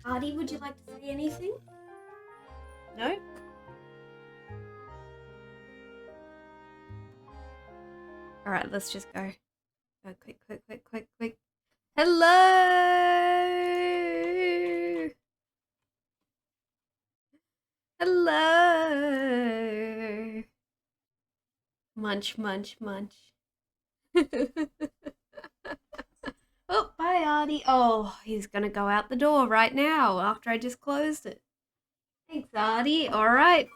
Artie, would you like to say anything? No? Alright, let's just go. Go quick. Hello! Hello! Munch. Oh, bye, Artie. Oh, he's gonna go out the door right now after I just closed it. Thanks, Artie. Alright.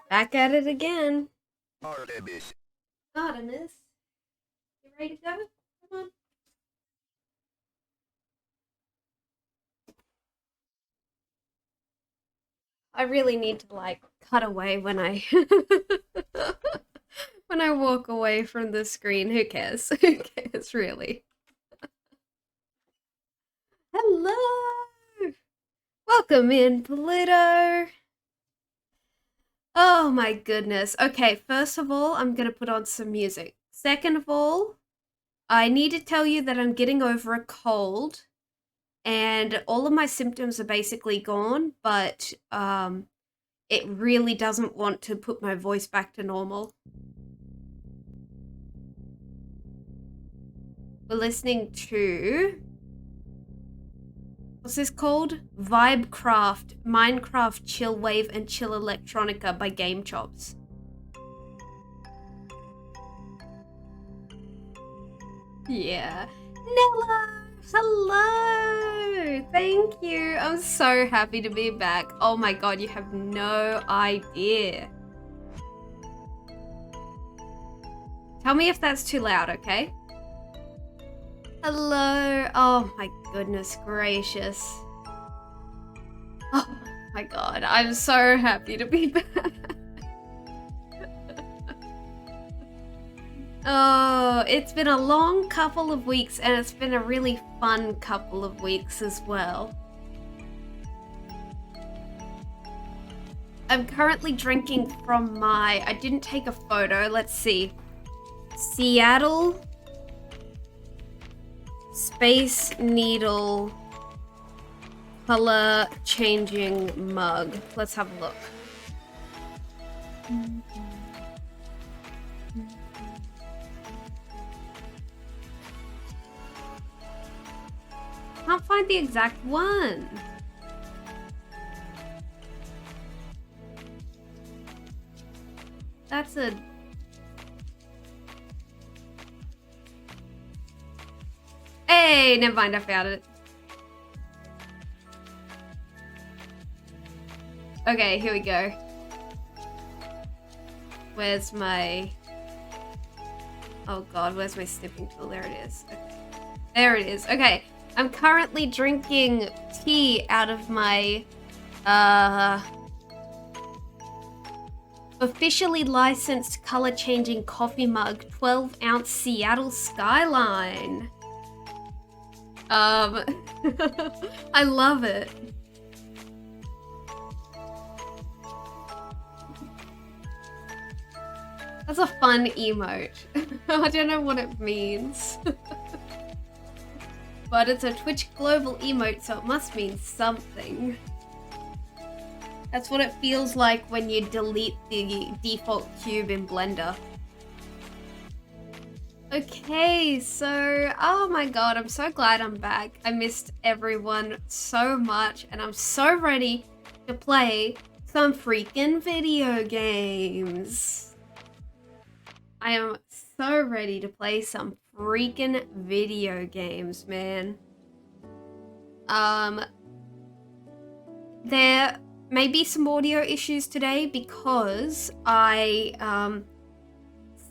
Back at it again. Artemis. You ready to go? Come on. I really need to, like, cut away when I... when I walk away from the screen. Who cares? Who cares, really? Hello! Welcome in, Pluto! Oh my goodness. Okay, first of all, I'm gonna put on some music. Second of all, I need to tell you that I'm getting over a cold, and all of my symptoms are basically gone, but it really doesn't want to put my voice back to normal. We're listening to... what's this called? Vibecraft, Minecraft Chill Wave and Chill Electronica by Game Chops. Yeah. Nella! Hello! Thank you. I'm so happy to be back. Oh my god, you have no idea. Tell me if that's too loud, okay? Hello. Oh my goodness gracious. Oh my god, I'm so happy to be back. Oh, it's been a long couple of weeks, and it's been a really fun couple of weeks as well. I'm currently drinking from my... I didn't take a photo. Let's see. Seattle Space Needle color changing mug. Let's have a look. Can't find the exact one. That's a... Hey, never mind, I found it. Okay, here we go. Where's my... oh god, where's my snipping tool? There it is. Okay. There it is. Okay, I'm currently drinking tea out of my officially licensed color-changing coffee mug, 12-ounce Seattle Skyline. I love it. That's a fun emote. I don't know what it means. But it's a Twitch global emote, so it must mean something. That's what it feels like when you delete the default cube in Blender. Okay, so, oh my god, I'm so glad I'm back. I missed everyone so much, and I'm so ready to play some freaking video games. I am so ready to play some freaking video games, man. There may be some audio issues today because I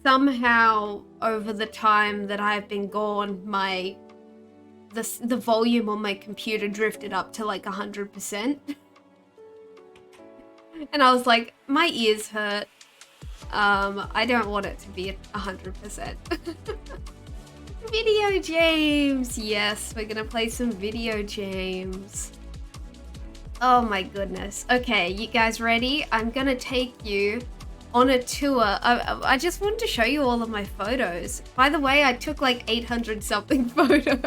somehow over the time that I've been gone, the volume on my computer drifted up to like 100%. And I was like, my ears hurt. I don't want it to be 100%. Video games! Yes, we're gonna play some video games. Oh my goodness. Okay, you guys ready? I'm gonna take you on a tour. I just wanted to show you all of my photos. By the way, I took like 800 something photos.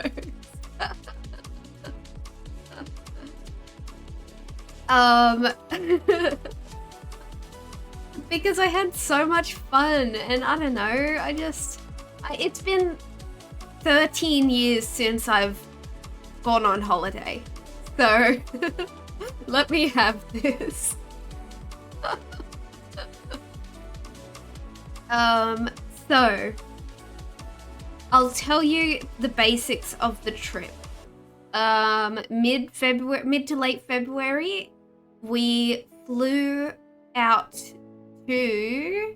Because I had so much fun, and I don't know, it's been 13 years since I've gone on holiday, so let me have this. So I'll tell you the basics of the trip. Mid to late February, we flew out to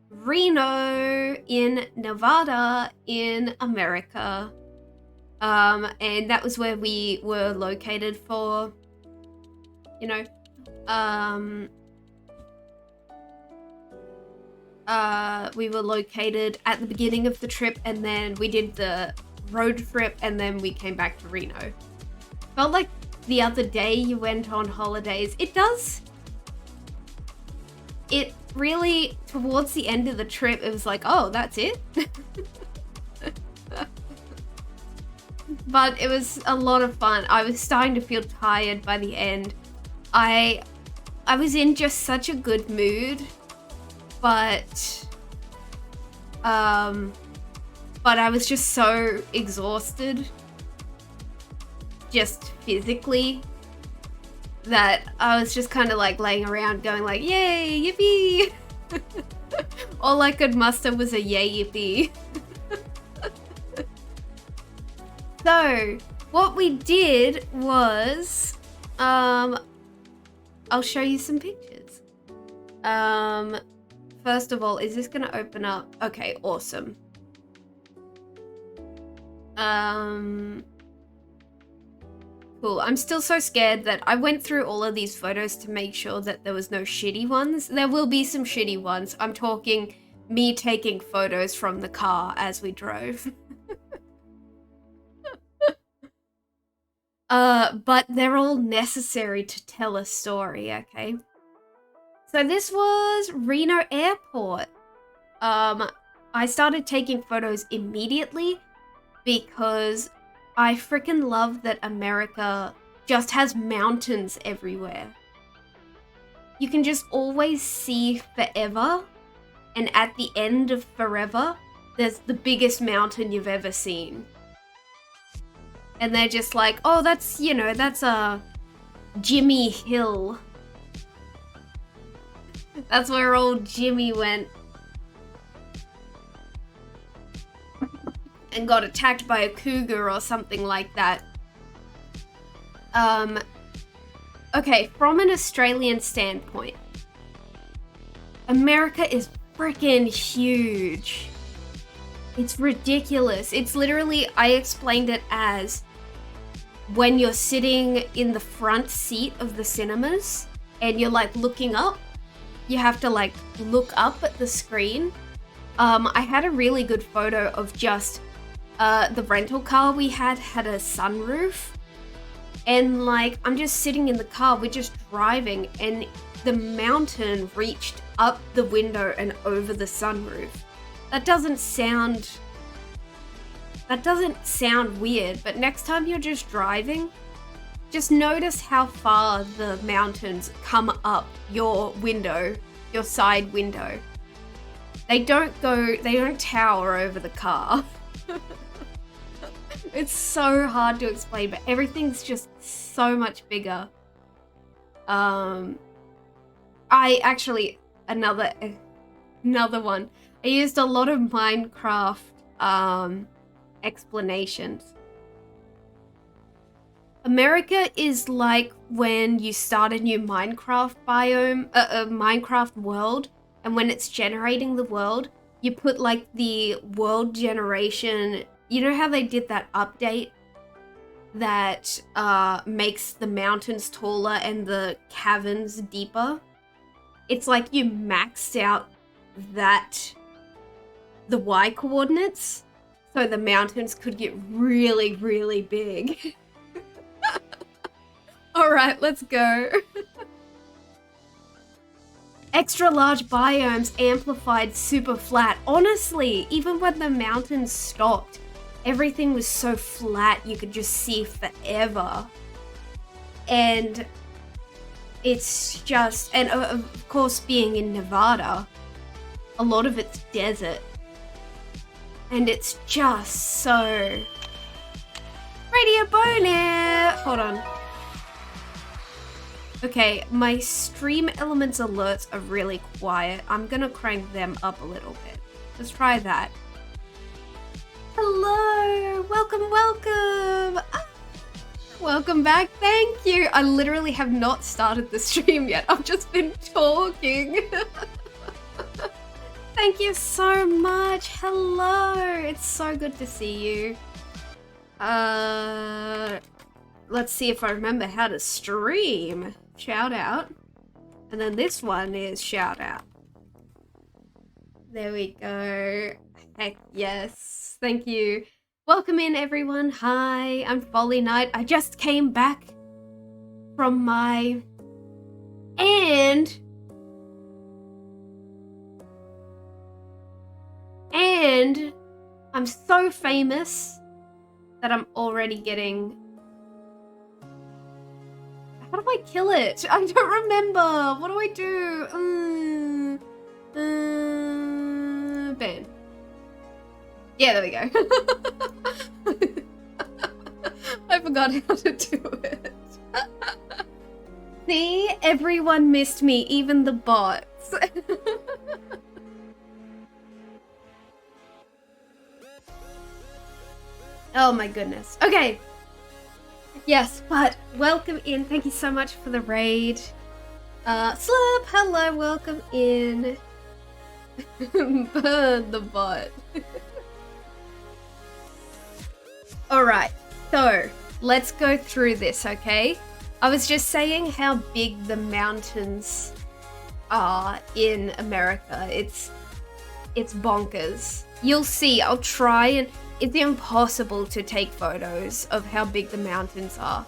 Reno in Nevada in America. And that was where we were located for, you know, we were located at the beginning of the trip, and then we did the road trip, and then we came back to Reno. Felt like the other day you went on holidays. It really, towards the end of the trip, it was like, oh, that's it? But it was a lot of fun. I was starting to feel tired by the end. I was in just such a good mood, but I was just so exhausted, just physically, that I was just kind of like laying around going like, yay, yippee! All I could muster was a yay, yippee. So, what we did was, I'll show you some pictures. First of all, is this gonna open up? Okay, awesome. Cool. I'm still so scared that I went through all of these photos to make sure that there was no shitty ones. There will be some shitty ones. I'm talking me taking photos from the car as we drove. But they're all necessary to tell a story, okay? So this was Reno Airport. I started taking photos immediately because I freaking love that America just has mountains everywhere. You can just always see forever, and at the end of forever, there's the biggest mountain you've ever seen. And they're just like, oh, that's, you know, that's a Jimmy Hill. That's where old Jimmy went and got attacked by a cougar or something like that. Okay, from an Australian standpoint, America is freaking huge. It's ridiculous. It's literally, I explained it as when you're sitting in the front seat of the cinemas and you're like looking up, you have to like look up at the screen. I had a really good photo of just the rental car we had a sunroof, and like I'm just sitting in the car, we're just driving, and the mountain reached up the window and over the sunroof. That doesn't sound weird, but next time you're just driving, just notice how far the mountains come up your window, your side window. They don't tower over the car. It's so hard to explain, but everything's just so much bigger. I actually, another one. I used a lot of Minecraft explanations. America is like when you start a new Minecraft biome, a Minecraft world, and when it's generating the world, you put like the world generation. You know how they did that update that makes the mountains taller and the caverns deeper? It's like you maxed out the Y coordinates, so the mountains could get really, really big. All right, let's go. Extra large biomes amplified super flat. Honestly, even when the mountains stopped, everything was so flat you could just see forever. And It's just, and of course being in Nevada, a lot of it's desert. And it's just so... Radio bonus! Hold on. Okay, my stream elements alerts are really quiet. I'm gonna crank them up a little bit. Let's try that. Hello! Welcome, welcome! Welcome back, thank you! I literally have not started the stream yet. I've just been talking. Thank you so much. Hello! It's so good to see you. Let's see if I remember how to stream. Shout out. And then this one is shout out. There we go. Heck yes. Thank you. Welcome in everyone. Hi, I'm Folly Knight. I just came back from my... And I'm so famous that I'm already getting... How do I kill it? I don't remember. What do I do? Ban. Yeah, there we go. I forgot how to do it. See? Everyone missed me, even the bots. Oh my goodness. Okay. Yes, but welcome in. Thank you so much for the raid. Slurp, hello, welcome in. Burn the bot. Alright, so let's go through this, okay? I was just saying how big the mountains are in America. It's bonkers. You'll see, I'll try and... It's impossible to take photos of how big the mountains are.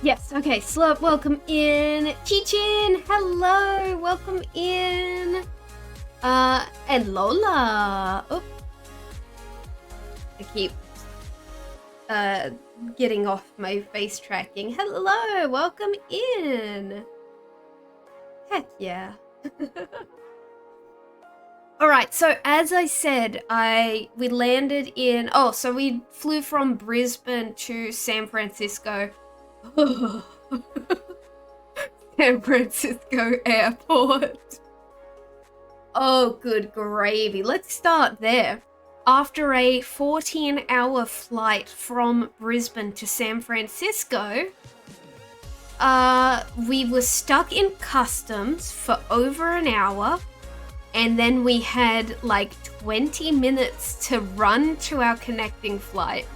Yes, okay, Slurp, welcome in. Chichin, hello, welcome in. And Lola. Oh. I keep getting off my face tracking. Hello, welcome in. Heck yeah. Alright, so as I said, we landed in... Oh, so we flew from Brisbane to San Francisco. San Francisco Airport. Oh, good gravy. Let's start there. After a 14-hour flight from Brisbane to San Francisco, we were stuck in customs for over an hour. And then we had like 20 minutes to run to our connecting flight.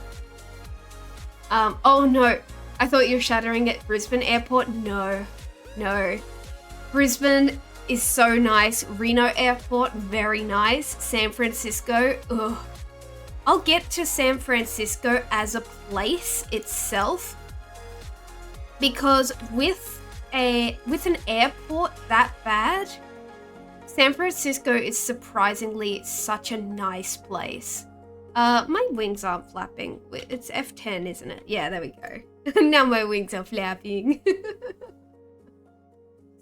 Oh no, I thought you were shattering at Brisbane Airport. No. Brisbane is so nice. Reno Airport, very nice. San Francisco, ugh. I'll get to San Francisco as a place itself. Because with an airport that bad, San Francisco is surprisingly such a nice place. My wings aren't flapping. It's F10, isn't it? Yeah, there we go. Now my wings are flapping.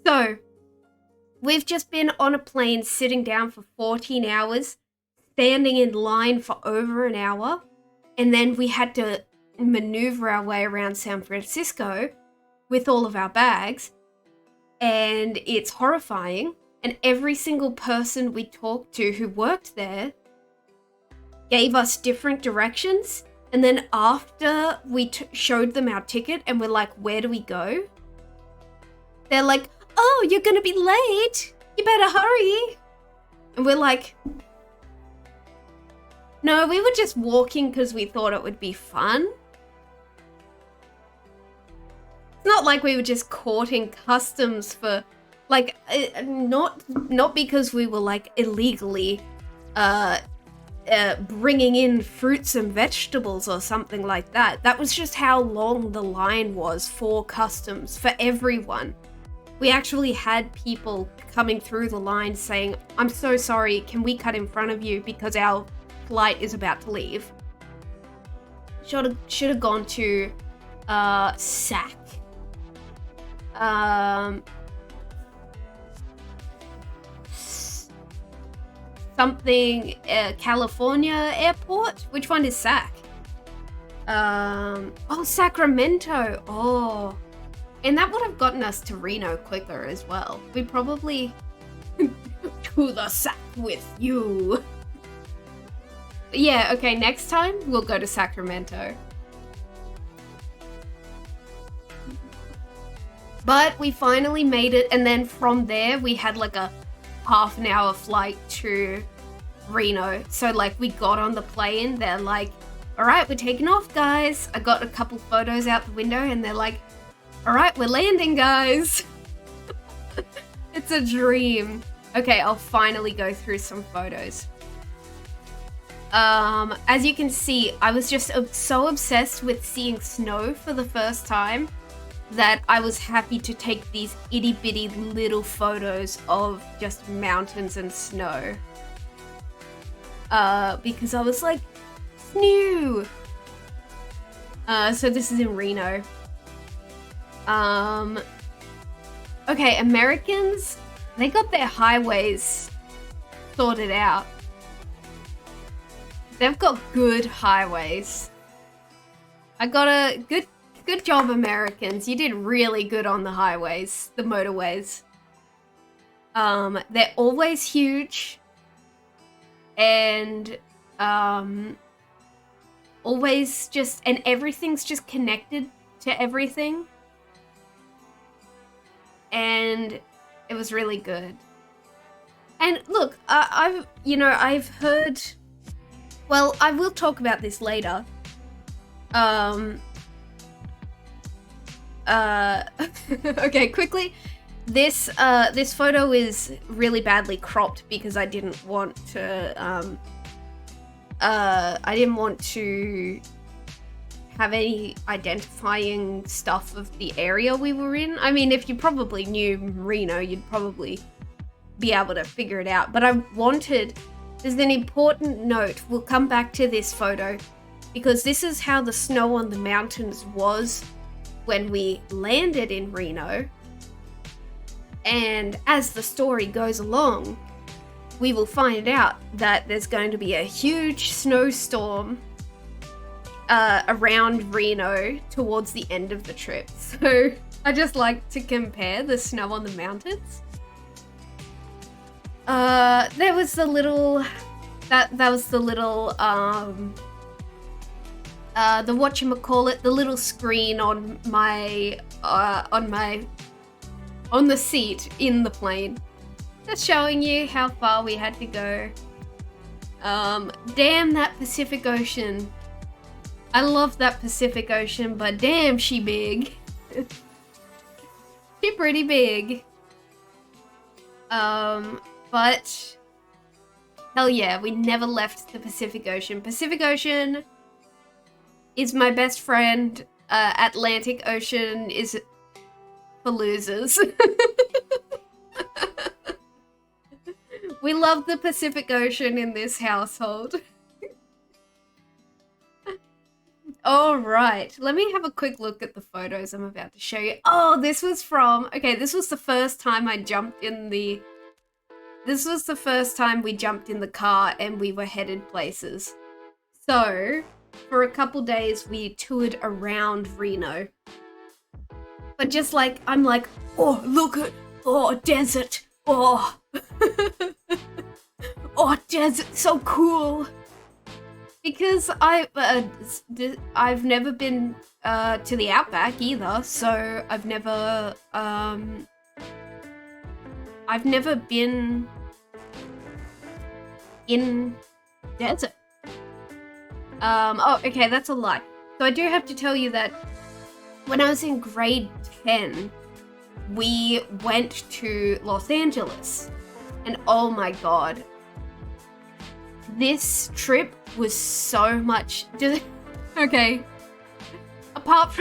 So, we've just been on a plane sitting down for 14 hours, standing in line for over an hour, and then we had to maneuver our way around San Francisco with all of our bags, and it's horrifying. And every single person we talked to who worked there gave us different directions. And then after we showed them our ticket and we're like, where do we go? They're like, oh, you're going to be late. You better hurry. And we're like, no, we were just walking because we thought it would be fun. It's not like we were just caught in customs for... Like, not because we were, like, illegally bringing in fruits and vegetables or something like that. That was just how long the line was for customs, for everyone. We actually had people coming through the line saying, I'm so sorry, can we cut in front of you because our flight is about to leave? Should have gone to Sac. Something, California airport? Which one is Sac? Oh, Sacramento. Oh. And that would have gotten us to Reno quicker as well. We'd probably to the Sac with you. Yeah, okay, next time we'll go to Sacramento. But we finally made it, and then from there we had like a half an hour flight to Reno. So like we got on the plane, they're like, all right, we're taking off, guys. I got a couple photos out the window and they're like, all right, we're landing, guys. It's a dream. Okay, I'll finally go through some photos. As you can see, I was just so obsessed with seeing snow for the first time that I was happy to take these itty bitty little photos of just mountains and snow. Because I was like, snow! So this is in Reno. Okay, Americans, they got their highways sorted out. They've got good highways. I got a good job, Americans. You did really good on the highways, the motorways. They're always huge and always just, and everything's just connected to everything. And it was really good. And look, I've heard, well, I will talk about this later. Okay, quickly. This photo is really badly cropped because I didn't want to, have any identifying stuff of the area we were in. I mean, if you probably knew Reno, you'd probably be able to figure it out. But there's an important note. We'll come back to this photo because this is how the snow on the mountains was when we landed in Reno. And as the story goes along, we will find out that there's going to be a huge snowstorm around Reno towards the end of the trip. So I just like to compare the snow on the mountains. There was the little, that was the little, the whatchamacallit, the little screen on the seat in the plane. Just showing you how far we had to go. Damn that Pacific Ocean. I love that Pacific Ocean, but damn, she big. She pretty big. But hell yeah, we never left the Pacific Ocean. Pacific Ocean is my best friend. Atlantic Ocean is for losers. We love the Pacific Ocean in this household. All right, let me have a quick look at the photos I'm about to show you. Oh, this was the first time this was the first time we jumped in the car and we were headed places. So, for a couple days, we toured around Reno. But just like, I'm like, oh, look at, oh, desert, oh. Oh, desert, so cool. Because I've never been to the outback either, so I've never been in desert. Oh, okay, that's a lie. So I do have to tell you that when I was in grade 10, we went to Los Angeles. And oh my god, this trip was so much. Okay. Apart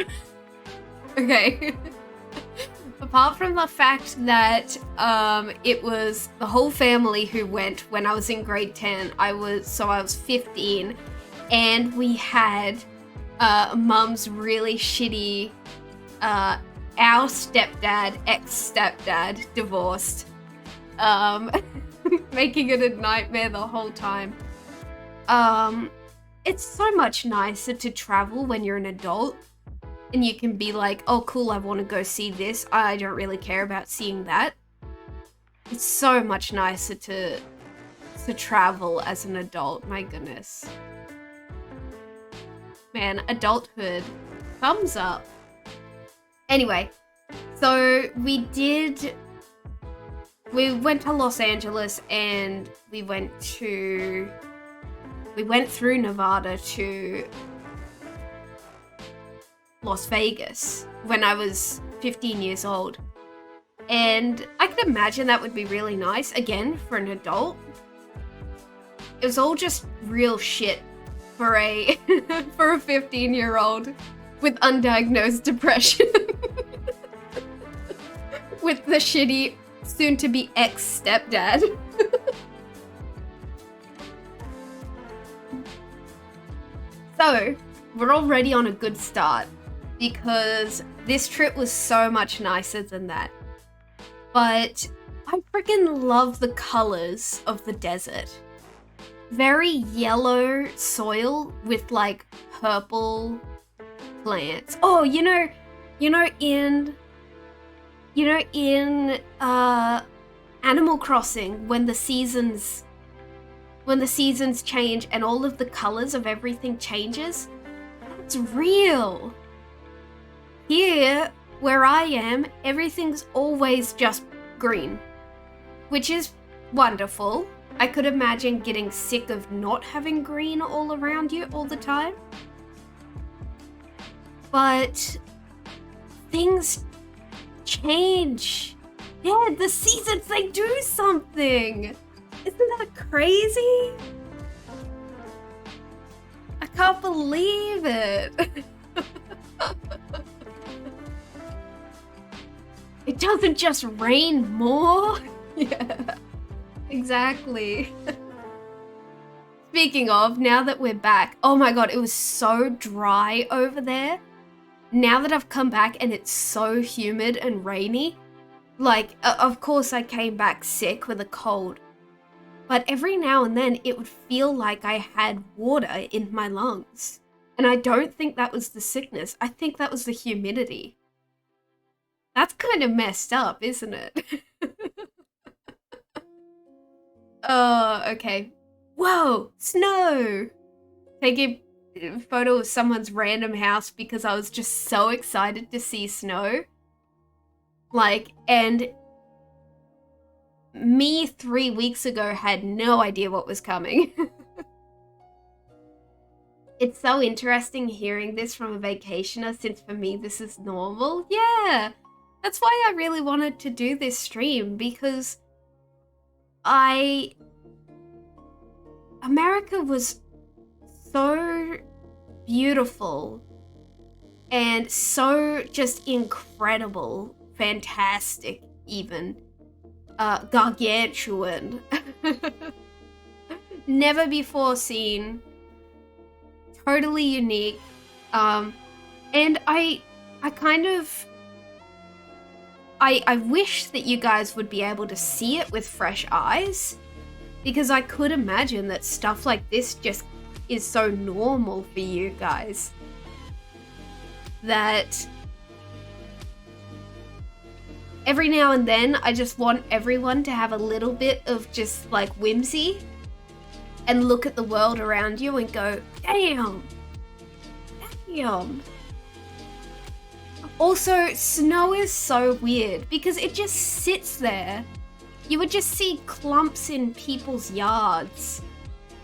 from the fact that it was the whole family who went when I was in grade 10. I was 15, and we had mum's really shitty, our stepdad, ex-stepdad, divorced, making it a nightmare the whole time. It's so much nicer to travel when you're an adult and you can be like, oh cool, I want to go see this. I don't really care about seeing that. It's so much nicer to travel as an adult, my goodness. Man, adulthood, thumbs up. Anyway, so we went to Los Angeles and we went through Nevada to Las Vegas when I was 15 years old. And I could imagine that would be really nice, again, for an adult. It was all just real shit for a 15-year-old with undiagnosed depression. With the shitty, soon-to-be ex-stepdad. So, we're already on a good start because this trip was so much nicer than that. But I freaking love the colors of the desert. Very yellow soil with like purple plants. Oh, you know in Animal Crossing when the seasons change and all of the colors of everything changes, that's real. Here, where I am, everything's always just green, which is wonderful. I could imagine getting sick of not having green all around you all the time. But things change. Yeah, the seasons, they do something. Isn't that crazy? I can't believe it. It doesn't just rain more. Yeah, exactly. Speaking of, now that we're back, oh my god, it was so dry over there. Now that I've come back and it's so humid and rainy, like, of course I came back sick with a cold. But every now and then it would feel like I had water in my lungs. And I don't think that was the sickness. I think that was the humidity. That's kind of messed up, isn't it? Oh, okay. Whoa, snow! Taking a photo of someone's random house because I was just so excited to see snow. Like, and me 3 weeks ago had no idea what was coming. It's so interesting hearing this from a vacationer since for me this is normal. Yeah, that's why I really wanted to do this stream because America was so beautiful and so just incredible, fantastic even. Gargantuan. Never before seen. Totally unique. And I wish that you guys would be able to see it with fresh eyes, because I could imagine that stuff like this just is so normal for you guys that every now and then I just want everyone to have a little bit of just like whimsy and look at the world around you and go, damn. Also, snow is so weird because it just sits there. You would just see clumps in people's yards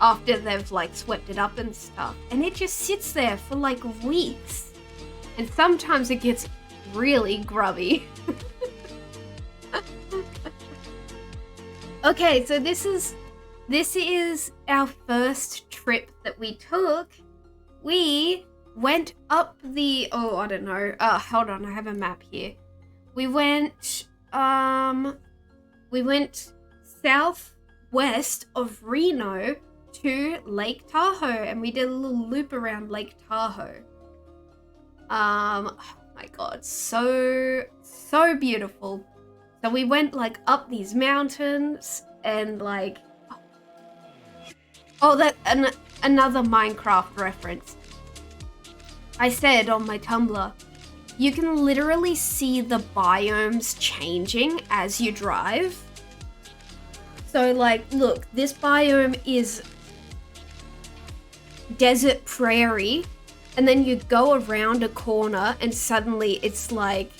after they've like swept it up and stuff. And it just sits there for like weeks. And sometimes it gets really grubby. Okay, so this is our first trip that we took. We went up the, oh, I don't know. Hold on, I have a map here. We went southwest of Reno to Lake Tahoe, and we did a little loop around Lake Tahoe. Oh my god, so beautiful. So we went like up these mountains and like, oh, another Minecraft reference. I said on my Tumblr, you can literally see the biomes changing as you drive. So like, look, this biome is desert prairie, and then you go around a corner and suddenly it's like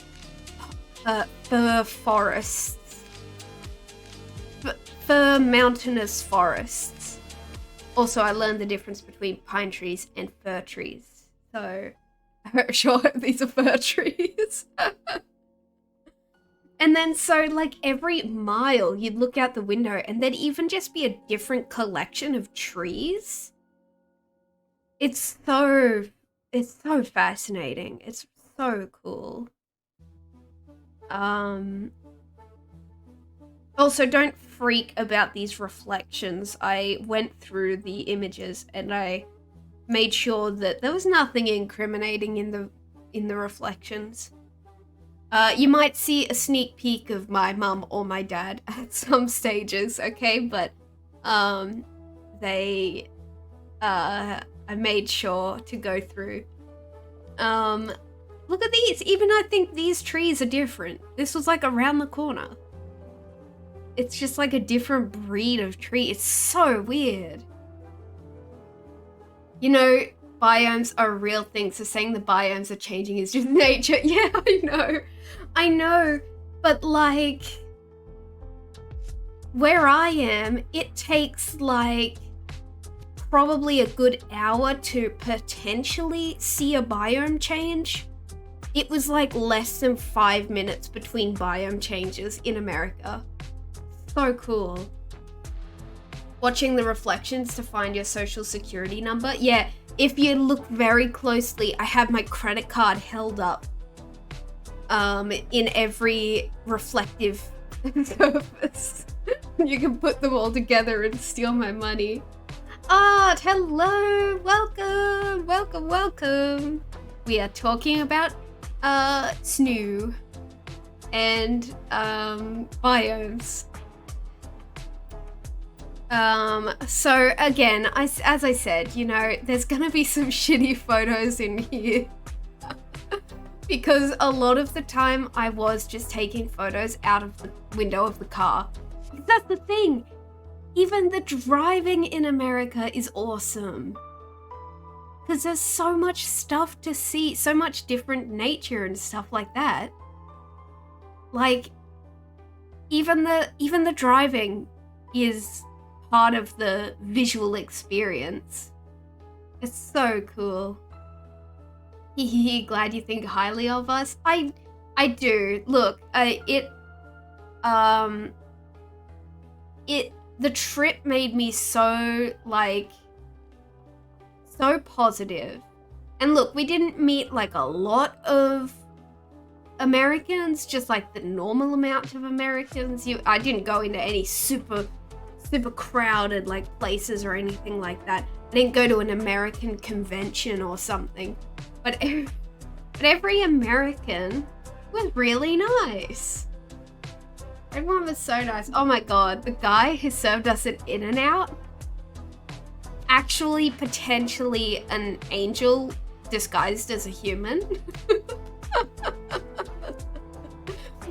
fir forests, fir mountainous forests. Also, I learned the difference between pine trees and fir trees. So I'm sure these are fir trees. And then so like every mile you'd look out the window and there'd even just be a different collection of trees. It's so fascinating. It's so cool. Also, don't freak about these reflections. I went through the images and I made sure that there was nothing incriminating in the reflections. You might see a sneak peek of my mum or my dad at some stages, okay? But I made sure to go through. Look at these. Even I think these trees are different. This was like around the corner. It's just like a different breed of tree. It's so weird. You know, biomes are a real thing, so saying the biomes are changing is just nature. Yeah, I know, but like, where I am, it takes like probably a good hour to potentially see a biome change. It was like less than 5 minutes between biome changes in America. So cool. Watching the reflections to find your social security number. Yeah, if you look very closely, I have my credit card held up in every reflective surface. You can put them all together and steal my money. Art, hello, welcome. We are talking about snoo and biomes. So again, as I said, you know, there's gonna be some shitty photos in here because a lot of the time I was just taking photos out of the window of the car. That's the thing. Even the driving in America is awesome because there's so much stuff to see, so much different nature and stuff like that. Like, even the driving is part of the visual experience. It's so cool. Glad you think highly of us. I do. Look, the trip made me so positive. And look, we didn't meet like a lot of Americans, just like the normal amount of Americans. I didn't go into any super crowded like places or anything like that. I didn't go to an American convention or something. But every American was really nice. Everyone was so nice. Oh my god, the guy who served us at In-N-Out, actually potentially an angel disguised as a human.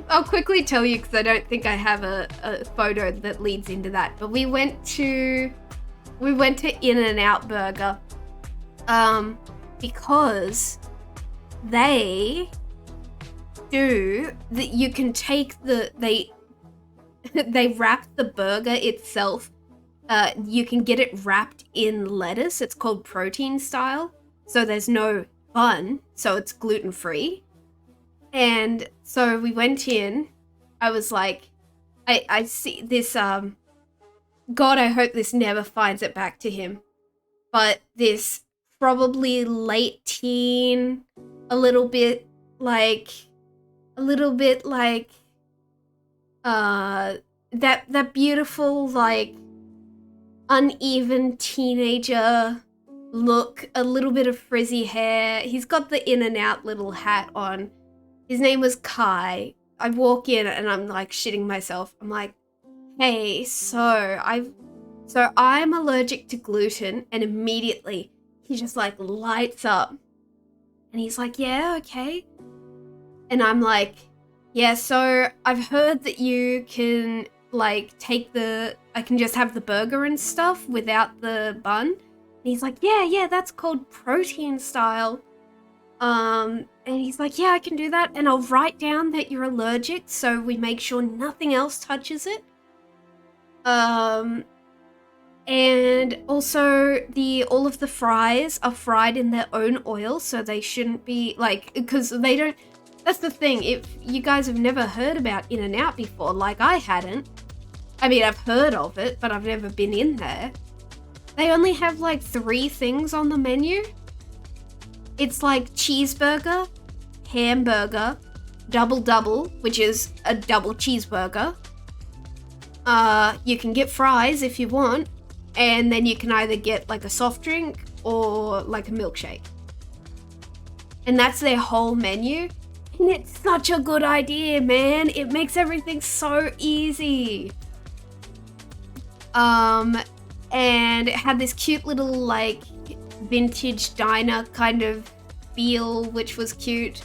I'll quickly tell you because I don't think I have a photo that leads into that. But we went to In-N-Out Burger because they do that. You can take they wrap the burger itself. You can get it wrapped in lettuce. It's called protein style. So there's no bun, so it's gluten-free. And so we went in. I was like, I see this, God, I hope this never finds it back to him. But this probably late teen, a little bit like that beautiful, like, uneven teenager look, a little bit of frizzy hair. He's got the in and out little hat on. His name was Kai. I walk in and I'm like shitting myself. I'm like, hey, so I'm allergic to gluten, and immediately he just like lights up. And he's like, yeah, okay. And I'm like, yeah, so I've heard that you can like I can just have the burger and stuff without the bun. And he's like, yeah, that's called protein style. And he's like, yeah, I can do that. And I'll write down that you're allergic so we make sure nothing else touches it. And also all of the fries are fried in their own oil, so they shouldn't be like, because they don't, that's the thing, if you guys have never heard about In-N-Out before, like I hadn't, I mean, I've heard of it, but I've never been in there. They only have like 3 things on the menu. It's like cheeseburger, hamburger, double, which is a double cheeseburger. You can get fries if you want, and then you can either get like a soft drink or like a milkshake. And that's their whole menu. And it's such a good idea, man. It makes everything so easy. And it had this cute little like vintage diner kind of feel, which was cute.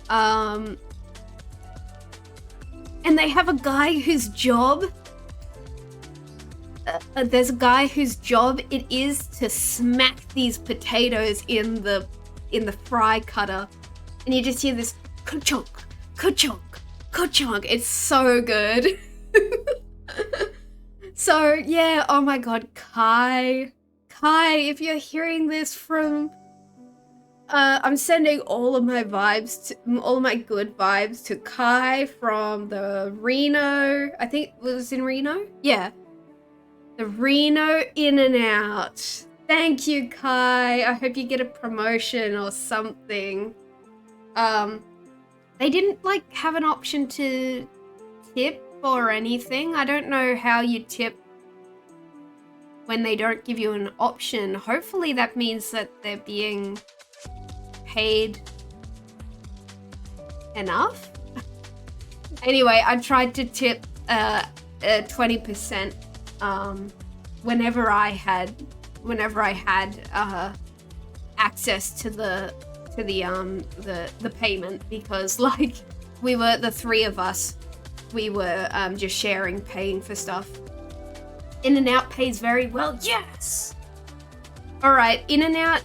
And they have a guy whose job there's a guy whose job it is to smack these potatoes in the fry cutter, and you just hear this ka-chunk, ka-chunk, ka-chunk. It's so good. So yeah, oh my god, Kai, if you're hearing this from I'm sending all of my good vibes to Kai from the Reno, I think it was in Reno? Yeah. The Reno In-N-Out. Thank you, Kai. I hope you get a promotion or something. They didn't like have an option to tip or anything. I don't know how you tip when they don't give you an option. Hopefully that means that they're being paid enough. Anyway, I tried to tip 20% whenever I had access to the payment, because like we were the 3 of us, we were just sharing paying for stuff. In-N-Out pays very well. Yes. All right, In-N-Out.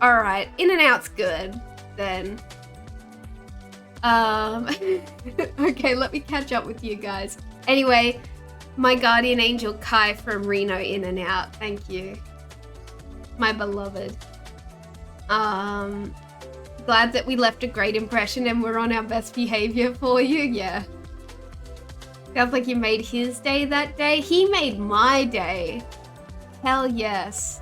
All right, In-N-Out's good then. Okay, let me catch up with you guys. Anyway, my guardian angel Kai from Reno In-N-Out. Thank you, my beloved. Glad that we left a great impression and we're on our best behavior for you. Yeah. Sounds like you made his day that day. He made my day. Hell yes.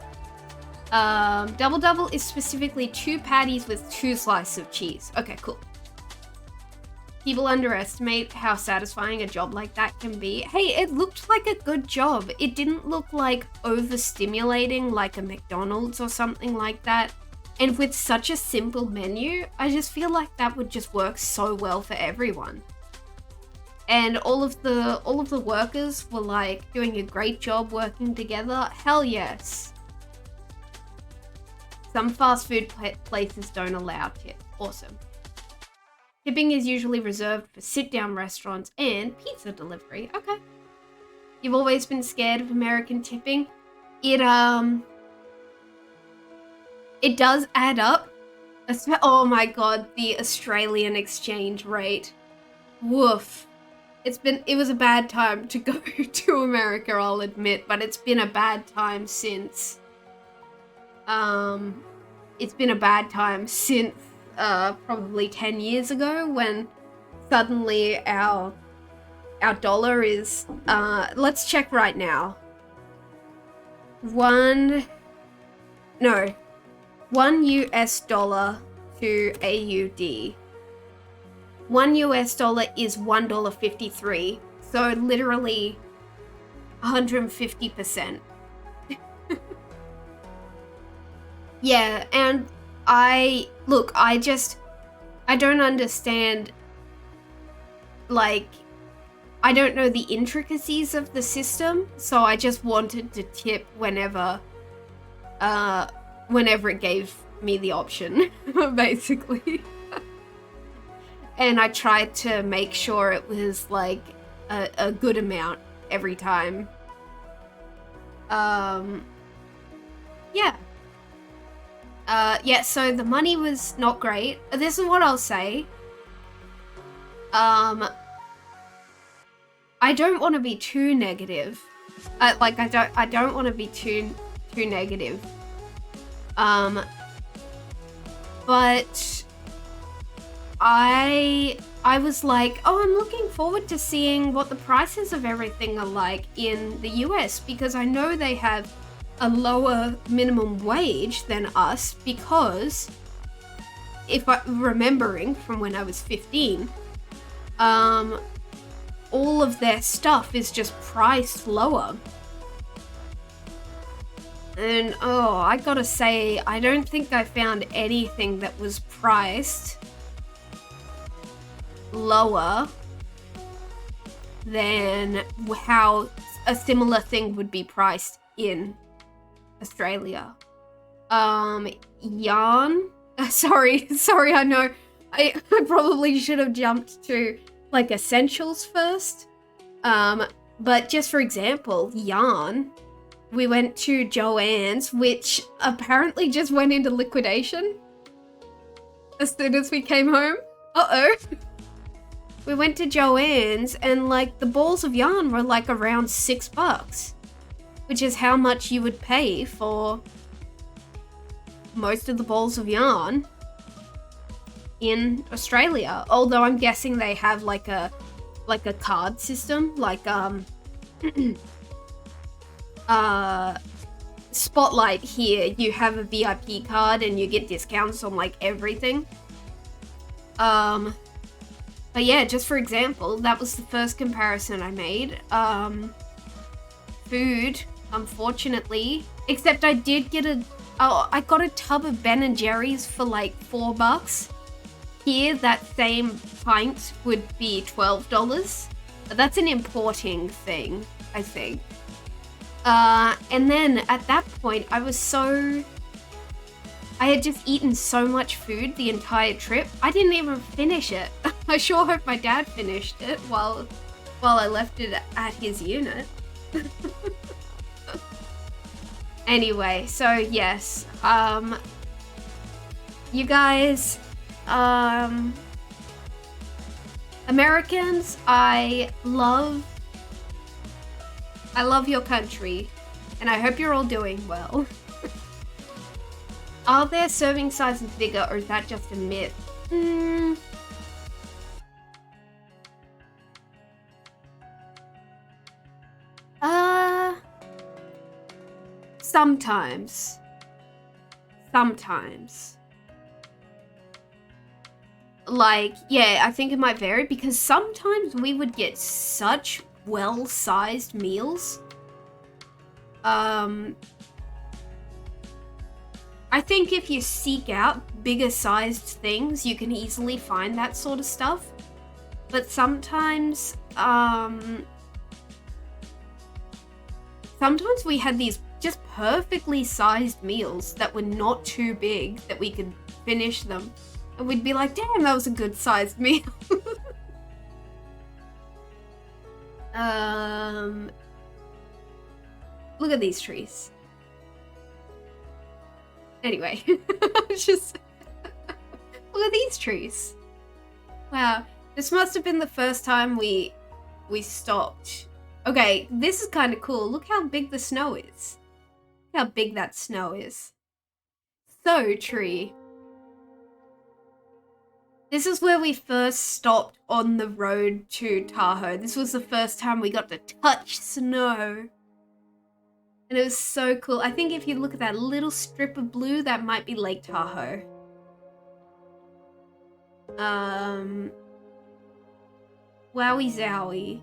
Double is specifically 2 patties with 2 slices of cheese. Okay, cool. People underestimate how satisfying a job like that can be. Hey, it looked like a good job. It didn't look like overstimulating like a McDonald's or something like that. And with such a simple menu, I just feel like that would just work so well for everyone. And all of the workers were like doing a great job working together. Hell yes. Some fast food places don't allow tip. Awesome. Tipping is usually reserved for sit-down restaurants and pizza delivery. Okay. You've always been scared of American tipping. It does add up. Oh my god, the Australian exchange rate. Woof. It was a bad time to go to America, I'll admit, but it's been a bad time since. It's been a bad time since probably 10 years ago, when suddenly our dollar is let's check right now. $1 US dollar to AUD. $1 US dollar is $1.53. So literally 150%. Yeah, and I don't understand, like, I don't know the intricacies of the system, so I just wanted to tip whenever it gave me the option, basically. And I tried to make sure it was like a good amount every time. Yeah. Yeah, so the money was not great. This is what I'll say. I don't want to be too negative. I don't want to be too negative. But I was like, oh, I'm looking forward to seeing what the prices of everything are like in the US, because I know they have a lower minimum wage than us, because if I'm remembering from when I was 15, all of their stuff is just priced lower. And oh, I gotta say, I don't think I found anything that was priced lower than how a similar thing would be priced in Australia. Yarn. Sorry, I know. I probably should have jumped to like essentials first. But just for example, yarn. We went to Joann's, which apparently just went into liquidation as soon as we came home. Uh-oh. We went to Joann's and like the balls of yarn were like around $6, which is how much you would pay for most of the balls of yarn in Australia. Although I'm guessing they have like a card system, like Spotlight here, you have a VIP card and you get discounts on like everything. But yeah, just for example, that was the first comparison I made. Food, unfortunately, except I did get I got a tub of Ben & Jerry's for like $4. Here, that same pint would be $12. That's an importing thing, I think. And then at that point, I had just eaten so much food the entire trip, I didn't even finish it. I sure hope my dad finished it while I left it at his unit. Anyway, so yes, you guys, Americans, I love your country, and I hope you're all doing well. Are their serving sizes bigger, or is that just a myth? Sometimes. Like, yeah, I think it might vary, because sometimes we would get such well-sized meals. I think if you seek out bigger sized things, you can easily find that sort of stuff. But sometimes we had these just perfectly sized meals that were not too big that we could finish them. And we'd be like, damn, that was a good sized meal. Look at these trees. Anyway, just look at these trees. Wow, this must have been the first time we stopped. Okay, this is kind of cool. Look how big the snow is. Look how big that snow is. So tree. This is where we first stopped on the road to Tahoe. This was the first time we got to touch snow. And it was so cool. I think if you look at that little strip of blue, that might be Lake Tahoe. Wowie zowie.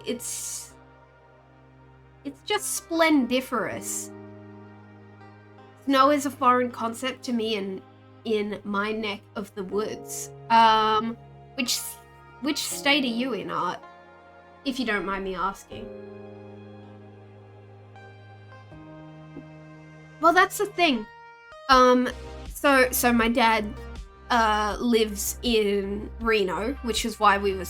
It's It's just splendiferous. Snow is a foreign concept to me in my neck of the woods. Which state are you in, Art? If you don't mind me asking. Well, that's the thing. So my dad lives in Reno, which is why we were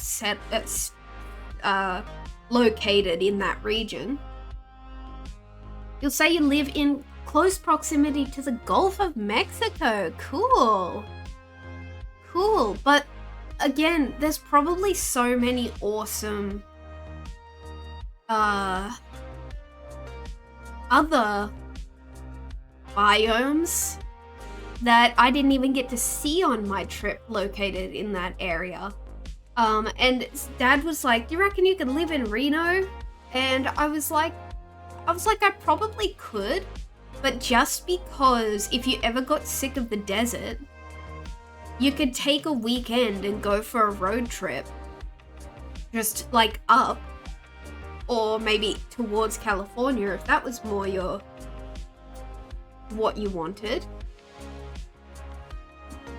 located in that region. You'll say you live in close proximity to the Gulf of Mexico. Cool. Cool. But again, there's probably so many awesome other biomes that I didn't even get to see on my trip located in that area. And Dad was like, "Do you reckon you could live in Reno?" And I was like, I probably could, but just because if you ever got sick of the desert, you could take a weekend and go for a road trip, just like up, or maybe towards California if that was more what you wanted.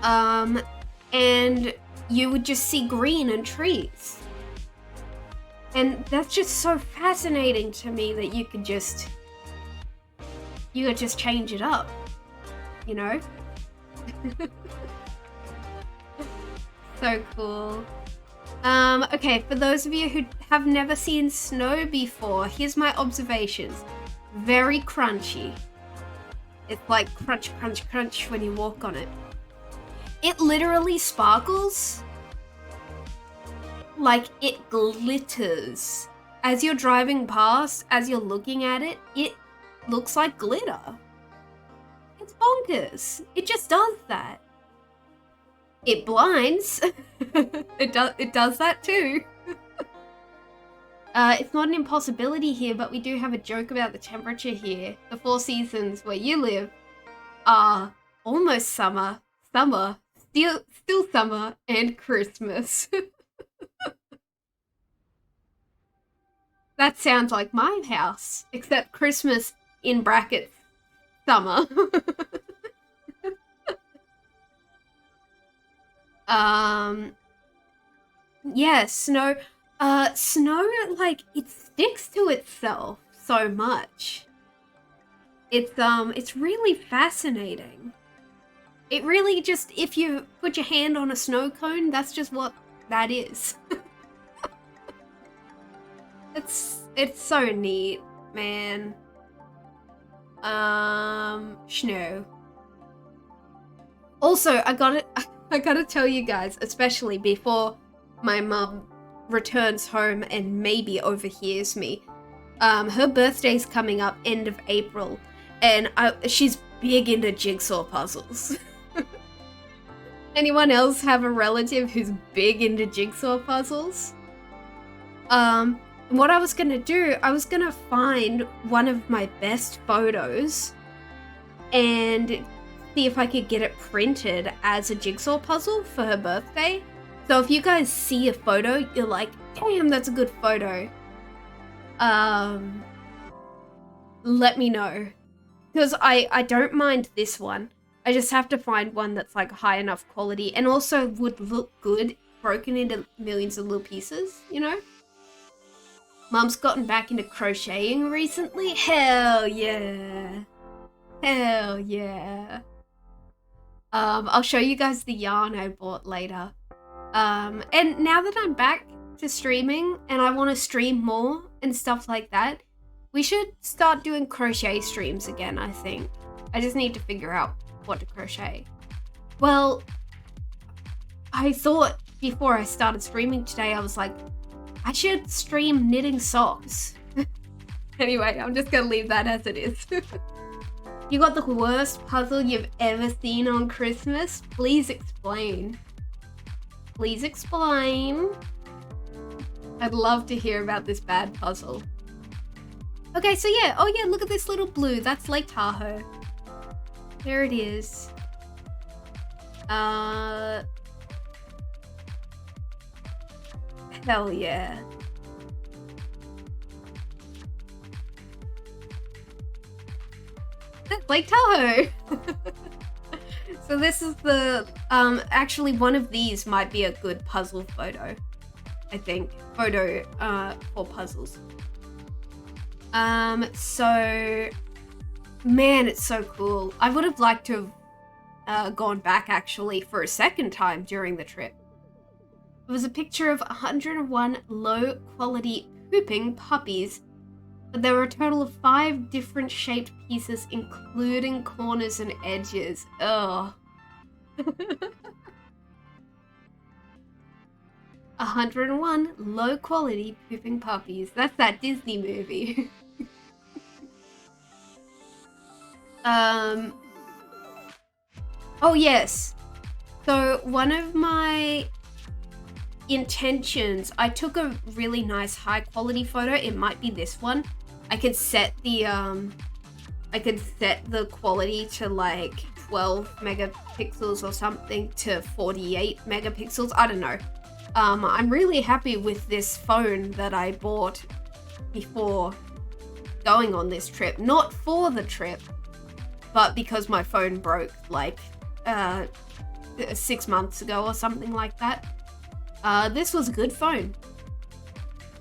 And you would just see green and trees. And that's just so fascinating to me that you could just change it up, you know? So cool. Okay, for those of you who have never seen snow before, here's my observations. Very crunchy. It's like crunch, crunch, crunch when you walk on it. It literally sparkles. Like, it glitters. As you're driving past, as you're looking at it, it looks like glitter. It's bonkers. It just does that. It blinds. It does that too. It's not an impossibility here, but we do have a joke about the temperature here. The 4 seasons where you live are almost summer, still summer, and Christmas. That sounds like my house, except Christmas in brackets summer. Yeah, snow. Snow, like, it sticks to itself so much. It's really fascinating. It really just, if you put your hand on a snow cone, that's just what that is. It's so neat, man. Snow. Also, I gotta tell you guys, especially before my mum returns home and maybe overhears me. Her birthday's coming up end of April, and she's big into jigsaw puzzles. Anyone else have a relative who's big into jigsaw puzzles? What I was gonna do, I was gonna find one of my best photos and see if I could get it printed as a jigsaw puzzle for her birthday. So if you guys see a photo, you're like, damn, that's a good photo. Let me know. Because I don't mind this one. I just have to find one that's like high enough quality and also would look good broken into millions of little pieces, you know? Mum's gotten back into crocheting recently. Hell yeah. Hell yeah. I'll show you guys the yarn I bought later. And now that I'm back to streaming and I want to stream more and stuff like that, we should start doing crochet streams again, I think. I just need to figure out what to crochet. Well, I thought before I started streaming today, I was like, I should stream knitting socks. Anyway, I'm just gonna leave that as it is. You got the worst puzzle you've ever seen on Christmas? Please explain. Please explain. I'd love to hear about this bad puzzle. Okay, so yeah. Oh yeah, look at this little blue. That's Lake Tahoe. There it is. Hell yeah. Lake Tahoe. So this is the, actually one of these might be a good puzzle photo. I think. Photo, for puzzles. So, man, it's so cool. I would have liked to have gone back actually for a second time during the trip. It was a picture of 101 low quality pooping puppies, but there were a total of 5 different shaped pieces, including corners and edges. Ugh. 101 low quality pooping puppies. That's that Disney movie. Oh yes. So one of my intentions, I took a really nice high quality photo. It might be this one. I could set the quality to like 12 megapixels or something to 48 megapixels. I don't know. I'm really happy with this phone that I bought before going on this trip. Not for the trip, but because my phone broke like 6 months ago or something like that. This was a good phone.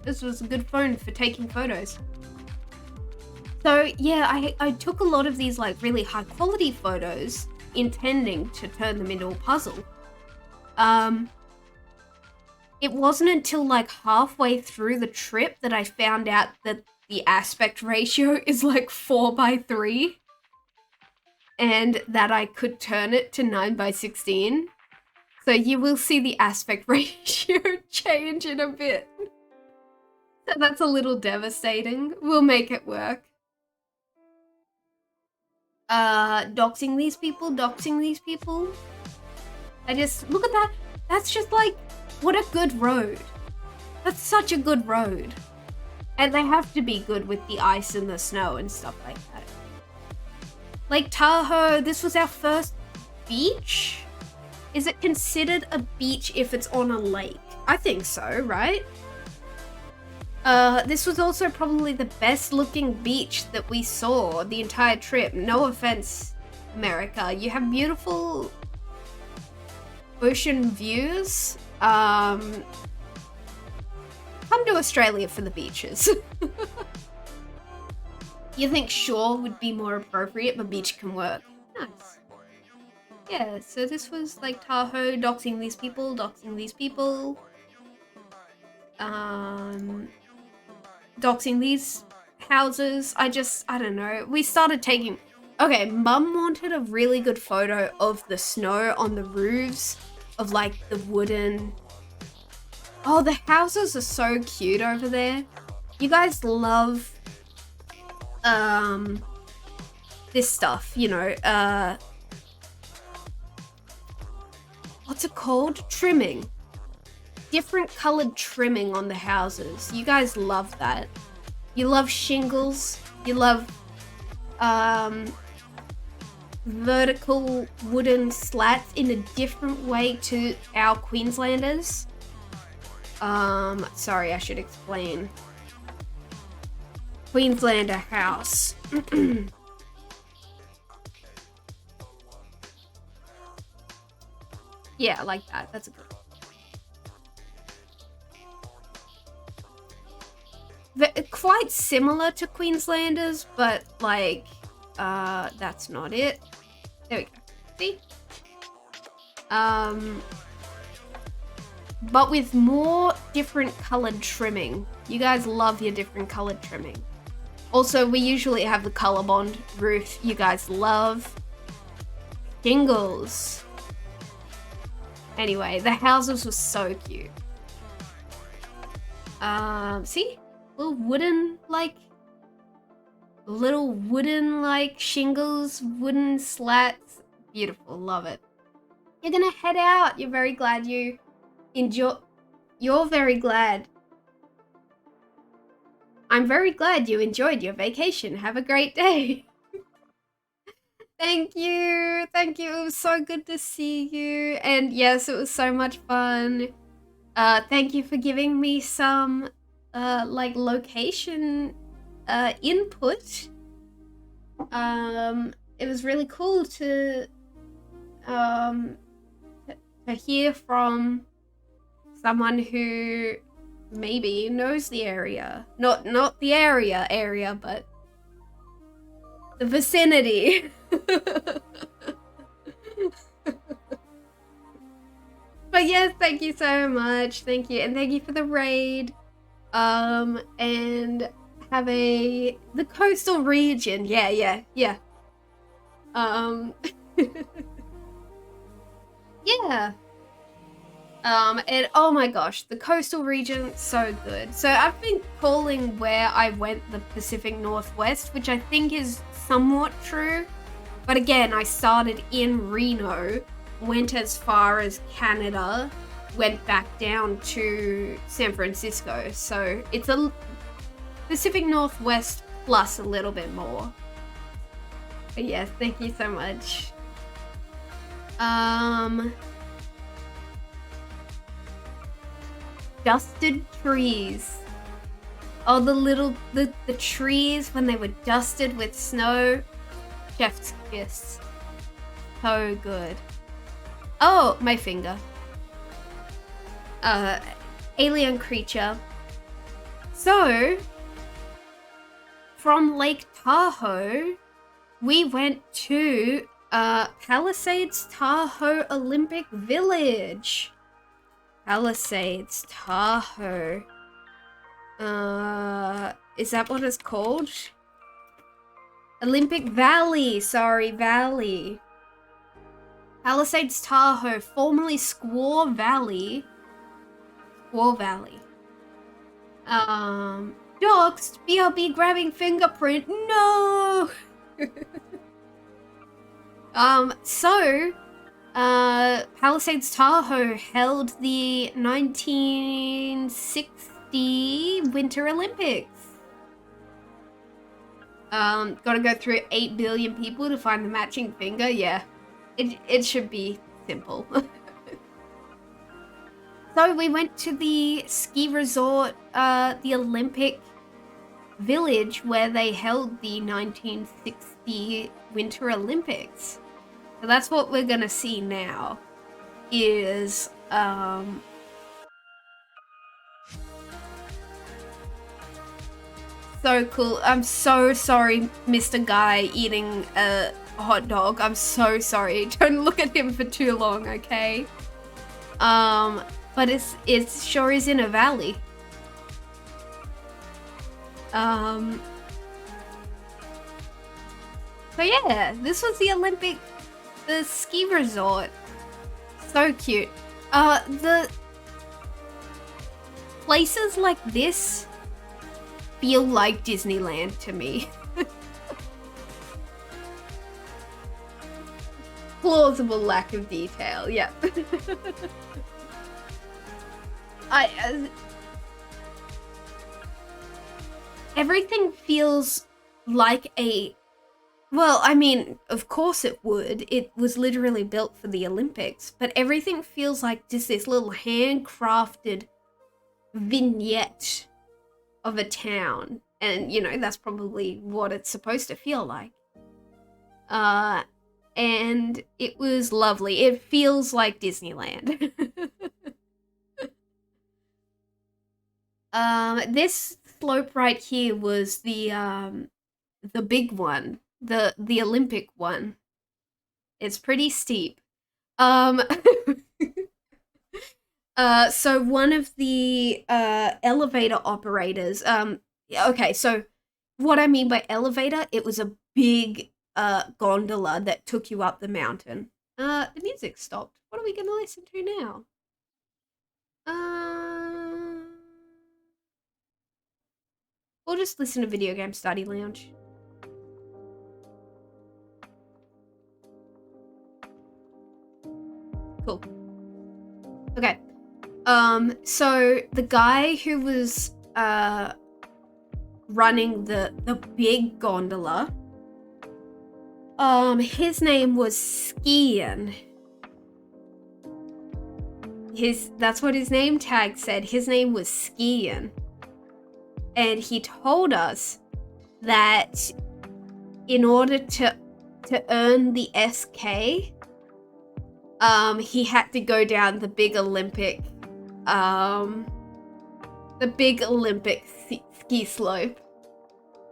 This was a good phone for taking photos. So yeah, I took a lot of these like really high quality photos intending to turn them into a puzzle. It wasn't until like halfway through the trip that I found out that the aspect ratio is like 4:3 and that I could turn it to 9:16. So you will see the aspect ratio change in a bit. So that's a little devastating. We'll make it work. Doxing these people. I just, look at that. That's just like, what a good road. That's such a good road. And they have to be good with the ice and the snow and stuff like that. Lake Tahoe, this was our first beach? Is it considered a beach if it's on a lake? I think so, right? This was also probably the best looking beach that we saw the entire trip. No offense, America. You have beautiful ocean views. Come to Australia for the beaches. You think shore would be more appropriate, but beach can work. Nice. Yeah, so this was like Tahoe, doxing these people. Doxing these houses. I don't know. We started taking... Okay, Mum wanted a really good photo of the snow on the roofs of like the wooden... Oh, the houses are so cute over there. You guys love this stuff, you know, what's it called? Trimming. Different colored trimming on the houses. You guys love that. You love shingles. You love vertical wooden slats in a different way to our Queenslanders. Sorry, I should explain. Queenslander house. Yeah, like that. That's a good one. Quite similar to Queenslanders, but like, that's not it. There we go. See? But with more different colored trimming. You guys love your different colored trimming. Also, we usually have the color bond roof. You guys love shingles. Anyway, the houses were so cute. See? Little wooden shingles, wooden slats. Beautiful, love it. You're gonna head out. You're very glad you enjoy. You're very glad. I'm very glad you enjoyed your vacation. Have a great day. Thank you. Thank you. It was so good to see you. And yes, it was so much fun. Thank you for giving me some location input. it was really cool to hear from someone who maybe knows the area. Not the area, but the vicinity. But yes, thank you so much. Thank you. And thank you for the raid. And have the coastal region. Yeah. Yeah. And oh my gosh, the coastal region, so good. So I've been calling where I went the Pacific Northwest, which I think is somewhat true. But again, I started in Reno, went as far as Canada, went back down to San Francisco. So it's a Pacific Northwest plus a little bit more. But yes, thank you so much. Dusted trees. Oh, the trees when they were dusted with snow. Chef's kiss. So good. Oh, my finger. Alien creature. So, from Lake Tahoe, we went to Palisades Tahoe Olympic Village. Palisades Tahoe. Is that what it's called? Olympic Valley. Sorry, Valley. Palisades Tahoe, formerly Squaw Valley. Squaw Valley. Doxed. BRB grabbing fingerprint. No! Palisades Tahoe held the 1960 Winter Olympics. Gotta go through 8 billion people to find the matching finger. Yeah, it should be simple. So we went to the ski resort, the Olympic Village, where they held the 1960 Winter Olympics. So that's what we're gonna see now, is, so cool. I'm so sorry, Mr. Guy eating a hot dog. I'm so sorry. Don't look at him for too long, okay? But it sure is in a valley. So yeah, this was the ski resort. So cute. The places like this feel like Disneyland to me. Plausible lack of detail, yeah. Everything feels like well, I mean, of course it would. It was literally built for the Olympics, but everything feels like just this little handcrafted vignette of a town. And, you know, that's probably what it's supposed to feel like. And it was lovely. It feels like Disneyland. This slope right here was the big one, the Olympic one. It's pretty steep. So one of the elevator operators, okay, so what I mean by elevator, it was a big gondola that took you up the mountain. The music stopped. What are we gonna listen to now? We'll just listen to Video Game Study Lounge. Cool. Okay. So the guy who was running the big gondola, his name was Skian. That's what his name tag said. His name was Skian. And he told us that in order to to earn the SK, he had to go down the big Olympic ski slope.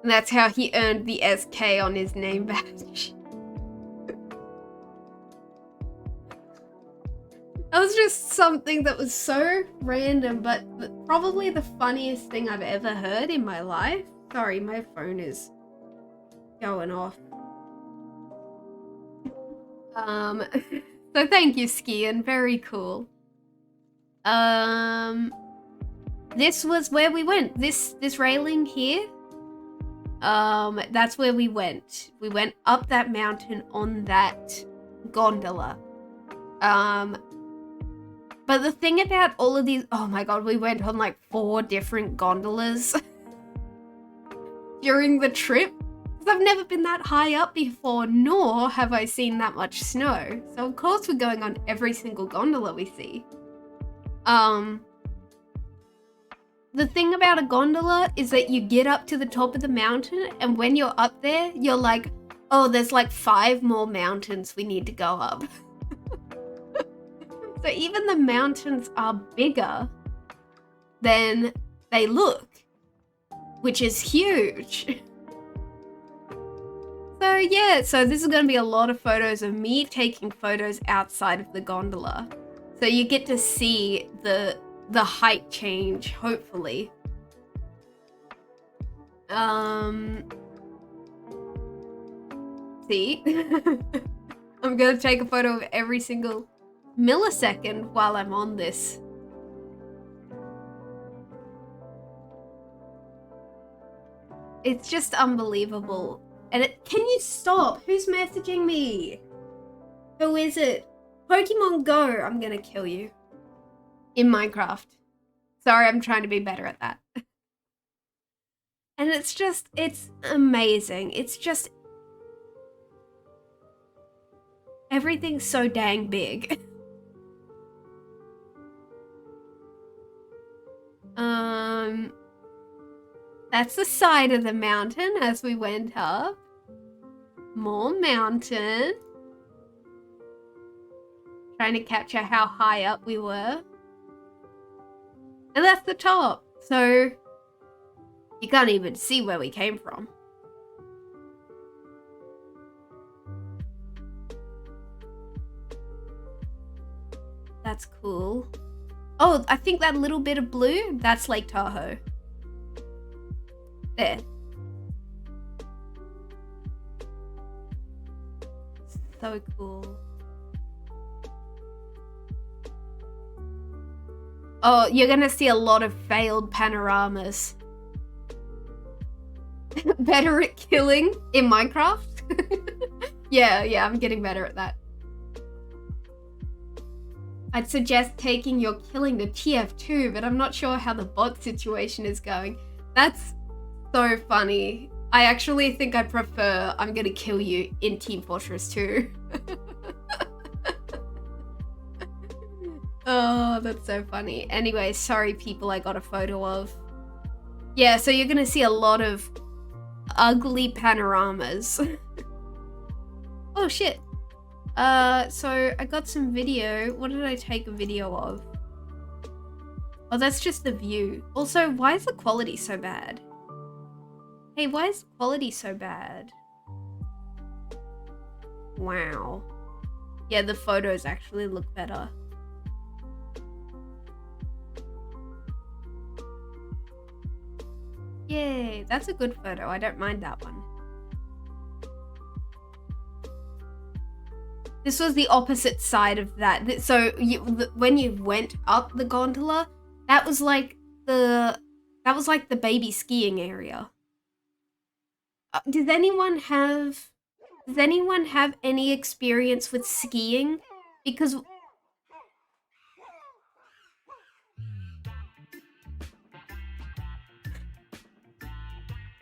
And that's how he earned the SK on his name badge. That was just something that was so random, but probably the funniest thing I've ever heard in my life. Sorry, my phone is going off. So thank you, Skian. Very cool. This was where we went. This railing here. That's where we went. We went up that mountain on that gondola. But the thing about all of these, oh my god, we went on like 4 different gondolas during the trip. Because I've never been that high up before, nor have I seen that much snow. So of course we're going on every single gondola we see. The thing about a gondola is that you get up to the top of the mountain, and when you're up there, you're like, oh, there's like 5 more mountains we need to go up. So even the mountains are bigger than they look, which is huge. So yeah, so this is going to be a lot of photos of me taking photos outside of the gondola. So you get to see the height change, hopefully. See? I'm going to take a photo of every single millisecond while I'm on this. It's just unbelievable. And can you stop? Who's messaging me? Who is it? Pokemon Go, I'm gonna kill you. In Minecraft. Sorry, I'm trying to be better at that. And it's amazing. It's just, everything's so dang big. That's the side of the mountain as we went up. More mountain. Trying to capture how high up we were. And that's the top. So you can't even see where we came from. That's cool. Oh, I think that little bit of blue, that's Lake Tahoe. There. So cool. Oh, you're gonna see a lot of failed panoramas. Better at killing in Minecraft? Yeah, I'm getting better at that. I'd suggest taking your killing to TF2, but I'm not sure how the bot situation is going. That's so funny. I actually think I prefer I'm gonna kill you in Team Fortress 2. Oh, that's so funny. Anyway, sorry people I got a photo of. Yeah, so you're gonna see a lot of ugly panoramas. Oh shit. So I got some video. What did I take a video of? Oh, that's just the view. Also, why is the quality so bad? Hey, why is the quality so bad? Wow. Yeah, the photos actually look better. Yay, that's a good photo. I don't mind that one. This was the opposite side of that. So when you went up the gondola, that was like the baby skiing area. Does anyone have any experience with skiing? Because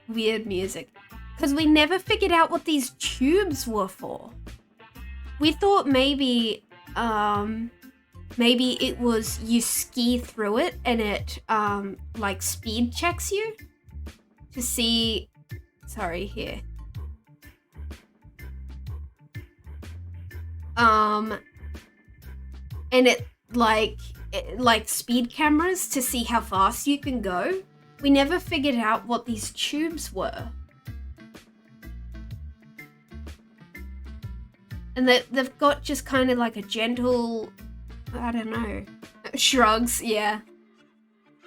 weird music. Because we never figured out what these tubes were for. We thought maybe it was you ski through it and it like speed checks you to see. Sorry, here. And it like speed cameras to see how fast you can go. We never figured out what these tubes were. And they've got just kind of like a gentle, I don't know, shrugs, yeah.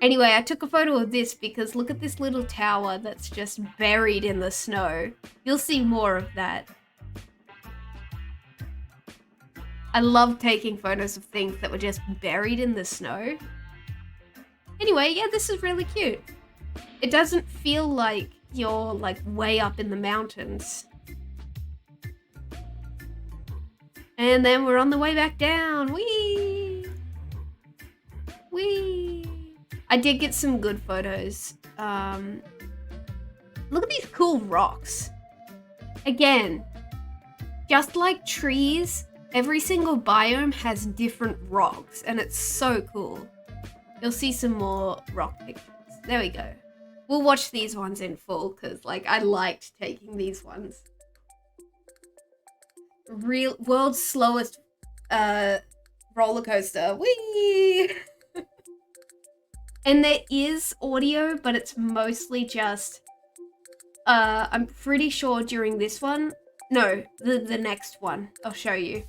Anyway, I took a photo of this because look at this little tower that's just buried in the snow. You'll see more of that. I love taking photos of things that were just buried in the snow. Anyway, yeah, this is really cute. It doesn't feel like you're like way up in the mountains. And then we're on the way back down. Whee! Whee! I did get some good photos. Look at these cool rocks. Again, just like trees, every single biome has different rocks, and it's so cool. You'll see some more rock pictures. There we go. We'll watch these ones in full, because like I liked taking these ones. Real world's slowest roller coaster. Whee! And there is audio, but it's mostly just I'm pretty sure during this one, no, the next one, I'll show you.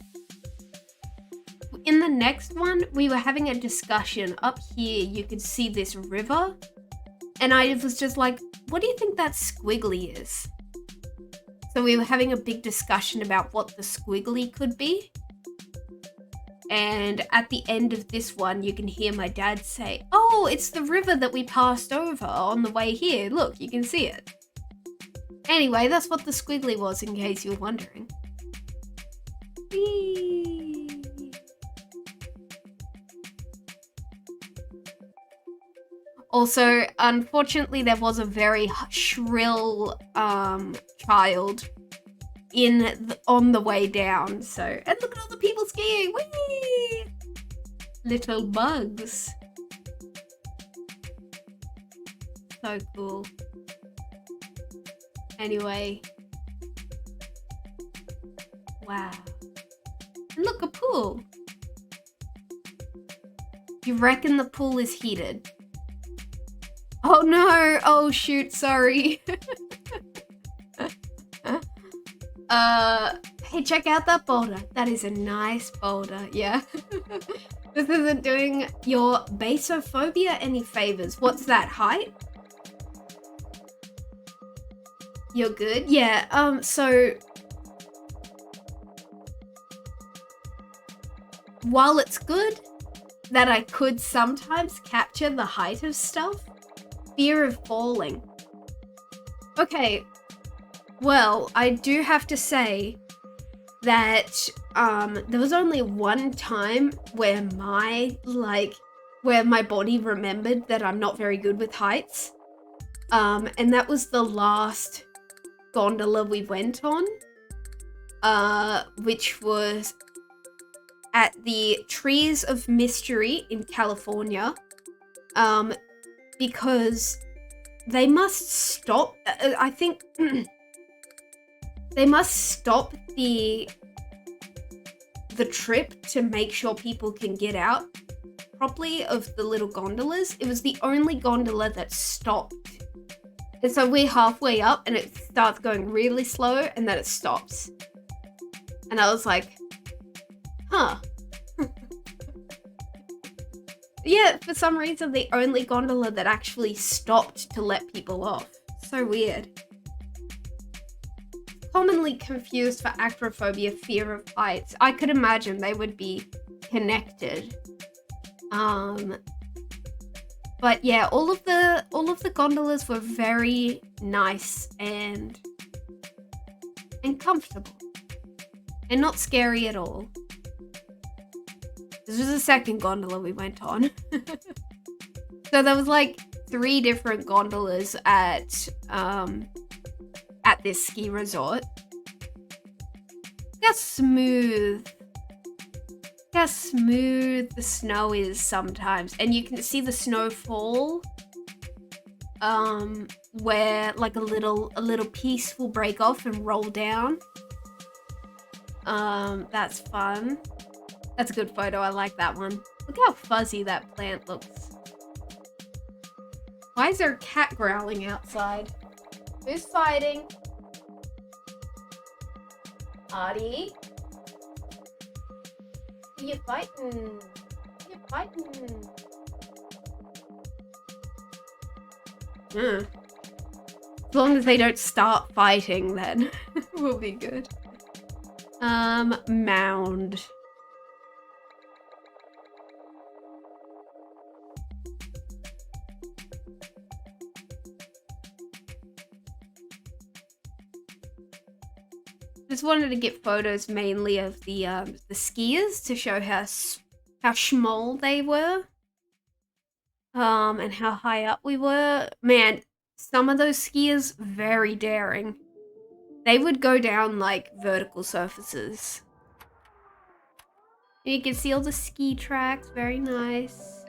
In the next one, we were having a discussion. Up here, you could see this river, and I was just like, what do you think that squiggly is? So we were having a big discussion about what the squiggly could be. And at the end of this one, you can hear my dad say, oh, it's the river that we passed over on the way here. Look, you can see it. Anyway, that's what the squiggly was, in case you were wondering. Whee! Also, unfortunately, there was a very shrill child on the way down. So, and look at all the people skiing. Whee! Little bugs. So cool. Anyway. Wow. And look, a pool. You reckon the pool is heated? Oh no! Oh shoot, sorry. Hey, check out that boulder. That is a nice boulder, yeah. This isn't doing your basophobia any favors. What's that, height? You're good? Yeah, so while it's good that I could sometimes capture the height of stuff, fear of falling. Okay, well, I do have to say that there was only one time where my body remembered that I'm not very good with heights. And that was the last gondola we went on, which was at the Trees of Mystery in California, because they must stop, I think, they must stop the trip to make sure people can get out properly of the little gondolas. It was the only gondola that stopped. And so we're halfway up and it starts going really slow and then it stops. And I was like, huh. Yeah, for some reason, the only gondola that actually stopped to let people off. So weird. Commonly confused for acrophobia, fear of heights. I could imagine they would be connected. But yeah, all of the gondolas were very nice and comfortable. And not scary at all. This was the second gondola we went on. So there was like 3 different gondolas at this ski resort. How smooth the snow is sometimes. And you can see the snow fall. Where like a little piece will break off and roll down. That's fun. That's a good photo. I like that one. Look how fuzzy that plant looks. Why is there a cat growling outside? Who's fighting? Artie? Who you fighting? Who you fighting? As long as they don't start fighting, then we'll be good. Mound. Just wanted to get photos mainly of the skiers to show how small they were. And how high up we were. Man, some of those skiers, very daring. They would go down like vertical surfaces. And you can see all the ski tracks, very nice.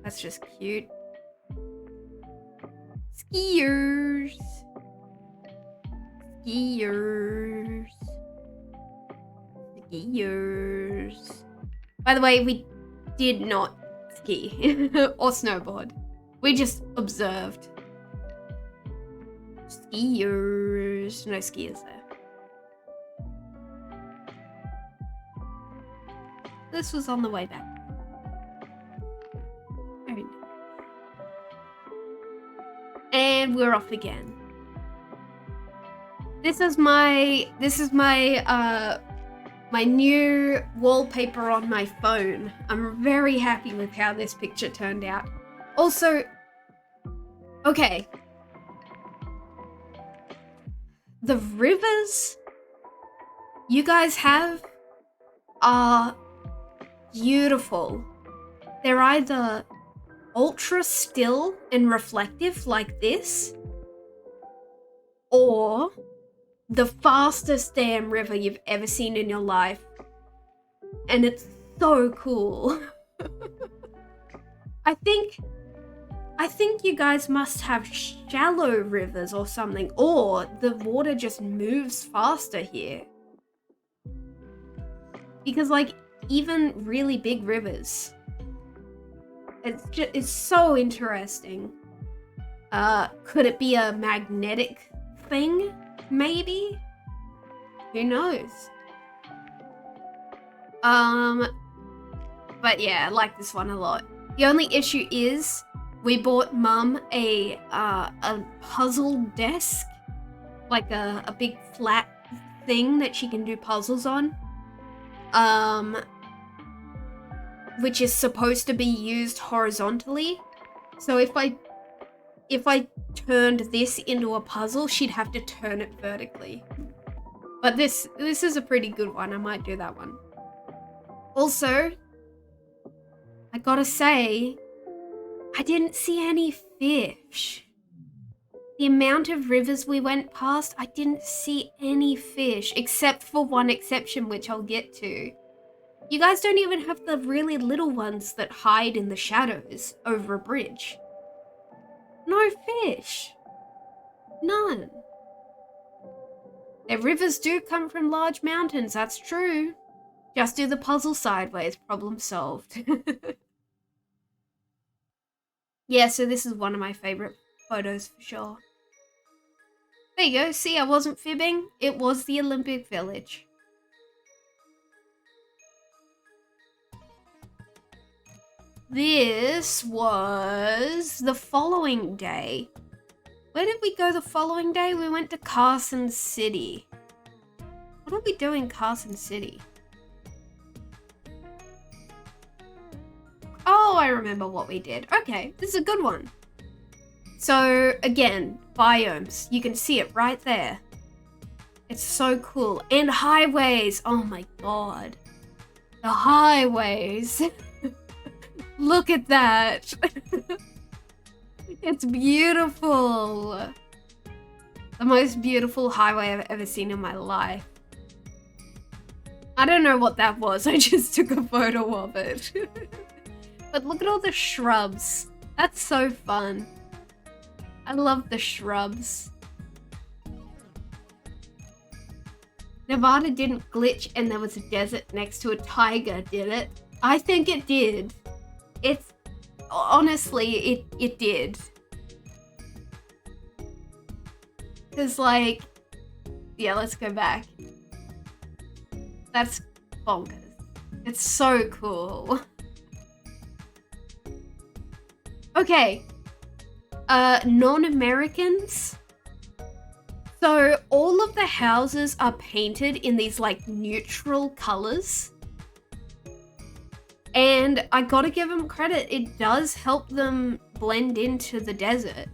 That's just cute. Skiers. Skiers. Skiers. By the way, we did not ski or snowboard. We just observed. Skiers. No skiers there. This was on the way back. Very nice. And we're off again. This is my my new wallpaper on my phone. I'm very happy with how this picture turned out. Also, okay. The rivers you guys have are beautiful. They're either ultra still and reflective like this, or the fastest damn river you've ever seen in your life. And it's so cool. I think you guys must have shallow rivers or something, or the water just moves faster here. Because like even really big rivers, it's so interesting. Could it be a magnetic thing? Maybe? Who knows? But yeah, I like this one a lot. The only issue is we bought Mum a puzzle desk, like a big flat thing that she can do puzzles on, which is supposed to be used horizontally. So if I turned this into a puzzle, she'd have to turn it vertically. But this is a pretty good one. I might do that one. Also, I gotta say, I didn't see any fish. The amount of rivers we went past, I didn't see any fish, except for one exception, which I'll get to. You guys don't even have the really little ones that hide in the shadows over a bridge. No fish. None. Their rivers do come from large mountains, that's true. Just do the puzzle sideways, problem solved. Yeah, so this is one of my favorite photos for sure. There you go, see, I wasn't fibbing. It was the Olympic Village. This was the following day. Where did we go the following day? We went to Carson City. What did we do in Carson City? Oh, I remember what we did. Okay, this is a good one. So, again, biomes. You can see it right there. It's so cool. And highways. Oh my god. The highways. Look at that. It's beautiful. The most beautiful highway I've ever seen in my life. I don't know what that was. I just took a photo of it. But look at all the shrubs. That's so fun. I love the shrubs. Nevada didn't glitch and there was a desert next to a tiger, did it? I think it did. It's honestly, it did. Cause like, yeah, let's go back. That's bonkers. It's so cool. Okay. Non-Americans. So all of the houses are painted in these like neutral colors. And I gotta give them credit, it does help them blend into the desert.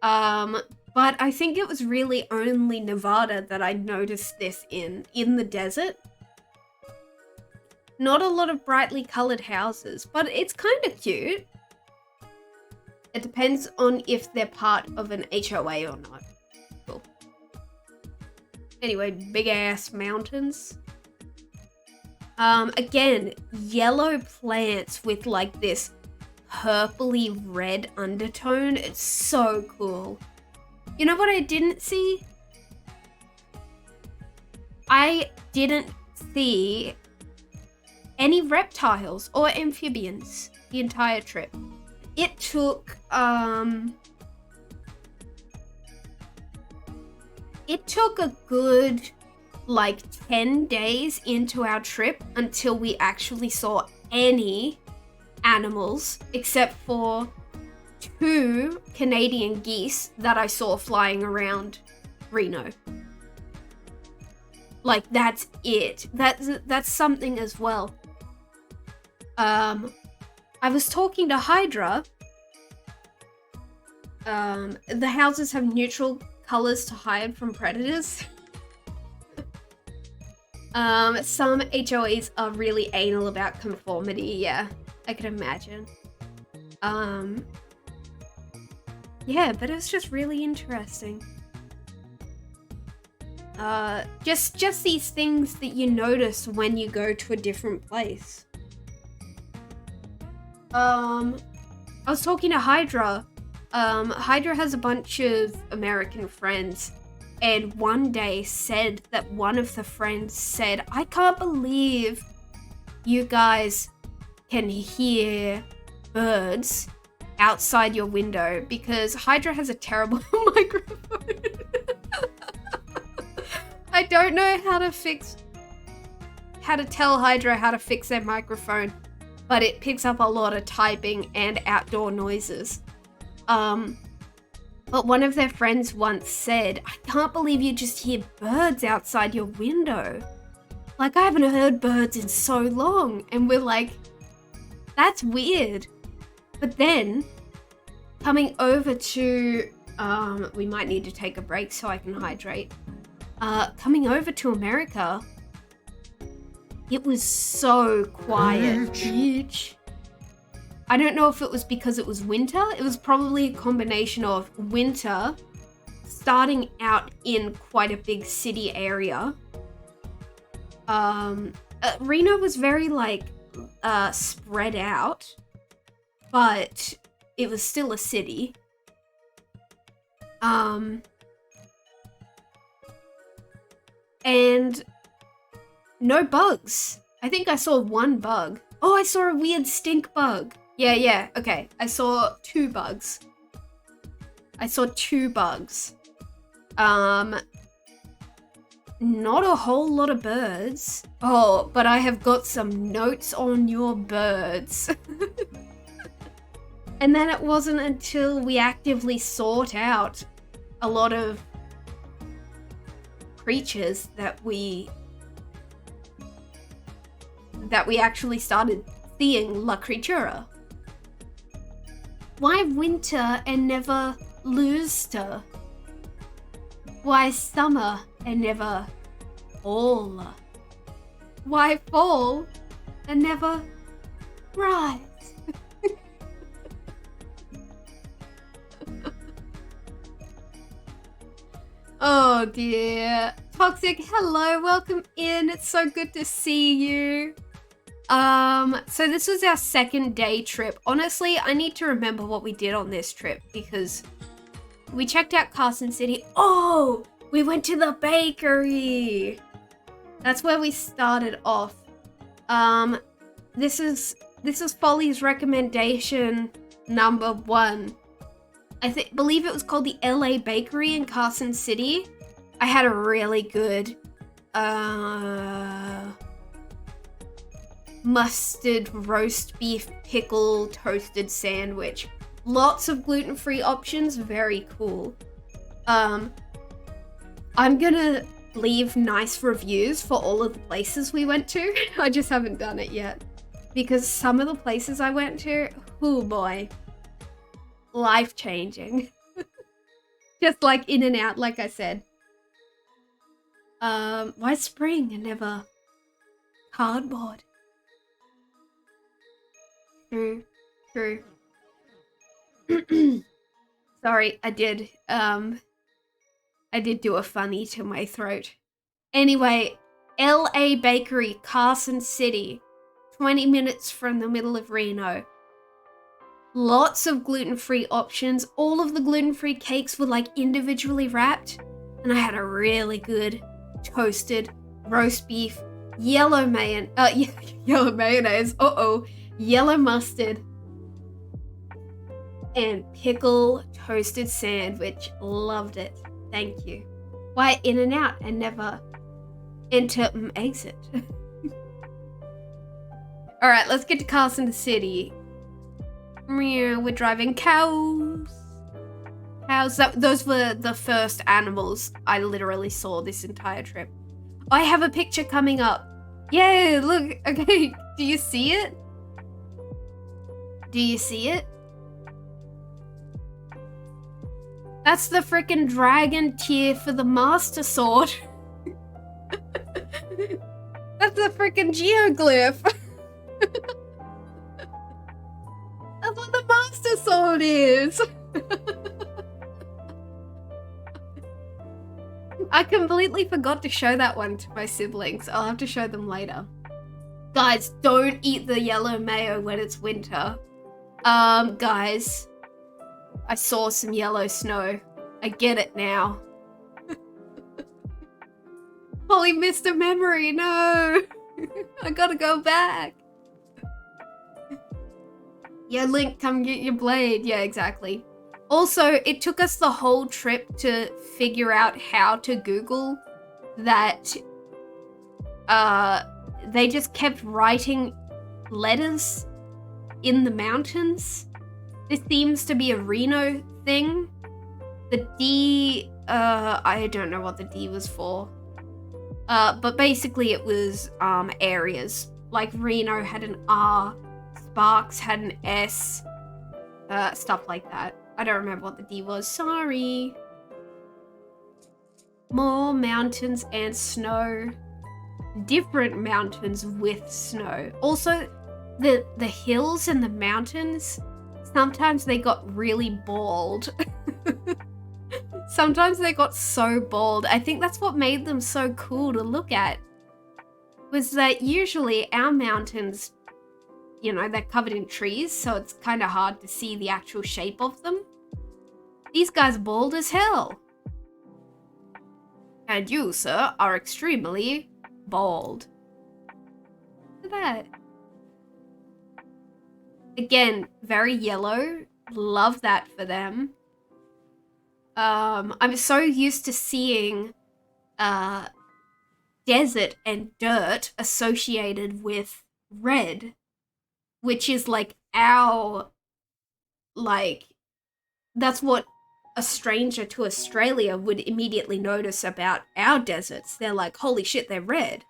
But I think it was really only Nevada that I noticed this in the desert. Not a lot of brightly colored houses, but it's kind of cute. It depends on if they're part of an HOA or not. Cool. Anyway, big ass mountains. Again, yellow plants with like this purpley red undertone. It's so cool. You know what I didn't see? I didn't see any reptiles or amphibians the entire trip. It took a good like 10 days into our trip until we actually saw any animals except for 2 Canadian geese that I saw flying around Reno. Like that's it. That's something as well. I was talking to Hydra. The houses have neutral colors to hide from predators. Some HOAs are really anal about conformity, yeah. I can imagine. Yeah, but it was just really interesting. Just these things that you notice when you go to a different place. I was talking to Hydra. Hydra has a bunch of American friends, and one day said that one of the friends said, I can't believe you guys can hear birds outside your window, because Hydra has a terrible microphone. I don't know how to tell Hydra how to fix their microphone, but it picks up a lot of typing and outdoor noises. But one of their friends once said, I can't believe you just hear birds outside your window. Like, I haven't heard birds in so long. And we're like, that's weird. But then, coming over to, we might need to take a break so I can hydrate. Coming over to America, it was so quiet, bitch. I don't know if it was because it was winter. It was probably a combination of winter, starting out in quite a big city area. Reno was very like spread out, but it was still a city. And no bugs. I think I saw one bug. Oh, I saw a weird stink bug. Yeah, okay. I saw 2 bugs. Not a whole lot of birds. Oh, but I have got some notes on your birds. And then it wasn't until we actively sought out a lot of creatures that we actually started seeing La Creatura. Why winter and never Looster? Why summer and never fall? Why fall and never rise? Oh dear. Toxic, hello, welcome in. It's so good to see you. So this was our second day trip. Honestly, I need to remember what we did on this trip because we checked out Carson City. Oh, We went to the bakery. That's where we started off. This is Folly's recommendation number 1. I believe it was called the LA Bakery in Carson City. I had a really good mustard roast beef pickle toasted sandwich. Lots of gluten-free options, very cool. I'm gonna leave nice reviews for all of the places we went to. I just haven't done it yet. Because some of the places I went to, oh boy, life-changing. Just like in and out, like I said. Why spring and never cardboard? True. Sorry, I did do a funny to my throat. Anyway, LA Bakery, Carson City, 20 minutes from the middle of Reno. Lots of gluten-free options. All of the gluten-free cakes were like individually wrapped, and I had a really good toasted roast beef, yellow mayonnaise, yellow mustard, and pickle toasted sandwich. Loved it. Thank you. Why in and out and never enter and exit? All right, let's get to Carson City. We're driving cows. Those were the first animals I literally saw this entire trip. I have a picture coming up. Yeah, look. Okay, do you see it? Do you see it? That's the frickin' dragon tier for the Master Sword. That's the frickin' geoglyph. That's what the Master Sword is. I completely forgot to show that one to my siblings. I'll have to show them later. Guys, don't eat the yellow mayo when it's winter. Guys, I saw some yellow snow. I get it now. Holly missed a memory, no! I gotta go back. Yeah, Link, come get your blade. Yeah, exactly. Also, it took us the whole trip to figure out how to Google that they just kept writing letters in the mountains. This seems to be a Reno thing. The D, I don't know what the D was for. But basically it was areas. Like Reno had an R, Sparks had an S, stuff like that. I don't remember what the D was, sorry. More mountains and snow. Different mountains with snow. Also, the hills and the mountains, sometimes they got really bald. Sometimes they got so bald. I think that's what made them so cool to look at. Was that usually our mountains, you know, they're covered in trees, so it's kind of hard to see the actual shape of them. These guys are bald as hell. And you, sir, are extremely bald. Look at that. Again, very yellow. Love that for them. I'm so used to seeing desert and dirt associated with red, which is like our, like, that's what a stranger to Australia would immediately notice about our deserts. They're like, holy shit, they're red.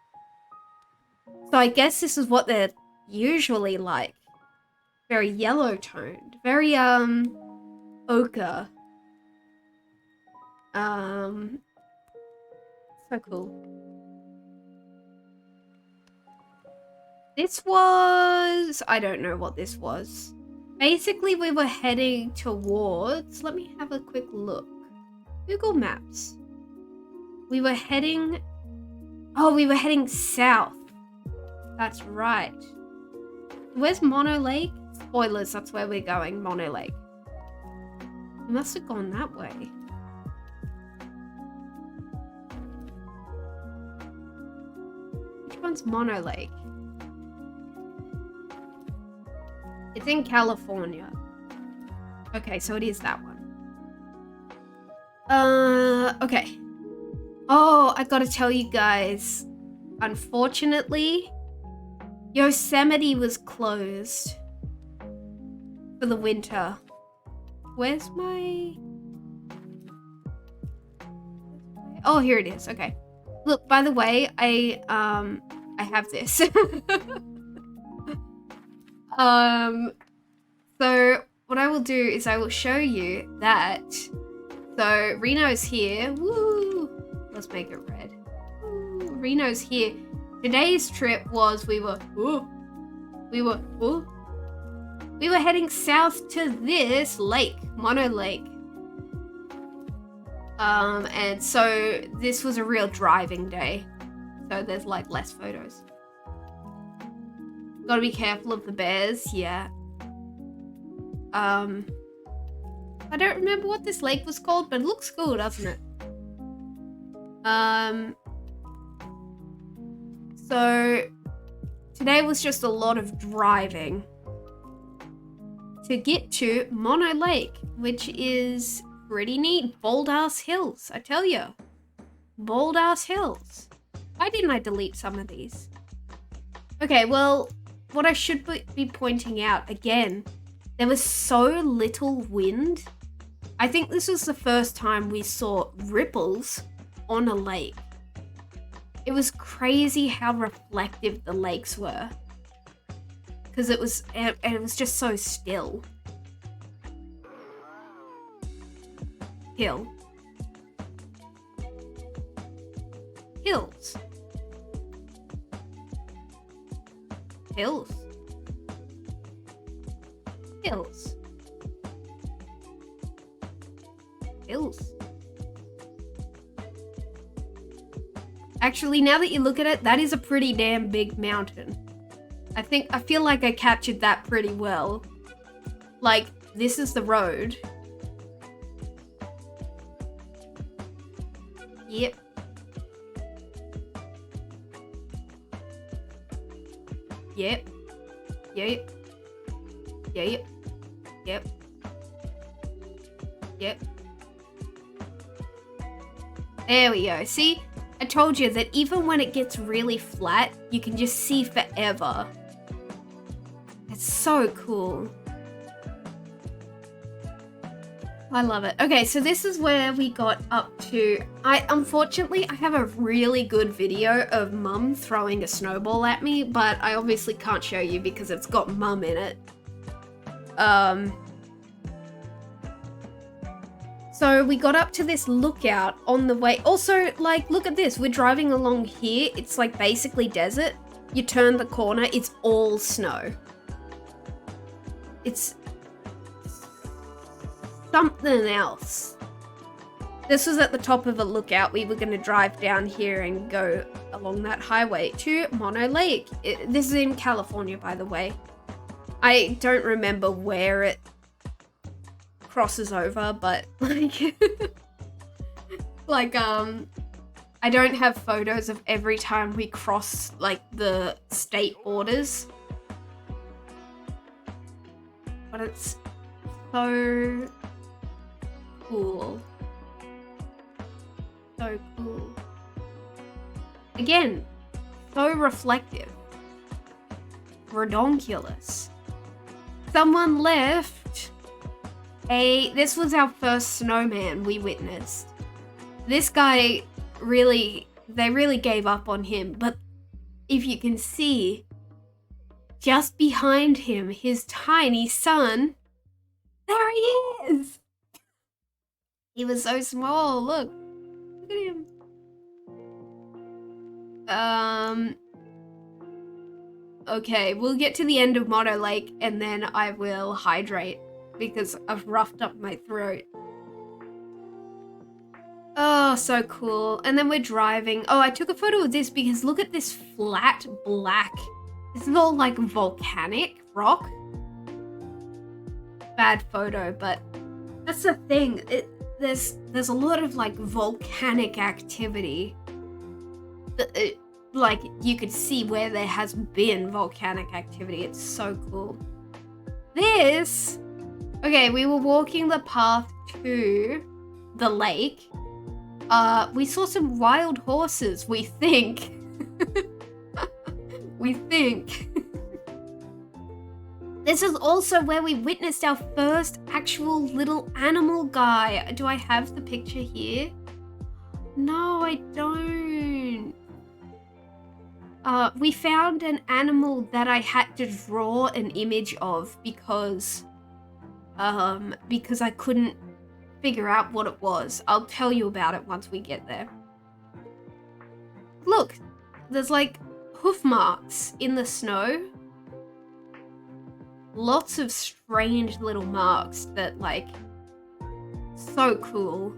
So I guess this is what they're usually like. Very yellow toned. Very, ochre. So cool. This was, I don't know what this was. Basically, we were heading towards, let me have a quick look. Google Maps. We were heading south. That's right. Where's Mono Lake? Spoilers, that's where we're going, Mono Lake. We must have gone that way. one's Mono Lake? It's in California. Okay, so it is that one. Okay. Oh, I gotta tell you guys. Unfortunately, Yosemite was closed for the winter. Where's my... Oh, here it is. Okay. Look, by the way, I have this. So what I will do is I will show you that. So Reno's here. Woo! Let's make it red. Woo. Reno's here. Today's trip was we were heading south to this lake, Mono Lake. And so this was a real driving day. So there's like less photos. Gotta be careful of the bears, yeah. I don't remember what this lake was called, but it looks cool, doesn't it? So today was just a lot of driving to get to Mono Lake, which is pretty neat. Bold ass hills, I tell you. Bold ass hills. Why didn't I delete some of these? Okay, well, what I should be pointing out again, there was so little wind. I think this was the first time we saw ripples on a lake. It was crazy how reflective the lakes were. Because it was just so still. Hill. Hills. Hills. Hills. Hills. Actually, now that you look at it, that is a pretty damn big mountain. I feel like I captured that pretty well. Like, this is the road. Yep. Yep. Yep. Yep. Yep. Yep. There we go. See? I told you that even when it gets really flat, you can just see forever. It's so cool. I love it. Okay, so this is where we got up to. Unfortunately, I have a really good video of Mum throwing a snowball at me, but I obviously can't show you because it's got Mum in it. So we got up to this lookout on the way. Also, like, look at this. We're driving along here. It's like basically desert. You turn the corner, it's all snow. It's something else. This was at the top of a lookout. We were going to drive down here and go along that highway to Mono Lake. This is in California, by the way. I don't remember where it crosses over, but like I don't have photos of every time we cross like the state borders, but it's so cool. So cool. Again, so reflective. Redonkulous. Someone left this was our first snowman we witnessed. This guy they really gave up on him, but if you can see, just behind him, his tiny son, there he is! He was so small, look at him. Okay, we'll get to the end of Mono Lake and then I will hydrate because I've roughed up my throat. Oh, so cool. And then we're driving. Oh, I took a photo of this because look at this flat black. This is all like volcanic rock. Bad photo, but that's the thing. There's a lot of like volcanic activity. like, you could see where there has been volcanic activity. It's so cool. This, okay, we were walking the path to the lake. We saw some wild horses, we think. We think. This is also where we witnessed our first actual little animal guy. Do I have the picture here? No, I don't. We found an animal that I had to draw an image of because I couldn't figure out what it was. I'll tell you about it once we get there. Look, there's like hoof marks in the snow. Lots of strange little marks that, like, so cool.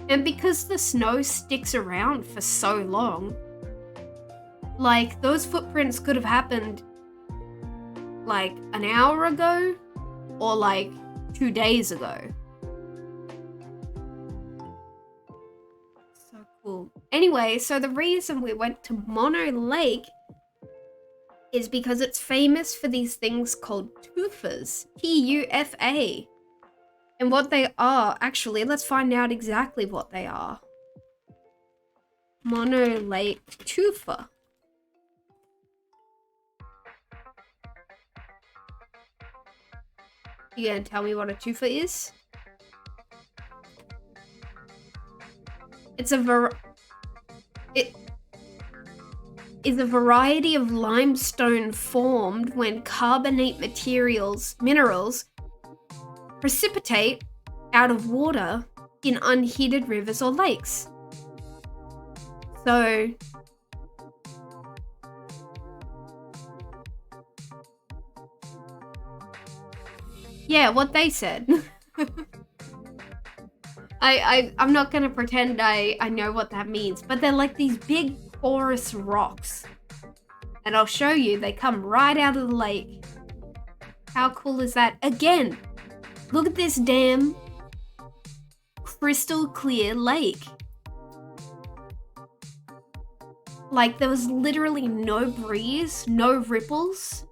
And because the snow sticks around for so long, like, those footprints could have happened like an hour ago or like 2 days ago. So cool. Anyway, so the reason we went to Mono Lake is because it's famous for these things called tufas. Tufa. And what they are, actually, let's find out exactly what they are. Mono Lake tufa. You gonna tell me what a tufa is? It is a variety of limestone formed when carbonate minerals precipitate out of water in unheated rivers or lakes. So yeah, what they said. I'm not gonna pretend I know what that means, but they're like these big porous rocks. And I'll show you, they come right out of the lake. How cool is that? Again, look at this damn crystal clear lake. Like, there was literally no breeze, no ripples.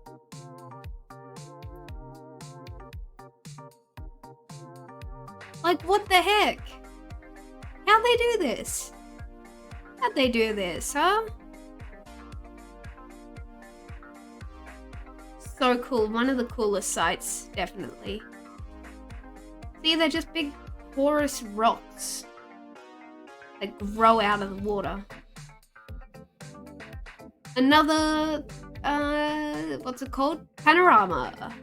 Like, what the heck? How'd they do this? How'd they do this, huh? So cool. One of the coolest sights, definitely. See, they're just big porous rocks that grow out of the water. Another, what's it called? Panorama.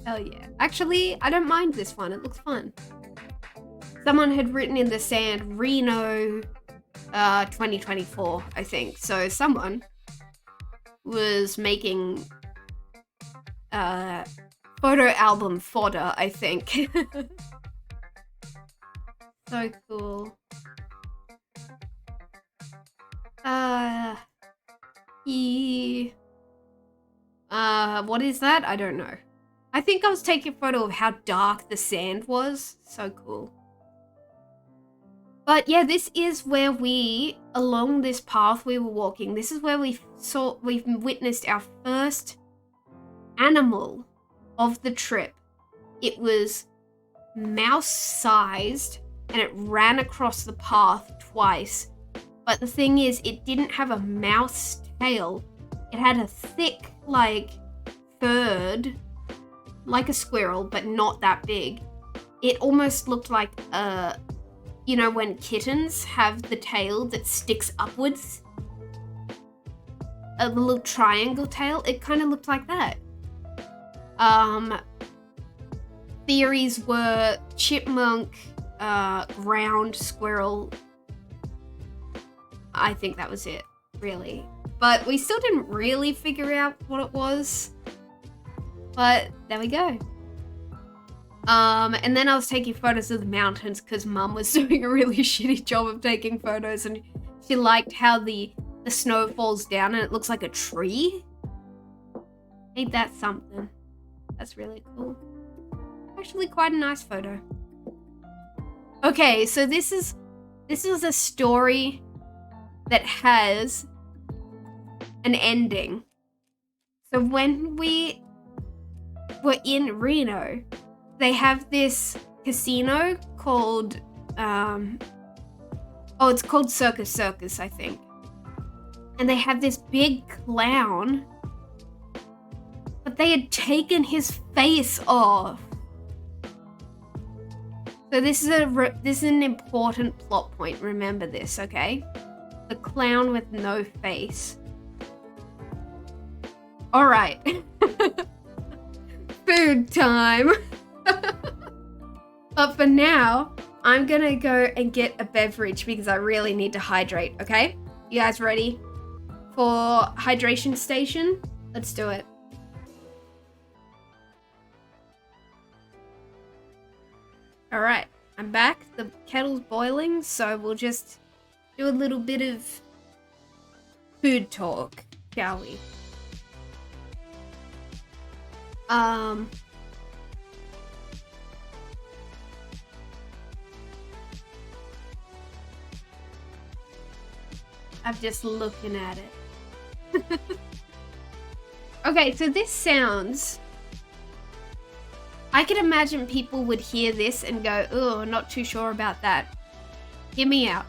Hell yeah. Actually, I don't mind this one. It looks fun. Someone had written in the sand, Reno 2024, I think. So someone was making photo album fodder, I think. So cool. What is that? I don't know. I think I was taking a photo of how dark the sand was. So cool. But yeah, this is where along this path we were walking, this is where we've witnessed our first animal of the trip. It was mouse-sized and it ran across the path twice. But the thing is, it didn't have a mouse tail. It had a thick, like, furred, like a squirrel, but not that big. It almost looked like you know, when kittens have the tail that sticks upwards? A little triangle tail? It kind of looked like that. Theories were chipmunk, ground squirrel. I think that was it, really. But we still didn't really figure out what it was. But there we go. And then I was taking photos of the mountains because Mum was doing a really shitty job of taking photos, and she liked how the snow falls down and it looks like a tree. Ain't that something? That's really cool. Actually quite a nice photo. Okay, so this is a story that has an ending. So when we were in Reno, they have this casino called, it's called Circus, I think. And they have this big clown, but they had taken his face off. So this is an important plot point. Remember this, okay? The clown with no face. All right. Food time. But for now, I'm gonna go and get a beverage because I really need to hydrate, okay? You guys ready for hydration station? Let's do it. All right, I'm back. The kettle's boiling, so we'll just do a little bit of food talk, shall we? I'm just looking at it. Okay, so this sounds... I can imagine people would hear this and go, oh, not too sure about that. Hear me out.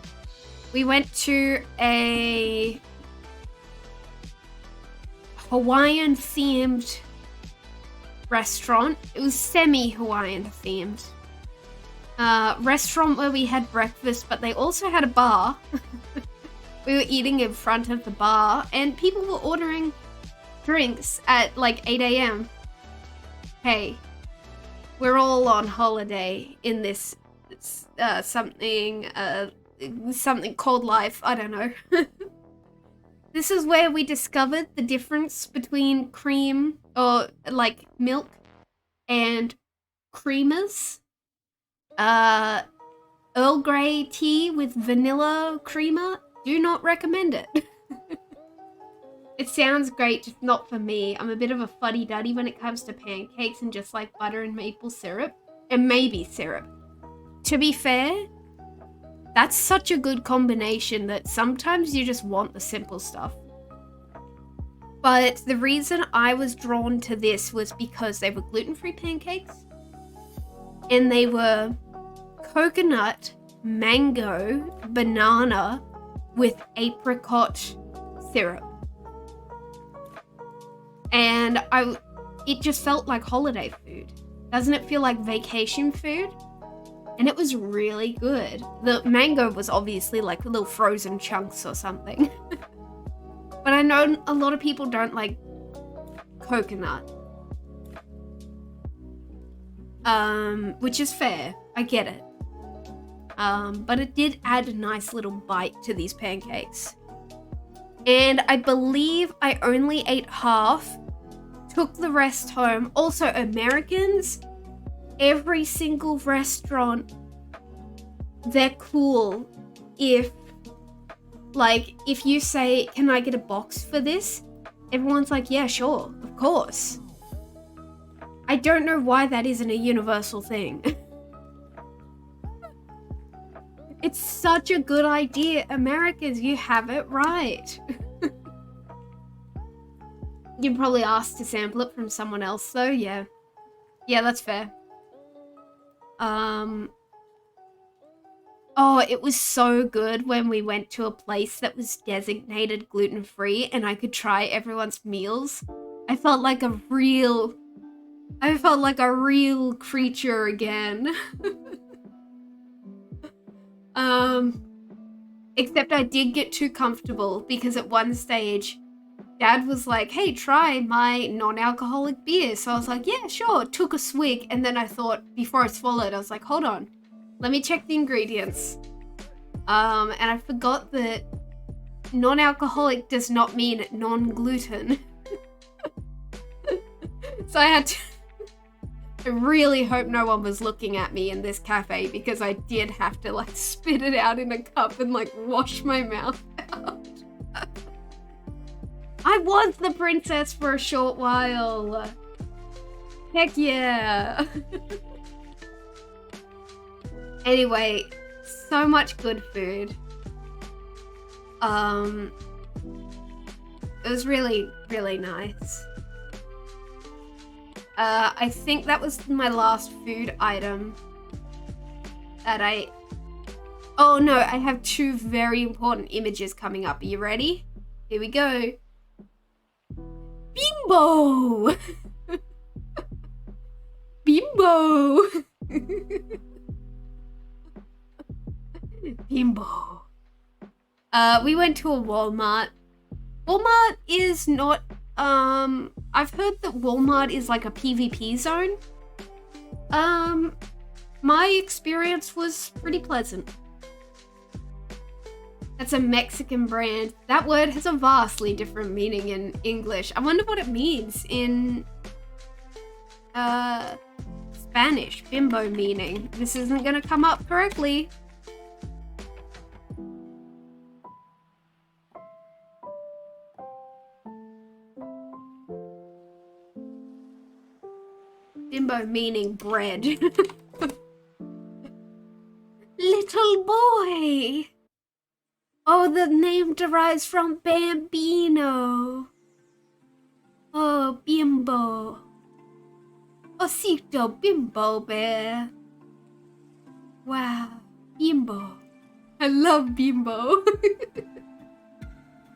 We went to a Hawaiian-themed restaurant. It was semi-Hawaiian themed. Restaurant where we had breakfast, but they also had a bar. We were eating in front of the bar, and people were ordering drinks at like 8 a.m. Hey, we're all on holiday in this something called life. I don't know. This is where we discovered the difference between cream or like milk and creamers. Earl Grey tea with vanilla creamer. Do not recommend it. It sounds great, just not for me. I'm a bit of a fuddy-duddy when it comes to pancakes and just like butter and maple syrup. And maybe syrup. To be fair, that's such a good combination that sometimes you just want the simple stuff. But the reason I was drawn to this was because they were gluten-free pancakes. And they were coconut, mango, banana with apricot syrup. And it just felt like holiday food. Doesn't it feel like vacation food? And it was really good. The mango was obviously like little frozen chunks or something. But I know a lot of people don't like coconut. Which is fair. I get it. But it did add a nice little bite to these pancakes. And I believe I only ate half, took the rest home. Also, Americans, every single restaurant, they're cool if you say, can I get a box for this? Everyone's like, yeah, sure, of course. I don't know why that isn't a universal thing. It's such a good idea. Americans, you have it right. You're probably asked to sample it from someone else though, yeah. Yeah, that's fair. Oh, it was so good when we went to a place that was designated gluten-free and I could try everyone's meals. I felt like a real creature again. Except I did get too comfortable because at one stage, Dad was like, hey, try my non-alcoholic beer. So I was like, yeah, sure. Took a swig. And then I thought, before I swallowed, I was like, hold on. Let me check the ingredients. And I forgot that non-alcoholic does not mean non-gluten. So I had to... I really hope no one was looking at me in this cafe because I did have to like spit it out in a cup and like wash my mouth out. I was the princess for a short while. Heck yeah. Anyway, so much good food. It was really, really nice. I think that was my last food item that oh no, I have 2 very important images coming up. Are you ready? Here we go. Bimbo! Bimbo! Bimbo. We went to a Walmart. Walmart is not, I've heard that Walmart is like a PvP zone. My experience was pretty pleasant. That's a Mexican brand. That word has a vastly different meaning in English. I wonder what it means in, Spanish. Bimbo meaning. This isn't gonna come up correctly. Bimbo meaning bread. Little boy. Oh, the name derives from bambino. Oh, bimbo. Osito bimbo bear. Wow, bimbo. I love bimbo.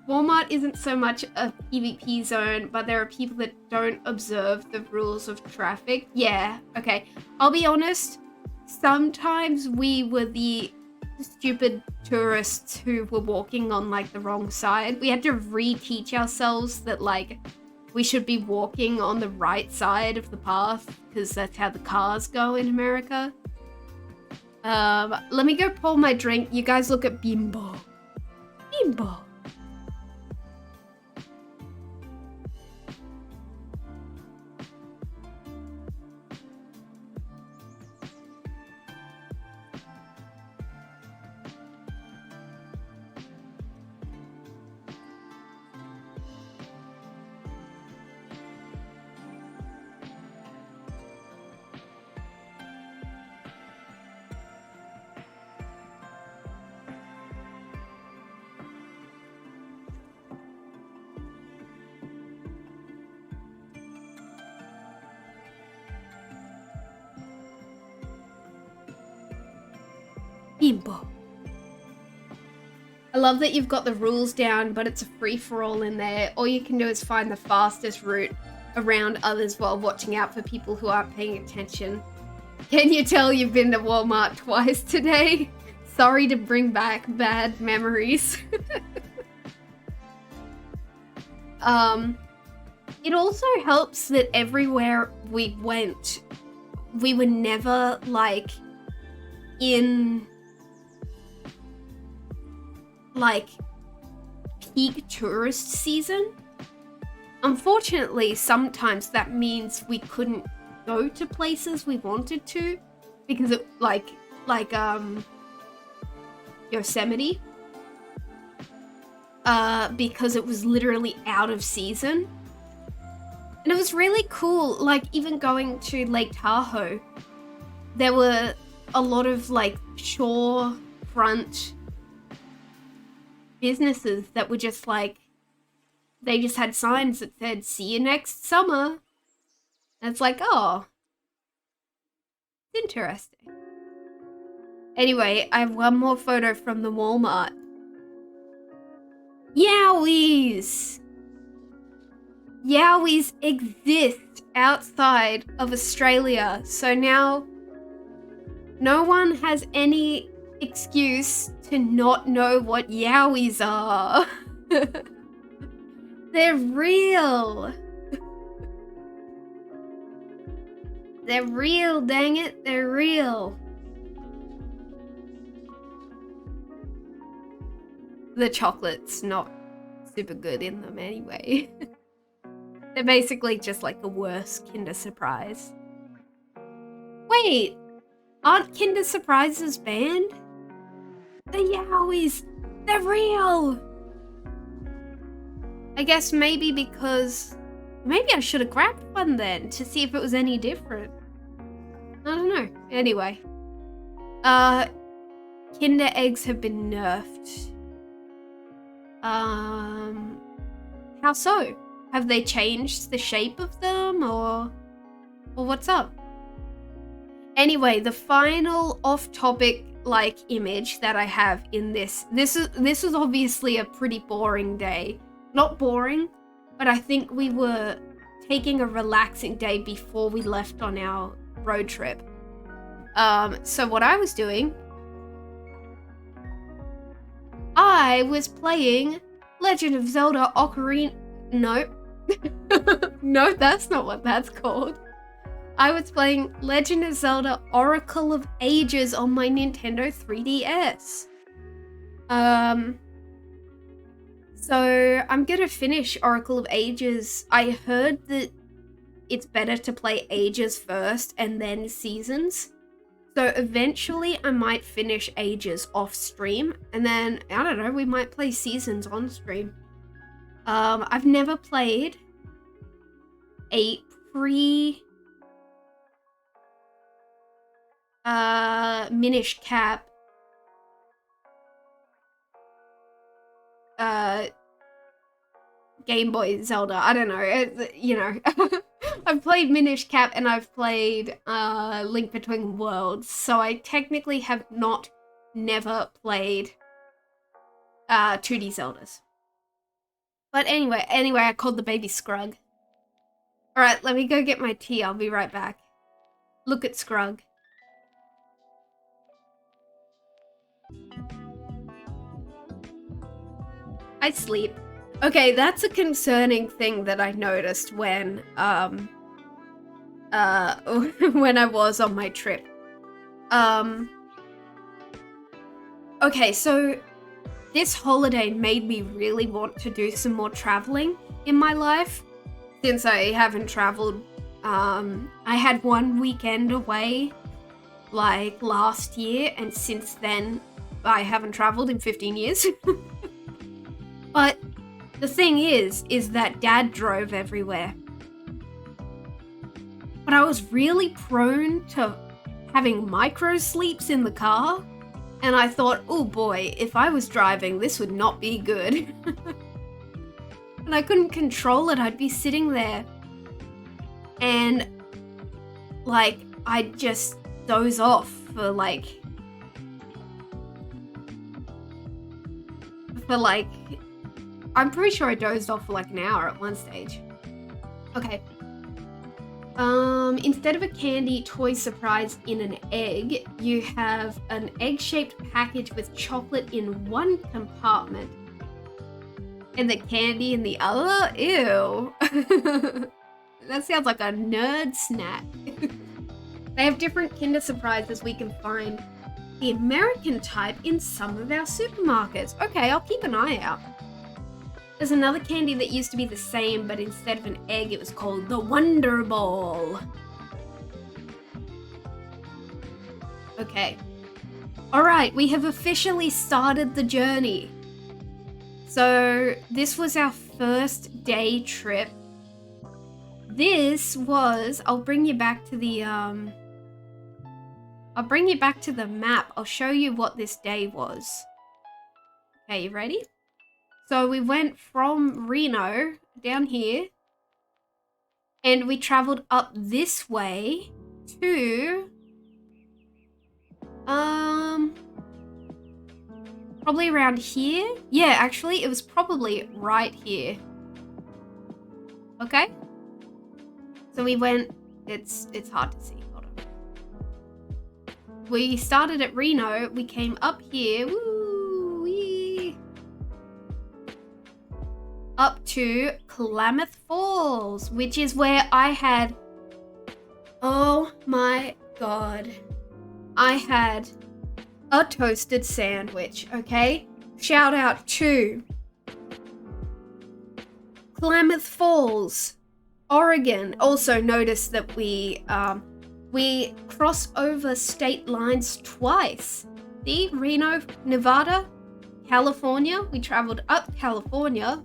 Walmart isn't so much a PvP zone, but there are people that don't observe the rules of traffic. Yeah, okay. I'll be honest, sometimes we were the stupid tourists who were walking on like the wrong side. We had to reteach ourselves that like we should be walking on the right side of the path because that's how the cars go in America. Let me go pour my drink. You guys look at Bimbo. Bimbo. Bimbo. I love that you've got the rules down, but it's a free-for-all in there. All you can do is find the fastest route around others while watching out for people who aren't paying attention. Can you tell you've been to Walmart twice today? Sorry to bring back bad memories. It also helps that everywhere we went, we were never like in like peak tourist season. Unfortunately, sometimes that means we couldn't go to places we wanted to because it like Yosemite, because it was literally out of season. And it was really cool, like even going to Lake Tahoe, there were a lot of like shore front businesses that were just like, they just had signs that said, see you next summer. And it's like, oh, interesting. Anyway, I have one more photo from the Walmart. Yowies! Yowies exist outside of Australia, so now no one has any excuse to not know what yowies are. They're real. They're real, dang it, they're real. The chocolate's not super good in them anyway. They're basically just like the worst Kinder Surprise. Wait, aren't Kinder Surprises banned? The yowies, they're real. I guess maybe because, maybe I should have grabbed one then to see if it was any different. I don't know. Anyway, Kinder eggs have been nerfed. How so? Have they changed the shape of them, or what's up? Anyway, the final off-topic like image that I have in this is obviously a pretty boring day. Not boring, but I think we were taking a relaxing day before we left on our road trip. So what I was doing, I was playing Legend of Zelda Ocarina. No. No, that's not what that's called. I was playing Legend of Zelda Oracle of Ages on my Nintendo 3DS. So I'm gonna finish Oracle of Ages. I heard that it's better to play Ages first and then Seasons. So eventually I might finish Ages off stream, and then, I don't know, we might play Seasons on stream. I've never played a Minish Cap Game Boy Zelda. I don't know, you know. I've played Minish Cap and I've played Link Between Worlds, so I technically have never played 2D Zeldas. But anyway, I called the baby Scrug. Alright, let me go get my tea, I'll be right back. Look at Scrug. I sleep. Okay, that's a concerning thing that I noticed when when I was on my trip. Okay, so this holiday made me really want to do some more traveling in my life, since I haven't traveled. I had one weekend away like last year, and since then I haven't traveled in 15 years. But the thing is that Dad drove everywhere. But I was really prone to having micro sleeps in the car, and I thought, oh boy, if I was driving, this would not be good. And I couldn't control it. I'd be sitting there and like I'd just doze off for like I'm pretty sure I dozed off for like an hour at one stage. Okay. Instead of a candy toy surprise in an egg, you have an egg-shaped package with chocolate in one compartment and the candy in the other? Ew. That sounds like a nerd snack. They have different Kinder Surprises. We can find the American type in some of our supermarkets. Okay, I'll keep an eye out. There's another candy that used to be the same, but instead of an egg, it was called the Wonder Ball. Okay. Alright, we have officially started the journey. So, this was our first day trip. This was... I'll bring you back to the map. I'll show you what this day was. Okay, you ready? So we went from Reno down here, and we traveled up this way to probably around here. Yeah, actually it was probably right here. Okay, so we went, it's hard to see, hold on. We started at Reno, we came up here, woo-wee, up to Klamath Falls, which is where I had, oh my god, I had a toasted sandwich, okay? Shout out to Klamath Falls, Oregon. Also notice that we cross over state lines twice. See, Reno, Nevada, California. We traveled up California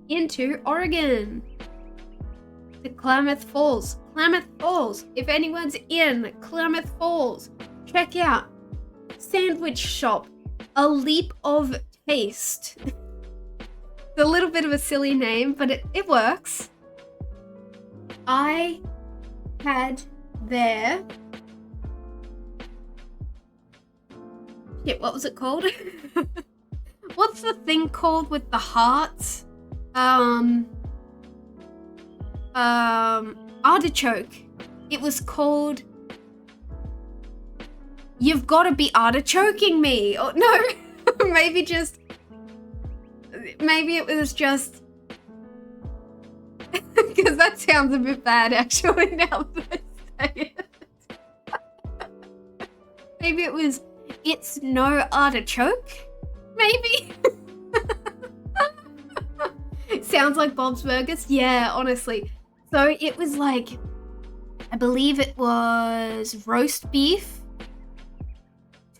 into Oregon to Klamath Falls. Klamath Falls. If anyone's in Klamath Falls, check out Sandwich Shop, A Leap of Taste. It's a little bit of a silly name, but it works. I had their... Shit, what was it called? What's the thing called with the hearts? Artichoke. It was called... You've got to be artichoking me. Oh, no, maybe it was just... Because that sounds a bit bad, actually, now that I say it. Maybe it was, it's no artichoke? Maybe? It sounds like Bob's Burgers. Yeah, honestly. So it was like, I believe it was roast beef,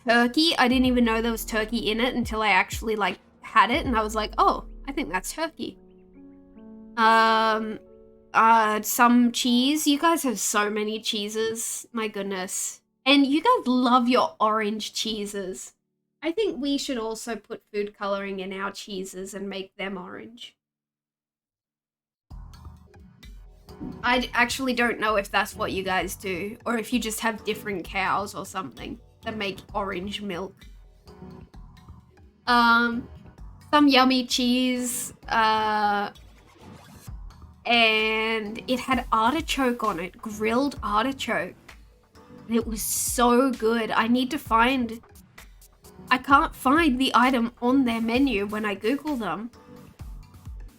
turkey. I didn't even know there was turkey in it until I actually like had it, and I was like, oh, I think that's turkey. Some cheese. You guys have so many cheeses. My goodness. And you guys love your orange cheeses. I think we should also put food coloring in our cheeses and make them orange. I actually don't know if that's what you guys do, or if you just have different cows or something that make orange milk. Some yummy cheese, and it had artichoke on it, grilled artichoke. And it was so good. I can't find the item on their menu when I Google them,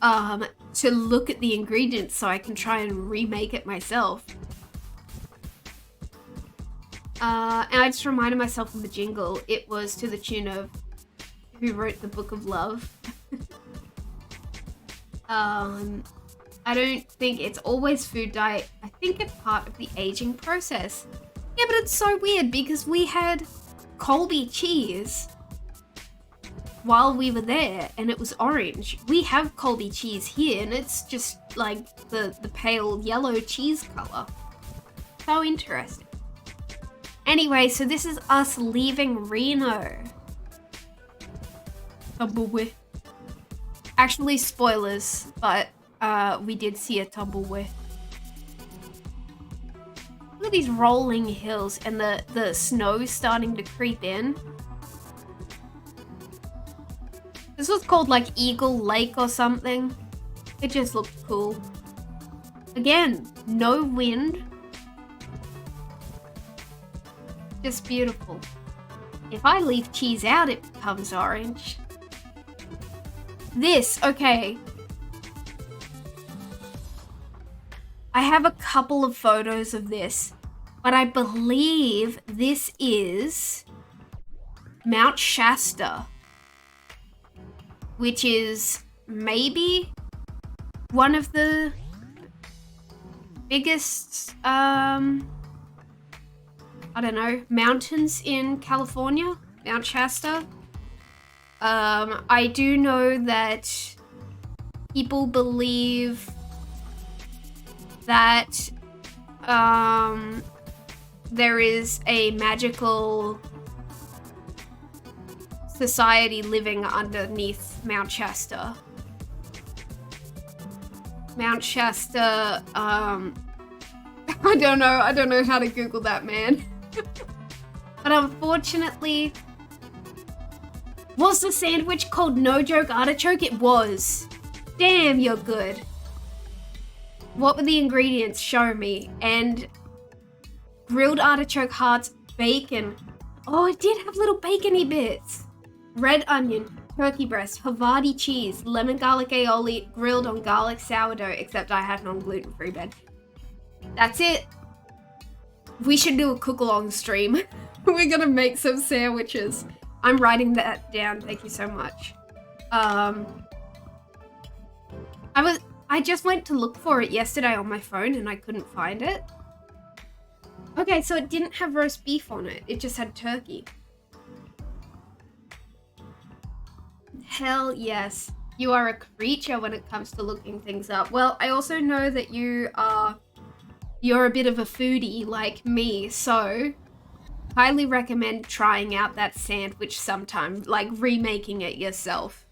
to look at the ingredients so I can try and remake it myself. And I just reminded myself of the jingle. It was to the tune of Who Wrote the Book of Love. I don't think it's always food dye. I think it's part of the aging process. Yeah, but it's so weird because we had Colby cheese while we were there and it was orange. We have Colby cheese here and it's just like the pale yellow cheese color. So interesting. Anyway, so this is us leaving Reno. Tumbleweed. Actually, spoilers, but we did see a tumbleweed. Look at these rolling hills and the snow starting to creep in. This was called like Eagle Lake or something. It just looked cool. Again, no wind. Just beautiful. If I leave cheese out, it becomes orange. This, okay. I have a couple of photos of this, but I believe this is Mount Shasta, which is maybe one of the biggest, I don't know, mountains in California, Mount Shasta. I do know that people believe that there is a magical society living underneath Mount Shasta. Mount Shasta, I don't know how to Google that, man. But unfortunately, was the sandwich called No Joke Artichoke? It was. Damn, you're good. What were the ingredients? Show me. And grilled artichoke hearts, bacon. Oh, it did have little bacony bits. Red onion, turkey breast, Havarti cheese, lemon garlic aioli, grilled on garlic sourdough, except I had it on gluten-free bread. That's it. We should do a cook-along stream. We're gonna make some sandwiches. I'm writing that down, thank you so much. I just went to look for it yesterday on my phone and I couldn't find it. Okay, so it didn't have roast beef on it. It just had turkey. Hell yes. You are a creature when it comes to looking things up. Well, I also know that you're a bit of a foodie like me, so highly recommend trying out that sandwich sometime, like remaking it yourself.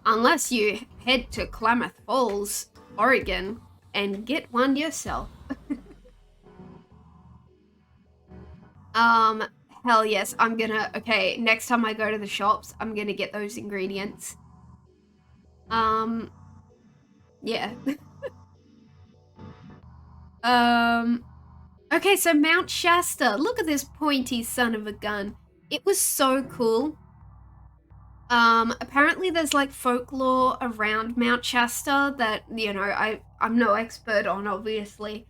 Unless you head to Klamath Falls, Oregon, and get one yourself. Hell yes, I'm gonna, okay, next time I go to the shops, I'm gonna get those ingredients. Yeah. Okay, so Mount Shasta. Look at this pointy son of a gun. It was so cool. Apparently there's like folklore around Mount Shasta that, you know, I'm no expert on, obviously.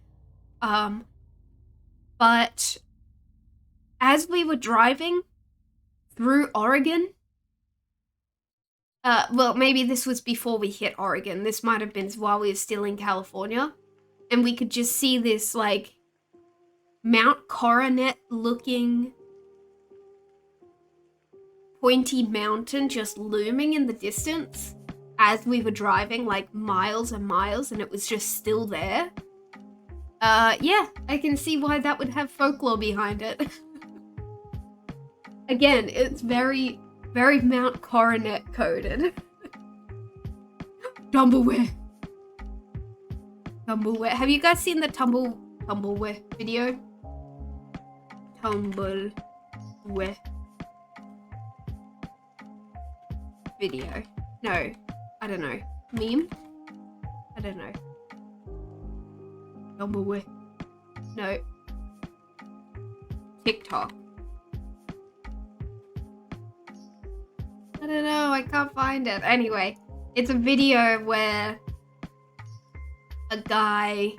But as we were driving through Oregon, well, maybe this was before we hit Oregon. This might have been while we were still in California. And we could just see this, like, Mount Coronet looking pointy mountain just looming in the distance as we were driving, like, miles and miles, and it was just still there. Yeah, I can see why that would have folklore behind it. Again, it's very, very Mount Coronet coded. Tumbleware. Tumbleware. Have you guys seen the Tumbleware video? Tumbleware video. No, I don't know. Meme? I don't know. Tumbleware. No. TikTok. I don't know, I can't find it. Anyway, it's a video where a guy,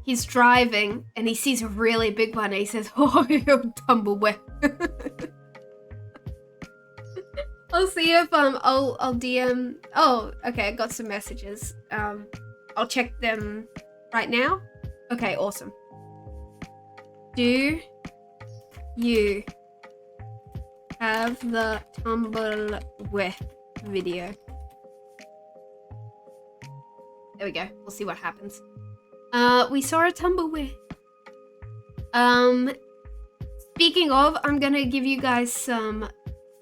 he's driving and he sees a really big one and he says, "Oh, Tumbleware." I'll see if I'll DM. Oh, okay, I got some messages. I'll check them right now. Okay, awesome. Do you have the Tumbleware video? There we go. We'll see what happens. We saw a Tumbleware. Speaking of, I'm gonna give you guys some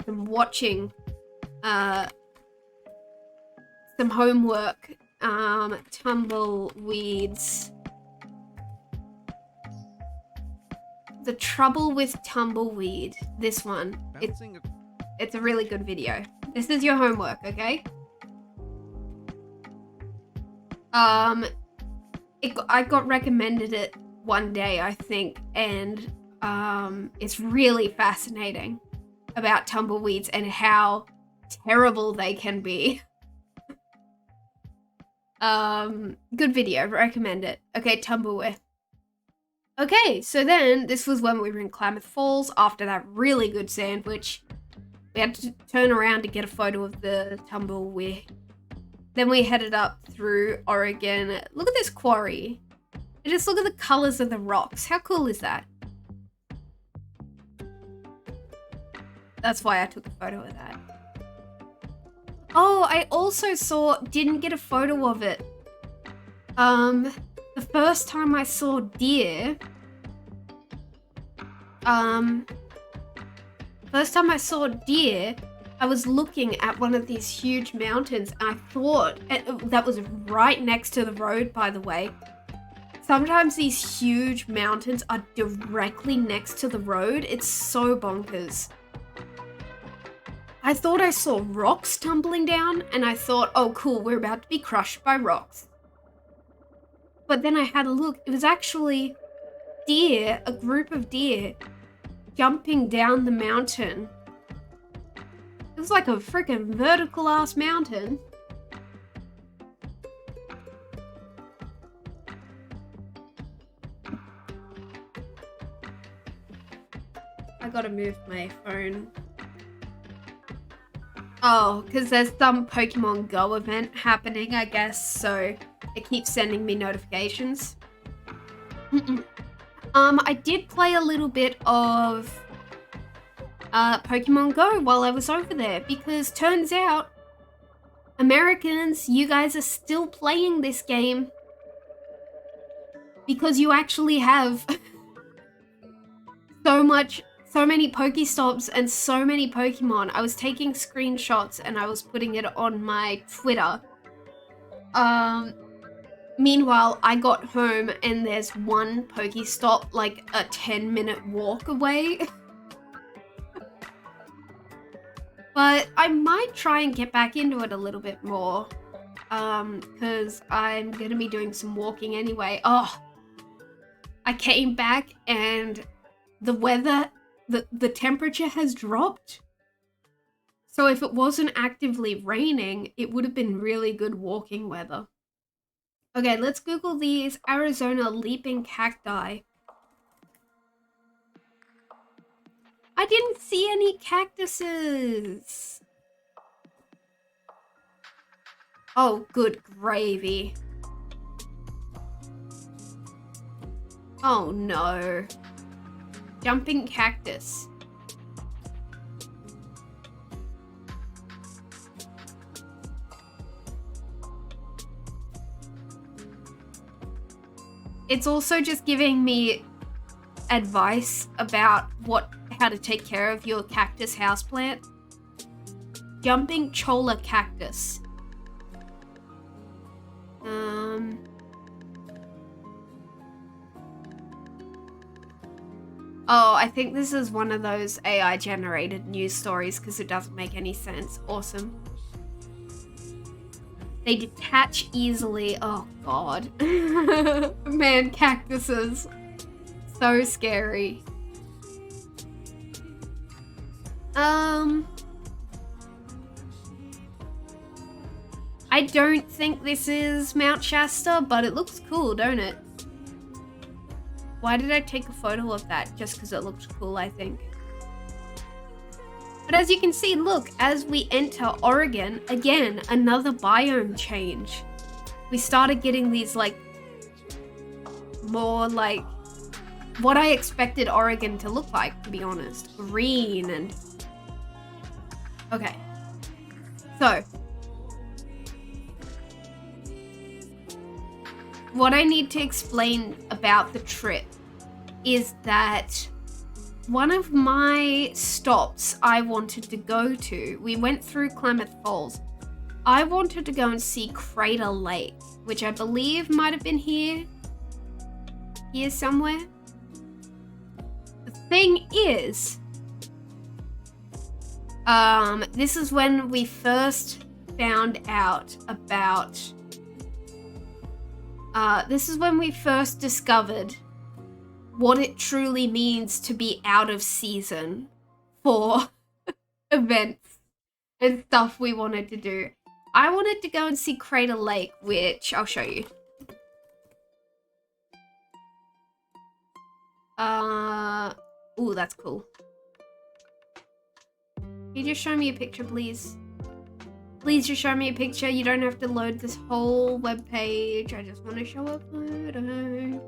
watching, some homework. Tumbleweeds. The Trouble with Tumbleweed. This one. It's a really good video. This is your homework, okay? I got recommended it one day, I think, and it's really fascinating about tumbleweeds and how terrible they can be. Good video, recommend it. Okay, Tumbleware. Okay, so then this was when we were in Klamath Falls after that really good sandwich. We had to turn around to get a photo of the Tumbleware. Then we headed up through Oregon. Look at this quarry. And just look at the colors of the rocks. How cool is that? That's why I took a photo of that. Oh, I also didn't get a photo of it. The first time I saw deer, I was looking at one of these huge mountains and I thought, that was right next to the road, by the way. Sometimes these huge mountains are directly next to the road. It's so bonkers. I thought I saw rocks tumbling down and I thought, oh cool, we're about to be crushed by rocks. But then I had a look, it was actually deer, a group of deer, jumping down the mountain. It was like a freaking vertical ass mountain. I gotta move my phone. Oh, because there's some Pokemon Go event happening, I guess, so it keeps sending me notifications. I did play a little bit of Pokemon Go while I was over there, because turns out, Americans, you guys are still playing this game because you actually have so much so many Pokestops and so many Pokemon. I was taking screenshots and I was putting it on my Twitter. Meanwhile, I got home and there's one Pokestop like a 10-minute walk away. But I might try and get back into it a little bit more. Because I'm gonna be doing some walking anyway. Oh, I came back and the weather, the temperature has dropped. So if it wasn't actively raining, it would have been really good walking weather. Okay, let's Google these Arizona leaping cacti. I didn't see any cactuses. Oh, good gravy. Oh no. Jumping cactus. It's also just giving me advice about how to take care of your cactus houseplant. Jumping cholla cactus. Oh, I think this is one of those AI generated news stories because it doesn't make any sense. Awesome. They detach easily. Oh god. Man, cactuses. So scary. I don't think this is Mount Shasta, but it looks cool, don't it? Why did I take a photo of that? Just because it looked cool, I think. But as you can see, look, as we enter Oregon, again, another biome change. We started getting these, like, more like what I expected Oregon to look like, to be honest. Green and... Okay. So. What I need to explain about the trip is that one of my stops I wanted to go to, we went through Klamath Falls. I wanted to go and see Crater Lake, which I believe might have been here somewhere. The thing is, this is when we first found out about, this is when we first discovered what it truly means to be out of season for events and stuff we wanted to do. I wanted to go and see Crater Lake, which I'll show you. Ooh, that's cool. Can you just show me a picture, please? Please just show me a picture. You don't have to load this whole webpage. I just want to show a photo.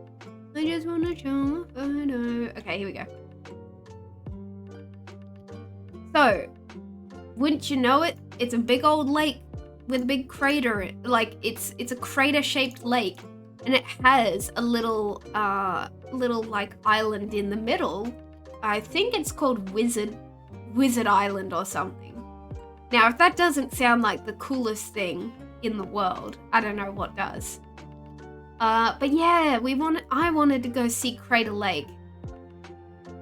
I just want to show a photo. Okay, here we go. So, wouldn't you know it? It's a big old lake with a big crater. Like, it's a crater-shaped lake. And it has a little like island in the middle. I think it's called Wizard Island or something. Now, if that doesn't sound like the coolest thing in the world, I don't know what does. But yeah, I wanted to go see Crater Lake.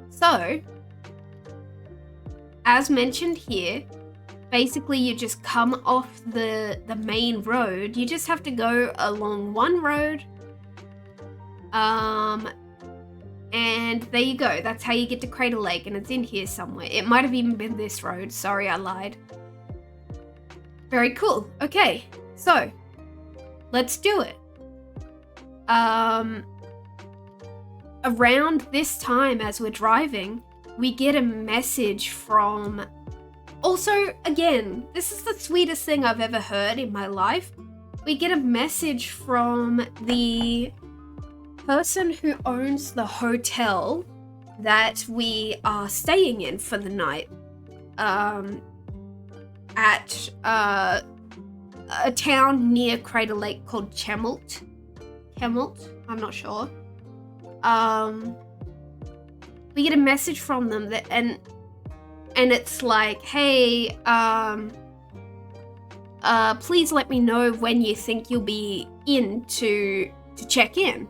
So, as mentioned here, basically you just come off the main road. You just have to go along one road. And there you go. That's how you get to Crater Lake, and it's in here somewhere. It might have even been this road. Sorry, I lied. Very cool. Okay, so let's do it. Around this time as we're driving, we get a message from... Also, again, this is the sweetest thing I've ever heard in my life. We get a message from the person who owns the hotel that we are staying in for the night. At a town near Crater Lake called Chemult, I'm not sure. we get a message from them that, and it's like, hey, please let me know when you think you'll be in to check in.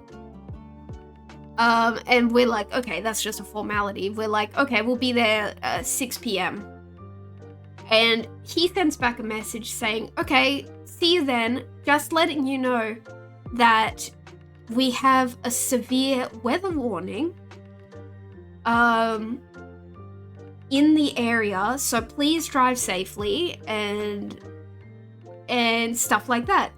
And we're like, okay, that's just a formality. We're like, okay, we'll be there 6 p.m. And he sends back a message saying, okay, see you then. Just letting you know that we have a severe weather warning in the area, so please drive safely and stuff like that.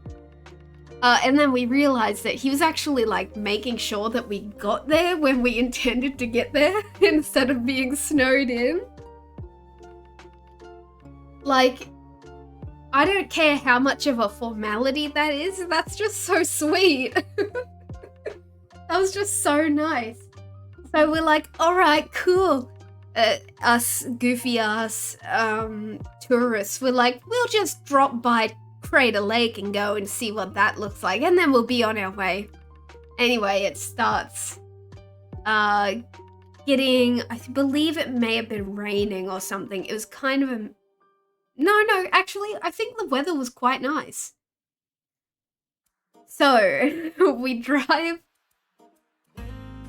And then we realized that he was actually like making sure that we got there when we intended to get there instead of being snowed in. Like, I don't care how much of a formality that is, that's just so sweet. That was just so nice. So we're like, alright, cool. Us goofy ass tourists, we're like, we'll just drop by Crater Lake and go and see what that looks like, and then we'll be on our way. Anyway, it starts getting, I believe it may have been raining or something. It was kind of a, no, actually, I think the weather was quite nice. So, we drive.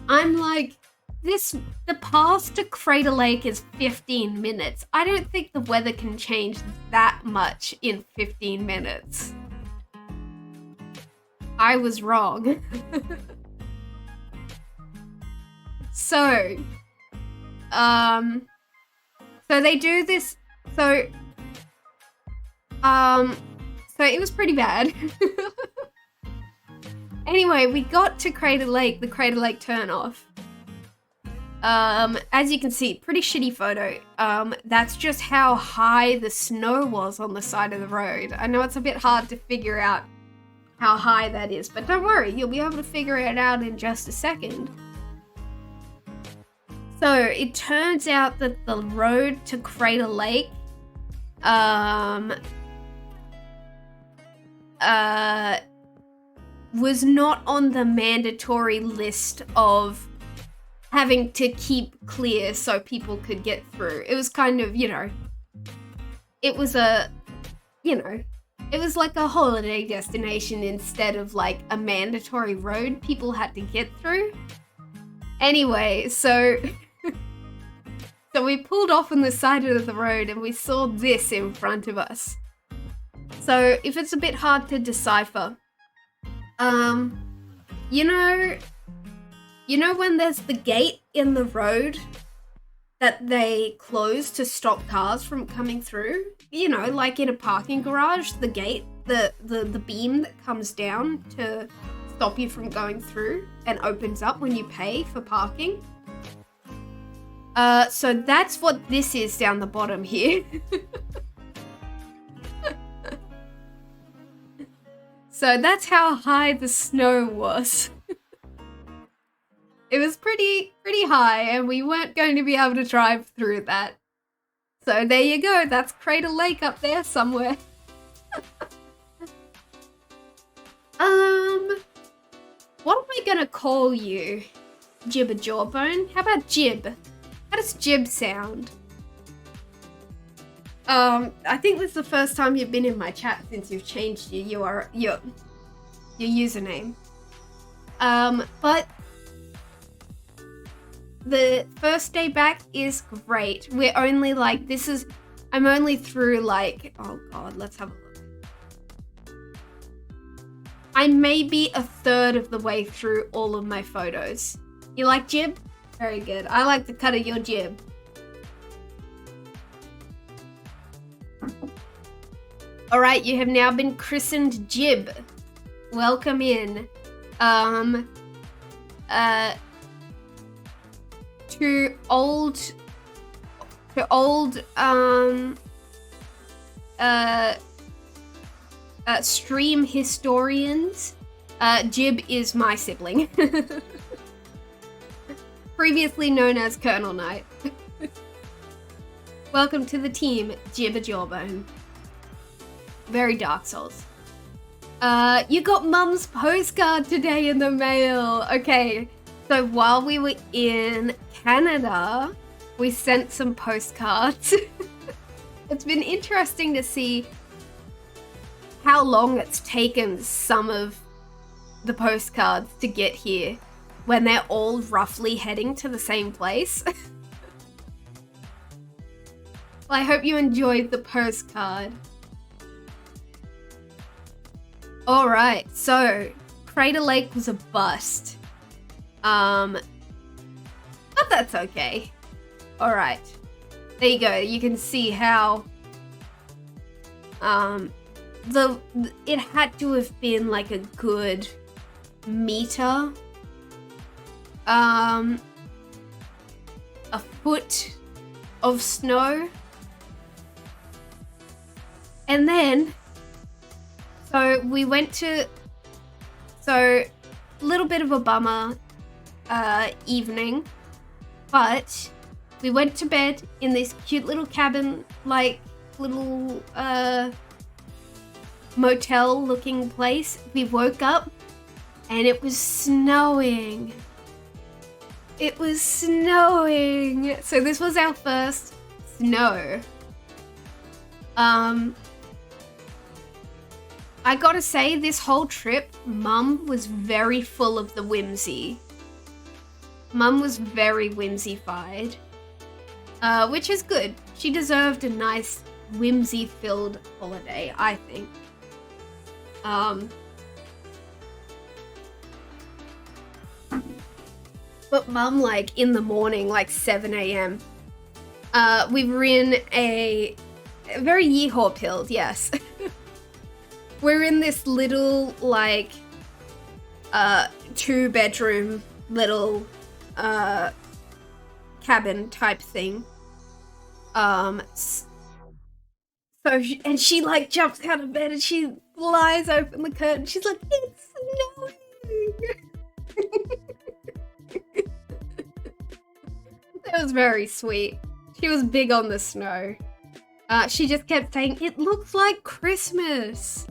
I'm like, the path to Crater Lake is 15 minutes. I don't think the weather can change that much in 15 minutes. I was wrong. So they do this, so it was pretty bad. Anyway, we got to Crater Lake, the Crater Lake turnoff. As you can see, pretty shitty photo. That's just how high the snow was on the side of the road. I know it's a bit hard to figure out how high that is, but don't worry, you'll be able to figure it out in just a second. So it turns out that the road to Crater Lake, was not on the mandatory list of having to keep clear so people could get through. It was kind of, it was it was like a holiday destination instead of like a mandatory road people had to get through. Anyway, so we pulled off on the side of the road and we saw this in front of us. So if it's a bit hard to decipher, you know when there's the gate in the road that they close to stop cars from coming through? Like in a parking garage, the gate, the beam that comes down to stop you from going through and opens up when you pay for parking. So that's what this is down the bottom here. So that's how high the snow was. It was pretty high, and we weren't going to be able to drive through that. So there you go, that's Crater Lake up there somewhere. What am I gonna call you? Jibber Jawbone? How about Jib? How does Jib sound? I think this is the first time you've been in my chat since you've changed your username. But the first day back is great. We're only like, I'm only through like, oh god, let's have a look. I may be a third of the way through all of my photos. You like Jib? Very good. I like the cut of your jib. Alright, you have now been christened Jib. Welcome in. To old stream historians, Jib is my sibling. Previously known as Colonel Knight. Welcome to the team, Jibber Jawbone. Very Dark Souls. You got Mum's postcard today in the mail. Okay, So while we were in Canada, we sent some postcards. It's been interesting to see how long it's taken some of the postcards to get here when they're all roughly heading to the same place. Well, I hope you enjoyed the postcard. Alright, so Crater Lake was a bust. But that's okay. Alright. There you go. You can see how it had to have been like a good meter. A foot of snow. And then so we went to a little bit of a bummer evening, but we went to bed in this cute little cabin, like little motel looking place. We woke up and it was snowing. It was snowing. So this was our first snow. I gotta say, this whole trip, Mum was very full of the whimsy. Mum was very whimsified, which is good. She deserved a nice whimsy-filled holiday, I think. But Mum, like, in the morning, like 7 a.m., we were in a very yeehaw pilled, yes. We're in this little, like, 2-bedroom little cabin type thing. And she like jumps out of bed and she flies open the curtain. She's like, it's snowing. That was very sweet. She was big on the snow. She just kept saying, it looks like Christmas.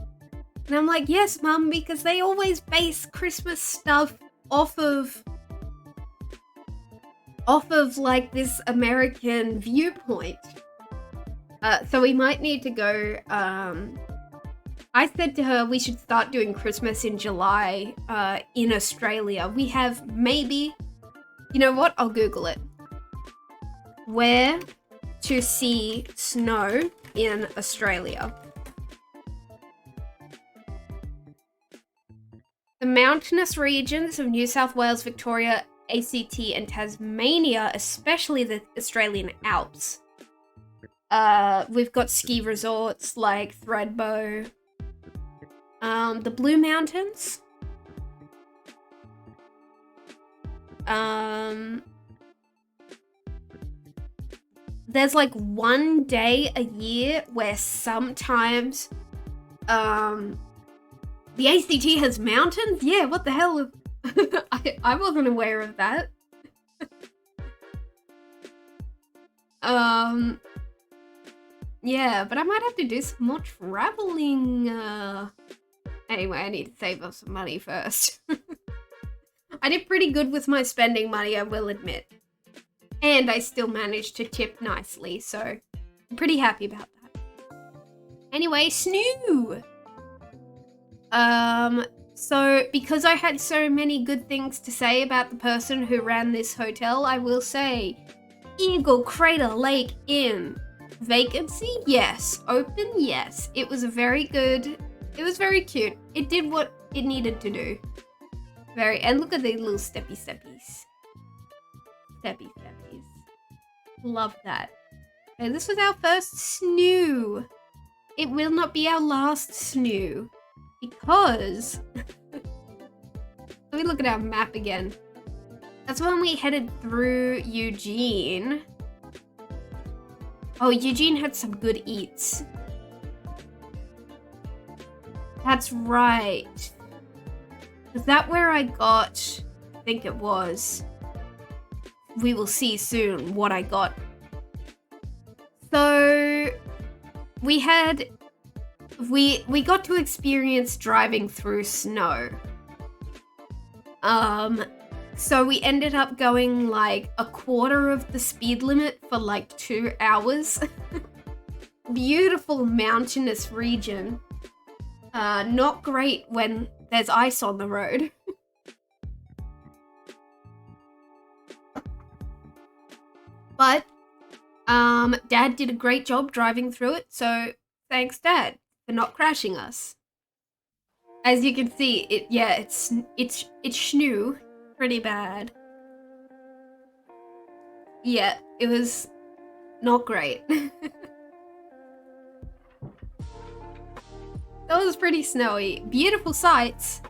And I'm like, yes, Mum, because they always base Christmas stuff off of like this American viewpoint. So we might need to go, I said to her we should start doing Christmas in July in Australia. We have maybe, you know what, I'll Google it. Where to see snow in Australia. The mountainous regions of New South Wales, Victoria, ACT and Tasmania, especially the Australian Alps. We've got ski resorts like Thredbo. The Blue Mountains. There's like one day a year where sometimes the ACT has mountains? Yeah, what the hell? I wasn't aware of that. Yeah, but I might have to do some more traveling. Anyway, I need to save up some money first. I did pretty good with my spending money, I will admit. And I still managed to tip nicely, so I'm pretty happy about that. Anyway, snoo! So because I had so many good things to say about the person who ran this hotel, I will say Eagle Crater Lake Inn. Vacancy? Yes. Open? Yes. It was very good. It was very cute. It did what it needed to do. And look at the little steppies. Steppies. Love that. Okay, this was our first snoo. It will not be our last snoo. Because let me look at our map again. That's when we headed through Eugene. Oh, Eugene had some good eats. That's right. Is that where I got, I think it was. We will see soon what I got. So we got to experience driving through snow. So we ended up going like a quarter of the speed limit for like 2 hours. Beautiful mountainous region. Not great when there's ice on the road. But Dad did a great job driving through it, so thanks Dad for not crashing us. As you can see, it's schnoo pretty bad. Yeah, it was not great. That was pretty snowy. Beautiful sights.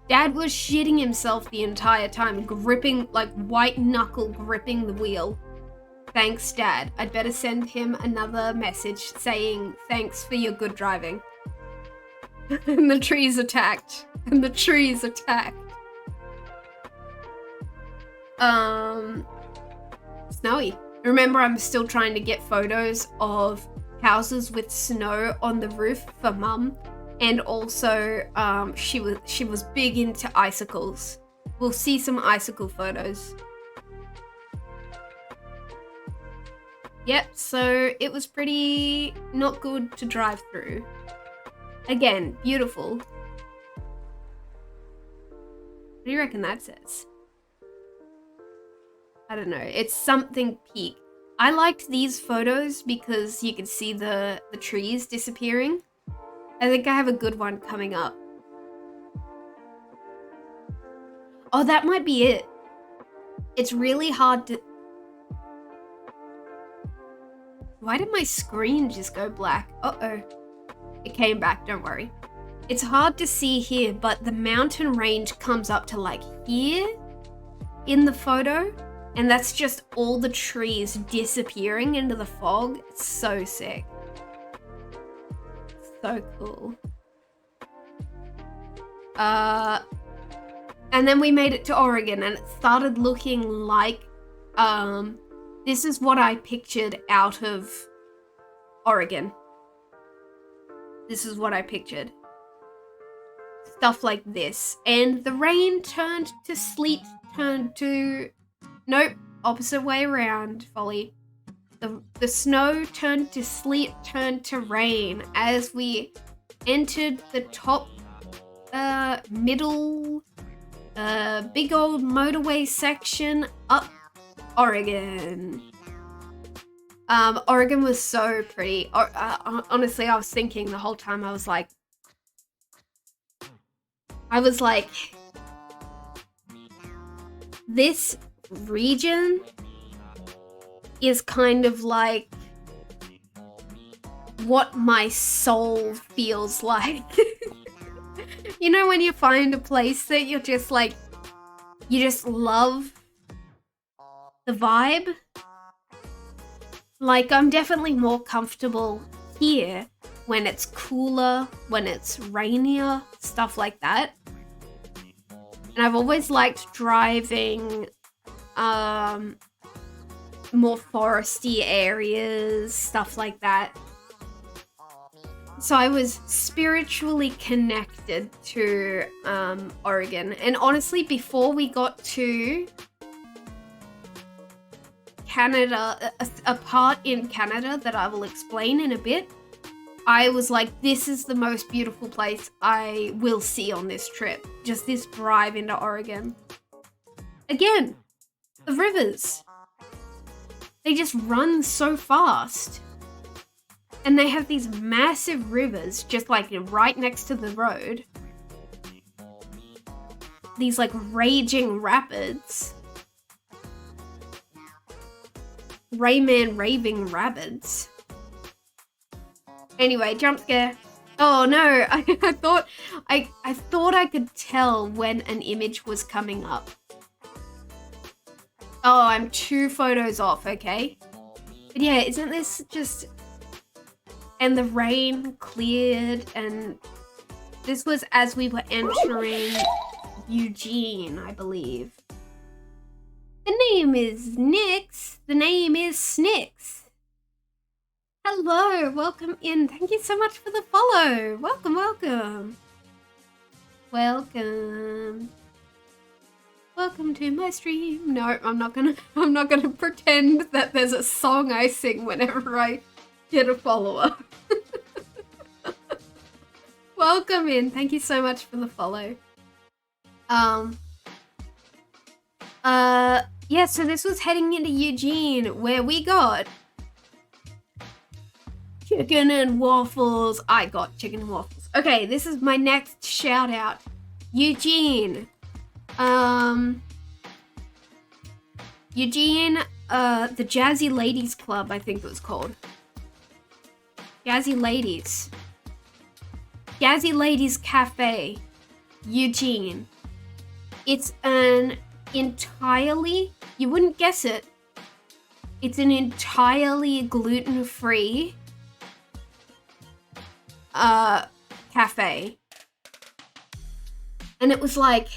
Dad was shitting himself the entire time, gripping, like white knuckle gripping the wheel. Thanks, Dad. I'd better send him another message saying thanks for your good driving. And the trees attacked. And the trees attacked. Snowy. Remember, I'm still trying to get photos of houses with snow on the roof for Mum. And also, she was big into icicles. We'll see some icicle photos. Yep, so it was pretty not good to drive through. Again, beautiful. What do you reckon that says? I don't know. It's something peak. I liked these photos because you could see the trees disappearing. I think I have a good one coming up. Oh, that might be it. It's really hard to... Why did my screen just go black? Uh-oh. It came back, don't worry. It's hard to see here, but the mountain range comes up to like here in the photo. And that's just all the trees disappearing into the fog. It's so sick. So cool. And then we made it to Oregon and it started looking like, this is what I pictured out of Oregon. This is what I pictured. Stuff like this. And the rain turned to sleet, turned to... Nope, opposite way around, Folly. The snow turned to sleet, turned to rain as we entered the top, middle, big old motorway section up Oregon. Oregon was so pretty. Honestly, I was thinking the whole time, I was like, this region is kind of like what my soul feels like. You know when you find a place that you're just like, you just love the vibe? Like, I'm definitely more comfortable here when it's cooler, when it's rainier, stuff like that. And I've always liked driving more foresty areas, stuff like that. So I was spiritually connected to Oregon. And honestly, before we got to Canada, a part in Canada that I will explain in a bit, I was like, this is the most beautiful place I will see on this trip. Just this drive into Oregon. Again, the rivers. They just run so fast. And they have these massive rivers just like right next to the road. These like raging rapids. Rayman raving rapids. Anyway, jump scare. Oh no, I thought I could tell when an image was coming up. Oh, I'm 2 photos off, okay? But yeah, isn't this just... And the rain cleared, and this was as we were entering Eugene, I believe. The name is Nix. The name is Snix. Hello, welcome in. Thank you so much for the follow. Welcome, welcome. Welcome. Welcome to my stream. No, I'm not gonna pretend that there's a song I sing whenever I get a follower. Welcome in. Thank you so much for the follow. Yeah, so this was heading into Eugene, where we got chicken and waffles. I got chicken and waffles. Okay, this is my next shout out. Eugene. Eugene, the Jazzy Ladies Club, I think it was called. Jazzy Ladies. Jazzy Ladies Cafe, Eugene. It's an entirely, you wouldn't guess it, it's an entirely gluten-free cafe. And it was like,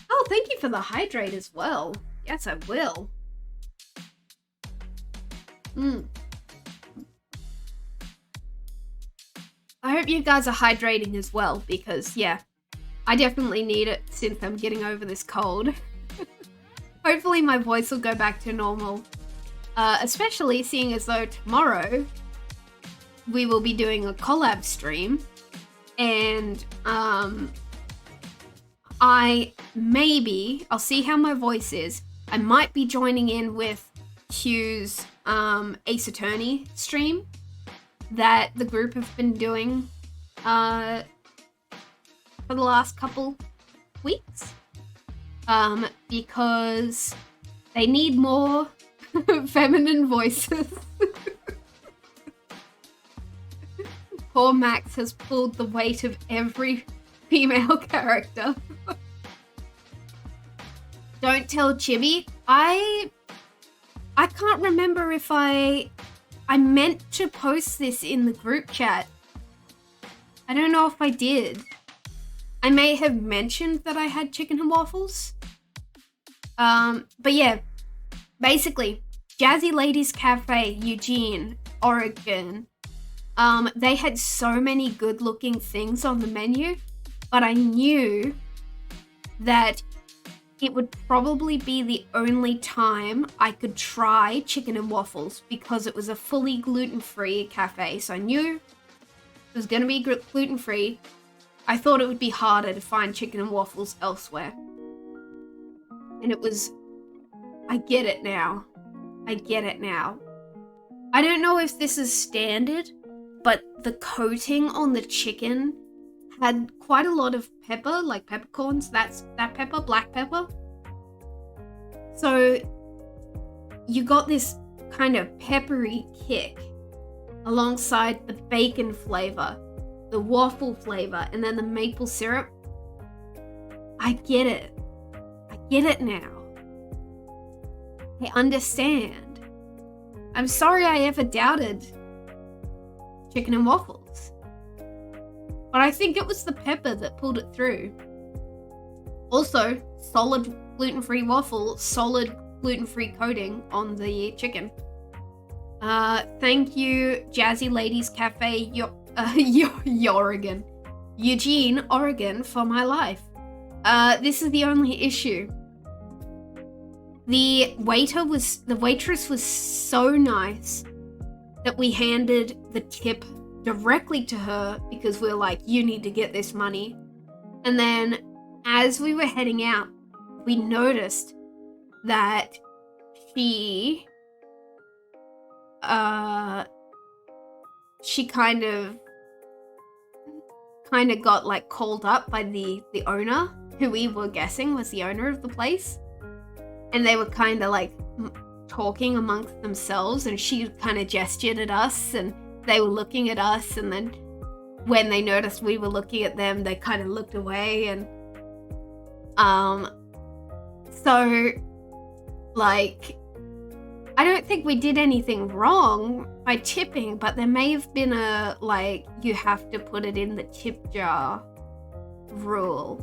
oh, thank you for the hydrate as well. Yes, I will. I hope you guys are hydrating as well, because yeah, I definitely need it since I'm getting over this cold. Hopefully my voice will go back to normal, especially seeing as though tomorrow we will be doing a collab stream, and I'll see how my voice is. I might be joining in with Q's Ace Attorney stream that the group have been doing for the last couple weeks, because they need more feminine voices. Poor Max has pulled the weight of every female character. Don't tell Chibi. I can't remember if I meant to post this in the group chat. I don't know if I did. I may have mentioned that I had chicken and waffles. But yeah, basically, Jazzy Ladies Cafe, Eugene, Oregon. They had so many good-looking things on the menu, but I knew that it would probably be the only time I could try chicken and waffles, because it was a fully gluten-free cafe. So I knew it was going to be gluten-free. I thought it would be harder to find chicken and waffles elsewhere. And it was... I get it now. I get it now. I don't know if this is standard, but the coating on the chicken had quite a lot of pepper, like peppercorns. That pepper, black pepper. So you got this kind of peppery kick alongside the bacon flavor, the waffle flavor, and then the maple syrup. I get it. I get it now. I understand. I'm sorry I ever doubted chicken and waffles. But I think it was the pepper that pulled it through. Also, solid gluten-free waffle, solid gluten-free coating on the chicken. Thank you, Jazzy Ladies Cafe, Oregon. Eugene, Oregon, for my life. This is the only issue. The waitress was so nice that we handed the tip directly to her, because we're like, you need to get this money. And then as we were heading out, we noticed that she kind of got like called up by the owner, who we were guessing was the owner of the place. And they were kind of like talking amongst themselves, and she kind of gestured at us, and they were looking at us, and then when they noticed we were looking at them, they kind of looked away. And so like, I don't think we did anything wrong by tipping, but there may have been a, like, you have to put it in the tip jar rule.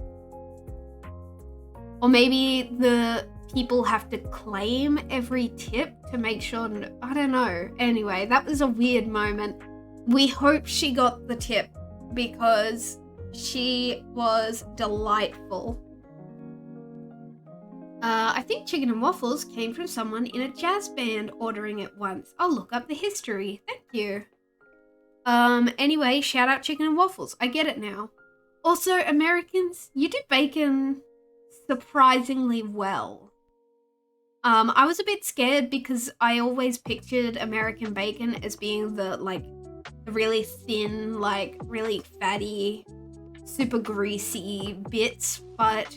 Or maybe the people have to claim every tip to make sure, I don't know. Anyway, that was a weird moment. We hope she got the tip, because she was delightful. I think chicken and waffles came from someone in a jazz band ordering it once. I'll look up the history. Thank you. Anyway, shout out chicken and waffles. I get it now. Also, Americans, you do bacon surprisingly well. I was a bit scared because I always pictured American bacon as being the really thin, really fatty, super greasy bits, but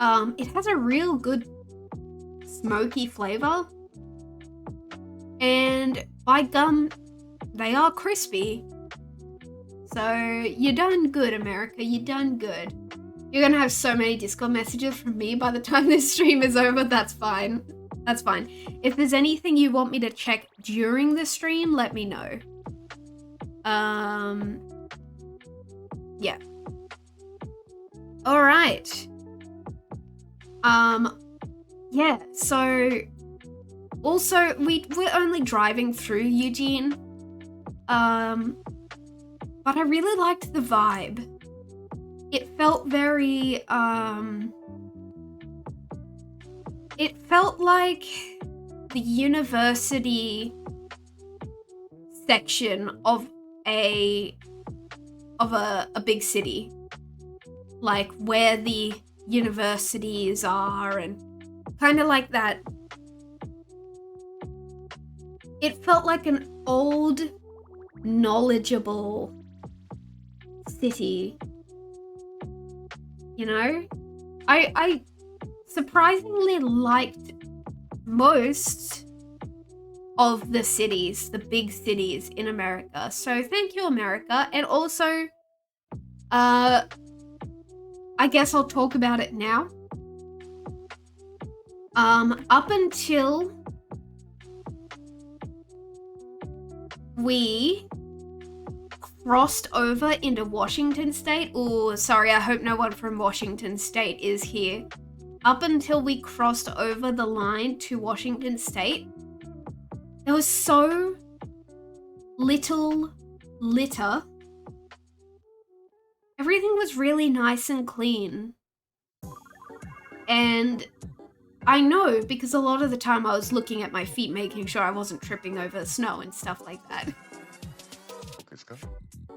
it has a real good smoky flavor. And by gum, they are crispy. So you're done good, America. You're done good. You're gonna have so many Discord messages from me by the time this stream is over. That's fine. That's fine. If there's anything you want me to check during the stream, let me know. Yeah. All right. Yeah, so also we're only driving through Eugene. But I really liked the vibe. It felt very, it felt like the university section of a big city. Like where the universities are and kind of like that. It felt like an old, knowledgeable city. You know? I surprisingly liked most of the cities, the big cities in America. So thank you, America. And also, I guess I'll talk about it now. Up until we crossed over into Washington State. Oh, sorry, I hope no one from Washington State is here. Up until we crossed over the line to Washington State, there was so little litter. Everything was really nice and clean. And I know because a lot of the time I was looking at my feet, making sure I wasn't tripping over snow and stuff like that.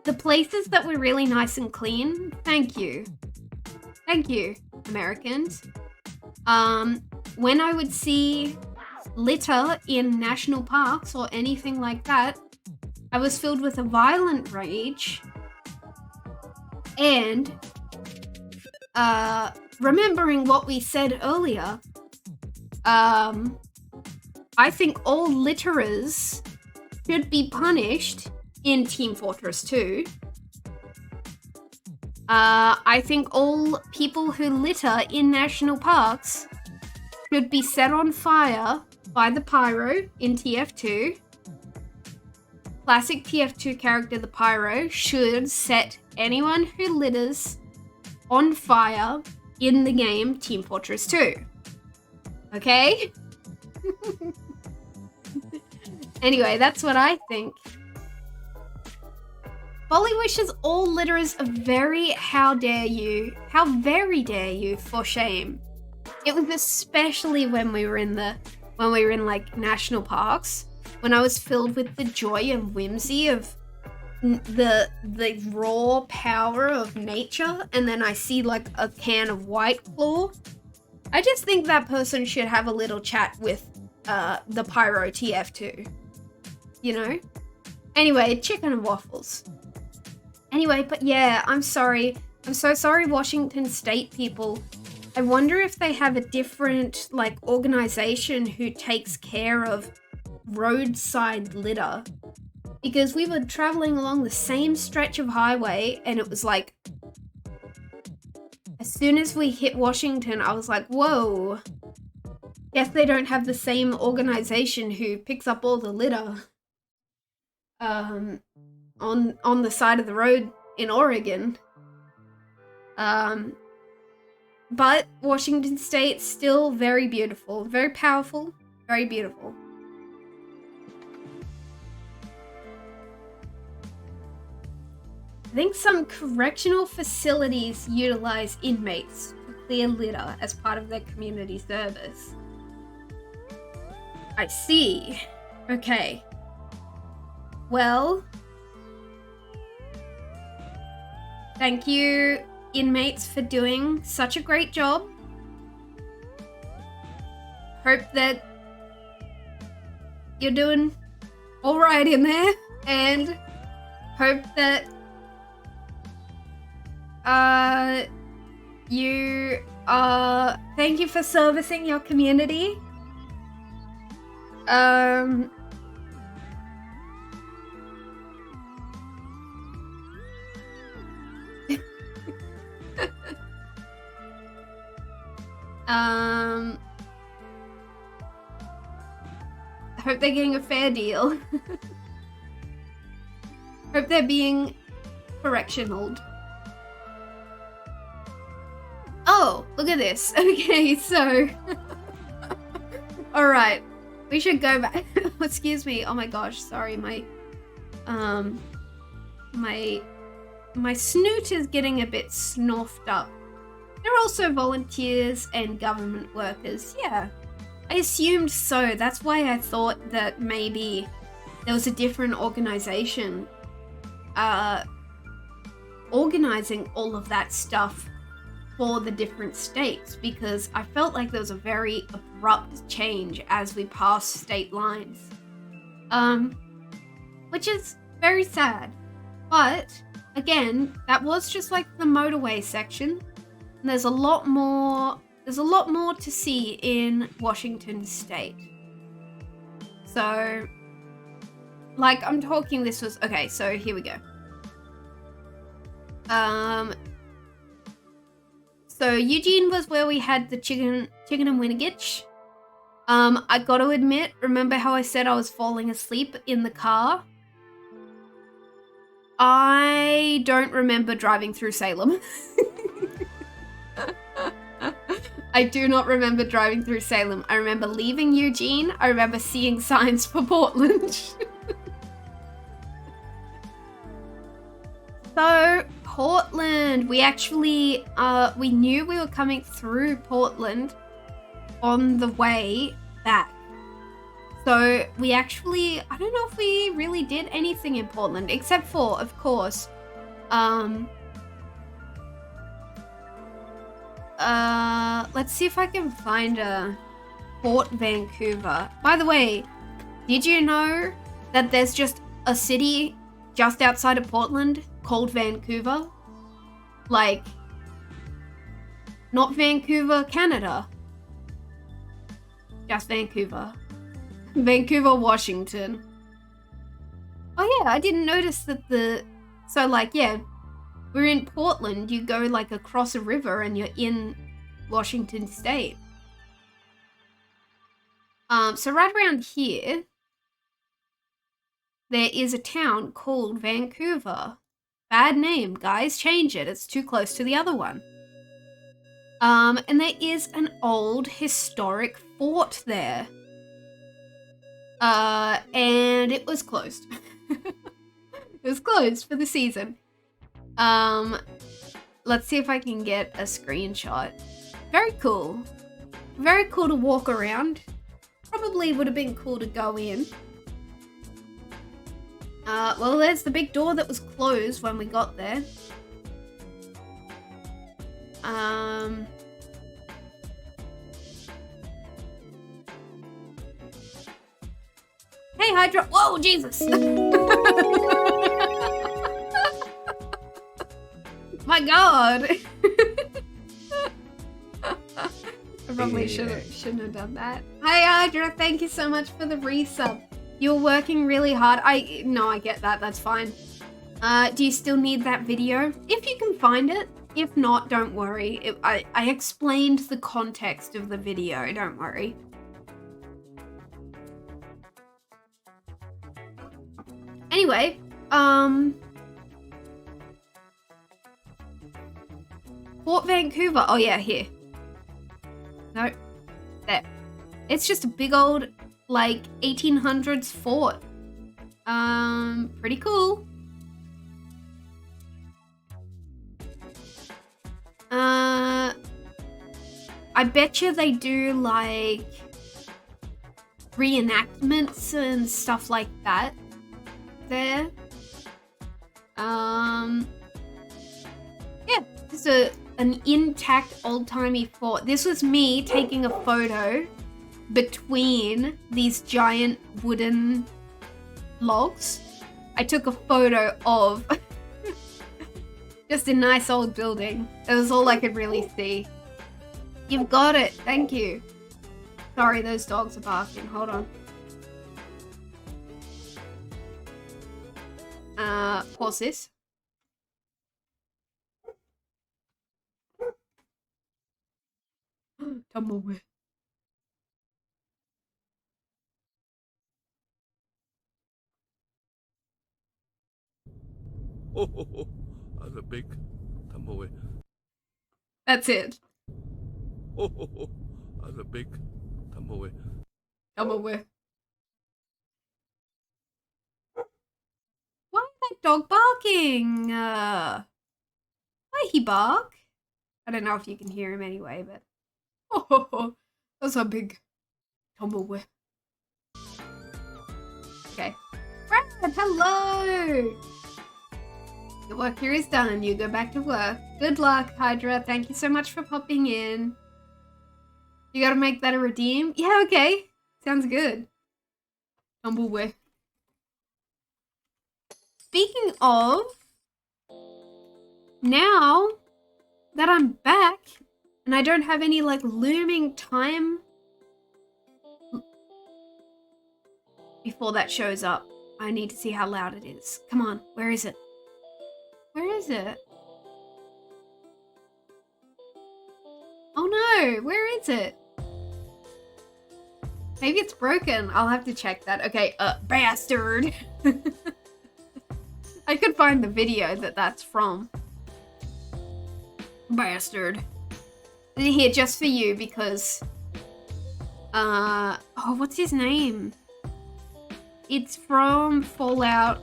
The places that were really nice and clean, thank you. Thank you, Americans. When I would see litter in national parks or anything like that, I was filled with a violent rage. And remembering what we said earlier, I think all litterers should be punished in Team Fortress 2. I think all people who litter in national parks should be set on fire by the Pyro in TF2. Classic TF2 character, the Pyro, should set anyone who litters on fire in the game Team Fortress 2. Okay? Anyway, that's what I think. Folly wishes all litterers a very how very dare you for shame. It was especially when we were in like national parks, when I was filled with the joy and whimsy of the raw power of nature, and then I see like a can of White Claw. I just think that person should have a little chat with the Pyro TF2. You know? Anyway, chicken and waffles. Anyway, but yeah, I'm sorry. I'm so sorry, Washington State people. I wonder if they have a different, like, organization who takes care of roadside litter. Because we were traveling along the same stretch of highway, and it was like, as soon as we hit Washington, I was like, whoa. Guess they don't have the same organization who picks up all the litter. On the side of the road in Oregon. But Washington State, still very beautiful, very powerful, very beautiful. I think some correctional facilities utilize inmates to clear litter as part of their community service. I see. Okay. Well, thank you, inmates, for doing such a great job. Hope that you're doing all right in there, and hope that thank you for servicing your community. I hope they're getting a fair deal. Hope they're being correctional. Oh, look at this. Okay, so all right, we should go back. Excuse me. Oh my gosh, sorry. My snoot is getting a bit snuffed up. They're also volunteers and government workers. Yeah, I assumed so. That's why I thought that maybe there was a different organization organizing all of that stuff for the different states, because I felt like there was a very abrupt change as we passed state lines, which is very sad. But again, that was just like the motorway section, and there's a lot more to see in Washington state. So like, I'm talking, this was okay, so here we go. So Eugene was where we had the chicken and Winnegitch. I got to admit, remember how I said I was falling asleep in the car? I don't remember driving through Salem. I do not remember driving through Salem. I remember leaving Eugene. I remember seeing signs for Portland. So, Portland. We actually, we knew we were coming through Portland on the way back. So, we actually, I don't know if we really did anything in Portland, except for, of course, let's see if I can find a Fort Vancouver. By the way, did you know that there's just a city just outside of Portland called Vancouver? Like, not Vancouver, Canada. Just Vancouver. Vancouver, Washington. Oh yeah, I didn't notice that so like, yeah, we're in Portland, you go like across a river and you're in Washington state. So right around here, there is a town called Vancouver. Bad name, guys, change it. It's too close to the other one. And there is an old historic fort there. And it was closed. It was closed for the season. Let's see if I can get a screenshot. Very cool. Very cool to walk around. Probably would have been cool to go in. Well, there's the big door that was closed when we got there. Hey, Hydra. Whoa, Jesus. My God. I probably shouldn't have done that. Hi, Hydra. Thank you so much for the resub. You're working really hard. No, I get that. That's fine. Do you still need that video? If you can find it. If not, don't worry. I explained the context of the video. Don't worry. Anyway, Fort Vancouver. Oh yeah, here. No, there. It's just a big old, like, 1800s fort. Pretty cool. I bet you they do like reenactments and stuff like that there. Yeah, just an intact old-timey fort. This was me taking a photo between these giant wooden logs. I took a photo of just a nice old building. That was all I could really see. You've got it. Thank you. Sorry, those dogs are barking. Hold on. Pause this. Tumbleweed. Oh, that's a big tumbleweed. That's it. Oh, that's a big tumbleweed. Tumbleweed. Why is that dog barking? Why he bark? I don't know if you can hear him anyway, but oh, that's a big tumbleweed. Okay. Brad, hello! Your work here is done. You go back to work. Good luck, Hydra. Thank you so much for popping in. You gotta make that a redeem? Yeah, okay. Sounds good. Tumbleweed. Speaking of, now that I'm back and I don't have any like looming time before that shows up, I need to see how loud it is. Come on, where is it? Where is it? Oh no, where is it? Maybe it's broken. I'll have to check that. Okay, bastard. I could find the video that that's from. Bastard. Here, just for you, because... oh, what's his name? It's from Fallout.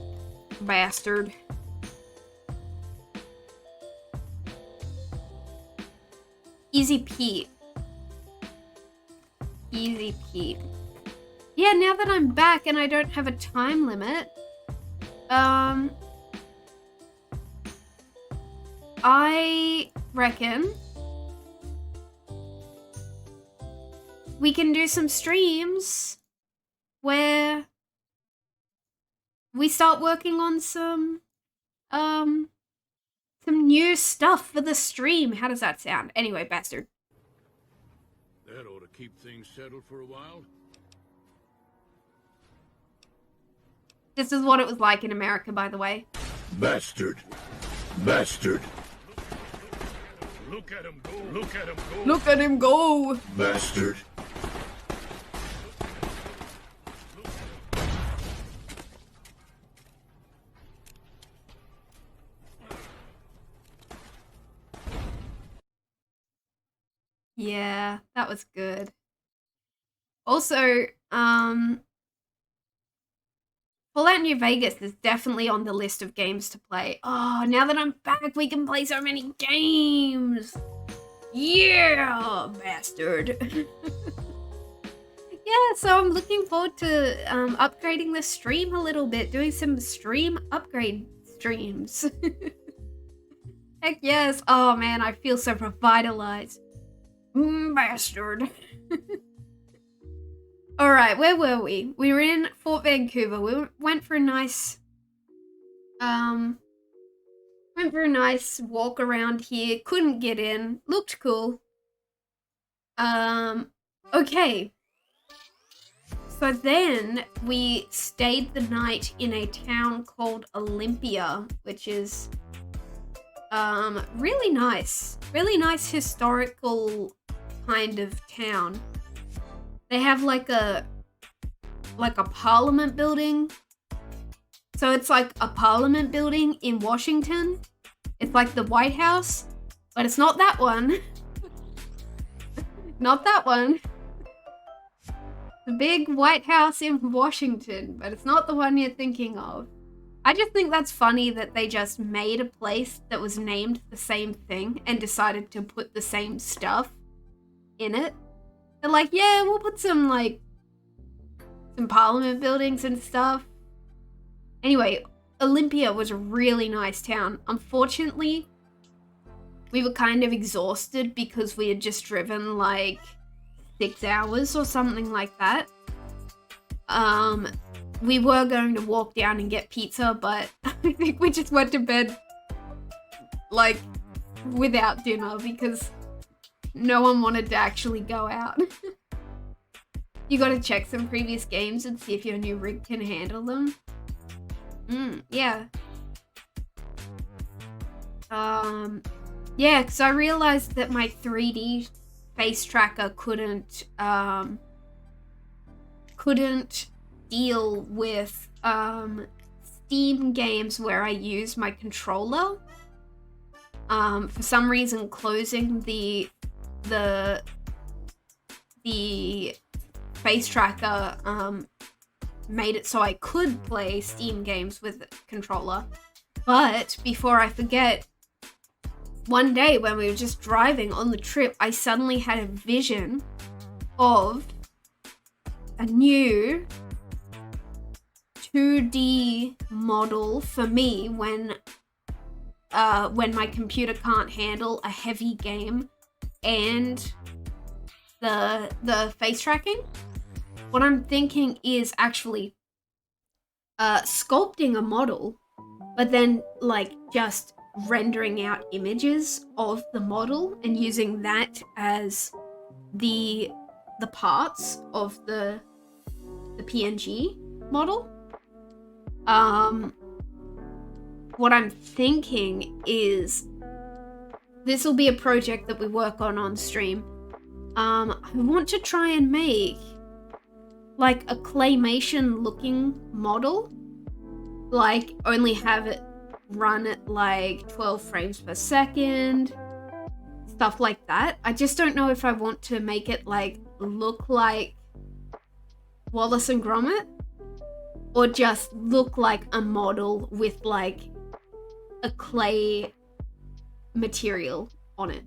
Bastard. Easy Pete. Easy Pete. Yeah, now that I'm back and I don't have a time limit, I reckon we can do some streams where we start working on some new stuff for the stream. How does that sound? Anyway, bastard. That ought to keep things settled for a while. This is what it was like in America, by the way. Bastard. Bastard. Look at him go. Look at him go. Look at him go. Bastard. Yeah, that was good. Also, Fallout New Vegas is definitely on the list of games to play. Oh, now that I'm back, we can play so many games. Yeah, bastard. Yeah, so I'm looking forward to upgrading the stream a little bit, doing some stream upgrade streams. Heck yes. Oh man, I feel so revitalized. Bastard. Alright, where were we? We were in Fort Vancouver. We went for a nice walk around here. Couldn't get in. Looked cool. Okay. So then we stayed the night in a town called Olympia, which is really nice historical kind of town. They have like a parliament building. So it's like a parliament building in Washington. It's like the White House, but it's not that one. Not that one. The big White House in Washington, but it's not the one you're thinking of. I just think that's funny that they just made a place that was named the same thing and decided to put the same stuff in it. They're like, yeah, we'll put some parliament buildings and stuff. Anyway, Olympia was a really nice town. Unfortunately, we were kind of exhausted because we had just driven like 6 hours or something like that. We were going to walk down and get pizza, but I think we just went to bed like without dinner because no one wanted to actually go out. You gotta check some previous games and see if your new rig can handle them. Yeah. Yeah, because I realized that my 3D face tracker couldn't deal with Steam games where I use my controller. For some reason, closing the face tracker made it so I could play Steam games with a controller. But before I forget, one day when we were just driving on the trip, I suddenly had a vision of a new 2D model for me when my computer can't handle a heavy game and the face tracking. What I'm thinking is actually sculpting a model, but then like just rendering out images of the model and using that as the parts of the PNG model. What I'm thinking is this will be a project that we work on stream. I want to try and make like a claymation looking model, like only have it run at like 12 frames per second, stuff like that. I just don't know if I want to make it like look like Wallace and Gromit or just look like a model with like a clay material on it.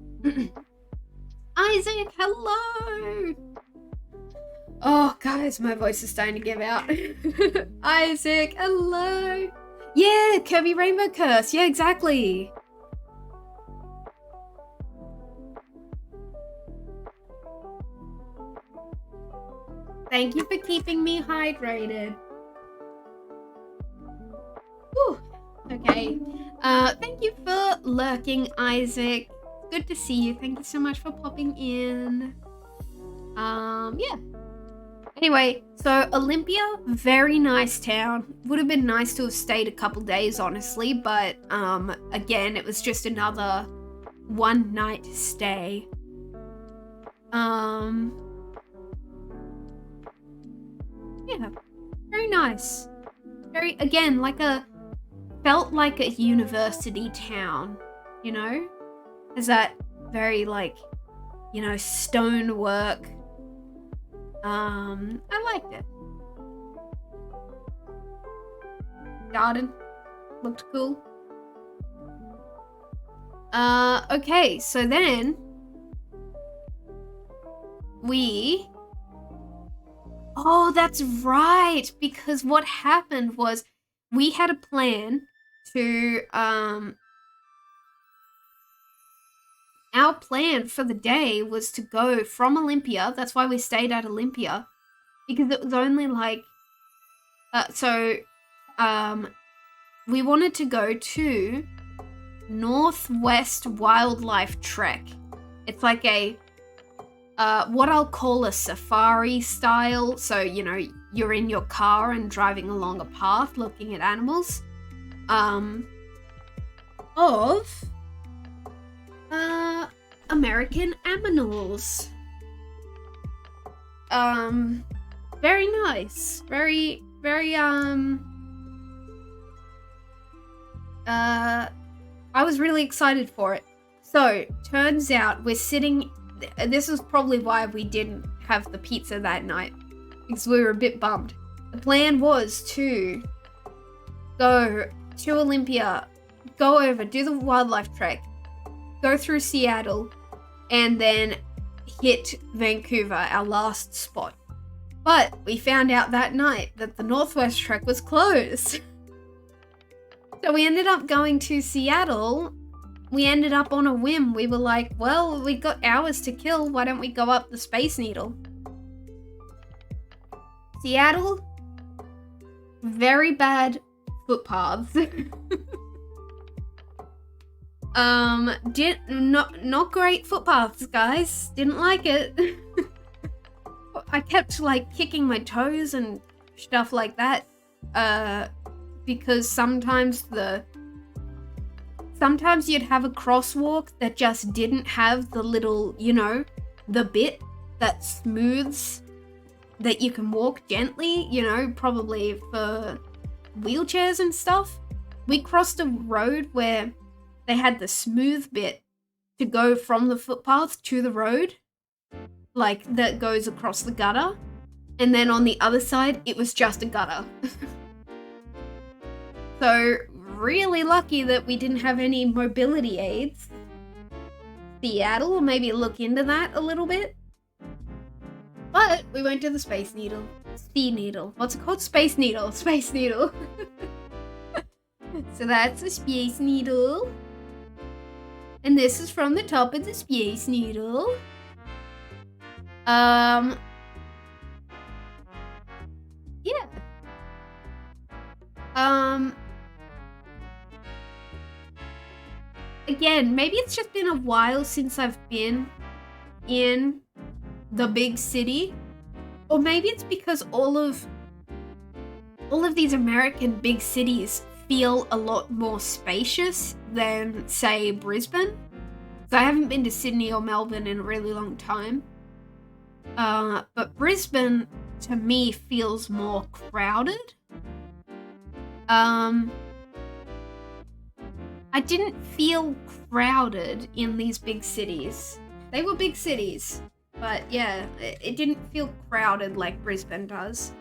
Isaac, hello! Oh, guys, my voice is starting to give out. Isaac, hello! Yeah, Kirby Rainbow Curse. Yeah, exactly. Thank you for keeping me hydrated. Whew. Okay. Thank you for lurking, Isaac. Good to see you. Thank you so much for popping in. Yeah. Anyway, so Olympia, very nice town. Would have been nice to have stayed a couple days, honestly, but again, it was just another one night stay. Yeah, very nice. Very, again, felt like a university town, you know? There's that very, like, you know, stonework. I liked it. Garden looked cool. Okay, so then oh, that's right, because what happened was we had a plan to, our plan for the day was to go from Olympia. That's why we stayed at Olympia, because it was only like, we wanted to go to Northwest Wildlife Trek. It's like a, what I'll call a safari style. So, you know, you're in your car and driving along a path looking at animals, of American animals. Very nice. Very, I was really excited for it. So, turns out we're sitting, this is probably why we didn't have the pizza that night, because we were a bit bummed. The plan was to go to Olympia, go over, do the wildlife trek, go through Seattle, and then hit Vancouver, our last spot. But we found out that night that the Northwest Trek was closed. So we ended up going to Seattle. We ended up on a whim. We were like, well, we got hours to kill. Why don't we go up the Space Needle? Seattle, very bad footpaths. Not great footpaths, guys. Didn't like it. I kept like kicking my toes and stuff like that. Because sometimes you'd have a crosswalk that just didn't have the little, you know, the bit that smooths that you can walk gently, you know, probably for wheelchairs and stuff. We crossed a road where they had the smooth bit to go from the footpath to the road, like that goes across the gutter. And then on the other side, it was just a gutter. So really lucky that we didn't have any mobility aids. Seattle, maybe look into that a little bit. But we went to the Space Needle. Sea Needle. What's it called? Space Needle. Space Needle. So that's the Space Needle. And this is from the top of the Space Needle. Yeah. Again, maybe it's just been a while since I've been in the big city, or maybe it's because all of these American big cities feel a lot more spacious than, say, Brisbane. So I haven't been to Sydney or Melbourne in a really long time. But Brisbane, to me, feels more crowded. I didn't feel crowded in these big cities. They were big cities, but yeah, it didn't feel crowded like Brisbane does.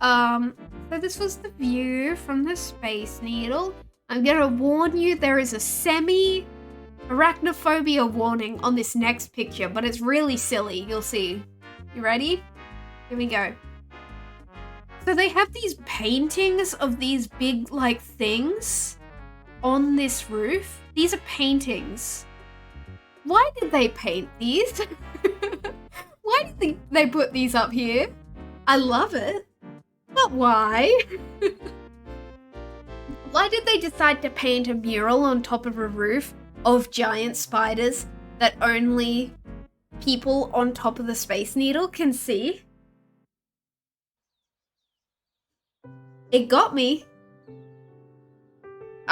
So this was the view from the Space Needle. I'm gonna warn you, there is a semi-arachnophobia warning on this next picture, but it's really silly, you'll see. You ready? Here we go. So they have these paintings of these big, like, things on this roof. These are paintings. Why did they paint these? Why did they put these up here? I love it. But why? Why did they decide to paint a mural on top of a roof of giant spiders that only people on top of the Space Needle can see? It got me.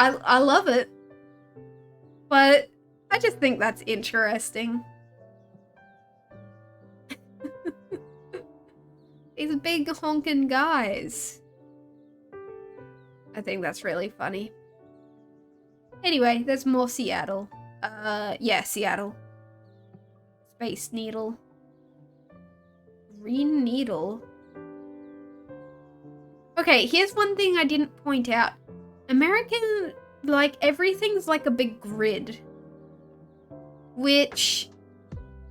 I love it. But I just think that's interesting. These big honking guys. I think that's really funny. Anyway, there's more Seattle. Yeah, Seattle. Space Needle. Green Needle. Okay, here's one thing I didn't point out. American, like, everything's like a big grid. Which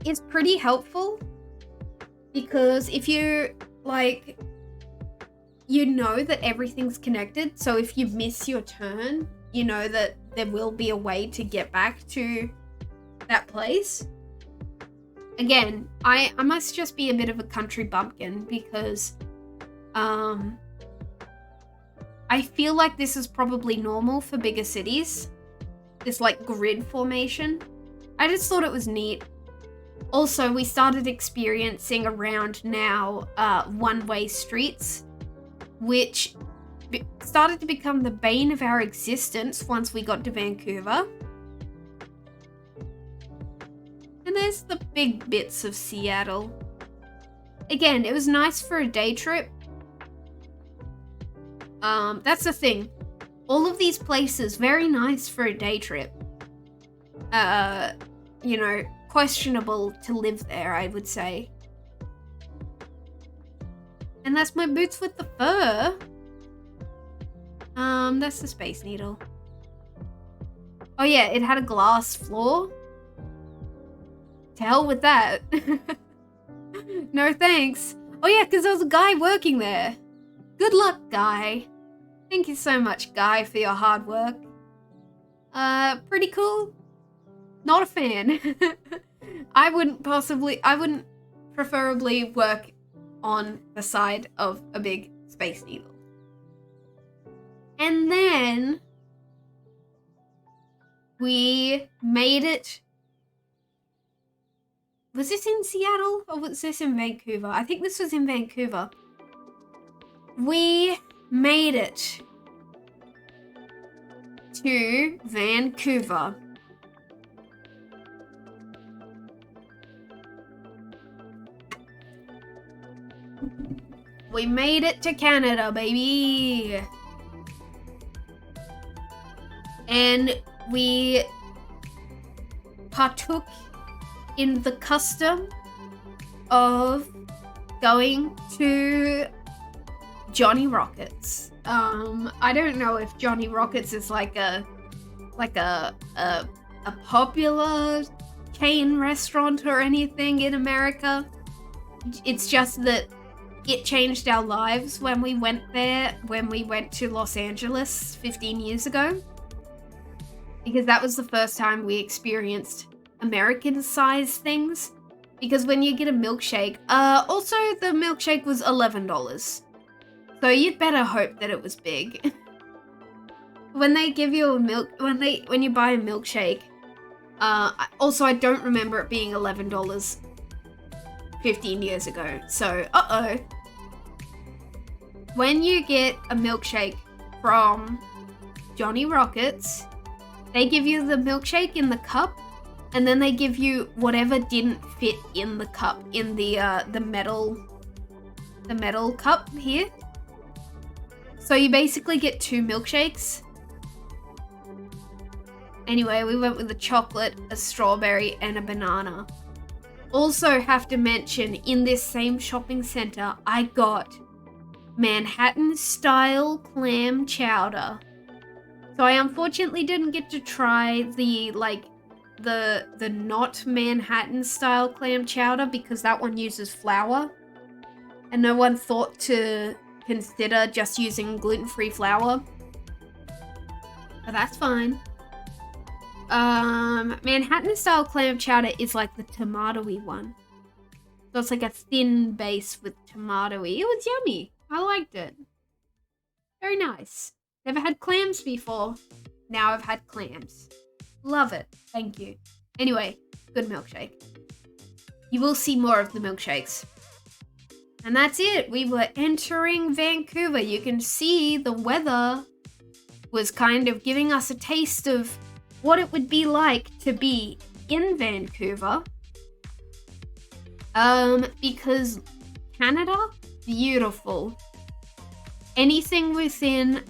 is pretty helpful. Because if you, like, you know that everything's connected. So if you miss your turn, you know that there will be a way to get back to that place. Again, I must just be a bit of a country bumpkin because I feel like this is probably normal for bigger cities. This, like, grid formation. I just thought it was neat. Also, we started experiencing around now one-way streets, which started to become the bane of our existence once we got to Vancouver. And there's the big bits of Seattle. Again, it was nice for a day trip. That's the thing. All of these places, very nice for a day trip. You know, questionable to live there, I would say. And that's my boots with the fur. That's the Space Needle. Oh yeah, it had a glass floor. To hell with that. No thanks. Oh yeah, because there was a guy working there. Good luck, Guy. Thank you so much, Guy, for your hard work. Pretty cool. Not a fan. I wouldn't preferably work on the side of a big space needle. And then we made it. Was this in Seattle or was this in Vancouver? I think this was in Vancouver. We made it to Vancouver. We made it to Canada, baby. And we partook in the custom of going to Johnny Rockets. I don't know if Johnny Rockets is like a popular chain restaurant or anything in America. It's just that it changed our lives when we went there, when we went to Los Angeles 15 years ago. Because that was the first time we experienced American-sized things. Because when you get a milkshake, also the milkshake was $11. So you'd better hope that it was big. When they give you a when you buy a milkshake, also I don't remember it being $11 15 years ago. So, when you get a milkshake from Johnny Rockets, they give you the milkshake in the cup, and then they give you whatever didn't fit in the cup, in the metal cup here. So you basically get 2 milkshakes. Anyway, we went with a chocolate, a strawberry, and a banana. Also have to mention, in this same shopping center, I got Manhattan-style clam chowder. So I unfortunately didn't get to try the not Manhattan-style clam chowder because that one uses flour. And no one thought to consider just using gluten-free flour. But that's fine. Manhattan-style clam chowder is like the tomatoey one. So it's like a thin base with tomatoey. It was yummy. I liked it. Very nice. Never had clams before. Now I've had clams. Love it. Thank you. Anyway, good milkshake. You will see more of the milkshakes. And that's it. We were entering Vancouver. You can see the weather was kind of giving us a taste of what it would be like to be in Vancouver. Because Canada, beautiful. Anything within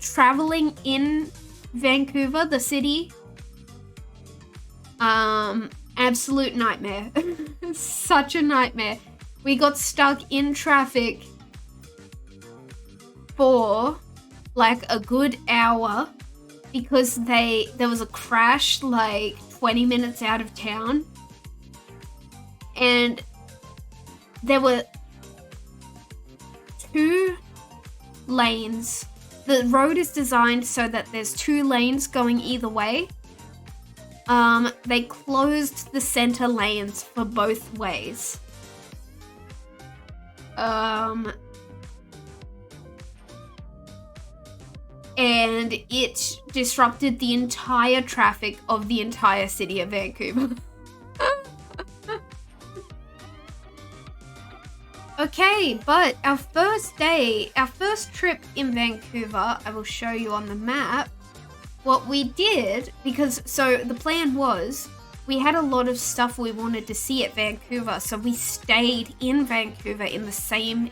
traveling in Vancouver, the city, absolute nightmare. Such a nightmare. We got stuck in traffic for like a good hour because there was a crash like 20 minutes out of town, and there were 2 lanes. The road is designed so that there's 2 lanes going either way. They closed the center lanes for both ways. And it disrupted the entire traffic of the entire city of Vancouver. Okay, but our first trip in Vancouver, I will show you on the map what we did, because so the plan was we had a lot of stuff we wanted to see at Vancouver, so we stayed in Vancouver in the same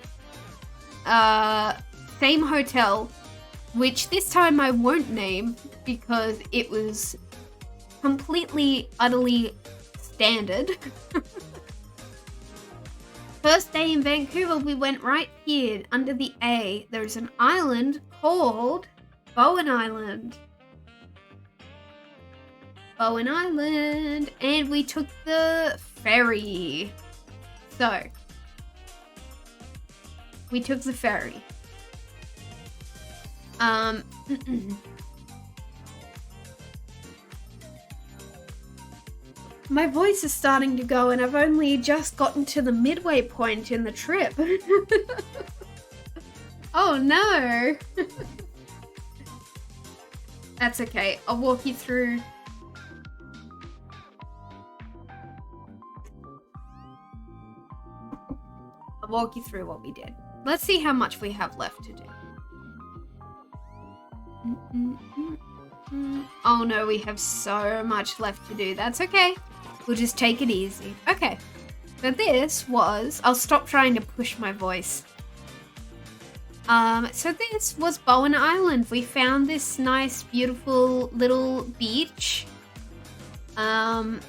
hotel, which this time I won't name because it was completely, utterly standard. First day in Vancouver, we went right here under the A. There's an island called Bowen Island. Bowen Island. And we took the ferry. So, we took the ferry. My voice is starting to go and I've only just gotten to the midway point in the trip. Oh no. That's okay. I'll walk you through. I'll walk you through what we did. Let's see how much we have left to do. Oh no, we have so much left to do. That's okay. We'll just take it easy. Okay. So this was... I'll stop trying to push my voice. So this was Bowen Island. We found this nice, beautiful little beach. So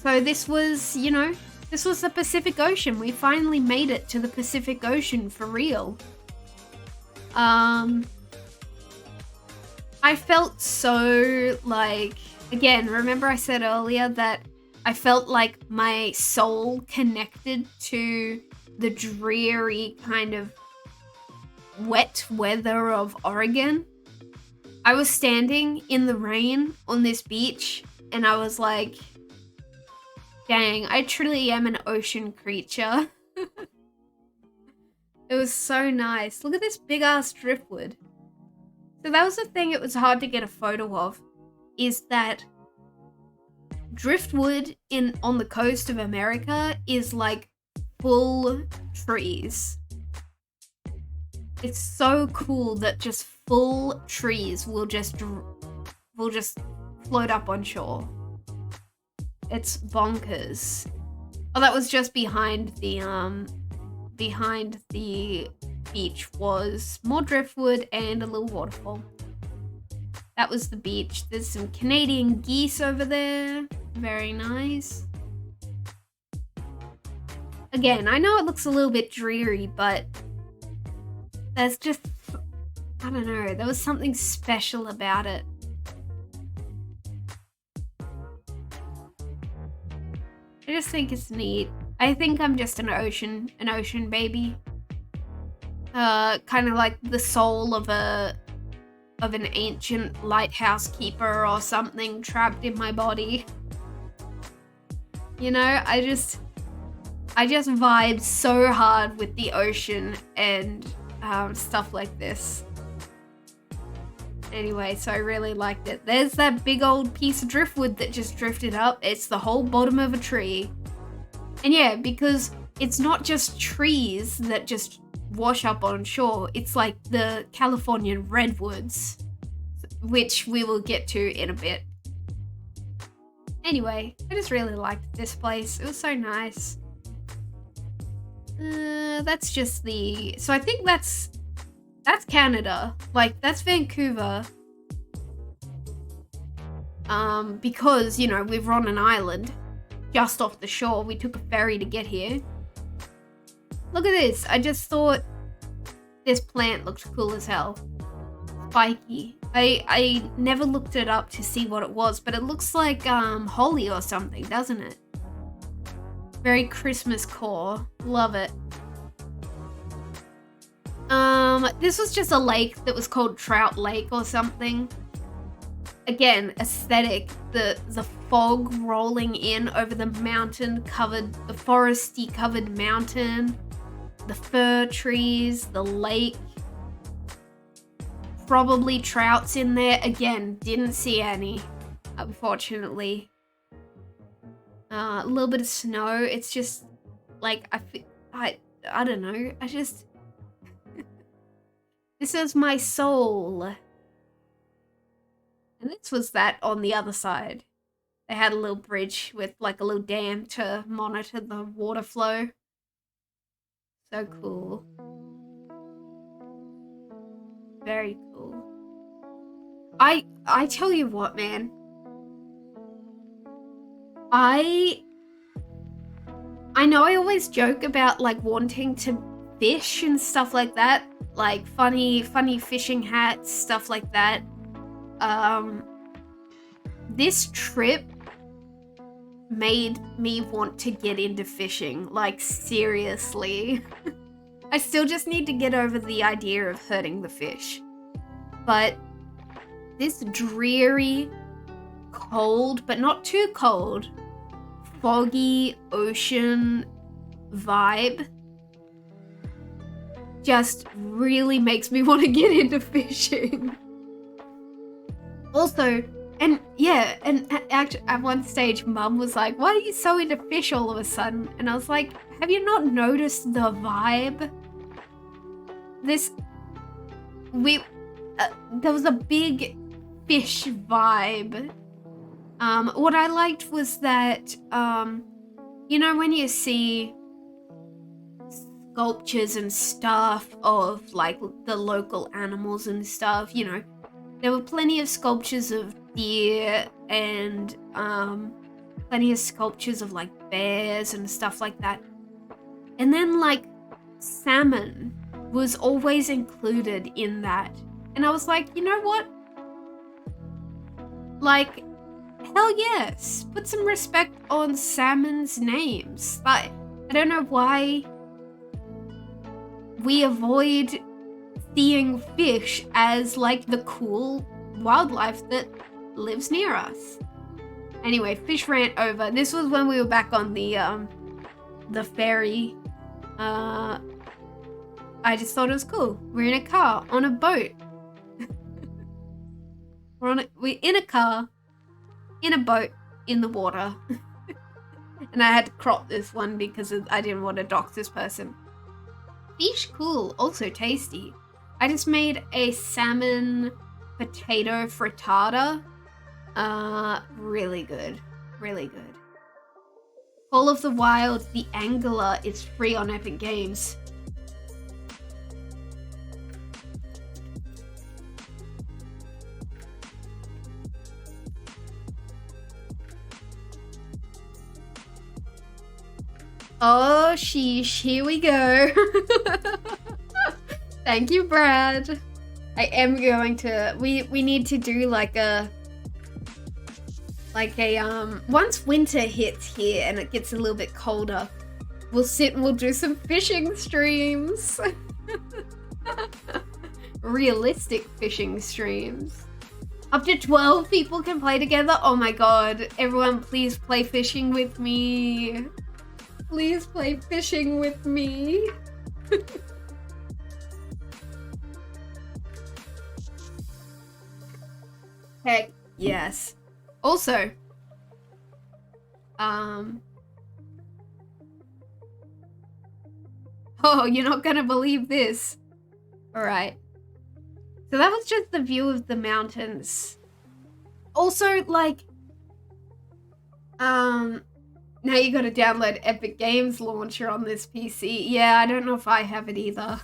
this was, you know, this was the Pacific Ocean. We finally made it to the Pacific Ocean for real. I felt so like, again, remember I said earlier that I felt like my soul connected to the dreary kind of wet weather of Oregon. I was standing in the rain on this beach and I was like, dang, I truly am an ocean creature. It was so nice. Look at this big ass driftwood. So that was the thing it was hard to get a photo of, is that driftwood on the coast of America is like full trees. It's so cool that just full trees will just float up on shore. It's bonkers. Oh, that was just behind the beach was more driftwood and a little waterfall. That was the beach. There's some Canadian geese over there. Very nice. Again, I know it looks a little bit dreary, but there's just, I don't know, there was something special about it. I just think it's neat. I think I'm just an ocean baby. Kind of like the soul of an ancient lighthouse keeper or something trapped in my body. You know, I just vibe so hard with the ocean and stuff like this. Anyway, so I really liked it. There's that big old piece of driftwood that just drifted up. It's the whole bottom of a tree. And yeah, because it's not just trees that just wash up on shore, it's like the Californian redwoods, which we will get to in a bit. Anyway, I just really liked this place. It was so nice. That's just the... So I think that's Canada. Like, that's Vancouver. Because, you know, we're on an island just off the shore. We took a ferry to get here. Look at this. I just thought this plant looked cool as hell. Spiky. I never looked it up to see what it was, but it looks like holly or something, doesn't it? Very Christmas core. Love it. This was just a lake that was called Trout Lake or something. Again, aesthetic. The fog rolling in over the mountain covered, the foresty covered mountain, the fir trees, the lake. Probably trouts in there. Again, didn't see any, unfortunately. A little bit of snow. It's just like I don't know. I just this is my soul. And this was that on the other side. They had a little bridge with like a little dam to monitor the water flow. So cool. Very cool. I tell you what, man. I know I always joke about like wanting to fish and stuff like that, like funny fishing hats, stuff like that. This trip made me want to get into fishing, like seriously. I still just need to get over the idea of hurting the fish. But this dreary, cold, but not too cold, foggy ocean vibe just really makes me want to get into fishing. Also, and actually at one stage, Mum was like, "Why are you so into fish all of a sudden?" And I was like, "Have you not noticed the vibe? There was a big fish vibe." What I liked was that, you know, when you see sculptures and stuff of like the local animals and stuff, you know, there were plenty of sculptures of deer and plenty of sculptures of like bears and stuff like that. And then like salmon was always included in that. And I was like, you know what? Like, hell yes. Put some respect on salmon's names. Like, I don't know why we avoid seeing fish as like the cool wildlife that lives near us. Anyway, fish rant over. This was when we were back on the ferry. I just thought it was cool. We're in a car on a boat. We're in a car, in a boat, in the water. And I had to crop this one because I didn't want to dox this person. Fish cool, also tasty. I just made a salmon potato frittata. Really good. Really good. Call of the Wild, the Angler is free on Epic Games. Oh, sheesh, here we go. Thank you, Brad. I am going to, we need to do like a, once winter hits here and it gets a little bit colder, we'll sit and we'll do some fishing streams. Realistic fishing streams. Up to 12 people can play together. Oh my god. Everyone, please play fishing with me. Please play fishing with me. Heck yes. Also, oh, you're not gonna believe this. Alright. So that was just the view of the mountains. Also, like, now you gotta download Epic Games Launcher on this PC. Yeah, I don't know if I have it either.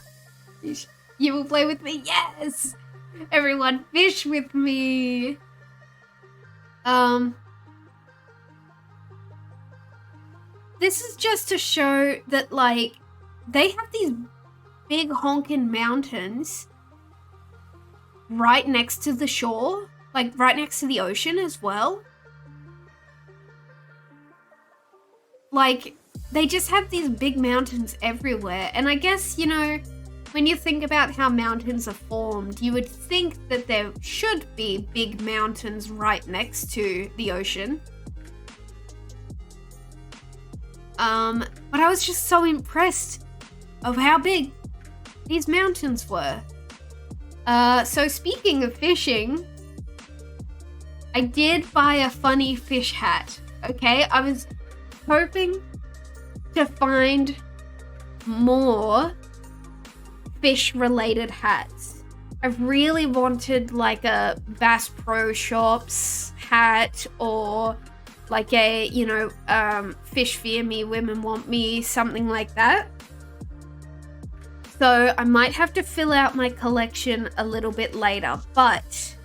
You will play with me? Yes! Everyone fish with me! This is just to show that, like, they have these big honkin' mountains right next to the shore. Like, right next to the ocean as well. Like, they just have these big mountains everywhere. And I guess, you know, when you think about how mountains are formed, you would think that there should be big mountains right next to the ocean. But I was just so impressed of how big these mountains were. So speaking of fishing, I did buy a funny fish hat, okay? I was hoping to find more fish-related hats. I really wanted like a Bass Pro Shops hat or like a, you know, Fish Fear Me, Women Want Me, something like that. So I might have to fill out my collection a little bit later, but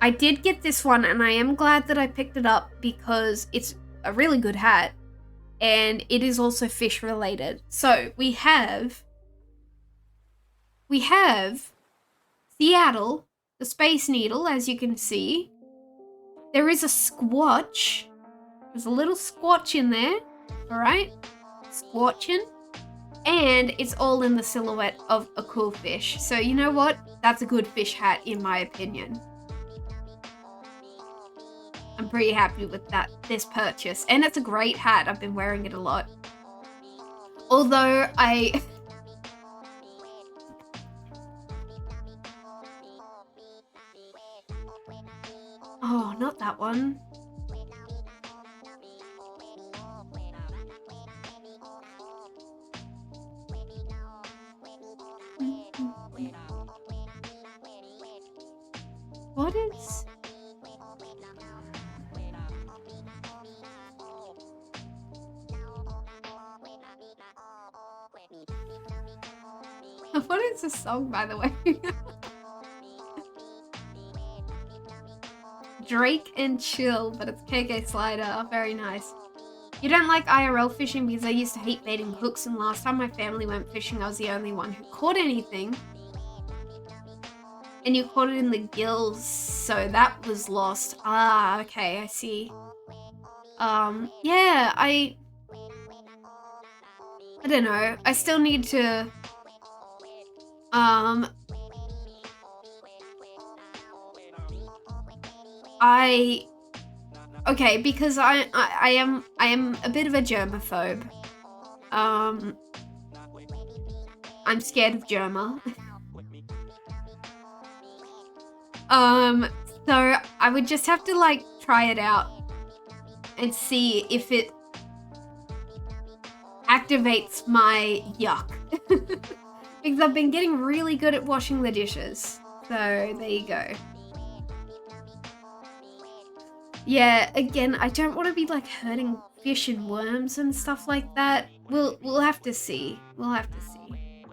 I did get this one and I am glad that I picked it up because it's a really good hat. and it is also fish related. So we have Seattle, the Space Needle, as you can see. There is a squatch. There's a little squatch in there, all right? Squatching. And it's all in the silhouette of a cool fish. So you know what? That's a good fish hat in my opinion. I'm pretty happy with this purchase. And it's a great hat. I've been wearing it a lot. Although oh, not that one. What is... What is this song, by the way? Drake and Chill, but it's KK Slider. Very nice. You don't like IRL fishing because I used to hate baiting hooks, and last time my family went fishing, I was the only one who caught anything. And you caught it in the gills, so that was lost. Ah, okay, I see. Yeah, I don't know. I still need to, okay, because I am a bit of a germaphobe. I'm scared of germa. So I would just have to like try it out and see if it activates my yuck. Because I've been getting really good at washing the dishes. So there you go. Yeah, again, I don't want to be like hurting fish and worms and stuff like that. We'll have to see. We'll have to see.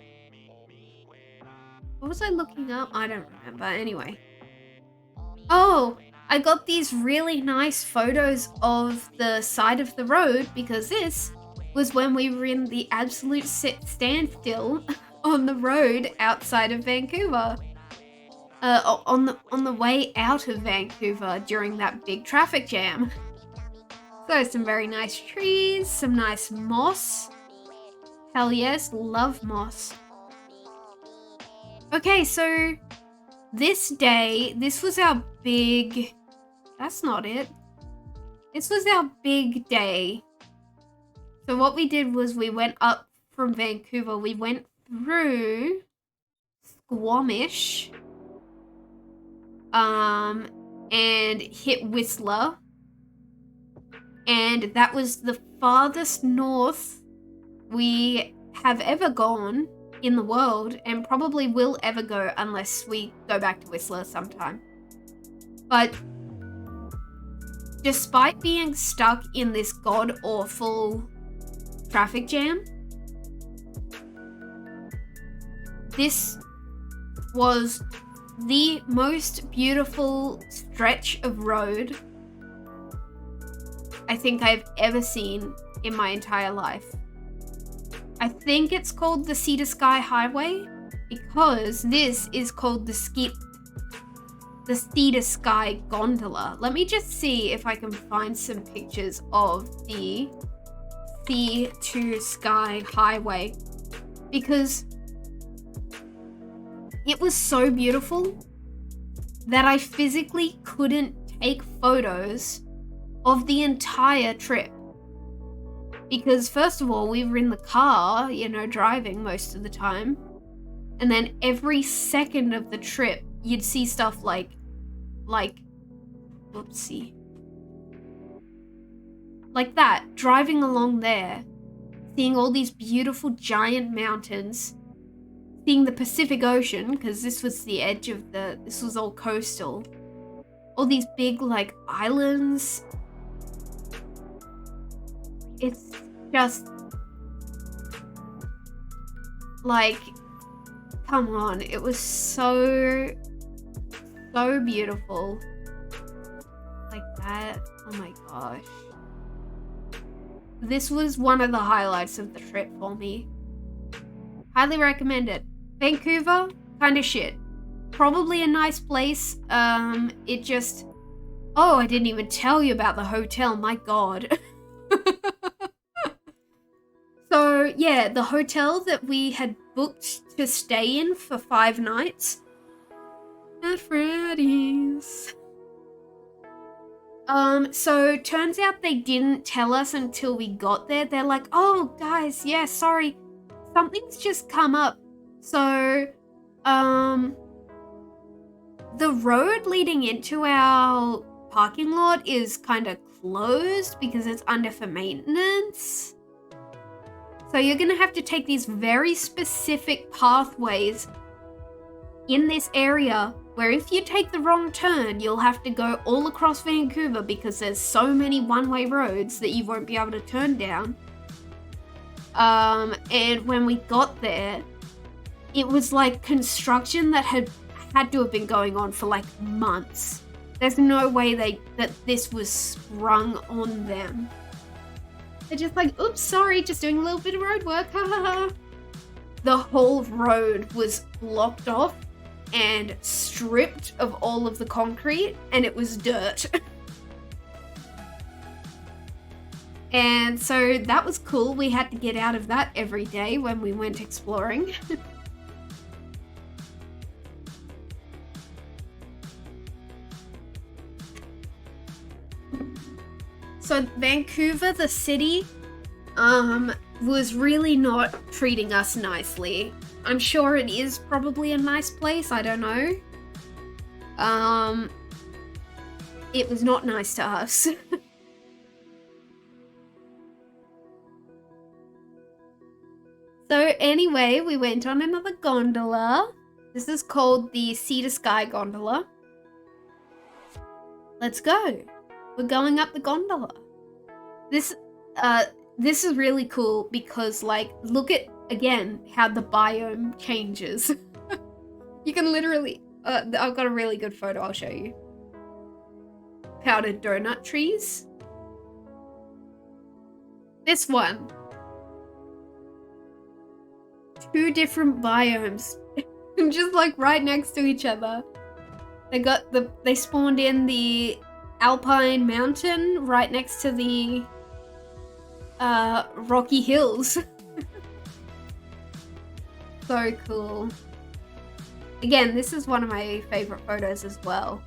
What was I looking up? I don't remember. Anyway. Oh, I got these really nice photos of the side of the road because this was when we were in the absolute standstill on the road outside of Vancouver. On the way out of Vancouver during that big traffic jam. So some very nice trees, some nice moss. Hell yes, love moss. Okay, so this day, this was our big... That's not it. This was our big day. So what we did was we went up from Vancouver. We went through Squamish. And hit Whistler. And that was the farthest north we have ever gone in the world, and probably will ever go unless we go back to Whistler sometime. But despite being stuck in this god-awful traffic jam, this was the most beautiful stretch of road I think I've ever seen in my entire life. I think it's called the Sea to Sky Highway because this is called the Sea to Sky Gondola. Let me just see if I can find some pictures of the Sea to Sky Highway because it was so beautiful that I physically couldn't take photos of the entire trip. Because first of all, we were in the car, you know, driving most of the time. And then every second of the trip, you'd see stuff like, whoopsie. Like that, driving along there, seeing all these beautiful giant mountains, seeing the Pacific Ocean, because this was the edge of this was all coastal. All these big, like, islands. It's just, like, come on. It was so beautiful. Like that. Oh my gosh. this was one of the highlights of the trip for me. Highly recommend it. Vancouver, kind of shit. Probably a nice place. It just... Oh, I didn't even tell you about the hotel. My God. So, yeah, the hotel that we had booked to stay in for 5 nights at Freddy's. So turns out they didn't tell us until we got there. They're like, oh, guys, yeah, sorry. Something's just come up. So, the road leading into our parking lot is kind of closed because it's under for maintenance. So you're going to have to take these very specific pathways in this area where if you take the wrong turn, you'll have to go all across Vancouver because there's so many one-way roads that you won't be able to turn down. And when we got there, it was like construction that had to have been going on for like months. There's no way that this was sprung on them. They're just like, oops, sorry, just doing a little bit of road work, ha ha ha. The whole road was blocked off and stripped of all of the concrete, and it was dirt. And so that was cool. We had to get out of that every day when we went exploring. So Vancouver, the city, was really not treating us nicely. I'm sure it is probably a nice place, I don't know. It was not nice to us. So anyway, we went on another gondola. This is called the Sea to Sky gondola. Let's go. We're going up the gondola. This is really cool because, like, look at, again, how the biome changes. You can literally... I've got a really good photo I'll show you. Powdered donut trees. This one. 2 different biomes. Just, like, right next to each other. They spawned in the Alpine Mountain right next to the Rocky Hills. So cool. Again, this is one of my favorite photos as well.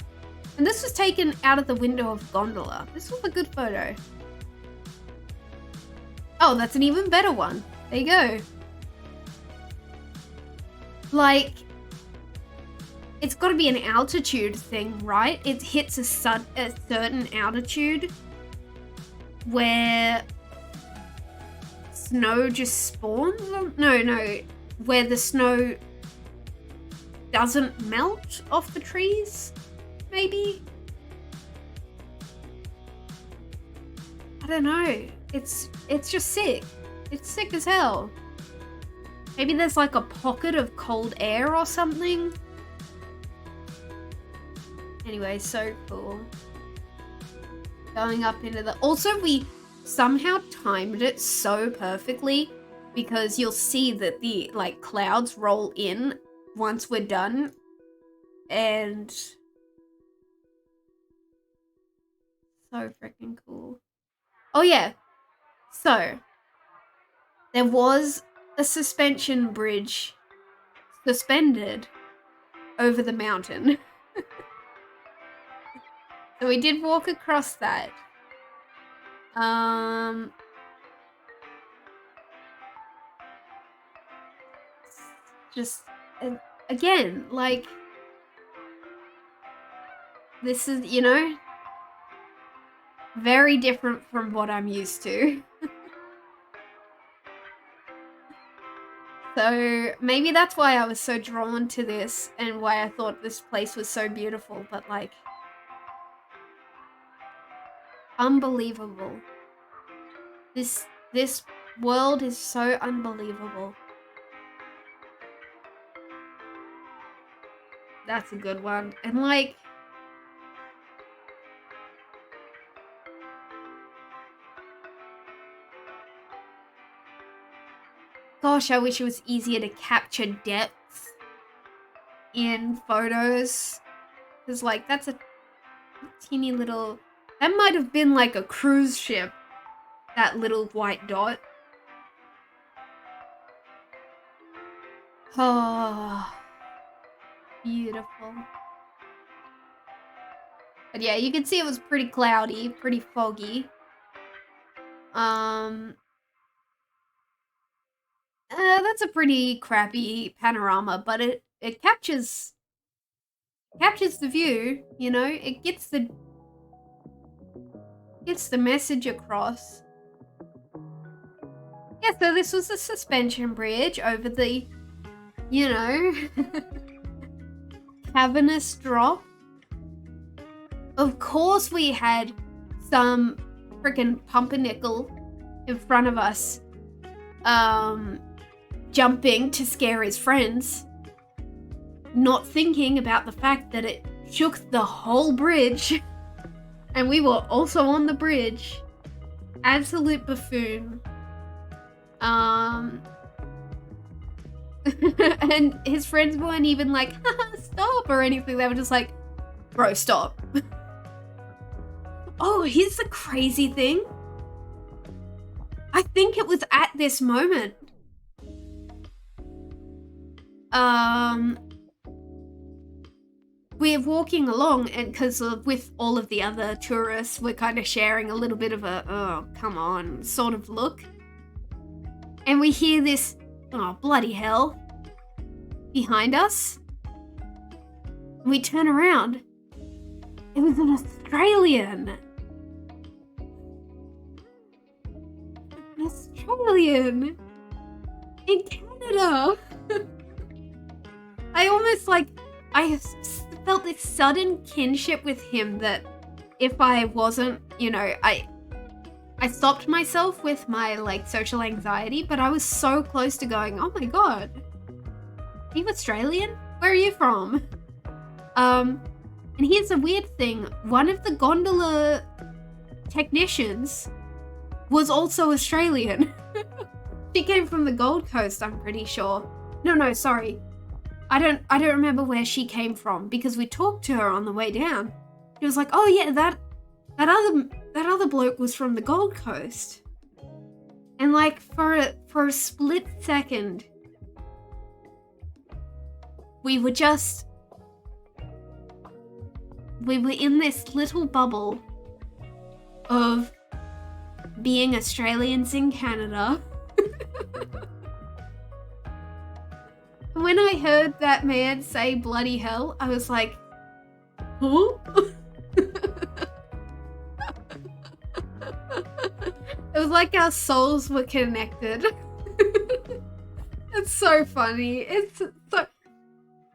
And this was taken out of the window of gondola. This was a good photo. Oh, that's an even better one. There you go. Like, it's got to be an altitude thing, right? It hits a certain altitude where snow just spawns? No, where the snow doesn't melt off the trees, maybe? I don't know. It's just sick. It's sick as hell. Maybe there's like a pocket of cold air or something. Anyway, so cool. Going up into the... Also, we somehow timed it so perfectly because you'll see that the, like, clouds roll in once we're done. And... so freaking cool. Oh, yeah. So, there was a suspension bridge suspended over the mountain. So we did walk across that. Just, again, like, this is, you know, very different from what I'm used to. So maybe that's why I was so drawn to this and why I thought this place was so beautiful, but like, unbelievable. This world is so unbelievable. That's a good one. And like, Gosh, I wish it was easier to capture depth in photos. Because, like, that's a teeny little... That might have been like a cruise ship. That little white dot. Oh, beautiful. But yeah, you can see it was pretty cloudy, pretty foggy. That's a pretty crappy panorama, but it captures the view, you know? It gets the message across. Yeah, so this was a suspension bridge over the, you know, cavernous drop. Of course we had some freaking pumpernickel in front of us, jumping to scare his friends, not thinking about the fact that it shook the whole bridge, and we were also on the bridge. Absolute buffoon. And his friends weren't even like, haha, stop or anything. They were just like, bro, stop. Oh, here's the crazy thing. I think it was at this moment. We're walking along, and because with all of the other tourists, we're kind of sharing a little bit of a, oh, come on, sort of look. And we hear this, oh, bloody hell, behind us. We turn around. It was an Australian. An Australian in Canada. I felt this sudden kinship with him that if I wasn't, you know, I stopped myself with my, like, social anxiety, but I was so close to going, oh my god, are you Australian? Where are you from? And here's the weird thing. One of the gondola technicians was also Australian. She came from the Gold Coast, I'm pretty sure. No, sorry. I don't remember where she came from because we talked to her on the way down. She was like, oh yeah, that other bloke was from the Gold Coast. And like for a split second, we were in this little bubble of being Australians in Canada. When I heard that man say bloody hell, I was like, huh? It was like our souls were connected. It's so funny. It's so...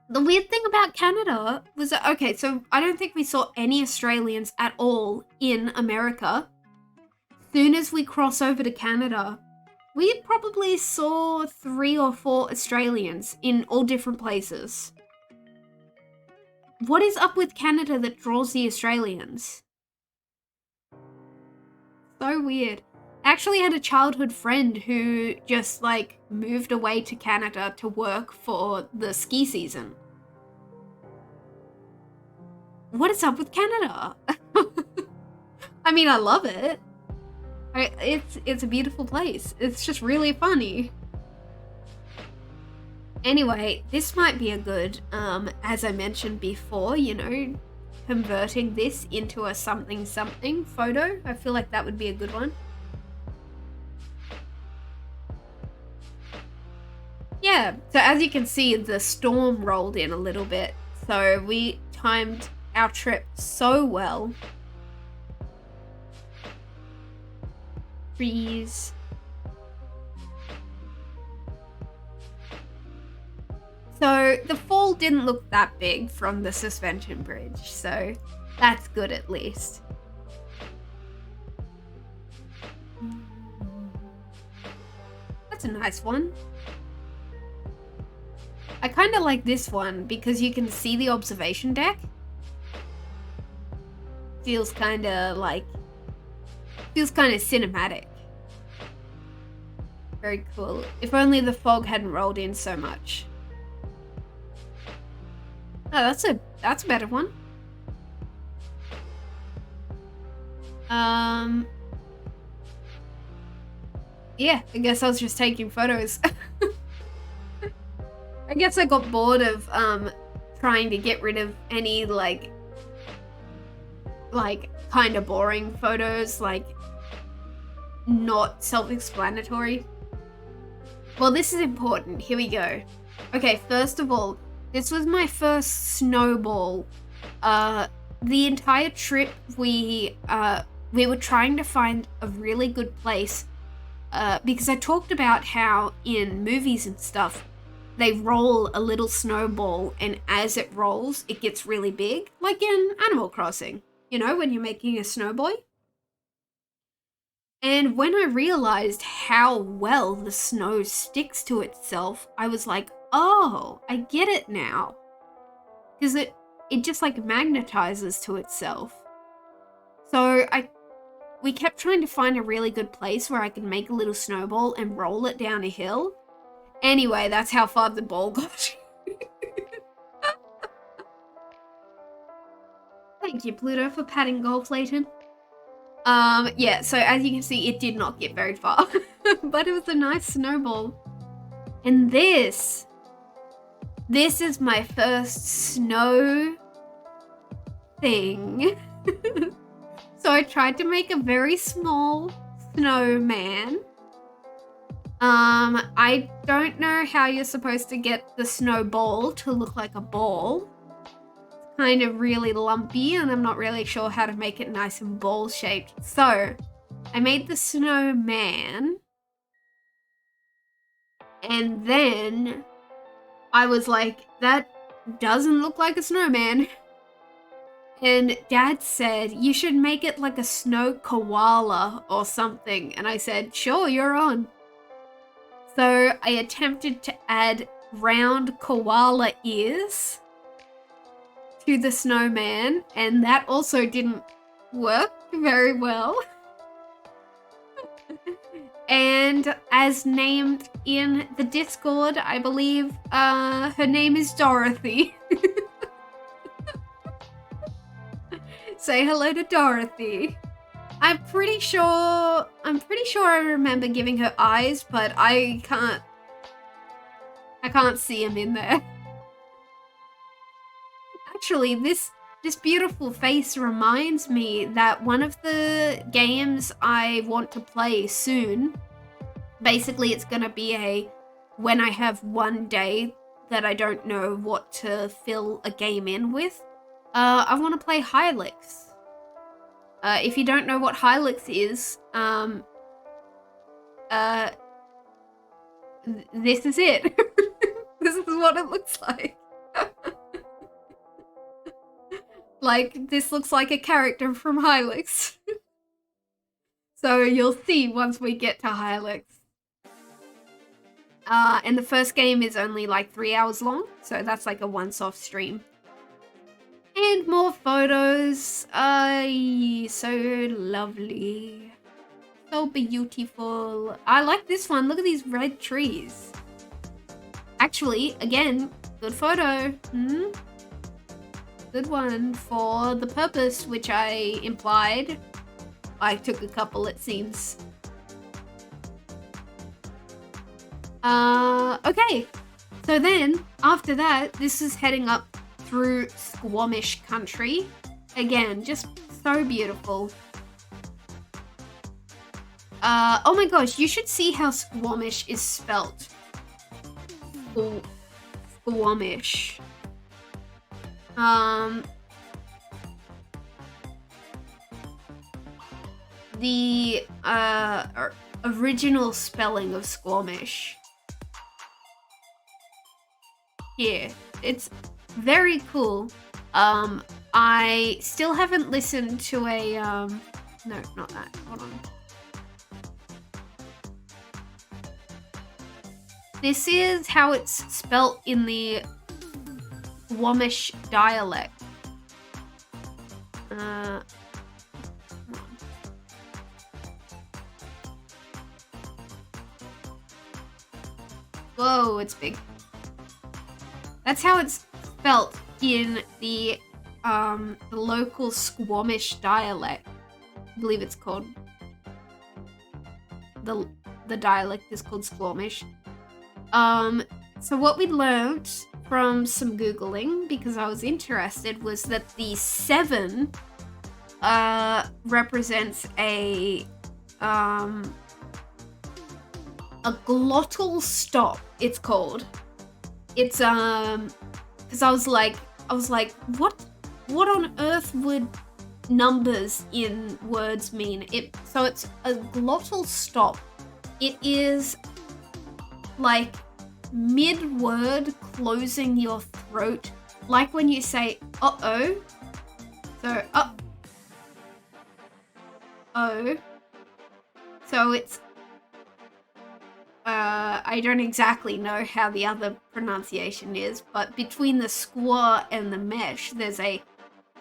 The weird thing about Canada was that, okay, so I don't think we saw any Australians at all in America. Soon as we cross over to Canada, we probably saw 3 or 4 Australians in all different places. What is up with Canada that draws the Australians? So weird. I actually had a childhood friend who just, like, moved away to Canada to work for the ski season. What is up with Canada? I mean, I love it. It's a beautiful place. It's just really funny. Anyway, this might be a good, as I mentioned before, you know, converting this into a something photo. I feel like that would be a good one. Yeah, so as you can see, the storm rolled in a little bit. So we timed our trip so well. Freeze. So the fall didn't look that big from the suspension bridge, so that's good at least. That's a nice one. I kind of like this one because you can see the observation deck. Feels kind of cinematic. Very cool. If only the fog hadn't rolled in so much. Oh, that's a better one. Yeah, I guess I was just taking photos. I guess I got bored of trying to get rid of any like kind of boring photos, like not self-explanatory. Well, this is important. Here we go. Okay, first of all, this was my first snowball. The entire trip we were trying to find a really good place because I talked about how in movies and stuff they roll a little snowball, and as it rolls it gets really big, like in Animal Crossing, you know, when you're making a snowboy. And when I realized how well the snow sticks to itself, I was like, oh, I get it now. Because it just like magnetizes to itself. So we kept trying to find a really good place where I could make a little snowball and roll it down a hill. Anyway, that's how far the ball got. Thank you, Pluto, for patting gold plated. Yeah, so as you can see, it did not get very far. But it was a nice snowball. And this is my first snow thing. So I tried to make a very small snowman. I don't know how you're supposed to get the snowball to look like a ball. It's kind of really lumpy, and I'm not really sure how to make it nice and ball shaped. So I made the snowman, and then I was like, that doesn't look like a snowman. And Dad said, you should make it like a snow koala or something. And I said, sure, you're on. So I attempted to add round koala ears to the snowman, and that also didn't work very well. And as named in the Discord, I believe her name is Dorothy. Say hello to Dorothy. I'm pretty sure I remember giving her eyes, but I can't see them in there. Actually, this beautiful face reminds me that one of the games I want to play soon, basically it's gonna be when I have one day that I don't know what to fill a game in with, I want to play Hylix. If you don't know what Hylix is, this is it. This is what it looks like. Like, this looks like a character from Hylix. So you'll see once we get to Hylix. And the first game is only like 3 hours long, so that's like a once-off stream. And more photos. So lovely. So beautiful. I like this one. Look at these red trees. Actually, again, good photo. Good one for the purpose, which I implied. I took a couple, it seems. Okay. So then, after that, this is heading up through Squamish country. Again, just so beautiful. Oh my gosh, you should see how Squamish is spelt. Squamish. The original spelling of Squamish. Yeah, it's very cool. I still haven't listened to a no, not that. Hold on. This is how it's spelt in the Squamish dialect. Whoa, it's big. That's how it's spelt in the local Squamish dialect. I believe it's called. The dialect is called Squamish. So what we learned from some Googling, because I was interested, was that the 7 represents a glottal stop, it's called. It's because I was like, what on earth would numbers in words mean? So it's a glottal stop. It is like mid-word closing your throat, like when you say uh-oh. So oh. So it's I don't exactly know how the other pronunciation is, but between the squaw and the mesh, there's a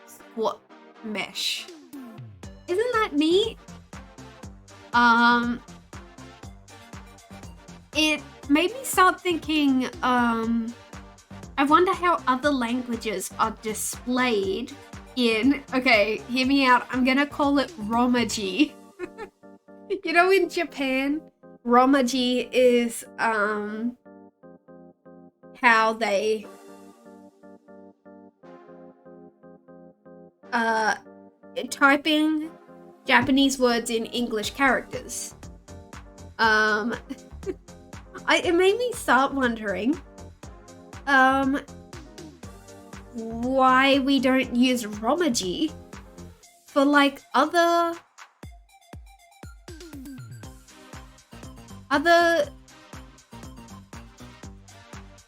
squat mesh. Isn't that neat? It made me start thinking, I wonder how other languages are displayed in, okay, hear me out, I'm gonna call it Romaji. You know, in Japan, Romaji is, how they, typing Japanese words in English characters. It made me start wondering, why we don't use Romaji for like other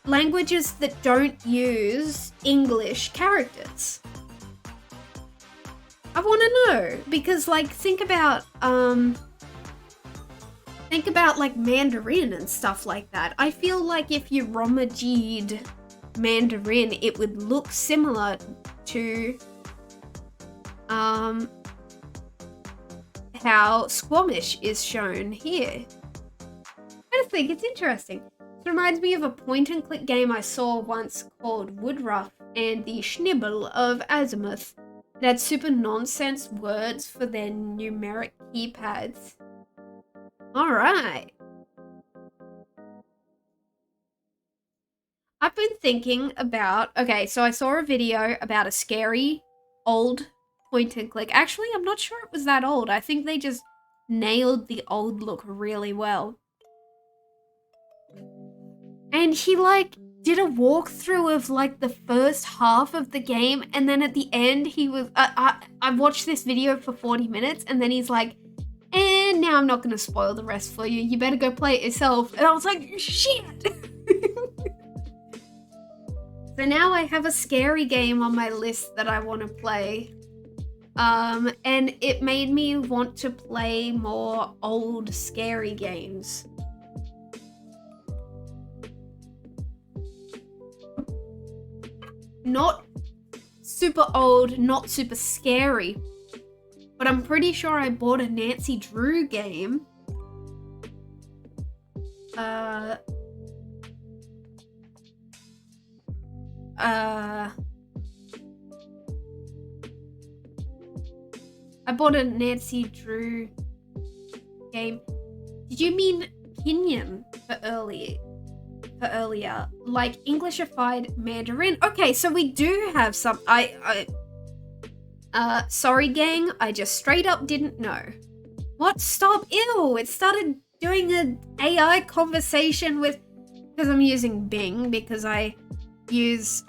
languages that don't use English characters. I want to know, because like think about like Mandarin and stuff like that. I feel like if you Romaji'd Mandarin, it would look similar to how Squamish is shown here. I just think it's interesting. It reminds me of a point-and-click game I saw once called Woodruff and the Schnibble of Azimuth. It had super nonsense words for their numeric keypads. Alright. I've been thinking about... Okay, so I saw a video about a scary old point-and-click. Actually, I'm not sure it was that old. I think they just nailed the old look really well. And he, like, did a walkthrough of, like, the first half of the game, and then at the end, he was... I watched this video for 40 minutes, and then he's like, and now I'm not going to spoil the rest for you. You better go play it yourself. And I was like, shit! So now I have a scary game on my list that I want to play. And it made me want to play more old scary games. Not super old, not super scary. But I'm pretty sure I bought a Nancy Drew game. I bought a Nancy Drew game. Did you mean Pinyin for earlier? Like Englishified Mandarin? Okay, so we do have some... sorry gang, I just straight up didn't know. What? Stop, ew! It started doing an AI conversation with... Because I'm using Bing, because I use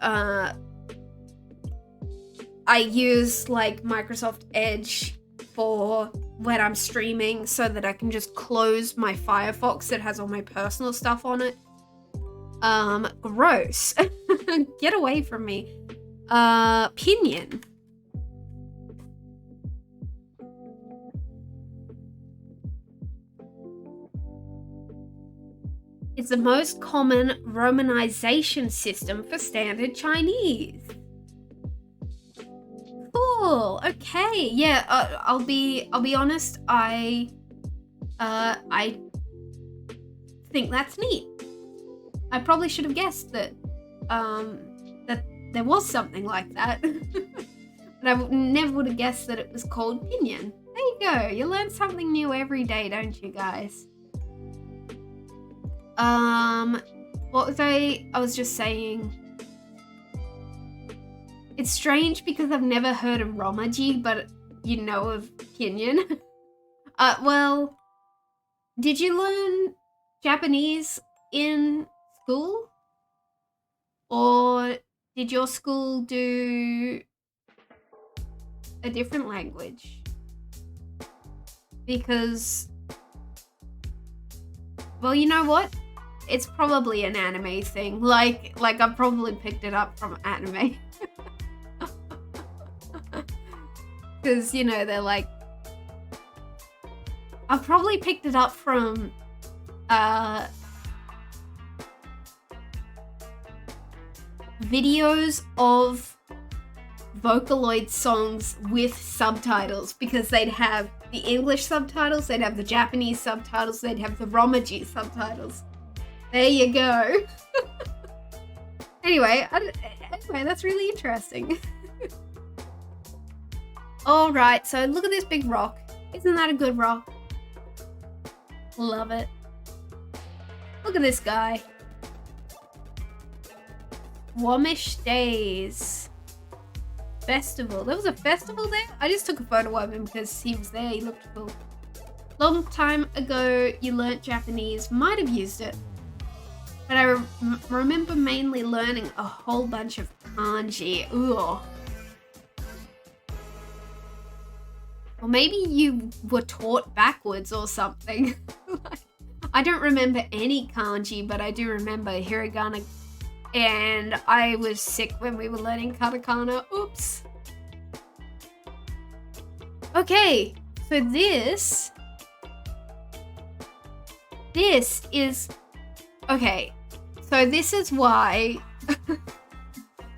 like Microsoft Edge for when I'm streaming so that I can just close my Firefox that has all my personal stuff on it. Gross. Get away from me. Pinyin. It's the most common romanization system for standard Chinese. Cool. Okay. Yeah. I'll be honest. I think that's neat. I probably should have guessed that that there was something like that. But I never would have guessed that it was called Pinion. There you go. You learn something new every day, don't you guys? What was I was just saying. It's strange because I've never heard of Romaji, but you know of Pinion. Well, did you learn Japanese in school? Or did your school do a different language? Because, well, you know what? It's probably an anime thing. Like I probably picked it up from anime. Because, you know, they're like, I've probably picked it up from videos of Vocaloid songs with subtitles, because they'd have the English subtitles, they'd have the Japanese subtitles, they'd have the Romaji subtitles. There you go. Anyway, that's really interesting. All right, so look at this big rock. Isn't that a good rock? Love it. Look at this guy. Wamish Days. Festival. There was a festival there? I just took a photo of him because he was there. He looked cool. Long time ago, you learnt Japanese. Might have used it. But I remember mainly learning a whole bunch of kanji. Ooh. Or maybe you were taught backwards or something. I don't remember any kanji, but I do remember hiragana. And I was sick when we were learning katakana. Oops. Okay, so this is... Okay, so this is why...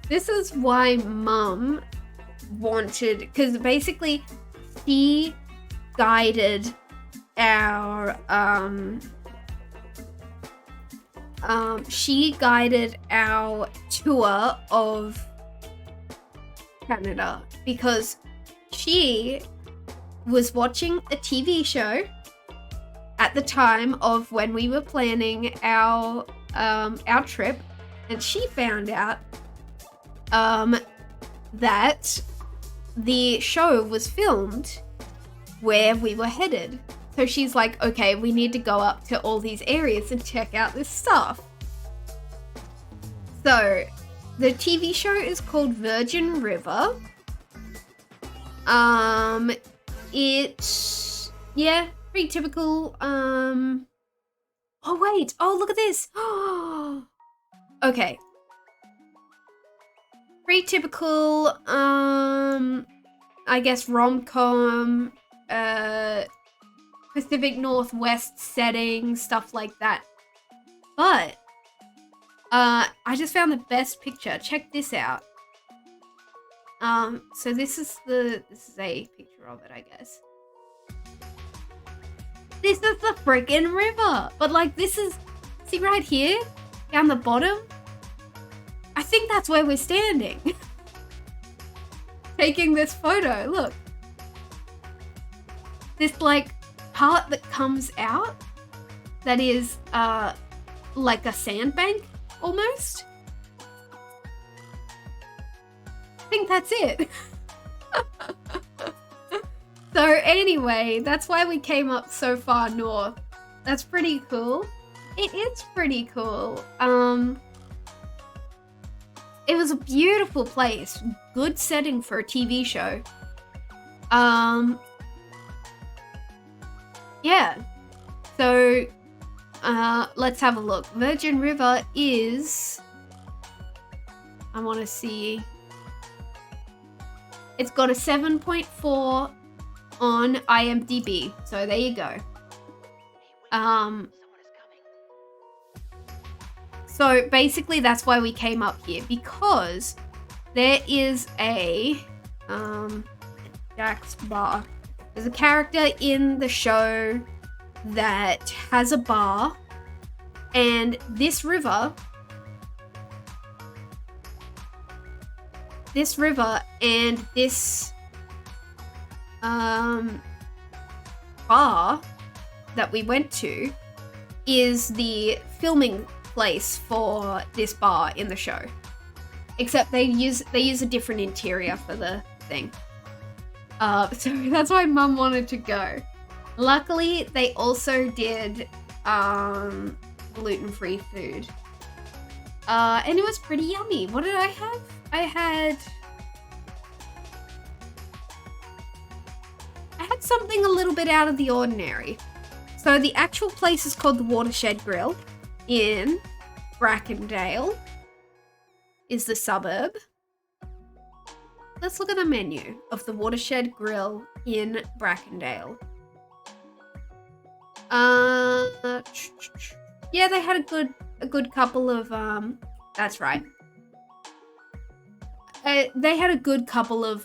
this is why Mum wanted... Because basically, she guided our... she guided our tour of Canada because she was watching a TV show at the time of when we were planning our trip, and she found out that the show was filmed where we were headed. So she's like, okay, we need to go up to all these areas and check out this stuff. So the TV show is called Virgin River. It's, yeah, pretty typical. Oh wait, oh look at this. Okay. Pretty typical, I guess rom-com, Pacific Northwest setting, stuff like that. But I just found the best picture. Check this out. So this is a picture of it, I guess. This is the freaking river. But like this is, see right here, down the bottom? I think that's where we're standing. Taking this photo, look. This like part that comes out that is like a sandbank almost. I think that's it. So anyway, that's why we came up so far north. That's pretty cool. It is pretty cool. It was a beautiful place. Good setting for a TV show. Yeah. So, let's have a look. Virgin River is... I want to see... It's got a 7.4 on IMDb. So there you go. So basically that's why we came up here, because there is a Jack's bar. There's a character in the show that has a bar, And this river and this bar that we went to is the filming place for this bar in the show. Except they use a different interior for the thing. So that's why Mum wanted to go. Luckily, they also did gluten-free food. And it was pretty yummy. What did I have? I had something a little bit out of the ordinary. So the actual place is called the Watershed Grill in Brackendale. Is the suburb. Let's look at the menu of the Watershed Grill in Brackendale. Yeah, they had a good couple of that's right. They had a good couple of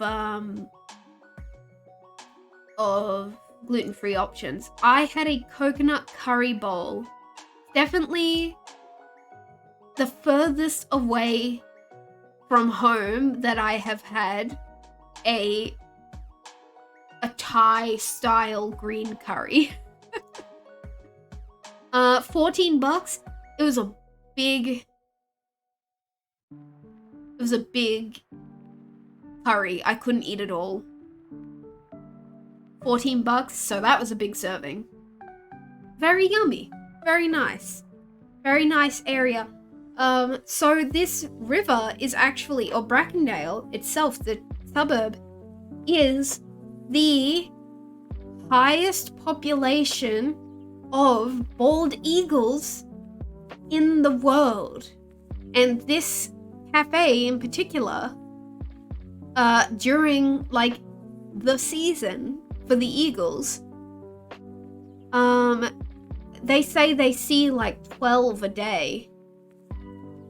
gluten-free options. I had a coconut curry bowl. Definitely the furthest away from home that I have had a Thai style green curry. $14. It was a big curry. I couldn't eat it all. $14, so that was a big serving. Very yummy. Very nice. Very nice area. So this river is actually, or Brackendale itself, the suburb, is the highest population of bald eagles in the world. And this cafe in particular, during like the season for the eagles, they say they see like 12 a day.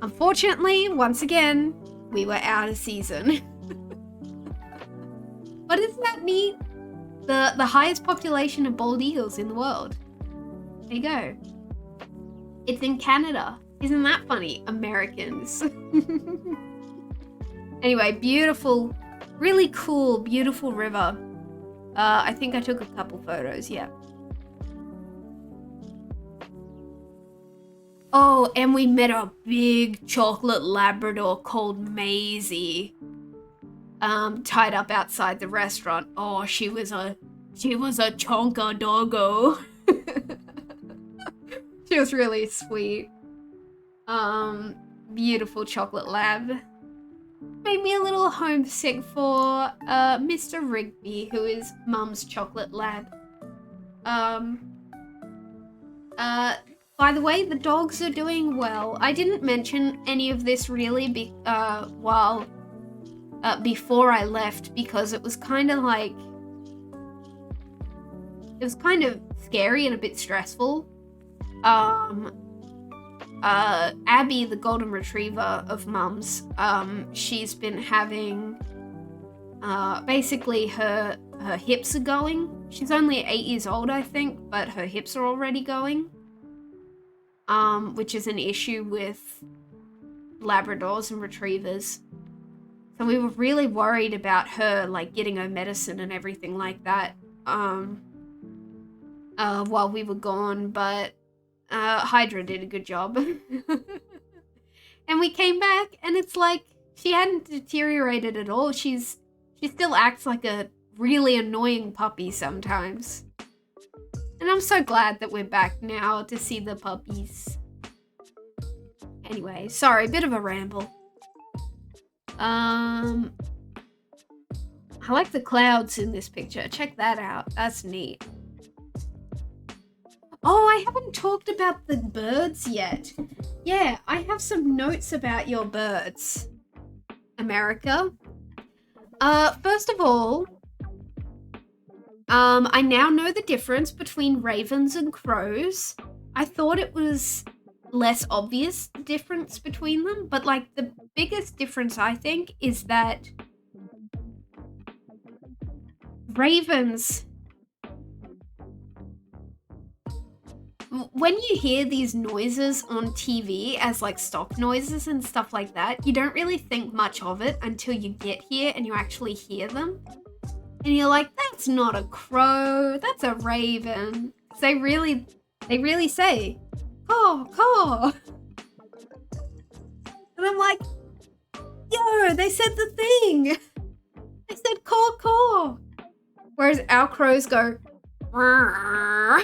Unfortunately, once again, we were out of season. But isn't that neat? The highest population of bald eagles in the world. There you go. It's in Canada. Isn't that funny? Americans. Anyway, beautiful, really cool, beautiful river. I think I took a couple photos, yeah. Oh, and we met a big chocolate Labrador called Maisie, tied up outside the restaurant. Oh, she was a chonka doggo. She was really sweet. Beautiful chocolate lab. Made me a little homesick for Mr. Rigby, who is Mum's chocolate lab. By the way, the dogs are doing well. I didn't mention any of this really before I left, because it was kind of like, it was kind of scary and a bit stressful. Abby, the golden retriever of Mum's, she's been having, basically her hips are going. She's only 8 years old, I think, but her hips are already going. Which is an issue with Labradors and retrievers. So we were really worried about her, like, getting her medicine and everything like that, while we were gone, but Hydra did a good job. And we came back, and it's like, she hadn't deteriorated at all. She still acts like a really annoying puppy sometimes. And I'm so glad that we're back now to see the puppies. Anyway, sorry, bit of a ramble. I like the clouds in this picture. Check that out. That's neat. Oh, I haven't talked about the birds yet. Yeah, I have some notes about your birds, America. First of all, I now know the difference between ravens and crows. I thought it was less obvious, the difference between them, but like the biggest difference, I think, is that ravens when you hear these noises on TV as like stock noises and stuff like that, you don't really think much of it until you get here and you actually hear them. And you're like, that's not a crow, that's a raven. They really say, caw, caw. And I'm like, yo, they said the thing. They said caw, caw. Whereas our crows go, our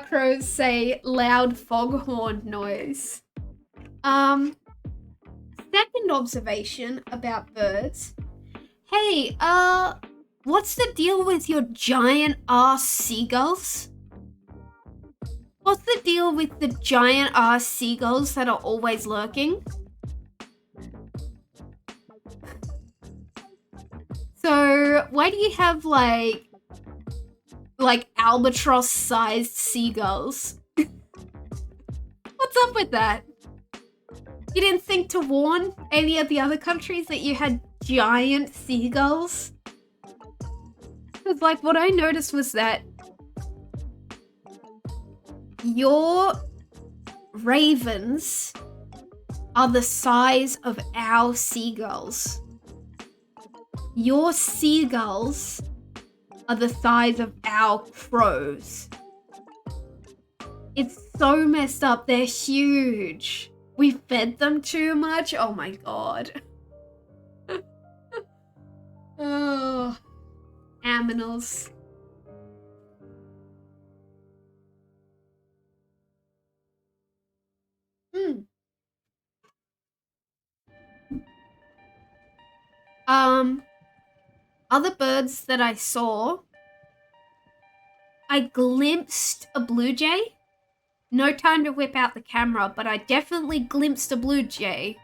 crows say loud foghorn noise. Second observation about birds. Hey, what's the deal with your giant ass seagulls? What's the deal with the giant ass seagulls that are always lurking? So, why do you have like albatross-sized seagulls? What's up with that? You didn't think to warn any of the other countries that you had giant seagulls? Because like what I noticed was that your ravens are the size of our seagulls. Your seagulls are the size of our crows. It's so messed up. They're huge. We fed them too much. Oh my god. Oh, aminals. Other birds that I saw, I glimpsed a blue jay. No time to whip out the camera, but I definitely glimpsed a blue jay.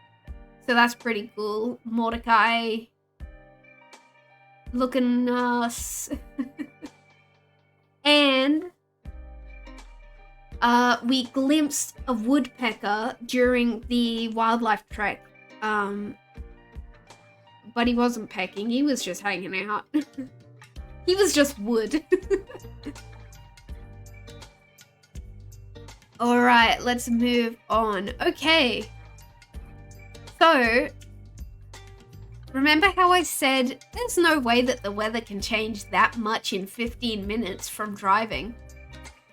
So that's pretty cool. Mordecai looking us. And we glimpsed a woodpecker during the wildlife trek. But he wasn't pecking, he was just hanging out. He was just wood. Alright, let's move on. Okay. So, remember how I said there's no way that the weather can change that much in 15 minutes from driving?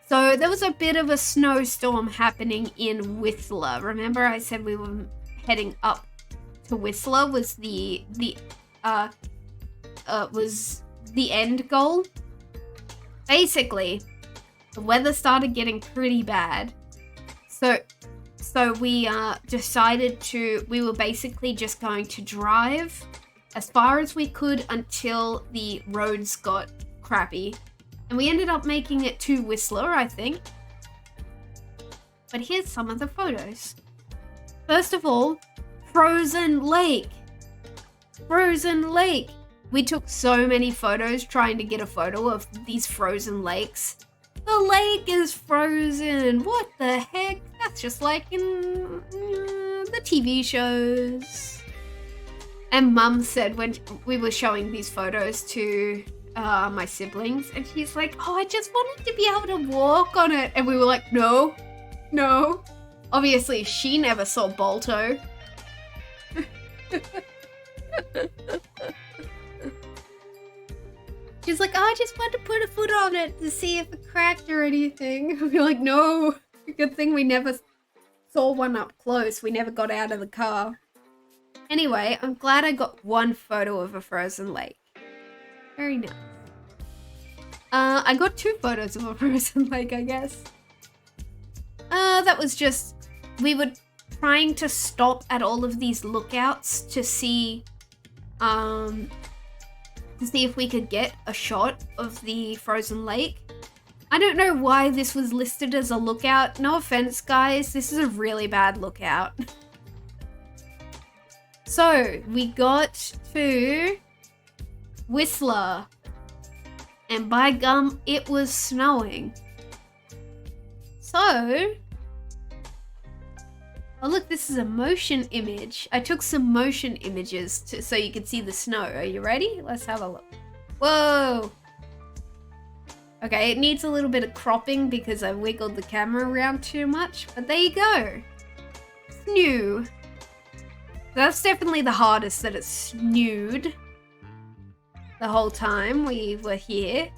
So, there was a bit of a snowstorm happening in Whistler. Remember I said we were heading up to Whistler was the end goal. Basically, the weather started getting pretty bad. So we decided we were basically just going to drive as far as we could until the roads got crappy. And we ended up making it to Whistler, I think. But here's some of the photos. First of all, Frozen Lake. Frozen Lake. We took so many photos trying to get a photo of these frozen lakes. The lake is frozen. What the heck? That's just like in the TV shows. And Mum said when we were showing these photos to my siblings, and she's like, oh, I just wanted to be able to walk on it. And we were like, no. Obviously, she never saw Balto. She's like, oh, I just want to put a foot on it to see if it cracked or anything. We're like, no. Good thing we never saw one up close. We never got out of the car. Anyway, I'm glad I got one photo of a frozen lake. Very nice. I got 2 photos of a frozen lake, I guess. That was just, we were trying to stop at all of these lookouts to see if we could get a shot of the frozen lake. I don't know why this was listed as a lookout. No offense, guys. This is a really bad lookout. So, we got to Whistler. And by gum, it was snowing. So, oh look, this is a motion image. I took some motion images so you can see the snow. Are you ready? Let's have a look. Whoa. Okay, it needs a little bit of cropping because I wiggled the camera around too much, but there you go. Snoo. That's definitely the hardest, that it snowed the whole time we were here.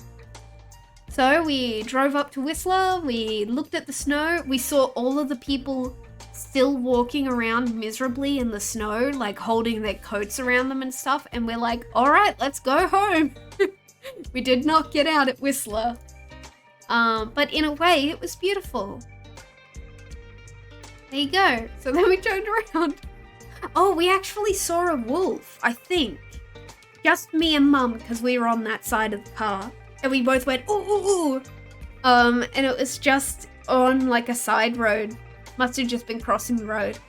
So we drove up to Whistler, we looked at the snow, we saw all of the people still walking around miserably in the snow, like holding their coats around them and stuff, and we're like, all right, let's go home. We did not get out at Whistler. But in a way, it was beautiful. There you go. So then we turned around. Oh, we actually saw a wolf, I think. Just me and Mum, because we were on that side of the car. And we both went, ooh, ooh, ooh. And it was just on like a side road. Must have just been crossing the road.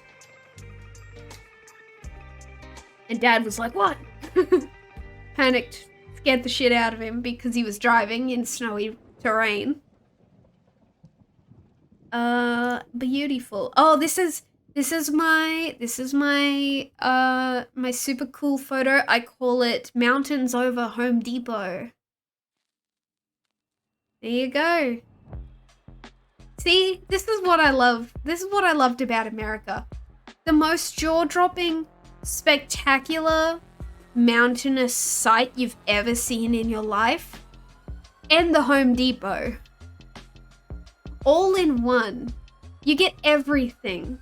And Dad was like, what? Panicked, scared the shit out of him because he was driving in snowy terrain. Beautiful. Oh, this is my my super cool photo. I call it Mountains Over Home Depot. There you go. See, this is what I love. This is what I loved about America. The most jaw-dropping, spectacular, mountainous sight you've ever seen in your life. And the Home Depot. All in one. You get everything.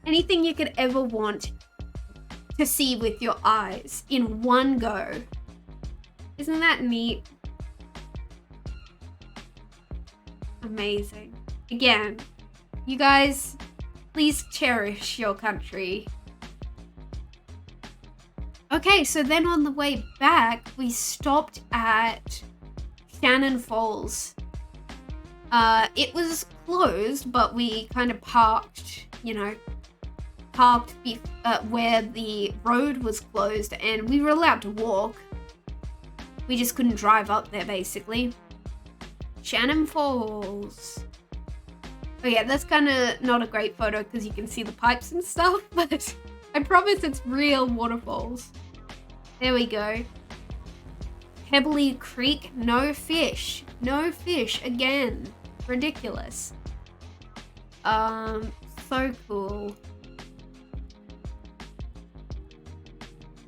Anything you could ever want to see with your eyes in one go. Isn't that neat? Amazing. Again, you guys, please cherish your country. Okay, so then on the way back, we stopped at Shannon Falls. It was closed, but we kind of parked, where the road was closed, and we were allowed to walk. We just couldn't drive up there, basically. Shannon Falls. Oh yeah, that's kind of not a great photo because you can see the pipes and stuff, but I promise it's real waterfalls. There we go. Pebbly Creek, no fish. No fish again. Ridiculous. So cool.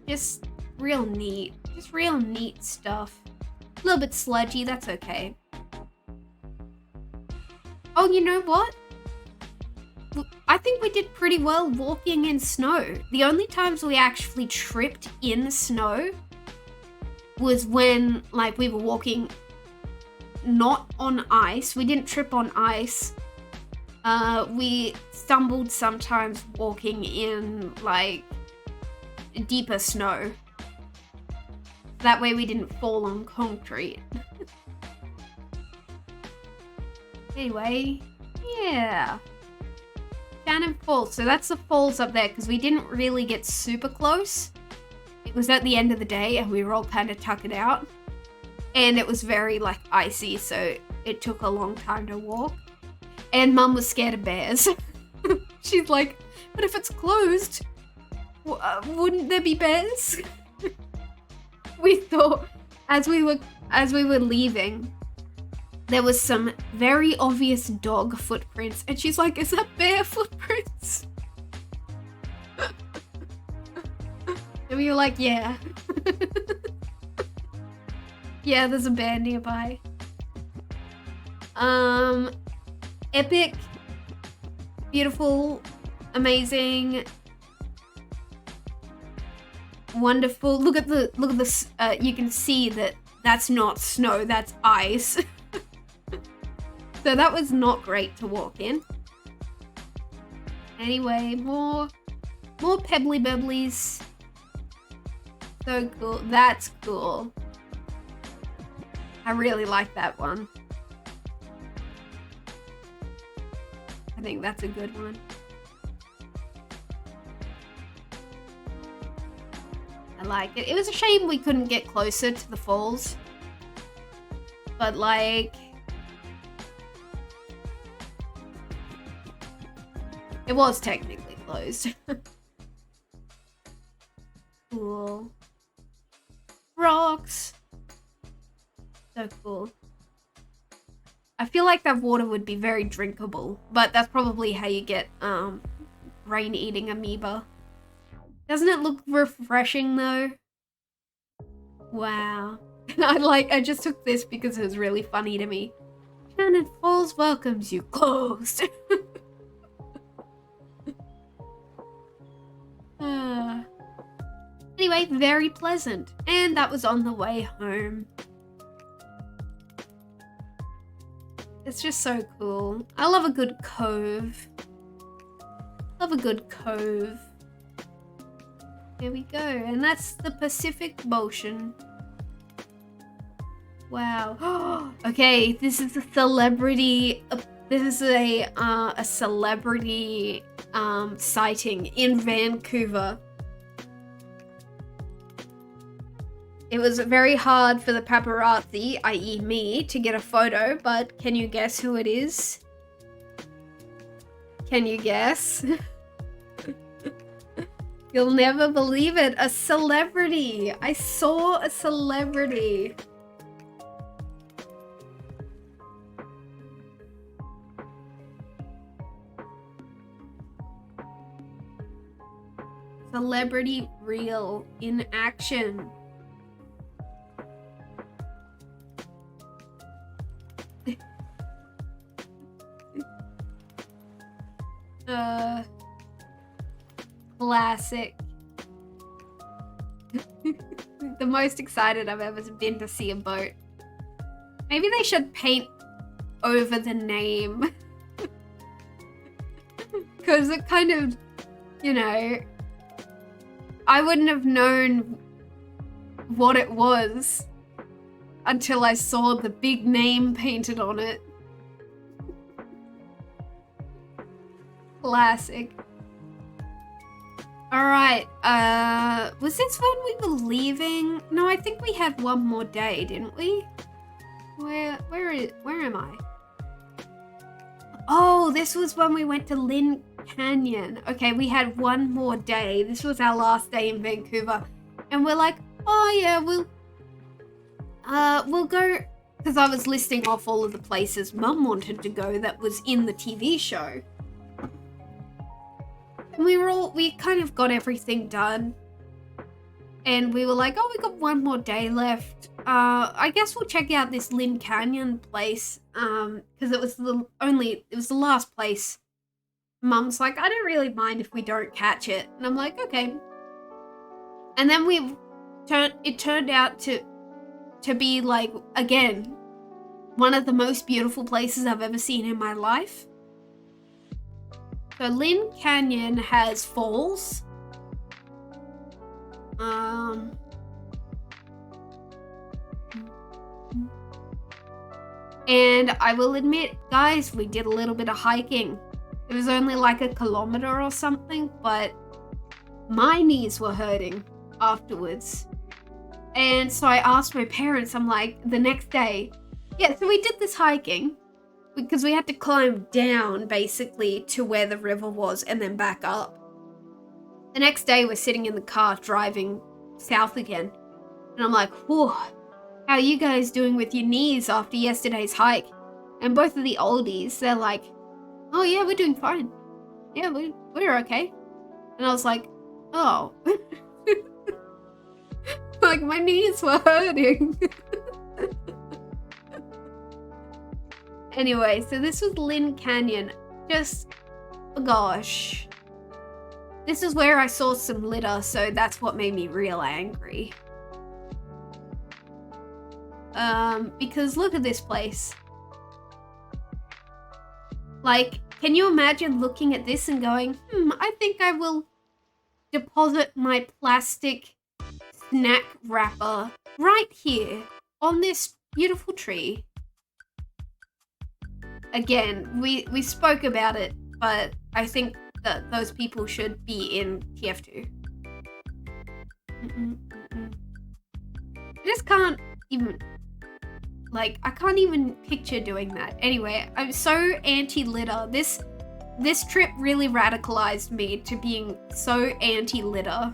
Just real neat. Just real neat stuff. A little bit sludgy, that's okay. Oh, you know what? I think we did pretty well walking in snow. The only times we actually tripped in snow was when, like, we were walking not on ice. We didn't trip on ice. We stumbled sometimes walking in, like, deeper snow. That way we didn't fall on concrete. Anyway, yeah. Shannon Falls. So that's the falls up there because we didn't really get super close. It was at the end of the day and we were all kind of tucking out. And it was very like icy, so it took a long time to walk. And Mum was scared of bears. She's like, but if it's closed, wouldn't there be bears? We thought as we were leaving, there was some very obvious dog footprints, and she's like, is that bear footprints? And we were like, yeah. Yeah, there's a bear nearby. Epic, beautiful, amazing, wonderful. Look at this. You can see that that's not snow, that's ice. So that was not great to walk in. Anyway, more pebbly bebblies. So cool. That's cool. I really like that one. I think that's a good one. I like it. It was a shame we couldn't get closer to the falls. But like, it was technically closed. Cool. Rocks. So cool. I feel like that water would be very drinkable, but that's probably how you get rain-eating amoeba. Doesn't it look refreshing though? Wow. I just took this because it was really funny to me. Shannon Falls welcomes you closed. Anyway, very pleasant. And that was on the way home. It's just so cool. I love a good cove. Love a good cove. Here we go. And that's the Pacific Ocean. Wow. Okay, this is a celebrity. This is a celebrity sighting in Vancouver. It was very hard for the paparazzi, i.e. me, to get a photo, but can you guess who it is? Can you guess? You'll never believe it. A celebrity. I saw a celebrity. Celebrity reel in action. Classic. The most excited I've ever been to see a boat. Maybe they should paint over the name. Because it kind of, you know, I wouldn't have known what it was until I saw the big name painted on it. Classic. Alright, was this when we were leaving? No, I think we had one more day, didn't we? Where am I? Oh, this was when we went to Lynn Canyon. Okay, we had one more day. This was our last day in Vancouver. And we're like, oh yeah, we'll go, because I was listing off all of the places Mum wanted to go that was in the TV show. And we kind of got everything done. And we were like, oh, we got one more day left. I guess we'll check out this Lynn Canyon place. Because it was the last place. Mum's like, I don't really mind if we don't catch it. And I'm like, okay. And then it turned out to be like, again, one of the most beautiful places I've ever seen in my life. So Lynn Canyon has falls. And I will admit, guys, we did a little bit of hiking. It was only like 1 kilometer or something, but my knees were hurting afterwards. And so I asked my parents, I'm like, the next day, yeah, so we did this hiking because we had to climb down basically to where the river was and then back up. The next day we're sitting in the car driving south again. And I'm like, whew, how are you guys doing with your knees after yesterday's hike? And both of the oldies, they're like, oh yeah, we're doing fine. Yeah, we're okay. And I was like, oh. Like my knees were hurting. Anyway, so this was Lynn Canyon. Just, oh gosh. This is where I saw some litter, so that's what made me real angry. Because look at this place. Like, can you imagine looking at this and going, I think I will deposit my plastic snack wrapper right here on this beautiful tree. Again, we spoke about it, but I think that those people should be in TF2. I just can't even, like, I can't even picture doing that. Anyway, I'm so anti-litter. This trip really radicalized me to being so anti-litter.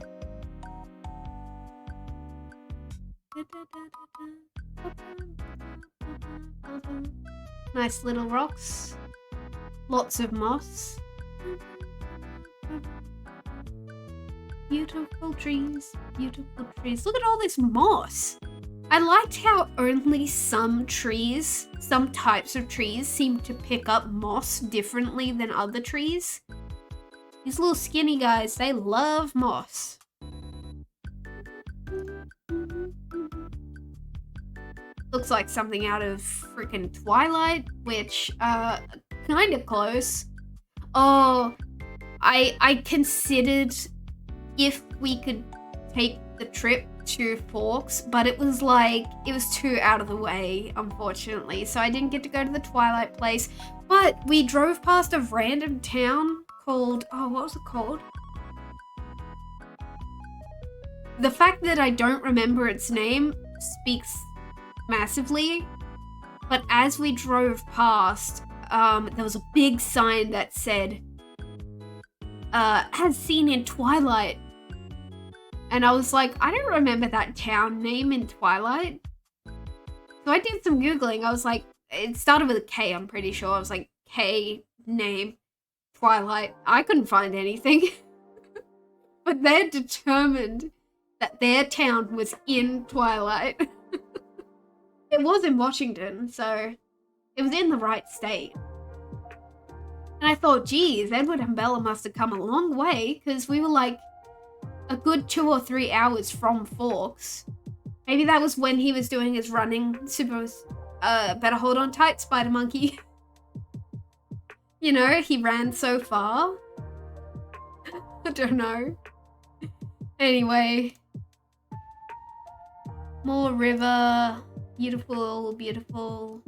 Nice little rocks. Lots of moss. Beautiful trees, beautiful trees. Look at all this moss. I liked how only some trees, some types of trees seem to pick up moss differently than other trees. These little skinny guys, they love moss. Looks like something out of freaking Twilight, which, kind of close. Oh, I considered if we could take the trip to Forks, but it was too out of the way, unfortunately. So I didn't get to go to the Twilight place, but we drove past a random town called, oh, what was it called? The fact that I don't remember its name speaks massively, but as we drove past, there was a big sign that said, as seen in Twilight. And I was like, I don't remember that town name in Twilight. So I did some Googling. I was like, it started with a K, I'm pretty sure. I was like, K name, Twilight. I couldn't find anything. But they're determined that their town was in Twilight. It was in Washington, so it was in the right state. And I thought, geez, Edward and Bella must have come a long way, because we were like a good 2 or 3 hours from Forks. Maybe that was when he was doing his running. Better hold on tight, Spider Monkey. You know, he ran so far. I don't know. Anyway. More river. Beautiful, beautiful,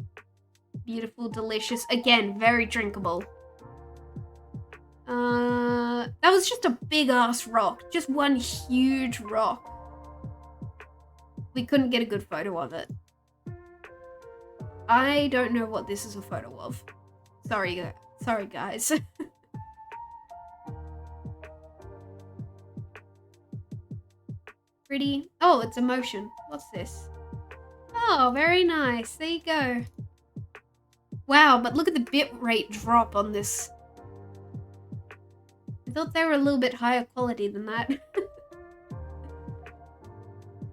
beautiful, delicious. Again, very drinkable. That was just a big ass rock. Just one huge rock. We couldn't get a good photo of it. I don't know what this is a photo of. Sorry guys. Pretty. Oh, it's emotion. What's this? Oh, very nice. There you go. Wow, but look at the bitrate drop on this. I thought they were a little bit higher quality than that.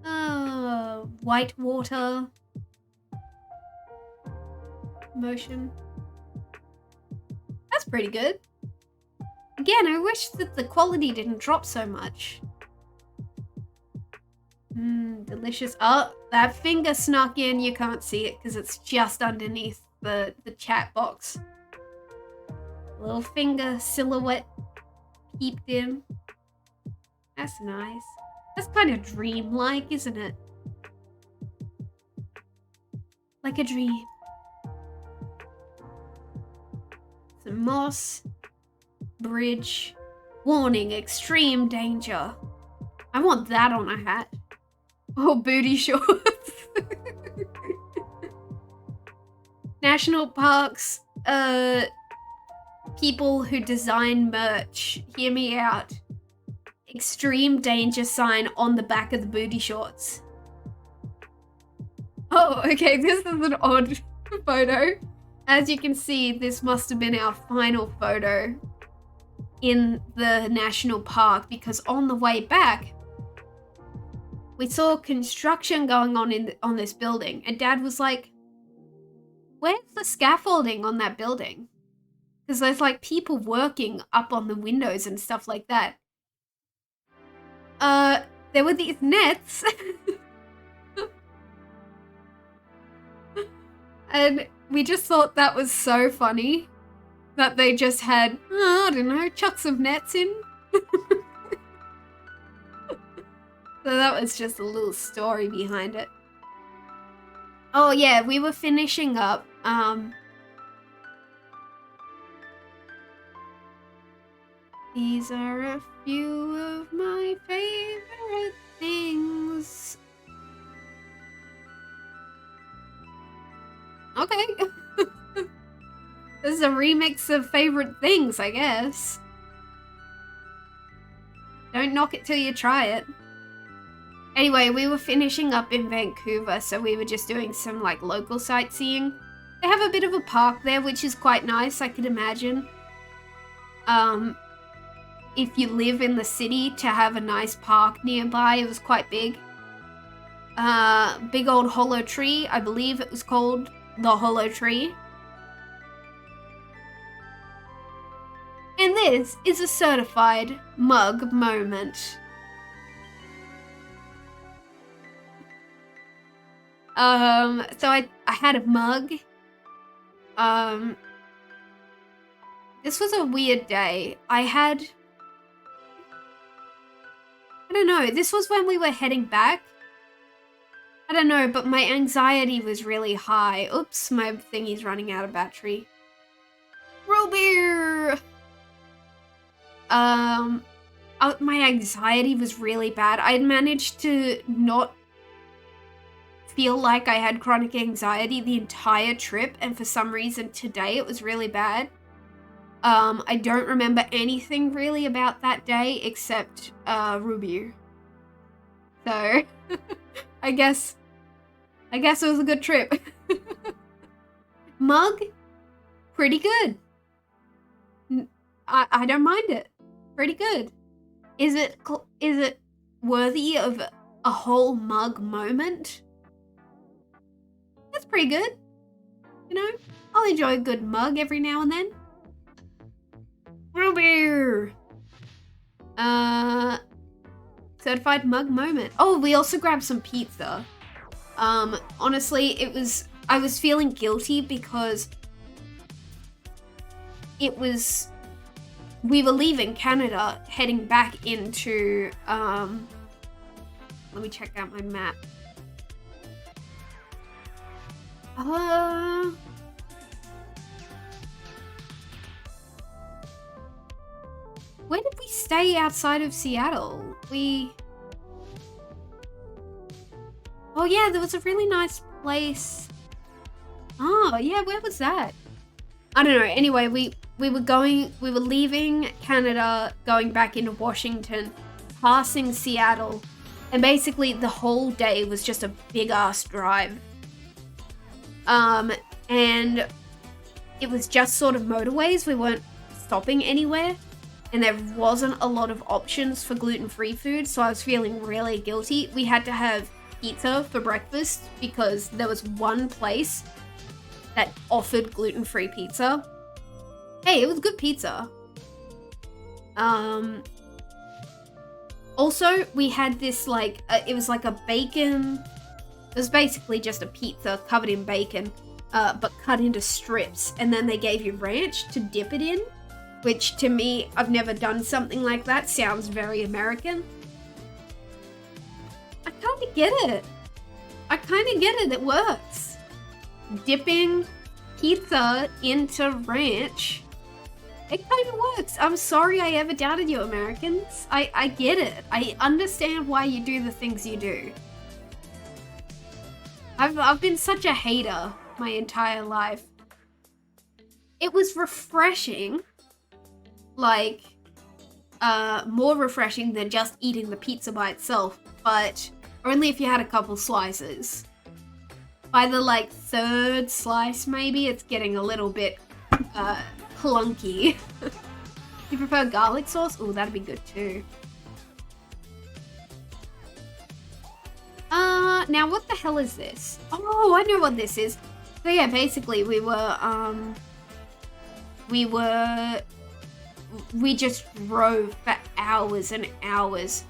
Oh, white water. Motion. That's pretty good. Again, I wish that the quality didn't drop so much. Delicious. Oh, that finger snuck in. You can't see it because it's just underneath the chat box. Little finger silhouette peeped in. That's nice. That's kind of dream-like, isn't it? Like a dream. Some moss. Bridge. Warning, extreme danger. I want that on a hat. Oh, booty shorts. National parks, people who design merch, hear me out. Extreme danger sign on the back of the booty shorts. Oh, okay, this is an odd photo. As you can see, this must have been our final photo in the national park, because on the way back, we saw construction going on this building, and Dad was like, where's the scaffolding on that building? Because there's like people working up on the windows and stuff like that. There were these nets. And we just thought that was so funny that they just had, I don't know, chuck some nets in. So that was just a little story behind it. Oh yeah, we were finishing up. These are a few of my favorite things. Okay. This is a remix of favorite things, I guess. Don't knock it till you try it. Anyway, we were finishing up in Vancouver, so we were just doing some like local sightseeing. They have a bit of a park there, which is quite nice, I could imagine. If you live in the city, to have a nice park nearby. It was quite big. Big old hollow tree. I believe it was called the Hollow Tree. And this is a certified mug moment. So I had a mug. This was a weird day. I don't know, this was when we were heading back. I don't know, but my anxiety was really high. Oops, my thingy's running out of battery. Root my anxiety was really bad. I had managed to not feel like I had chronic anxiety the entire trip, and for some reason today it was really bad. I don't remember anything really about that day except Ruby. So I guess it was a good trip. Mug, pretty good. I don't mind it. Pretty good. Is it worthy of a whole mug moment? That's pretty good. You know, I'll enjoy a good mug every now and then. Ruby. Certified mug moment. Oh, we also grabbed some pizza. Honestly, I was feeling guilty because we were leaving Canada, heading back into, let me check out my map. Where did we stay outside of Seattle? Oh yeah, there was a really nice place. Oh yeah, where was that? I don't know. Anyway, we were leaving Canada, going back into Washington, passing Seattle, and basically the whole day was just a big ass drive. And it was just sort of motorways. We weren't stopping anywhere, and there wasn't a lot of options for gluten-free food, so I was feeling really guilty. We had to have pizza for breakfast because there was one place that offered gluten-free pizza. Hey, it was good pizza. Also, we had this it was like a bacon. It was basically just a pizza covered in bacon, but cut into strips, and then they gave you ranch to dip it in, which to me, I've never done something like that. Sounds very American. I kind of get it. It works. Dipping pizza into ranch. It kind of works. I'm sorry I ever doubted you, Americans. I get it. I understand why you do the things you do. I've been such a hater my entire life. It was refreshing. More refreshing than just eating the pizza by itself, but only if you had a couple slices. By the third slice maybe, it's getting a little bit clunky. You prefer garlic sauce? Ooh, that'd be good too. Now what the hell is this? Oh, I know what this is. So yeah, basically we just drove for hours and hours.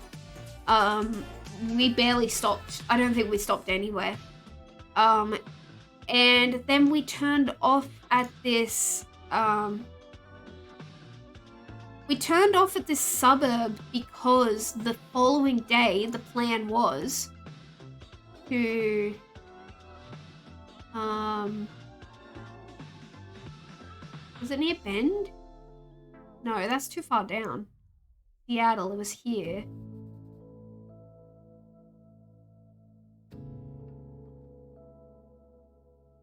We barely stopped. I don't think we stopped anywhere. And then we turned off at this, suburb because the following day the plan was to, was it near Bend? No, that's too far down. Seattle, it was here.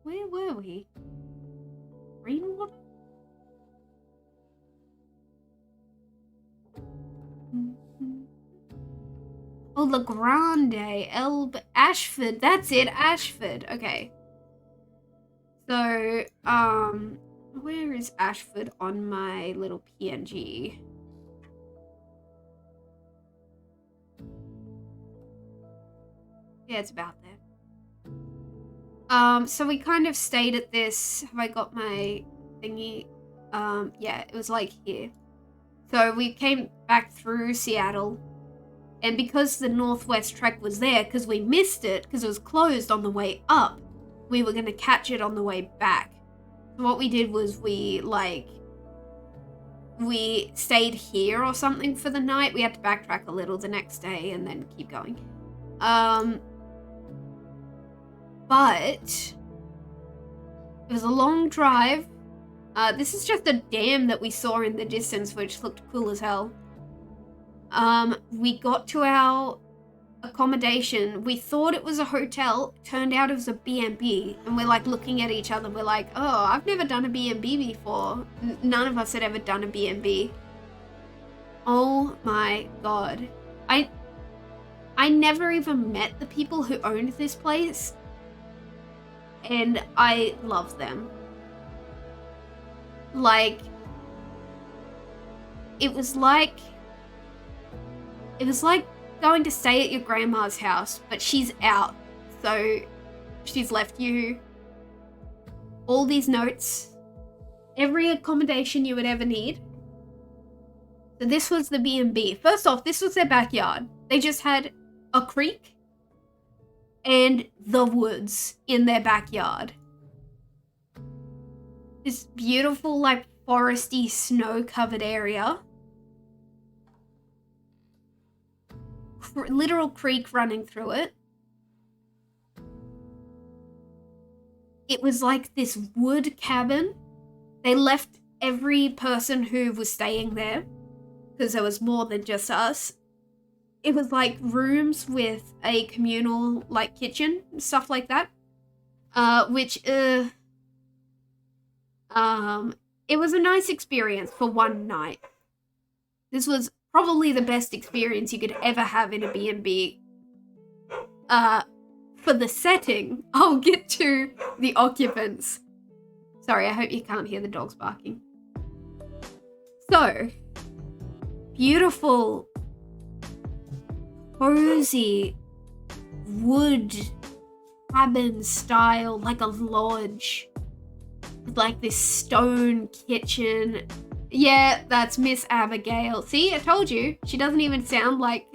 Where were we? Greenwater? Oh, La Grande, Ashford. That's it, Ashford. Okay. So, where is Ashford on my little PNG? Yeah, it's about there. So we kind of stayed at this. Have I got my thingy? Yeah, it was like here. So we came back through Seattle, and because the Northwest Trek was there, because we missed it, because it was closed on the way up, we were going to catch it on the way back. So what we did was we stayed here or something for the night. We had to backtrack a little the next day and then keep going. But it was a long drive. This is just a dam that we saw in the distance, which looked cool as hell. We got to our accommodation. We thought it was a hotel. Turned out it was a B&B. And we're like looking at each other. We're like, oh, I've never done a B&B before. None of us had ever done a B&B. Oh my god. I never even met the people who owned this place. And I love them. Like, it was like going to stay at your grandma's house, but she's out, so she's left you all these notes, every accommodation you would ever need. So this was the B&B. First off, this was their backyard. They just had a creek and the woods in their backyard. This beautiful, like, foresty, snow-covered area. Literal creek running through it. It was like this wood cabin. They left every person who was staying there, because there was more than just us. It was like rooms with a communal, like, kitchen, stuff like that. It was a nice experience for one night. This was probably the best experience you could ever have in a B&B. For the setting, I'll get to the occupants. Sorry, I hope you can't hear the dogs barking. So, beautiful, cozy, wood cabin style, like a lodge. With like this stone kitchen. Yeah, that's Miss Abigail. See, I told you. She doesn't even sound like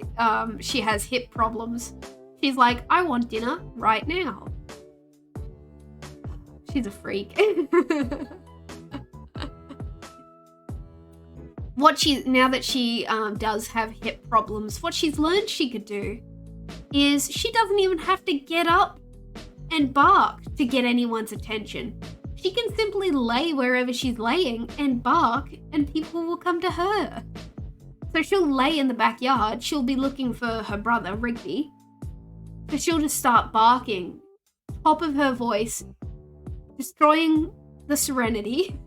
she has hip problems. She's like, I want dinner right now. She's a freak. Now that she does have hip problems, what she's learned she could do is she doesn't even have to get up and bark to get anyone's attention. She can simply lay wherever she's laying and bark, and people will come to her. So she'll lay in the backyard. She'll be looking for her brother, Rigby. So she'll just start barking, top of her voice, destroying the serenity.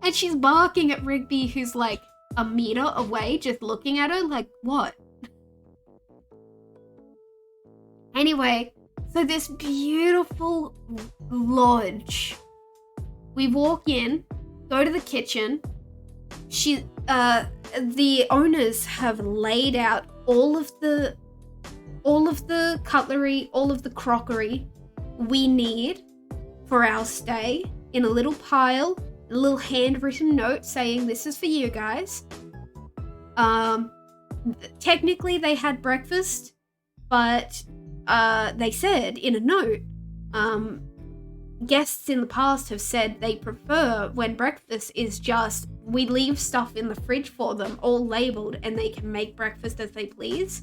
And she's barking at Rigby, who's like a meter away, just looking at her like, what? Anyway, so this beautiful lodge. We walk in, go to the kitchen. The owners have laid out all of the cutlery, all of the crockery we need for our stay in a little pile, a little handwritten note saying this is for you guys. Technically they had breakfast, but they said in a note, guests in the past have said they prefer when breakfast is just, we leave stuff in the fridge for them, all labeled, and they can make breakfast as they please.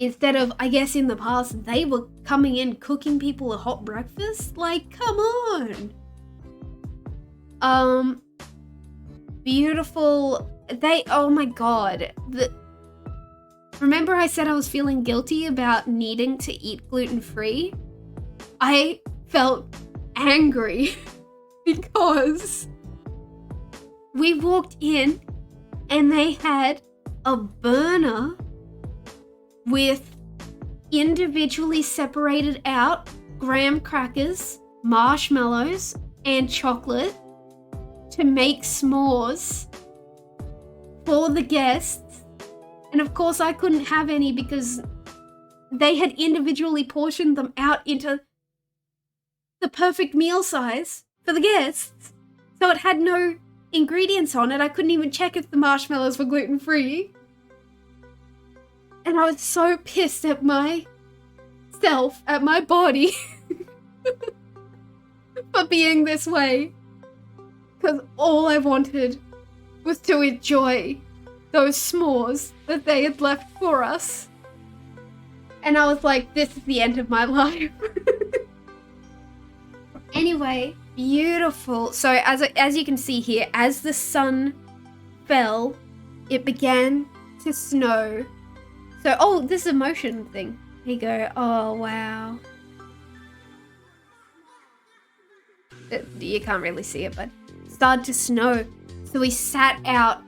Instead of, I guess in the past, they were coming in cooking people a hot breakfast? Like, come on! Beautiful, oh my god, remember I said I was feeling guilty about needing to eat gluten-free? I felt angry because we walked in and they had a burner with individually separated out graham crackers, marshmallows, and chocolate to make s'mores for the guests. And of course I couldn't have any because they had individually portioned them out into the perfect meal size for the guests. So it had no ingredients on it. I couldn't even check if the marshmallows were gluten-free. And I was so pissed at myself, at my body, for being this way. Because all I wanted was to enjoy those s'mores that they had left for us. And I was like, this is the end of my life. Anyway, beautiful. So as you can see here, as the sun fell, it began to snow. So, oh, this is a motion thing. Here you go. Oh, wow. You can't really see it, but it started to snow. So we sat out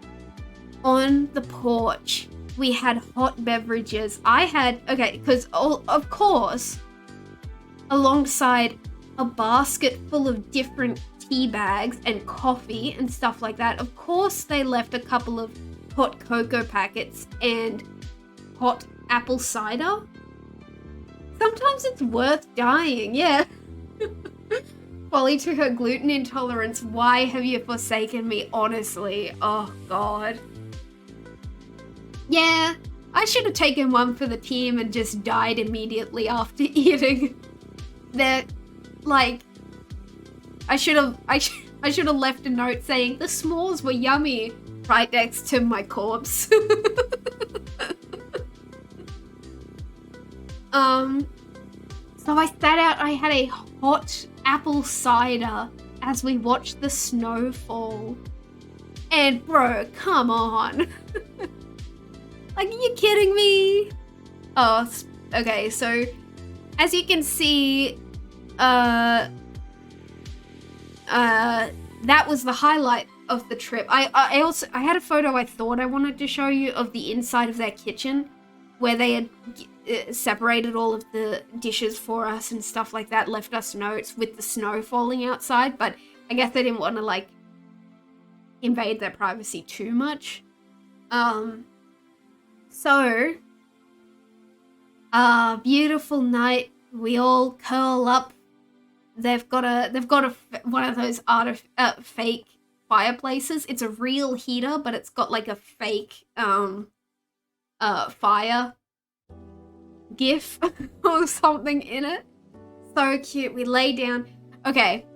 on the porch. We had hot beverages. Because of course, alongside a basket full of different tea bags and coffee and stuff like that, of course they left a couple of hot cocoa packets and hot apple cider. Sometimes it's worth dying, yeah. Folly to her gluten intolerance. Why have you forsaken me, honestly? Oh, God. Yeah, I should have taken one for the team and just died immediately after eating. They're, like, I should have left a note saying the s'mores were yummy right next to my corpse. So I sat out, I had a hot apple cider as we watched the snow fall. And bro, come on. Like, are you kidding me? Oh, okay, so as you can see, that was the highlight of the trip. I had a photo I thought I wanted to show you of the inside of their kitchen where they had separated all of the dishes for us and stuff like that, left us notes with the snow falling outside, but I guess they didn't want to, like, invade their privacy too much. So, beautiful night. We all curl up. They've got one of those fake fireplaces. It's a real heater, but it's got like a fake fire gif or something in it. So cute. We lay down. Okay.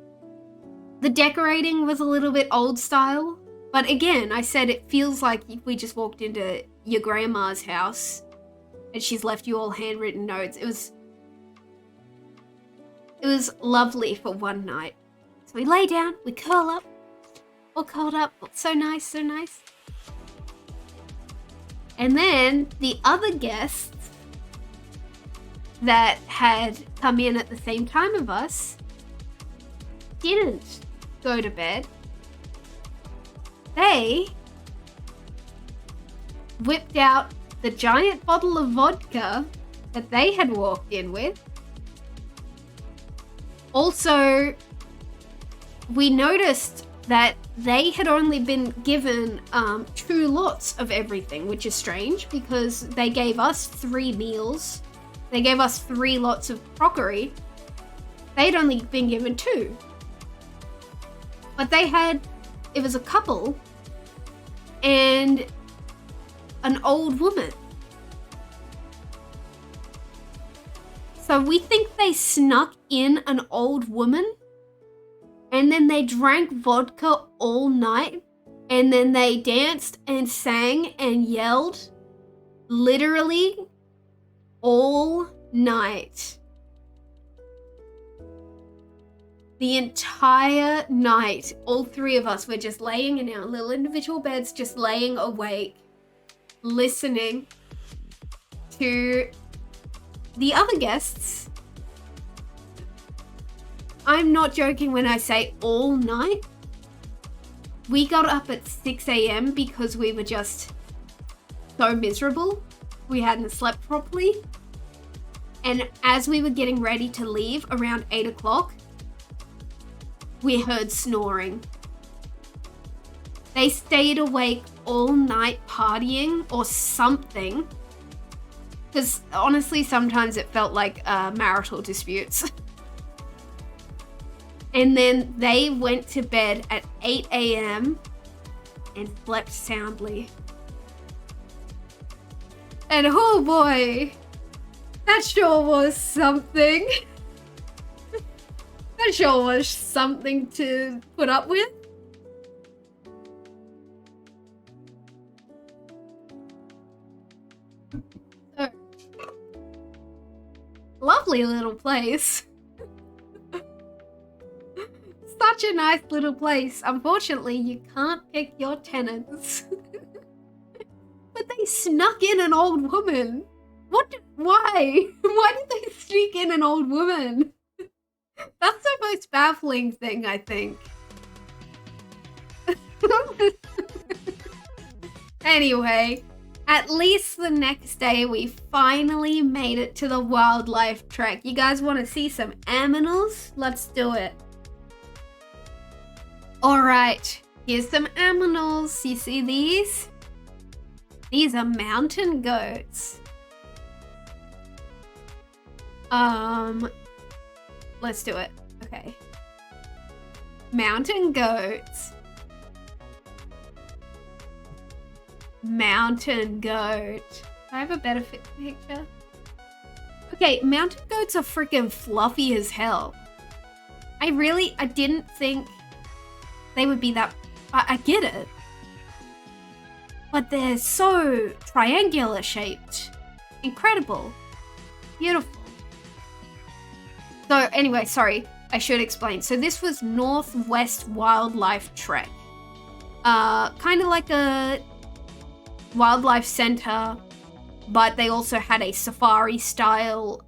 The decorating was a little bit old style, but again, I said it feels like we just walked into your grandma's house and she's left you all handwritten notes. It was lovely for one night. So we lay down, we curl up, all curled up, so nice, so nice. And then the other guests that had come in at the same time of us didn't go to bed. They whipped out the giant bottle of vodka that they had walked in with. Also, we noticed that they had only been given 2 lots of everything, which is strange because they gave us 3 meals. They gave us 3 lots of crockery. They'd only been given 2. But it was a couple and an old woman. So we think they snuck in an old woman and then they drank vodka all night and then they danced and sang and yelled literally all night. The entire night, all 3 of us were just laying in our little individual beds, just laying awake, listening to the other guests. I'm not joking when I say all night. We got up at 6 a.m. because we were just so miserable. We hadn't slept properly. And as we were getting ready to leave around 8 o'clock, we heard snoring. They stayed awake all night partying or something. Because honestly, sometimes it felt like marital disputes. And then they went to bed at 8 a.m. and slept soundly. And oh boy, that sure was something. That sure was something to put up with. So, lovely little place. Such a nice little place. Unfortunately, you can't pick your tenants. But they snuck in an old woman. Why? Why did they sneak in an old woman? That's the most baffling thing, I think. Anyway, at least the next day we finally made it to the wildlife trek. You guys want to see some aminals? Let's do it. Alright, here's some aminals. You see these? These are mountain goats. Let's do it. Okay. Mountain goats. Mountain goat. Do I have a better picture? Okay, mountain goats are freaking fluffy as hell. I didn't think they would be that... I get it. But they're so triangular shaped. Incredible. Beautiful. So anyway, sorry, I should explain. So this was Northwest Wildlife Trek. Kind of like a wildlife center, but they also had a safari style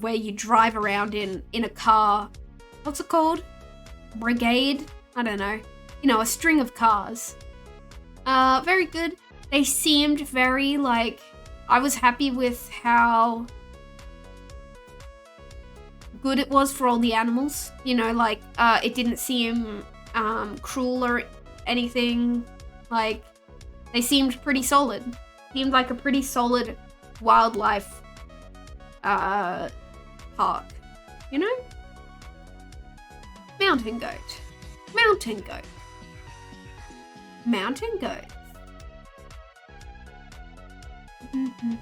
where you drive around in a car. What's it called? Brigade? I don't know. You know, a string of cars. Very good. They seemed very like... I was happy with how good it was for all the animals. You know, like, it didn't seem cruel or anything. Like, they seemed pretty solid. Seemed like a pretty solid wildlife park. You know? Mountain goat. Mountain goat. Mountain goats.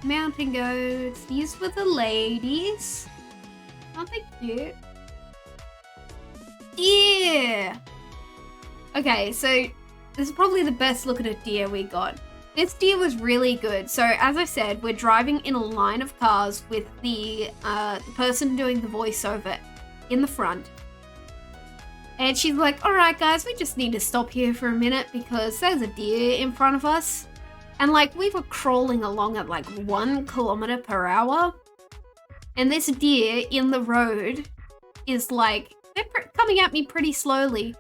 Mountain goats. These were the ladies. Aren't they cute? Deer! Okay, so this is probably the best look at a deer we got. This deer was really good. So as I said, we're driving in a line of cars with the person doing the voiceover in the front. And she's like, alright guys, we just need to stop here for a minute because there's a deer in front of us. And like, we were crawling along at like 1 kilometer per hour. And this deer in the road is like, they're coming at me pretty slowly.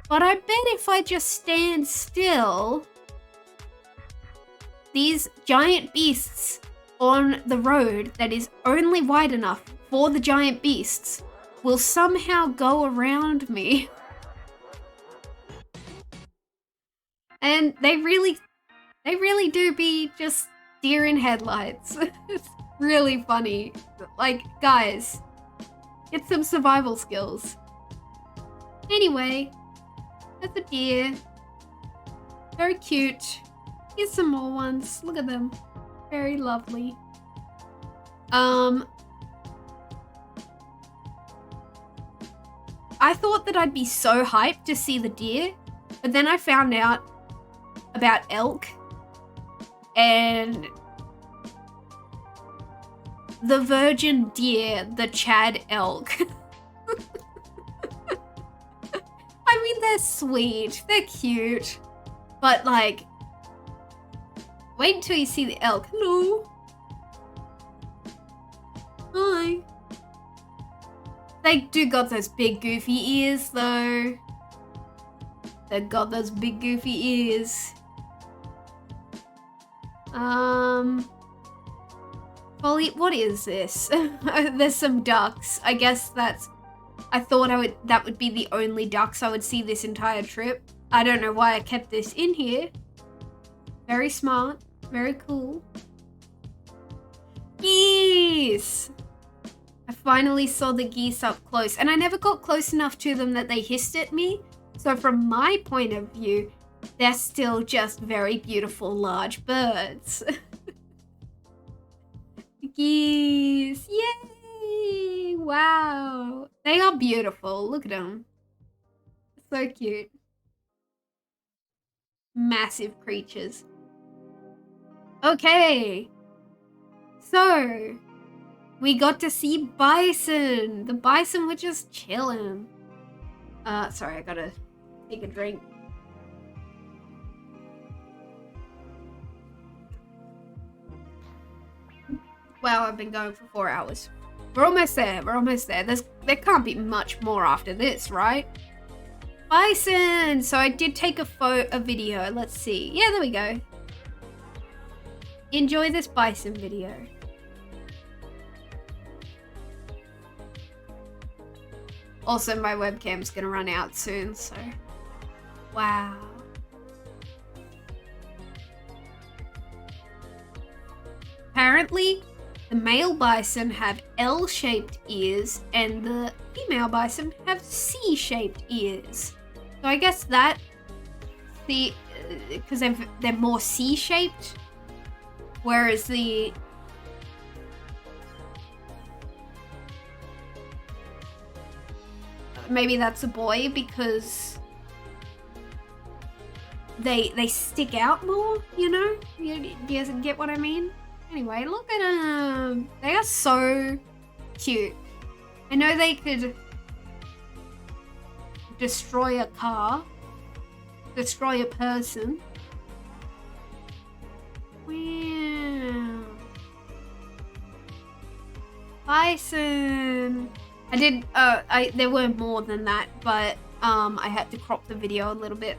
But I bet if I just stand still, these giant beasts on the road that is only wide enough for the giant beasts will somehow go around me. And they really do be just deer in headlights. It's really funny. Like, guys, get some survival skills. Anyway, that's a deer. Very cute. Here's some more ones. Look at them. Very lovely. I thought that I'd be so hyped to see the deer, but then I found out about elk and the virgin deer, the Chad elk. I mean, they're sweet, they're cute, but like, wait until you see the elk. Hello. Hi. They do got those big goofy ears though. They got those big goofy ears. Folly, what is this? There's some ducks. I guess I thought that would be the only ducks I would see this entire trip. I don't know why I kept this in here. Very smart. Very cool. Geese! I finally saw the geese up close, and I never got close enough to them that they hissed at me. So from my point of view, they're still just very beautiful large birds. Geese! Yay! Wow! They are beautiful. Look at them. So cute. Massive creatures. Okay. So, we got to see bison. The bison were just chilling. Sorry, I gotta take a drink. Wow, I've been going for 4 hours. We're almost there. We're almost there. There can't be much more after this, right? Bison! So I did take a video. Let's see. Yeah, there we go. Enjoy this bison video. Also, my webcam's gonna run out soon, so... Wow. Apparently, the male bison have L-shaped ears and the female bison have C-shaped ears. So I guess that... because they're more C-shaped, whereas the... Maybe that's a boy because they stick out more, you know? Do you get what I mean? Anyway, look at them. They are so cute. I know they could destroy a car, destroy a person. Wow. Bison. I did, there were more than that, but, I had to crop the video a little bit.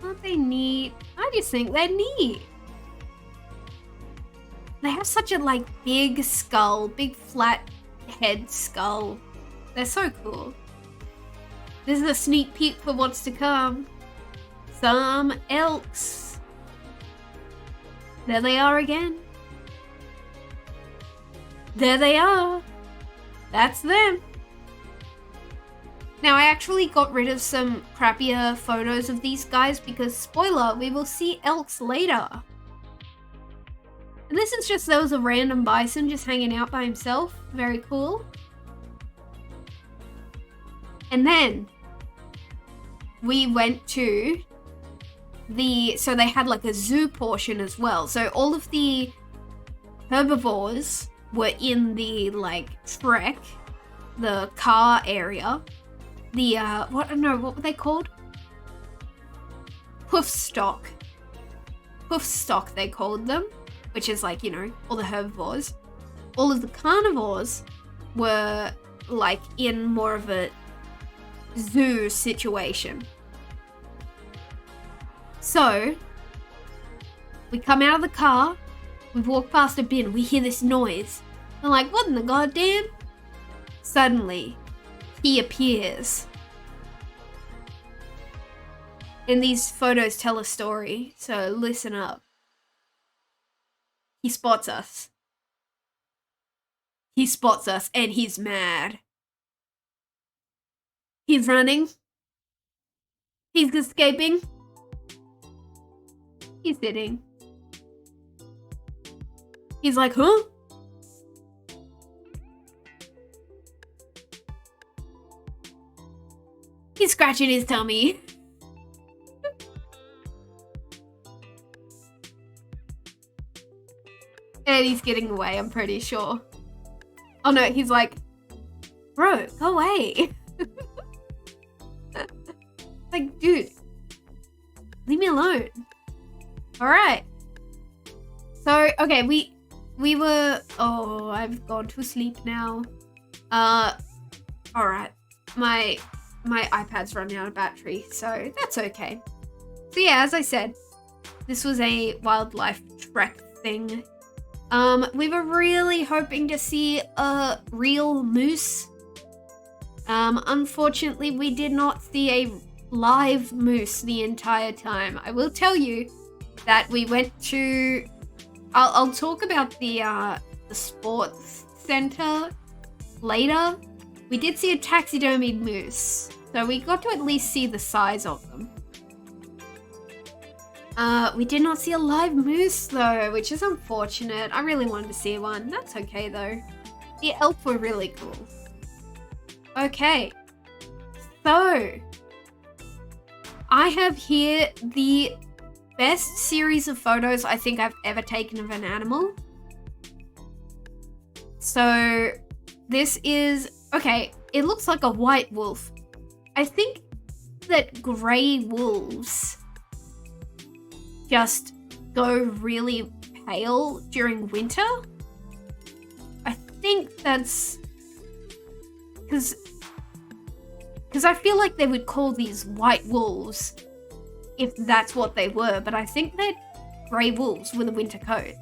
Aren't they neat? I just think they're neat. They have such a, like, big skull, big flat head skull. They're so cool. This is a sneak peek for what's to come. Some elks. There they are again. There they are. That's them. Now, I actually got rid of some crappier photos of these guys because, spoiler, we will see elks later. And this is just, there was a random bison just hanging out by himself. Very cool. And then we went to so they had like a zoo portion as well. So all of the herbivores were in the like trek, the car area. The what were they called? Hoof stock they called them, which is like, you know, all the herbivores. All of the carnivores were like in more of a zoo situation. So we come out of the car, we walk past a bin, we hear this noise. I'm like, what in the goddamn? Suddenly, he appears. And these photos tell a story, so listen up. He spots us. He spots us and he's mad. He's running. He's escaping. He's sitting. He's like, huh? He's scratching his tummy. And he's getting away, I'm pretty sure. Oh no, he's like, bro, go away. Like, dude, leave me alone. Alright. So, okay, we were, oh, I've gone to sleep now. Alright. My iPad's running out of battery, so that's okay. So yeah, as I said, this was a wildlife trek thing. We were really hoping to see a real moose. Unfortunately, we did not see a live moose the entire time. I will tell you that we went to... I'll talk about the sports center later. We did see a taxidermied moose, so we got to at least see the size of them. We did not see a live moose though, which is unfortunate. I really wanted to see one. That's okay though. The elk were really cool. Okay, so I have here the best series of photos I think I've ever taken of an animal. So this is, okay, it looks like a white wolf. I think that grey wolves just go really pale during winter. I think that's because I feel like they would call these white wolves if that's what they were, but I think they're grey wolves with a winter coat.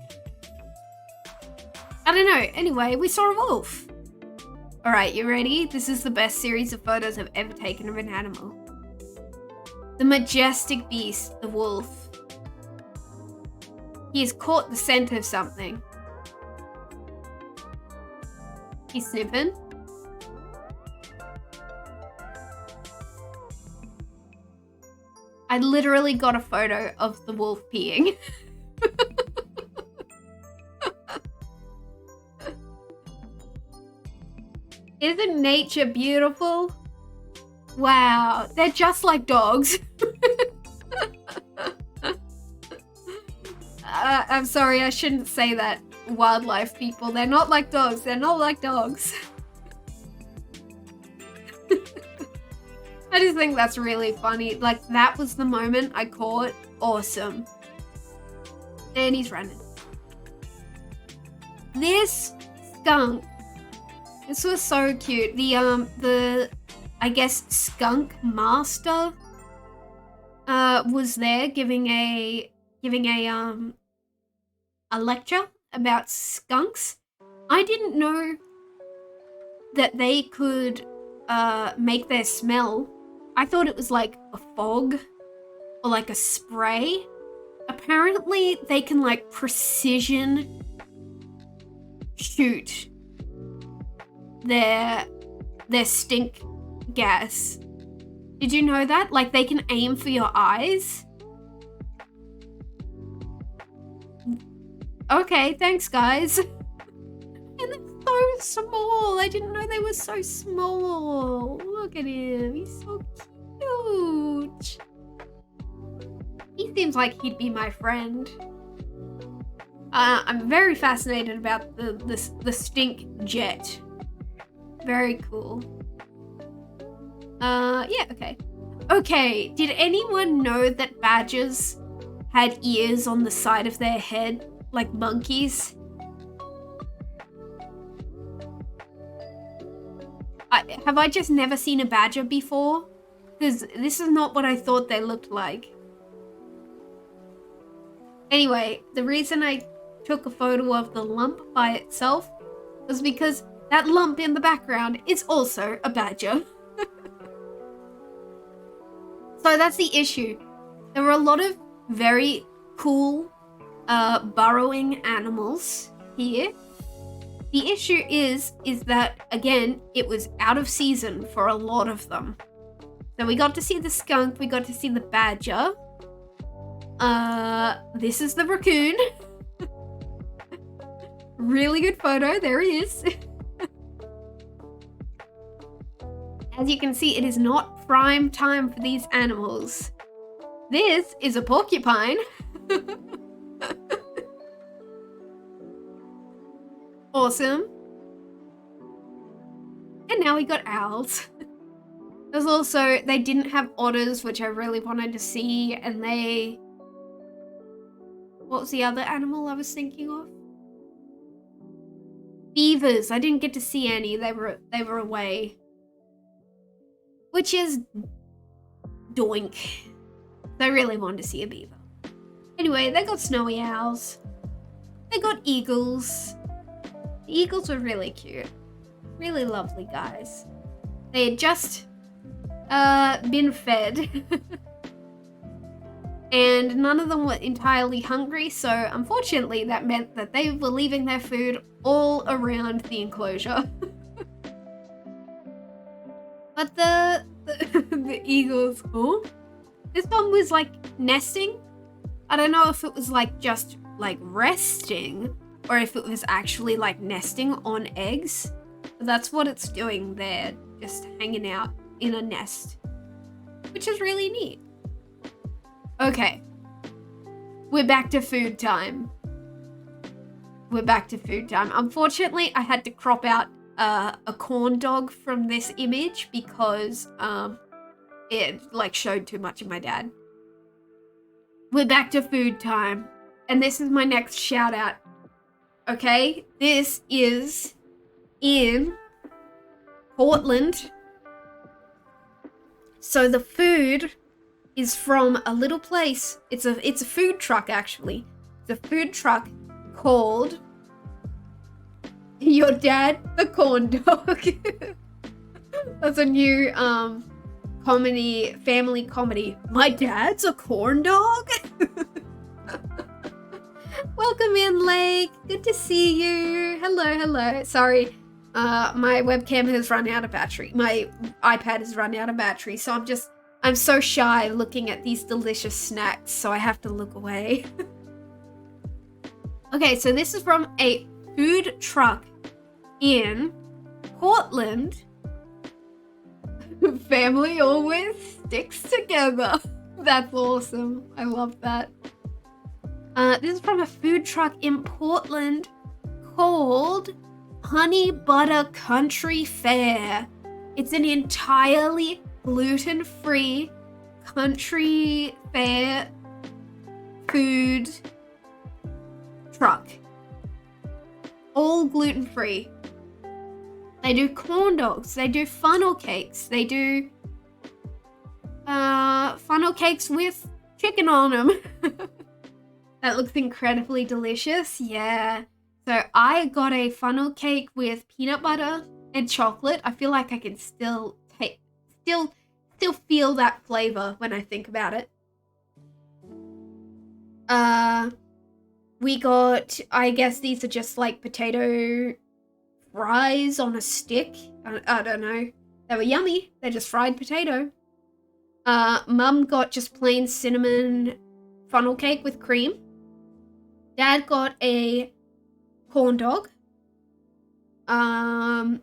I don't know. Anyway, we saw a wolf. All right, you ready? This is the best series of photos I've ever taken of an animal. The majestic beast, the wolf. He has caught the scent of something. He's sniffing. I literally got a photo of the wolf peeing. Isn't nature beautiful? Wow, they're just like dogs. I'm sorry, I shouldn't say that, wildlife people. They're not like dogs. They're not like dogs. I just think that's really funny. Like, that was the moment I caught. Awesome. And he's running. This skunk. This was so cute. The I guess skunk master was there giving a lecture about skunks. I didn't know that they could make their smell. I thought it was like a fog or like a spray. Apparently they can like precision shoot their stink gas. Did you know that? Like they can aim for your eyes. Okay, thanks guys. And they're so small. I didn't know they were so small. Look at him. He's so cute. He seems like he'd be my friend. I'm very fascinated about the stink jet. Very cool. Yeah, okay. Okay, did anyone know that badgers had ears on the side of their head, like monkeys? Have I just never seen a badger before? Because this is not what I thought they looked like. Anyway, the reason I took a photo of the lump by itself was because that lump in the background is also a badger. So that's the issue. There were a lot of very cool burrowing animals here. The issue is that, again, it was out of season for a lot of them. So we got to see the skunk, we got to see the badger. This is the raccoon. Really good photo, there he is. As you can see, it is not prime time for these animals. This is a porcupine. Awesome. And now we got owls. There's also, they didn't have otters, which I really wanted to see, and they... What was the other animal I was thinking of? Beavers. I didn't get to see any. They were away. Which is doink. I really wanted to see a beaver. Anyway, they got snowy owls. They got eagles. The eagles were really cute. Really lovely guys. They had just been fed. And none of them were entirely hungry, so unfortunately that meant that they were leaving their food all around the enclosure. But the eagles, oh, this one was like nesting. I don't know if it was like just like resting or if it was actually like nesting on eggs. But that's what it's doing there, just hanging out in a nest, which is really neat. Okay, we're back to food time. Unfortunately, I had to crop out a corn dog from this image because it like showed too much of my dad. We're back to food time, and this is my next shout out. Okay, this is in Portland. So the food is from a little place. It's a food truck actually. It's a food truck called Your Dad the Corn Dog. That's a new family comedy. My dad's a corn dog. Welcome in, Lake. Good to see you. Hello. Sorry, my webcam has run out of battery. My iPad has run out of battery, so I'm so shy looking at these delicious snacks, so I have to look away. Okay, so this is from a food truck in Portland. Family always sticks together. That's awesome. I love that. This is from a food truck in Portland called Honey Butter Country Fair. It's an entirely gluten-free country fair food truck. All gluten-free. They do corn dogs, they do funnel cakes, they do funnel cakes with chicken on them. That looks incredibly delicious. Yeah. So I got a funnel cake with peanut butter and chocolate. I feel like I can still feel that flavor when I think about it. We got, I guess these are just like potato fries on a stick. I don't know. They were yummy. They're just fried potato. Mum got just plain cinnamon funnel cake with cream. Dad got a corn dog. And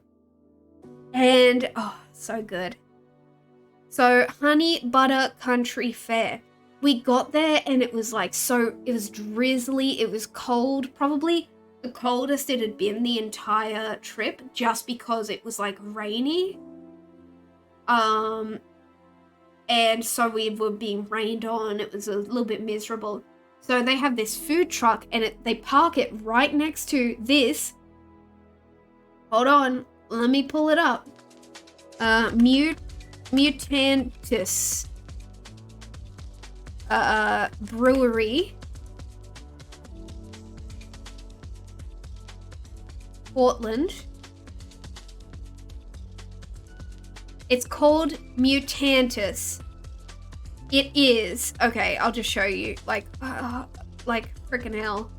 oh, so good. So Honey Butter Country Fair. We got there and it was like it was drizzly, it was cold, probably the coldest it had been the entire trip just because it was like rainy. And so we were being rained on, it was a little bit miserable. So they have this food truck and they park it right next to this. Hold on, let me pull it up. Mutantis brewery. Portland. It's called Mutantis. It is, okay, I'll just show you, like freaking hell.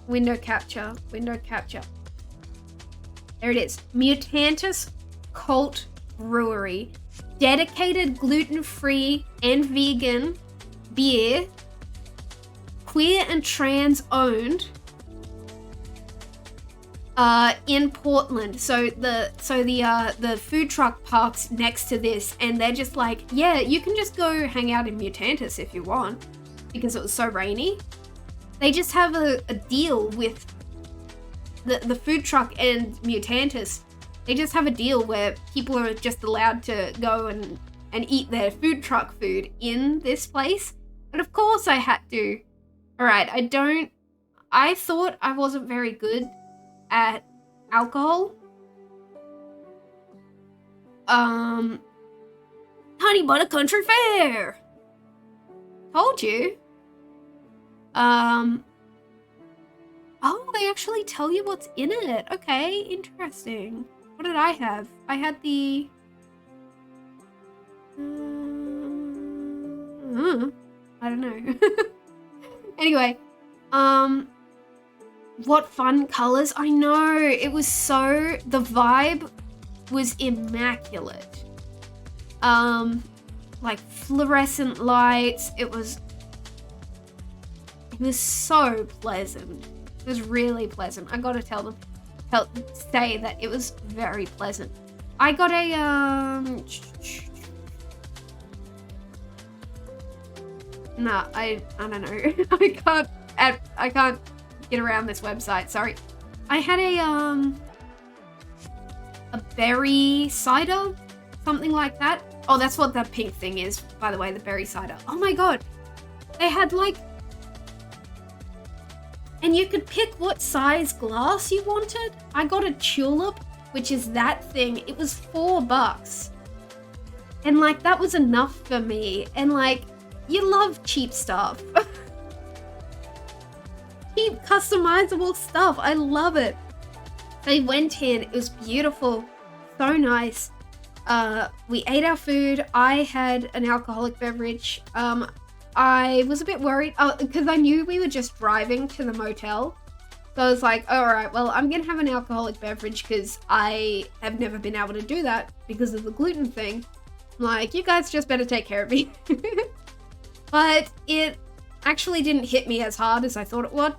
Window capture. There it is. Mutantis Cult Brewery. Dedicated gluten-free and vegan beer. Queer and trans owned. In Portland. So the food truck parks next to this and they're just like, yeah, you can just go hang out in Mutantis if you want because it was so rainy. They just have a deal with the food truck and Mutantis. They just have a deal where people are just allowed to go and eat their food truck food in this place. And of course I had to. Alright, I thought I wasn't very good at alcohol. Honey Butter Country Fair. Told you. Oh, they actually tell you what's in it. Okay, interesting. What did I have? I had the... I don't know. Anyway, what fun colors. I know, it was so... The vibe was immaculate. Like fluorescent lights. It was so pleasant. It was really pleasant. I gotta say that it was very pleasant. I got a nah, I don't know. I can't get around this website. Sorry. I had a berry cider, something like that. Oh, that's what that pink thing is, by the way, the berry cider. Oh my god. They had like... And you could pick what size glass you wanted. I got a tulip, which is that thing. It was $4. And like, that was enough for me. And like, you love cheap stuff. Cheap customizable stuff. I love it. They went in, it was beautiful. So nice. We ate our food. I had an alcoholic beverage. I was a bit worried because I knew we were just driving to the motel. So I was like, all right, well, I'm going to have an alcoholic beverage because I have never been able to do that because of the gluten thing. I'm like, you guys just better take care of me. But it actually didn't hit me as hard as I thought it would,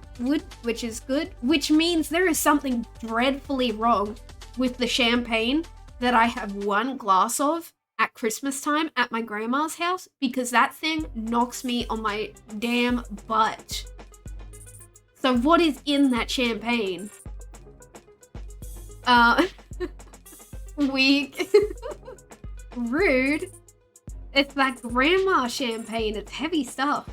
which is good. Which means there is something dreadfully wrong with the champagne that I have one glass of at Christmas time at my grandma's house, because that thing knocks me on my damn butt. So what is in that champagne? Weak. Rude. It's that grandma champagne. It's heavy stuff.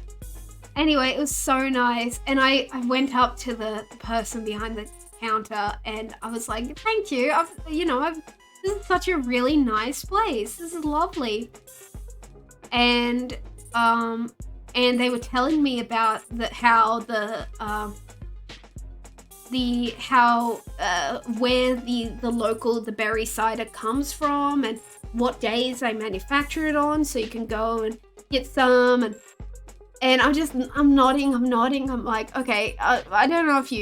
Anyway, it was so nice. And I went up to the person behind the counter and I was like, thank you. This is such a really nice place. This is lovely. And they were telling me about where the local berry cider comes from and what days they manufacture it on, so you can go and get some. And I'm nodding. I'm like, okay, I don't know if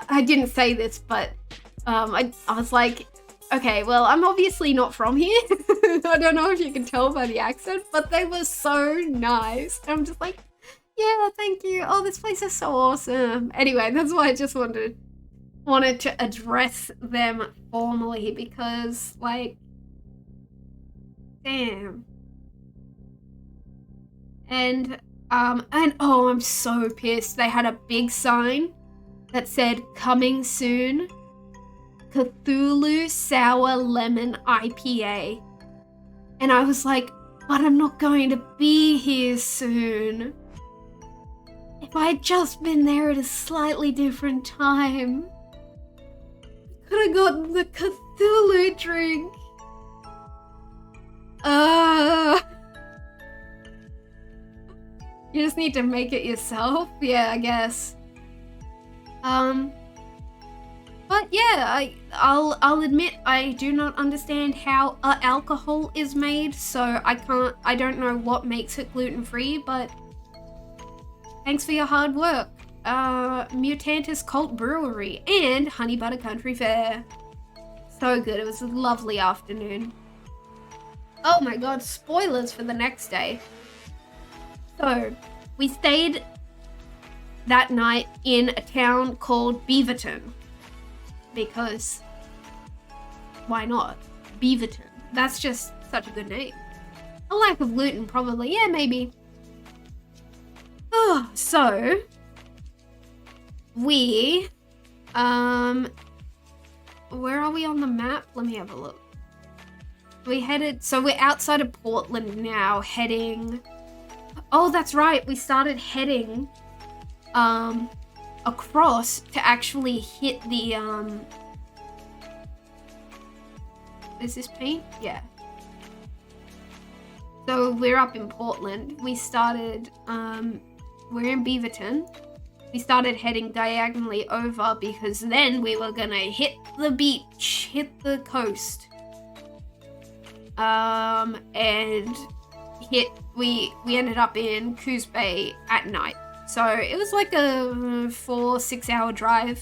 I didn't say this, but I was like, okay, well, I'm obviously not from here. I don't know if you can tell by the accent, but they were so nice. And I'm just like, yeah, thank you. Oh, this place is so awesome. Anyway, that's why I just wanted to address them formally, because, like, damn. And oh, I'm so pissed. They had a big sign that said, coming soon, Cthulhu Sour Lemon IPA. And I was like, but I'm not going to be here soon. If I had just been there at a slightly different time, I could have gotten the Cthulhu drink. You just need to make it yourself? Yeah, I guess. But yeah, I'll admit I do not understand how alcohol is made, so I don't know what makes it gluten-free, but thanks for your hard work. Mutantis Cult Brewery and Honey Butter Country Fair. So good, it was a lovely afternoon. Oh my god, spoilers for the next day. So, we stayed that night in a town called Beaverton. Because, why not? Beaverton. That's just such a good name. A lack of gluten, probably. Yeah, maybe. Oh, so, we, where are we on the map? Let me have a look. So we're outside of Portland now, heading... Oh, that's right. We started heading across to actually hit the is this paint? Yeah. So we're up in Portland. We started we're in Beaverton we started heading diagonally over because then we were gonna hit the beach, hit the coast. And we ended up in Coos Bay at night. So it was like a 4-6 hour drive.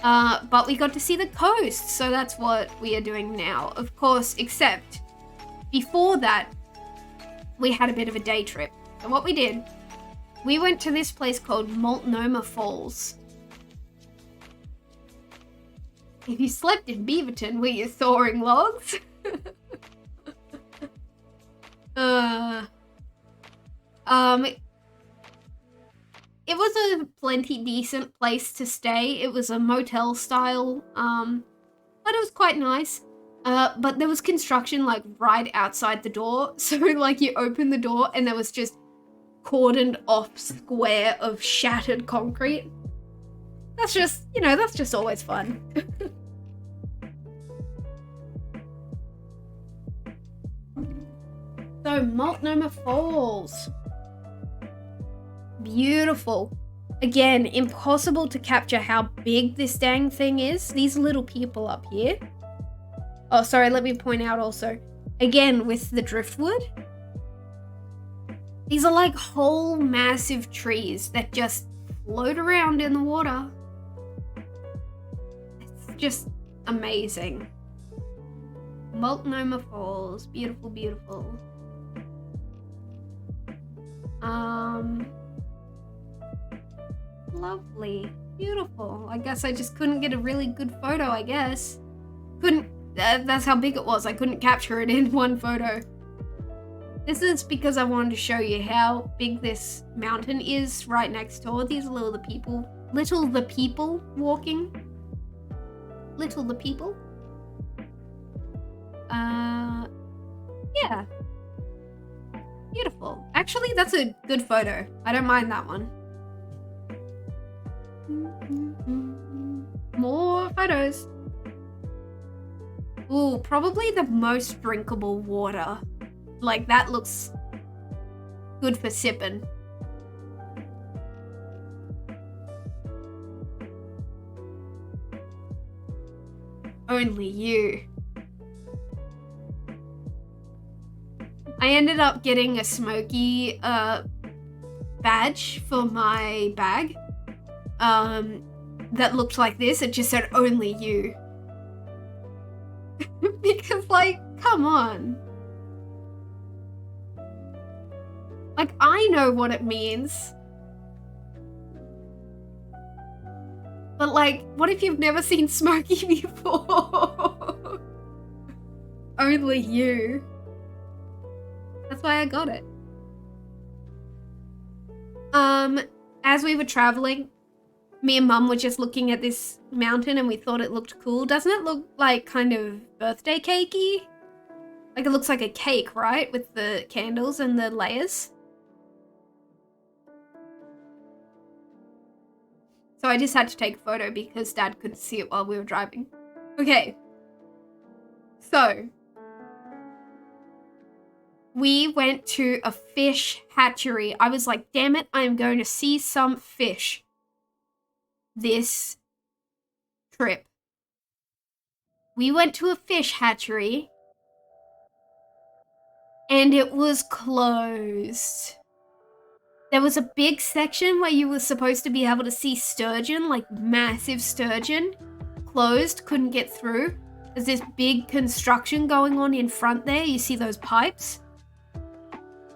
But we got to see the coast, so that's what we are doing now. Of course, except before that, we had a bit of a day trip. And what we did, we went to this place called Multnomah Falls. If you slept in Beaverton, were you thawing logs? It was a plenty decent place to stay. It was a motel style, but it was quite nice. But there was construction like right outside the door. So like you open the door and there was just cordoned off square of shattered concrete. That's just, you know, that's just always fun. So Multnomah Falls. Beautiful. Again, impossible to capture how big this dang thing is. These little people up here. Oh, sorry, let me point out also. Again, with the driftwood. These are like whole massive trees that just float around in the water. It's just amazing. Multnomah Falls. Beautiful, beautiful. Lovely. Beautiful. I guess I just couldn't get a really good photo, I guess. That's how big it was. I couldn't capture it in one photo. This is because I wanted to show you how big this mountain is right next door. These are little the people walking. Little the people. Yeah. Beautiful. Actually, that's a good photo. I don't mind that one. More photos. Ooh, probably the most drinkable water. Like, that looks good for sipping. Only you. I ended up getting a smoky badge for my bag that looked like this. It just said only you. Because, like, come on. Like, I know what it means. But, like, what if you've never seen Smokey before? Only you. That's why I got it. As we were traveling, me and Mum were just looking at this mountain and we thought it looked cool. Doesn't it look like kind of birthday cakey? Like it looks like a cake, right? With the candles and the layers. So I just had to take a photo because Dad couldn't see it while we were driving. Okay. So we went to a fish hatchery. I was like, damn it, I am going to see some fish this trip. We went to a fish hatchery and it was closed. There was a big section where you were supposed to be able to see sturgeon, like massive sturgeon. Closed, couldn't get through. There's this big construction going on in front there. You see those pipes?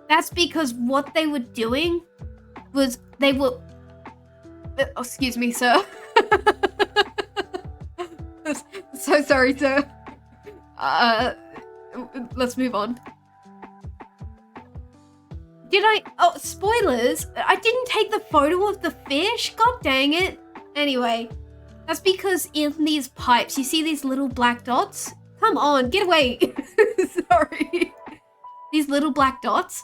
That's because what they were doing was they were... excuse me, sir. So sorry, sir. Let's move on. Did I... Oh, spoilers. I didn't take the photo of the fish. God dang it. Anyway, that's because in these pipes, you see these little black dots? Come on, get away. Sorry. These little black dots.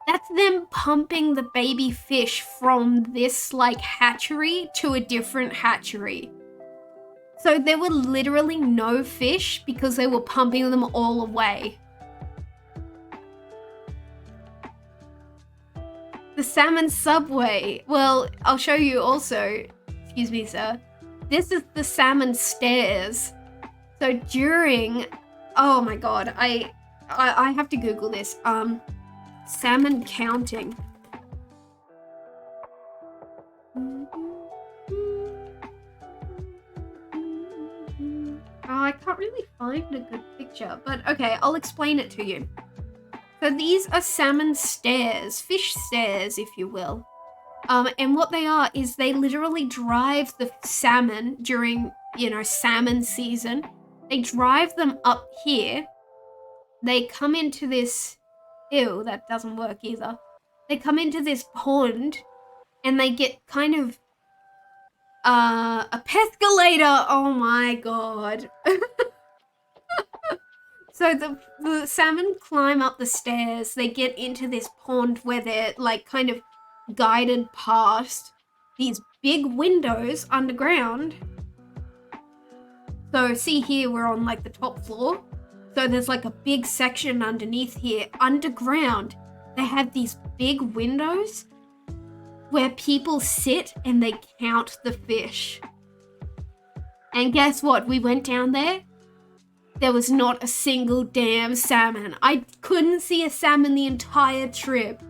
That's them pumping the baby fish from this, like, hatchery to a different hatchery. So there were literally no fish because they were pumping them all away. The salmon subway. Well, I'll show you also. Excuse me, sir. This is the salmon stairs. So during, oh my god, I have to Google this. Salmon counting. Oh, I can't really find a good picture, but okay, I'll explain it to you. So these are salmon stairs, fish stairs, if you will. And what they are is they literally drive the salmon during, you know, salmon season. They drive them up here. They come into this, ew, that doesn't work either. They come into this pond and they get kind of a pescalator. Oh my god. So the salmon climb up the stairs. They get into this pond where they're like kind of guided past these big windows underground. So see here, we're on like the top floor. So there's like a big section underneath here. Underground, they have these big windows where people sit and they count the fish. And guess what? We went down there. There was not a single damn salmon. I couldn't see a salmon the entire trip.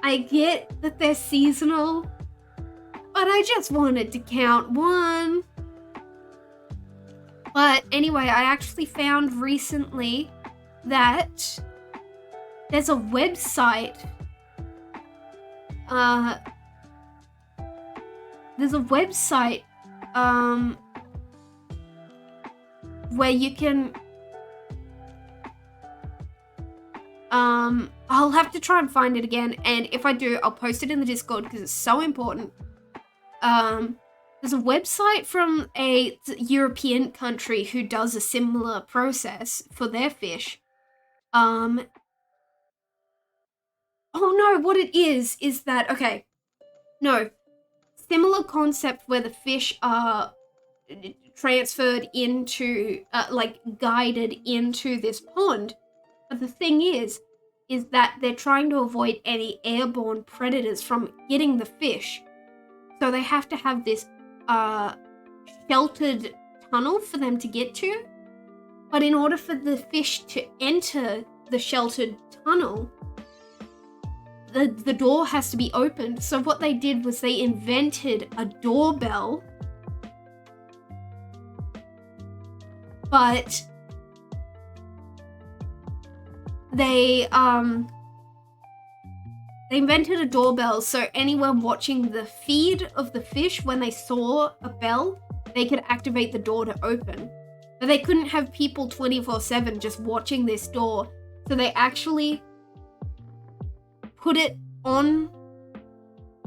I get that they're seasonal, but I just wanted to count one. But anyway, I actually found recently that there's a website. Where you can, I'll have to try and find it again, and if I do, I'll post it in the Discord because it's so important. There's a website from a European country who does a similar process for their fish. Oh no, what it is that, okay, no, similar concept where the fish are transferred into, like guided into this pond. But the thing is that they're trying to avoid any airborne predators from getting the fish. So they have to have this sheltered tunnel for them to get to. But in order for the fish to enter the sheltered tunnel, the door has to be opened. So what they did was they invented a doorbell. But they invented a doorbell so anyone watching the feed of the fish, when they saw a bell, they could activate the door to open. But they couldn't have people 24/7 just watching this door. So they actually put it on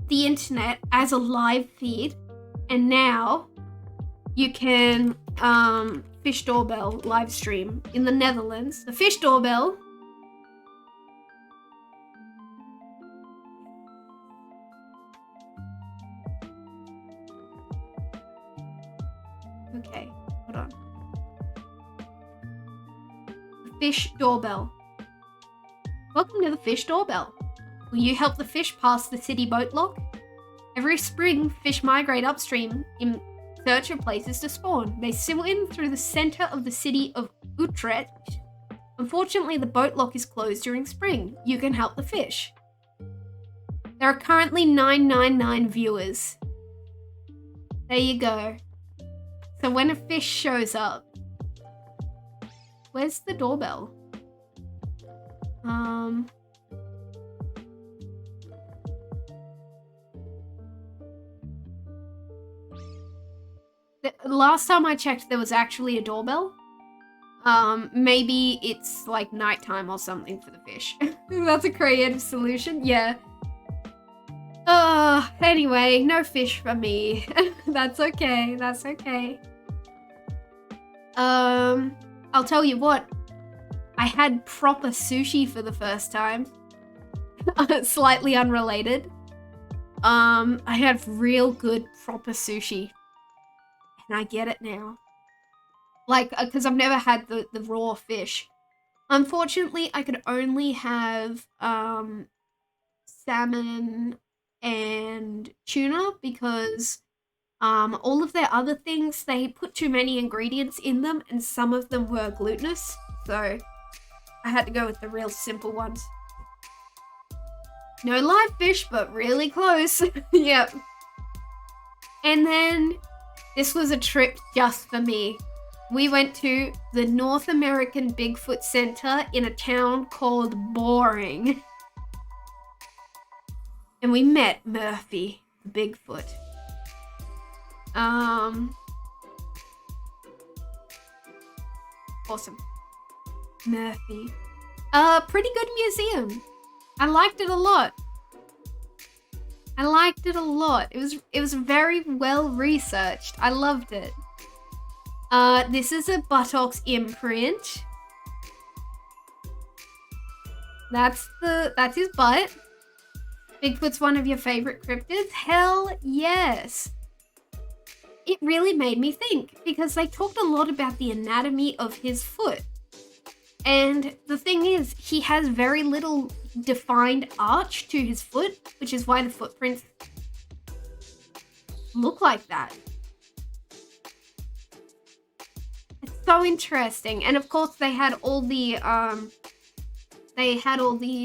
the internet as a live feed, and now you can fish doorbell live stream in the Netherlands. The fish doorbell okay, hold on. The fish doorbell. Welcome to the fish doorbell. Will you help the fish pass the city boat lock? Every spring, fish migrate upstream in search of places to spawn. They swim through the center of the city of Utrecht. Unfortunately, the boat lock is closed during spring. You can help the fish. There are currently 999 viewers. There you go. So when a fish shows up, where's the doorbell? Last time I checked, there was actually a doorbell. Maybe it's like nighttime or something for the fish. That's a creative solution, yeah. Anyway, no fish for me. That's okay, that's okay. I'll tell you what. I had proper sushi for the first time. Slightly unrelated. I had real good proper sushi. And I get it now. Like, because I've never had the raw fish. Unfortunately, I could only have salmon, and tuna because all of their other things, they put too many ingredients in them and some of them were glutinous. So I had to go with the real simple ones. No live fish, but really close. Yep. And then this was a trip just for me. We went to the North American Bigfoot Center in a town called Boring. And we met Murphy, the Bigfoot. Awesome. Murphy. Pretty good museum. I liked it a lot. It was very well researched. I loved it. This is a buttocks imprint. That's his butt. Bigfoot's one of your favorite cryptids? Hell yes. It really made me think because they talked a lot about the anatomy of his foot. And the thing is, he has very little defined arch to his foot, which is why the footprints look like that. It's so interesting. And of course they had all the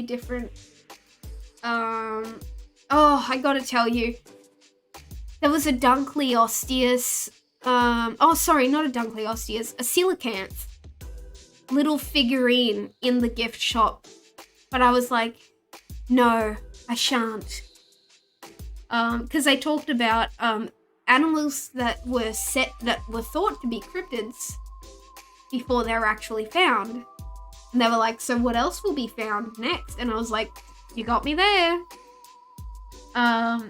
different oh, I gotta tell you, there was a Dunkleosteus, oh sorry, not a Dunkleosteus, a coelacanth little figurine in the gift shop. But I was like, no, I shan't. Because they talked about animals that were thought to be cryptids before they were actually found. And they were like, so what else will be found next? And I was like, you got me there. I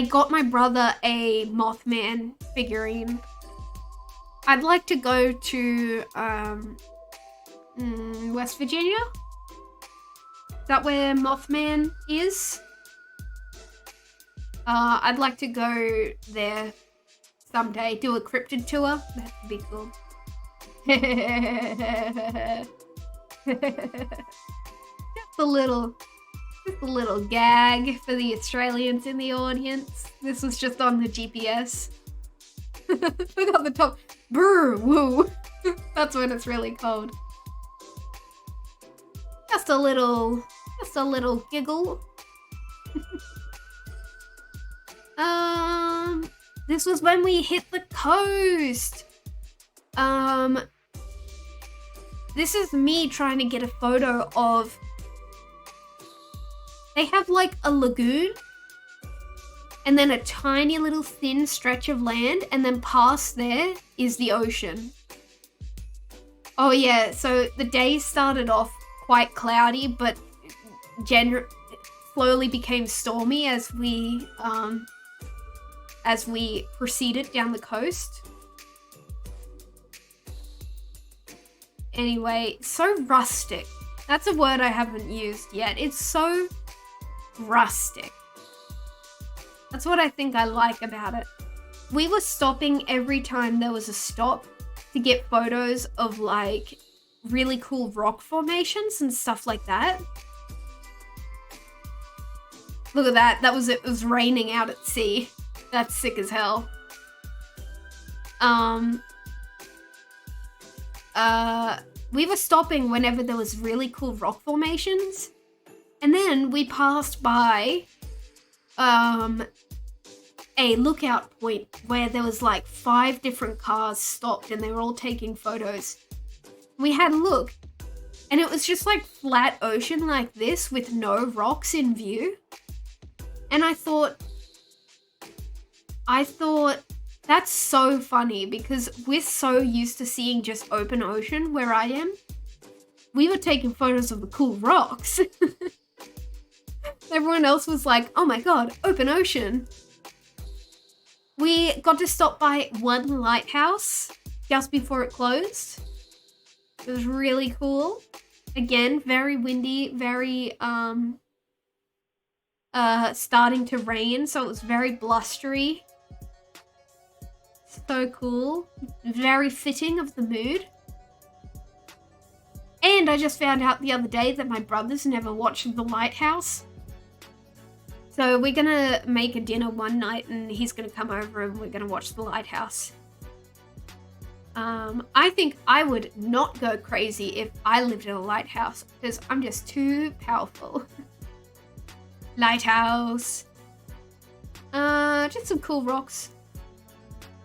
got my brother a Mothman figurine. I'd like to go to West Virginia. Is that where Mothman is? I'd like to go there someday, do a cryptid tour. That would be cool. Just a little gag for the Australians in the audience. This was just on the GPS. Look at the top. Brr, woo. That's when it's really cold. Just a little giggle. This was when we hit the coast. This is me trying to get a photo of. They have like a lagoon and then a tiny little thin stretch of land, and then past there is the ocean. Oh yeah, so the day started off quite cloudy, but slowly became stormy as we proceeded down the coast. Anyway, so rustic. That's a word I haven't used yet. It's so rustic. That's what I think I like about it. We were stopping every time there was a stop to get photos of like really cool rock formations and stuff like that. Look at that. It was raining out at sea. That's sick as hell. We were stopping whenever there was really cool rock formations. And then we passed by a lookout point where there was like 5 different cars stopped and they were all taking photos. We had a look and it was just like flat ocean like this with no rocks in view. And I thought that's so funny because we're so used to seeing just open ocean where I am. We were taking photos of the cool rocks. Everyone else was like, oh my god, open ocean. We got to stop by one lighthouse just before it closed. It was really cool. Again, very windy, very starting to rain, so it was very blustery. So cool. Very fitting of the mood. And And I just found out the other day that my brother's never watched The Lighthouse. So we're gonna make a dinner one night and he's gonna come over and we're gonna watch The Lighthouse. I think I would not go crazy if I lived in a lighthouse because I'm just too powerful. Lighthouse. Just some cool rocks.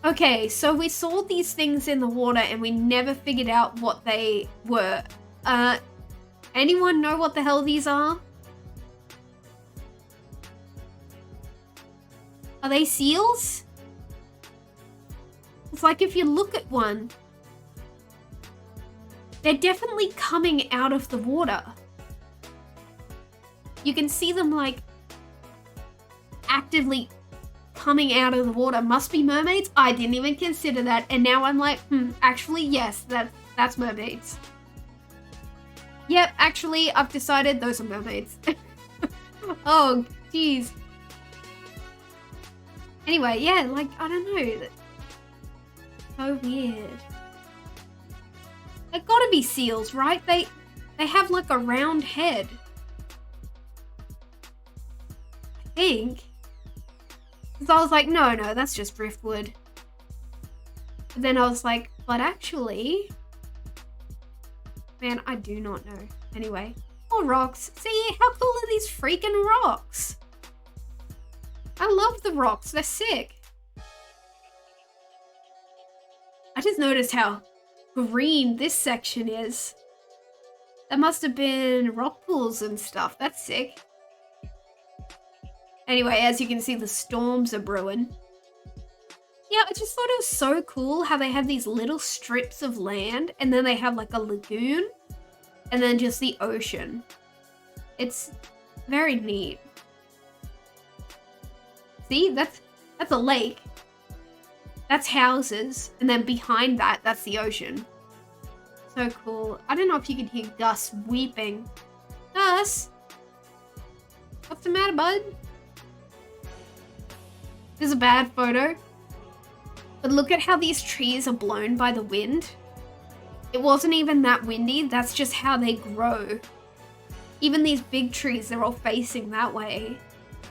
Okay, so we saw these things in the water and we never figured out what they were. Anyone know what the hell these are? Are they seals? It's like if you look at one, they're definitely coming out of the water. You can see them like actively coming out of the water. Must be mermaids? I didn't even consider that. And now I'm like, actually, yes, that's mermaids. Yep, actually, I've decided those are mermaids. Oh, jeez. Anyway, yeah, like, I don't know. So weird. They've got to be seals, right? They have like a round head. I think. Because I was like, no, that's just driftwood. But then I was like, but actually... Man, I do not know. Anyway. More rocks. See, how cool are these freaking rocks? I love the rocks. They're sick. I just noticed how green this section is. That must have been rock pools and stuff. That's sick. Anyway, as you can see, the storms are brewing. Yeah, I just thought it was so cool how they have these little strips of land and then they have like a lagoon and then just the ocean. It's very neat. See, that's a lake. That's houses. And then behind that, that's the ocean. So cool. I don't know if you can hear Gus weeping. Gus? What's the matter, bud? This is a bad photo. But look at how these trees are blown by the wind. It wasn't even that windy. That's just how they grow. Even these big trees, they're all facing that way.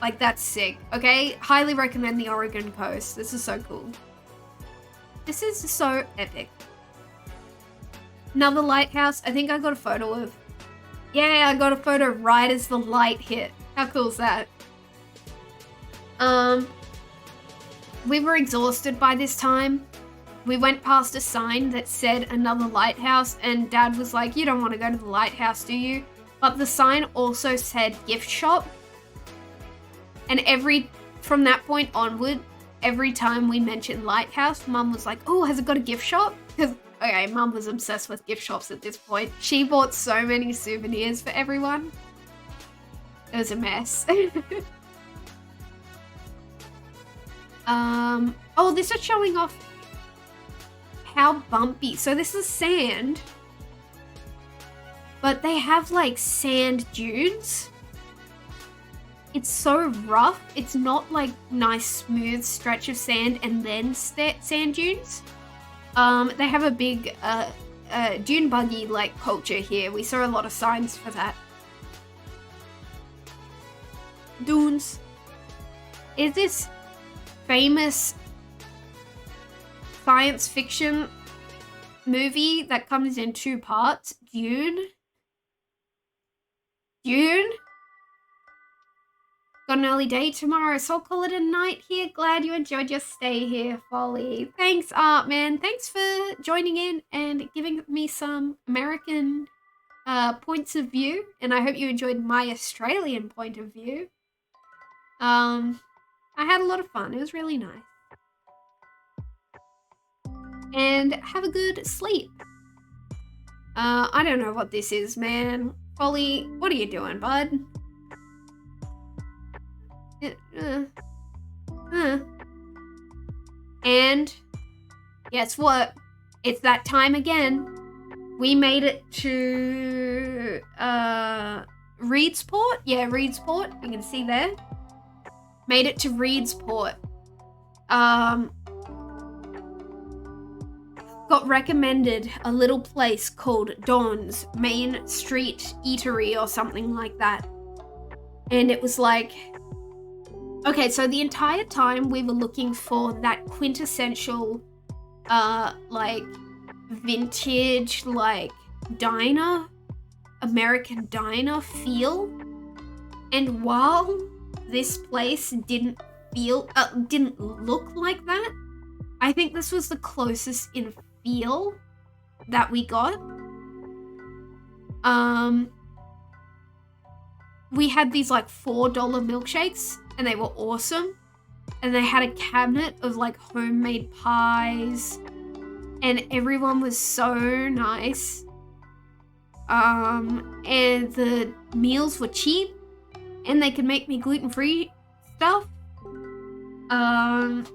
Like, that's sick. Okay? Highly recommend the Oregon coast. This is so cool. This is so epic. Another lighthouse. I think I got a photo of... Yeah, I got a photo right as the light hit. How cool is that? We were exhausted by this time. We went past a sign that said another lighthouse and Dad was like, you don't want to go to the lighthouse, do you? But the sign also said gift shop. And from that point onward, every time we mentioned lighthouse, Mum was like, oh, has it got a gift shop? Because, okay, Mum was obsessed with gift shops at this point. She bought so many souvenirs for everyone. It was a mess. Oh, this is showing off how bumpy. So this is sand, but they have like sand dunes. It's so rough. It's not like nice smooth stretch of sand and then sand dunes. They have a big dune buggy like culture here. We saw a lot of signs for that. Dunes. Is this famous science fiction movie that comes in 2 parts? Dune? Got an early day tomorrow, so I'll call it a night here. Glad you enjoyed your stay here, Folly. Thanks, Art Man. Thanks for joining in and giving me some American points of view. And I hope you enjoyed my Australian point of view. I had a lot of fun. It was really nice. And have a good sleep. I don't know what this is, man. Folly, what are you doing, bud? And guess what? It's that time again. We made it to Reedsport. Yeah, Reedsport. You can see there. Made it to Reedsport. got recommended a little place called Dawn's Main Street Eatery or something like that. And it was like, okay, so the entire time we were looking for that quintessential, like, vintage, like, diner, American diner feel. And while this place didn't look like that, I think this was the closest in feel that we got. We had these like $4 milkshakes and they were awesome. And they had a cabinet of like homemade pies and everyone was so nice. And the meals were cheap and they could make me gluten-free stuff. And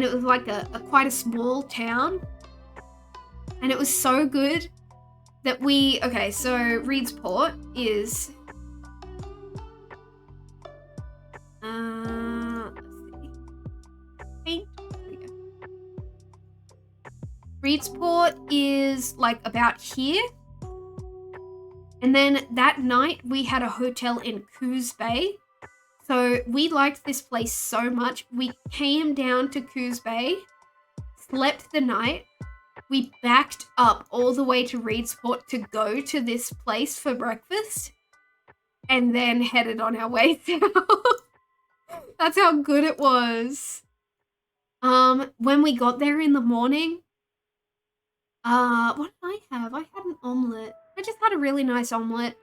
it was like a quite a small town. And it was so good that okay, so Reedsport is, let's see. There we go. Reedsport is like about here. And then that night we had a hotel in Coos Bay. So we liked this place so much. We came down to Coos Bay, slept the night. We backed up all the way to Reedsport to go to this place for breakfast and then headed on our way south. That's how good it was. When we got there in the morning, what did I have? I had an omelette. I just had a really nice omelette.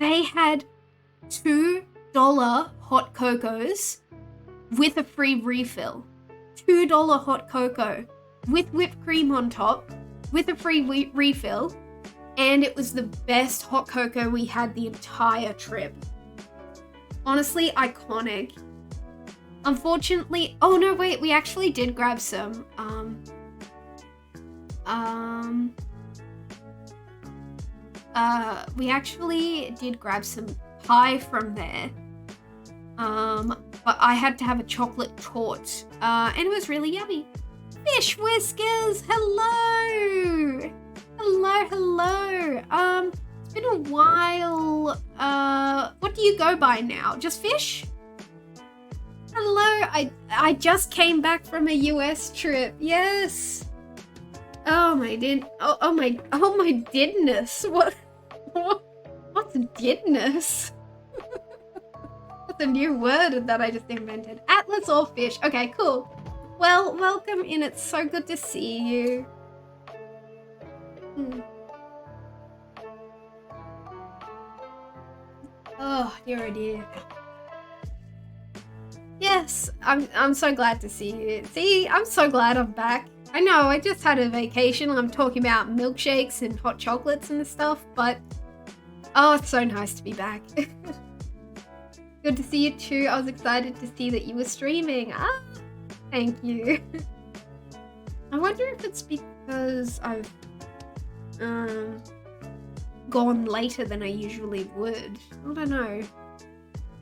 They had $2 hot cocos with a free refill. $2 hot cocoa with whipped cream on top with a free refill, and it was the best hot cocoa we had the entire trip. Honestly, iconic. Unfortunately, oh no, wait, we actually did grab some we actually did grab some pie from there. But I had to have a chocolate torte, and it was really yummy. Fish Whiskers, hello! Hello. It's been a while. What do you go by now? Just Fish? Hello, I just came back from a US trip. Yes. Oh my didness. What's didness? That's a new word that I just invented. Atlas or fish. Okay, cool. Well, welcome in. It's so good to see you. Oh, dear oh dear. Yes, I'm so glad to see you. See, I'm so glad I'm back. I know, I just had a vacation. I'm talking about milkshakes and hot chocolates and stuff, but oh, it's so nice to be back. Good to see you too. I was excited to see that you were streaming. Ah, thank you. I wonder if it's because I've gone later than I usually would. I don't know.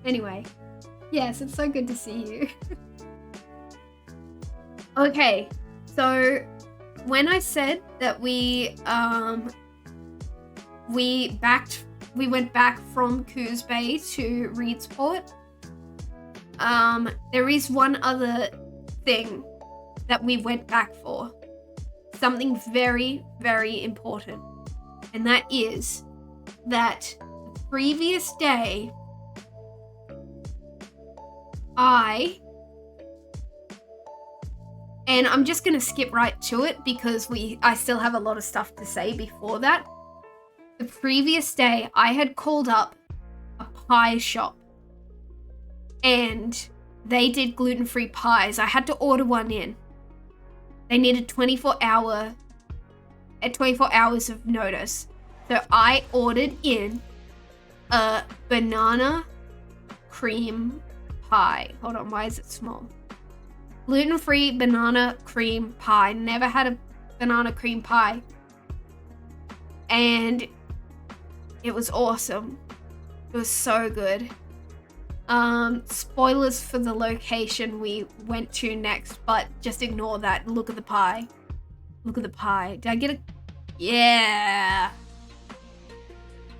Anyway, yes, it's so good to see you. Okay, so when I said that we went back from Coos Bay to Reedsport, there is one other thing that we went back for. Something very, very important. And that is that the previous day, and I'm just going to skip right to it because I still have a lot of stuff to say before that. The previous day, I had called up a pie shop and they did gluten-free pies. I had to order one in. They needed 24 hours of notice. So I ordered in a banana cream pie. Hold on, why is it small? Gluten-free banana cream pie. Never had a banana cream pie. And it was awesome. It was so good. Spoilers for the location we went to next, but just ignore that. Look at the pie. Look at the pie. Did I get a... Yeah.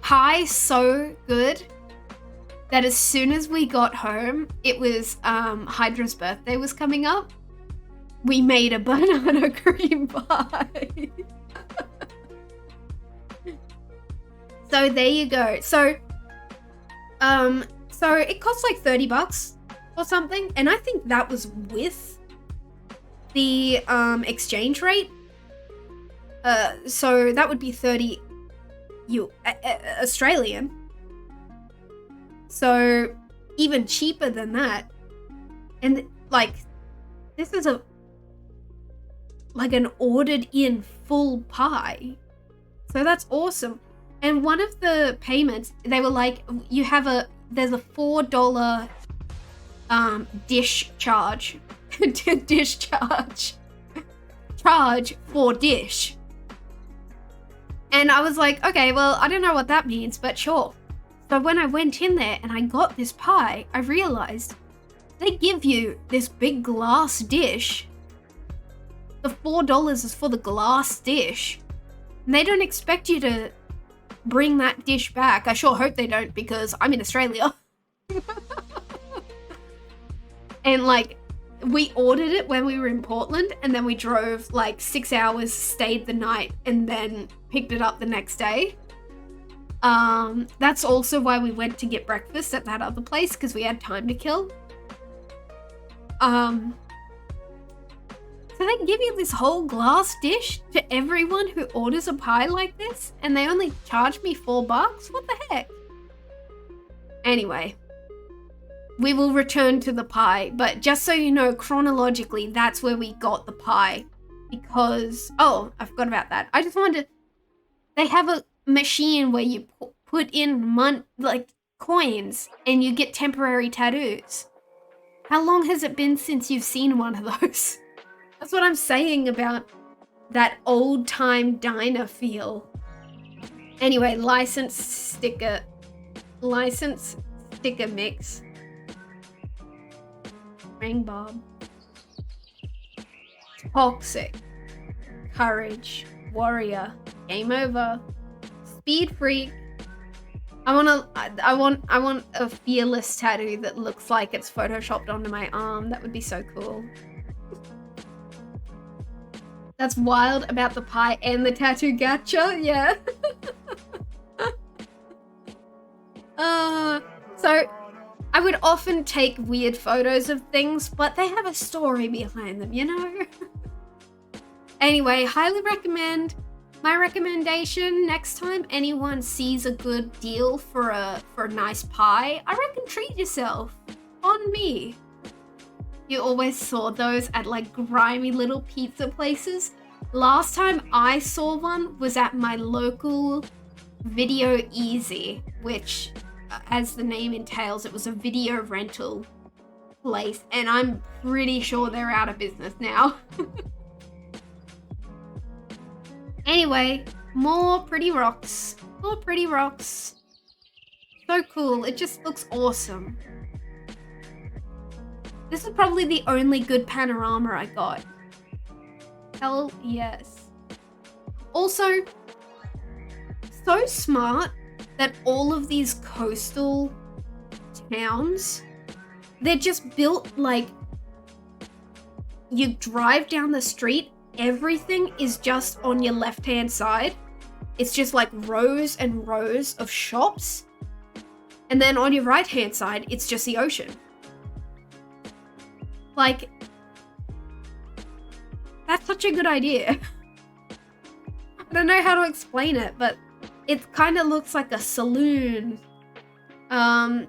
Pie so good that as soon as we got home, it was Hydra's birthday was coming up. We made a banana cream pie. So there you go. So it cost like $30 or something, and I think that was with the exchange rate. So that would be 30 Australian. So even cheaper than that. And like this is like an ordered in full pie. So that's awesome. And one of the payments, they were like, there's a $4 dish charge. Dish charge. Charge for dish. And I was like, okay, well, I don't know what that means, but sure. So when I went in there and I got this pie, I realized they give you this big glass dish. The $4 is for the glass dish. And they don't expect you to bring that dish back. I sure hope they don't, because I'm in Australia. And like, we ordered it when we were in Portland, and then we drove like 6 hours, stayed the night, and then picked it up the next day. That's also why we went to get breakfast at that other place, because we had time to kill. So they give you this whole glass dish to everyone who orders a pie like this, and they only charge me $4? What the heck? Anyway, we will return to the pie, but just so you know, chronologically, that's where we got the pie. Because, oh, I forgot about that. I just wanted to, they have a machine where you put in coins and you get temporary tattoos. How long has it been since you've seen one of those? That's what I'm saying about that old time diner feel. Anyway, license sticker mix. Ring bob. Toxic. Courage. Warrior. Game over. Speed freak. I want a fearless tattoo that looks like it's photoshopped onto my arm. That would be so cool. That's wild about the pie and the tattoo gacha, yeah. So I would often take weird photos of things, but they have a story behind them, you know? Anyway, highly recommend. My recommendation, next time anyone sees a good deal for a nice pie, I reckon treat yourself. On me. You always saw those at like grimy little pizza places. Last time I saw one was at my local Video Easy, which, as the name entails, it was a video rental place, and I'm pretty sure they're out of business now. Anyway, more pretty rocks. More pretty rocks. So cool. It just looks awesome. This is probably the only good panorama I got. Hell yes. Also, so smart that all of these coastal towns, they're just built like, you drive down the street, everything is just on your left-hand side. It's just like rows and rows of shops. And then on your right-hand side, it's just the ocean. Like, that's such a good idea. I don't know how to explain it, but it kind of looks like a saloon. Like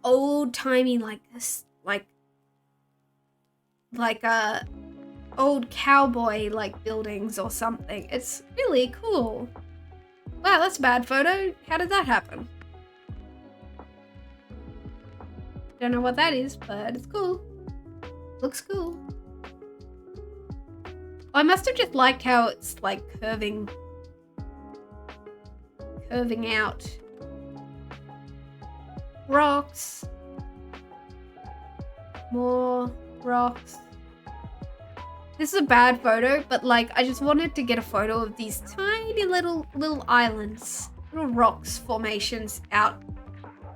old-timey, like old cowboy like buildings or something. It's really cool. Wow, that's a bad photo. How did that happen? Don't know what that is, but it's cool. Looks cool. I must have just liked how it's like curving out. rocks. More rocks. This is a bad photo, but like I just wanted to get a photo of these tiny little islands, little rocks formations out,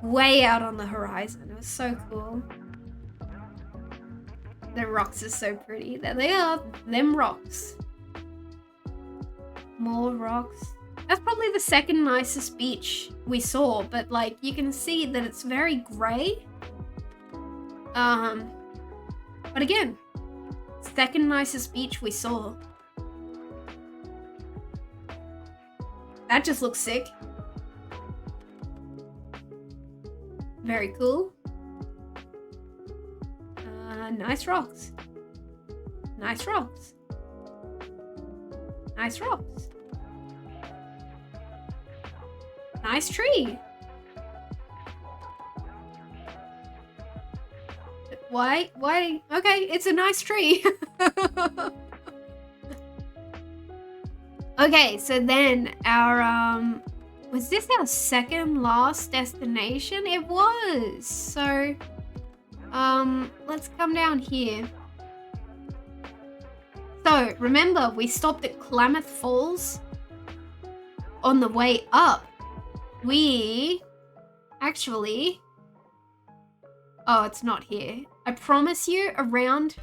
way out on the horizon. It was so cool. The rocks are so pretty. There they are, them rocks. More rocks. That's probably the second nicest beach we saw, but like you can see that it's very gray. But again, second nicest beach we saw. That just looks sick. Very cool. Nice rocks. Nice rocks. Nice rocks. Nice tree. Why? Okay, it's a nice tree. Okay, so then our, was this our second last destination? It was. So, let's come down here. So, remember, we stopped at Klamath Falls on the way up. We actually, oh, it's not here. I promise you around.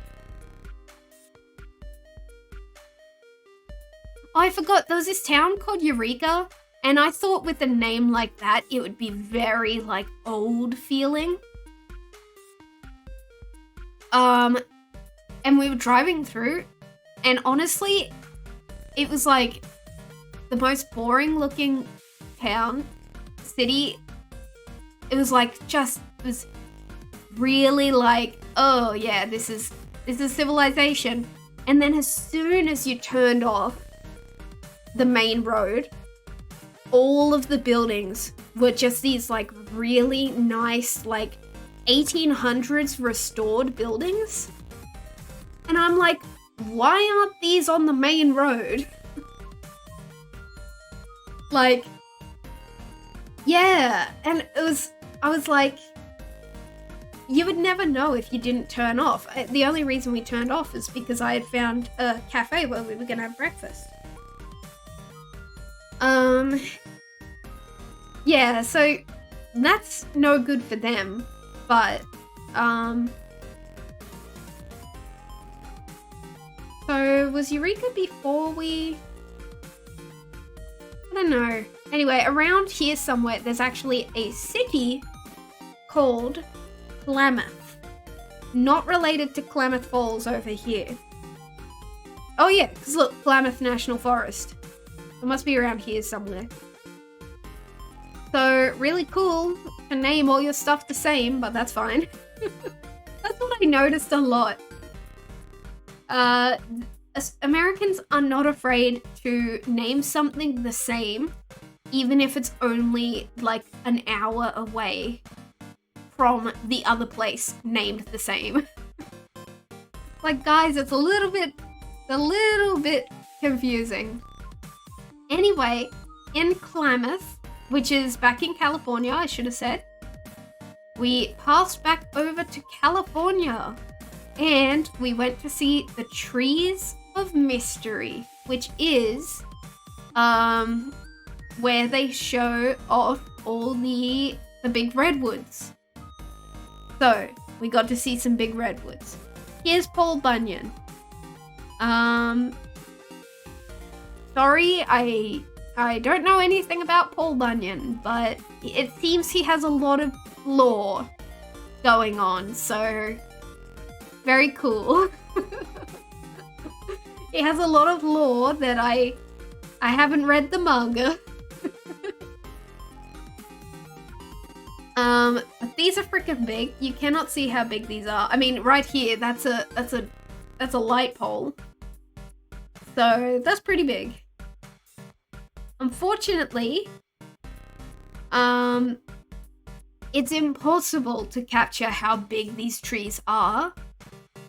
Oh, I forgot. There was this town called Eureka, and I thought with a name like that, it would be very like old feeling. And we were driving through, and honestly, it was like the most boring looking town, city. It was like it was really like, oh yeah, this is civilization. And then as soon as you turned off the main road, all of the buildings were just these like really nice like 1800s restored buildings. And I'm like, why aren't these on the main road? Like, yeah. And I was like, you would never know if you didn't turn off. The only reason we turned off is because I had found a cafe where we were gonna have breakfast. Yeah, so that's no good for them, but, so was Eureka before we, I don't know. Anyway, around here somewhere, there's actually a city called Klamath. Not related to Klamath Falls over here. Oh yeah, because look, Klamath National Forest. It must be around here somewhere. So, really cool to name all your stuff the same, but that's fine. That's what I noticed a lot. Americans are not afraid to name something the same, even if it's only like an hour away from the other place named the same. Like, guys, it's a little bit confusing. Anyway, in Klamath, which is back in California, I should have said, we passed back over to California and we went to see the Trees of Mystery, which is where they show off all the big redwoods. So, we got to see some big redwoods. Here's Paul Bunyan. Sorry, I don't know anything about Paul Bunyan, but it seems he has a lot of lore going on, so very cool. He has a lot of lore that I haven't read the manga. But these are freaking big. You cannot see how big these are. I mean, right here, that's a light pole. So that's pretty big. Unfortunately, it's impossible to capture how big these trees are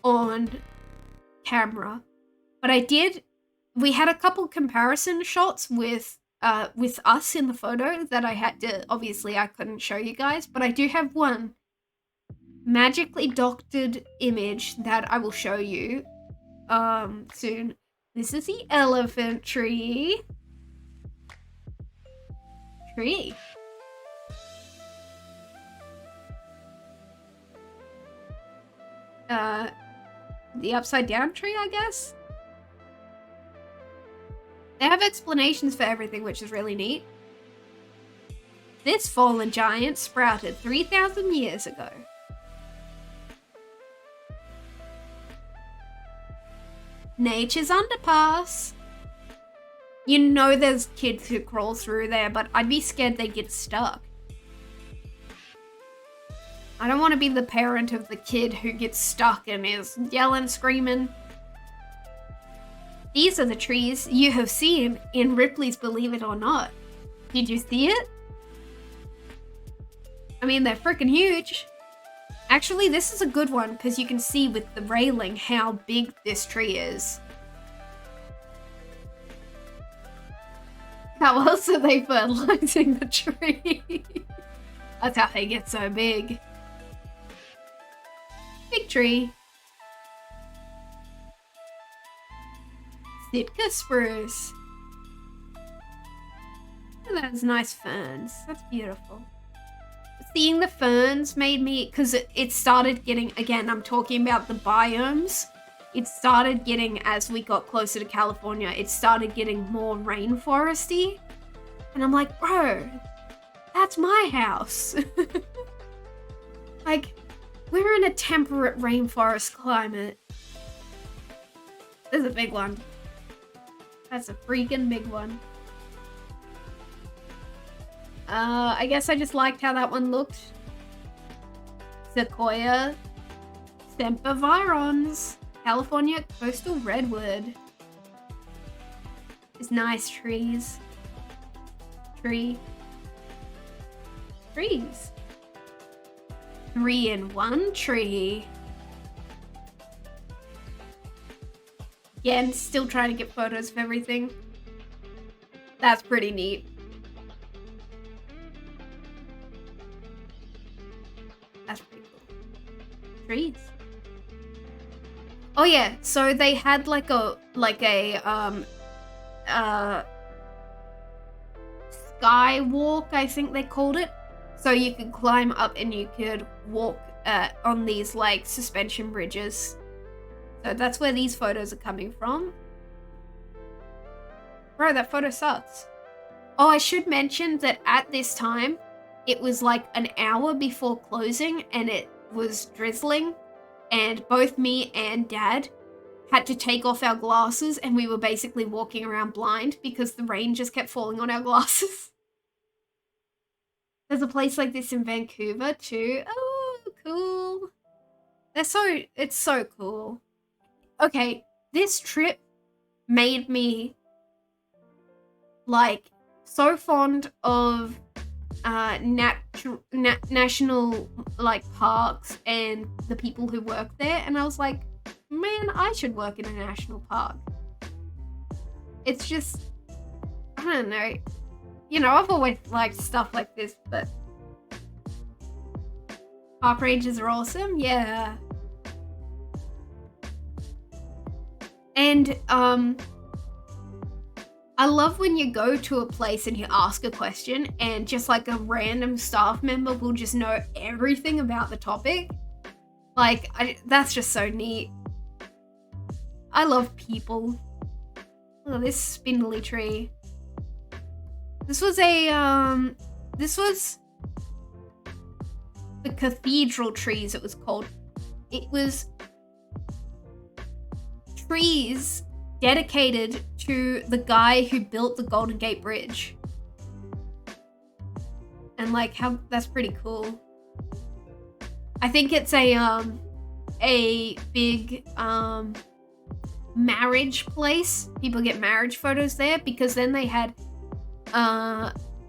on camera. But we had a couple comparison shots with with us in the photo that I had to, obviously I couldn't show you guys, but I do have one magically doctored image that I will show you soon. This is the elephant tree. The upside down tree, I guess? They have explanations for everything, which is really neat. This fallen giant sprouted 3,000 years ago. Nature's underpass. You know there's kids who crawl through there, but I'd be scared they'd get stuck. I don't want to be the parent of the kid who gets stuck and is yelling, screaming. These are the trees you have seen in Ripley's Believe It or Not. Did you see it? I mean, they're freaking huge. Actually, this is a good one because you can see with the railing how big this tree is. How else are they fertilizing the tree? That's how they get so big. Big tree. Sitka spruce. Look at those nice ferns. That's beautiful. Seeing the ferns made me, because it started getting, again, I'm talking about the biomes. It started getting, as we got closer to California, it started getting more rainforesty. And I'm like, bro, that's my house. Like, we're in a temperate rainforest climate. There's a big one. That's a freaking big one. I guess I just liked how that one looked. Sequoia sempervirens. California coastal redwood. These nice trees. Trees. 3-in-1 tree. Yeah, I'm still trying to get photos of everything. That's pretty neat. That's pretty cool. Trees. Oh yeah, so they had like a skywalk, I think they called it. So you could climb up and you could walk on these like suspension bridges. So that's where these photos are coming from. Bro, that photo sucks. Oh, I should mention that at this time, it was like an hour before closing and it was drizzling. And both me and Dad had to take off our glasses and we were basically walking around blind because the rain just kept falling on our glasses. There's a place like this in Vancouver too. Oh, cool. It's so cool. Okay, this trip made me like so fond of national like parks and the people who work there, and I was like, man, I should work in a national park. It's just, I don't know, you know, I've always liked stuff like this, but park rangers are awesome. Yeah. And I love when you go to a place and you ask a question and just like a random staff member will just know everything about the topic. Like, that's just so neat. I love people. Look at this spindly tree. This was the cathedral trees, it was called. It was trees dedicated to the guy who built the Golden Gate Bridge. And like how that's pretty cool. I think it's a big marriage place. People get marriage photos there because then they had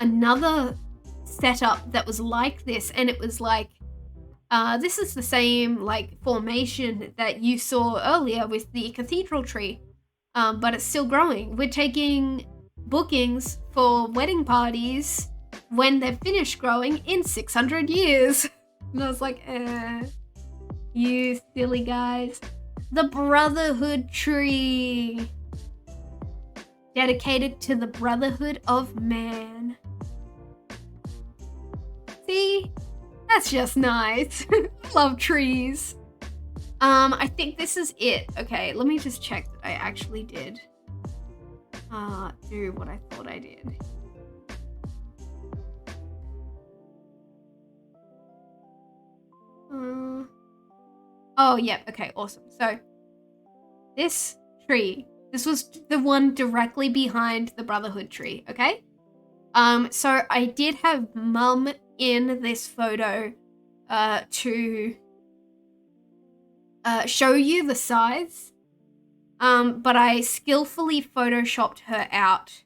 another setup that was like this, and it was like this is the same like formation that you saw earlier with the cathedral tree. But it's still growing. We're taking bookings for wedding parties when they're finished growing in 600 years. And I was like, you silly guys. The Brotherhood tree. Dedicated to the Brotherhood of Man. See? That's just nice. Love trees. I think this is it. Okay, let me just check that I actually did do what I thought I did. Oh, yeah, okay, awesome. So, this tree, this was the one directly behind the Brotherhood tree, okay? So I did have Mum in this photo to show you the size, but I skillfully photoshopped her out.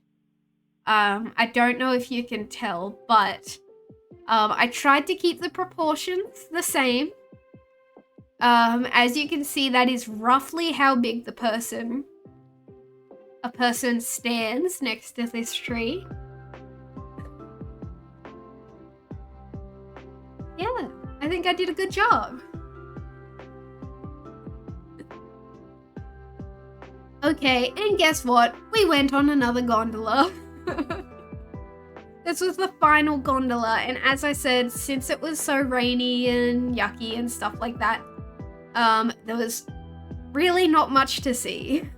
I don't know if you can tell, but I tried to keep the proportions the same. As you can see, that is roughly how big a person stands next to this tree. Yeah, I think I did a good job. Okay, and guess what? We went on another gondola. This was the final gondola, and as I said, since it was so rainy and yucky and stuff like that, there was really not much to see.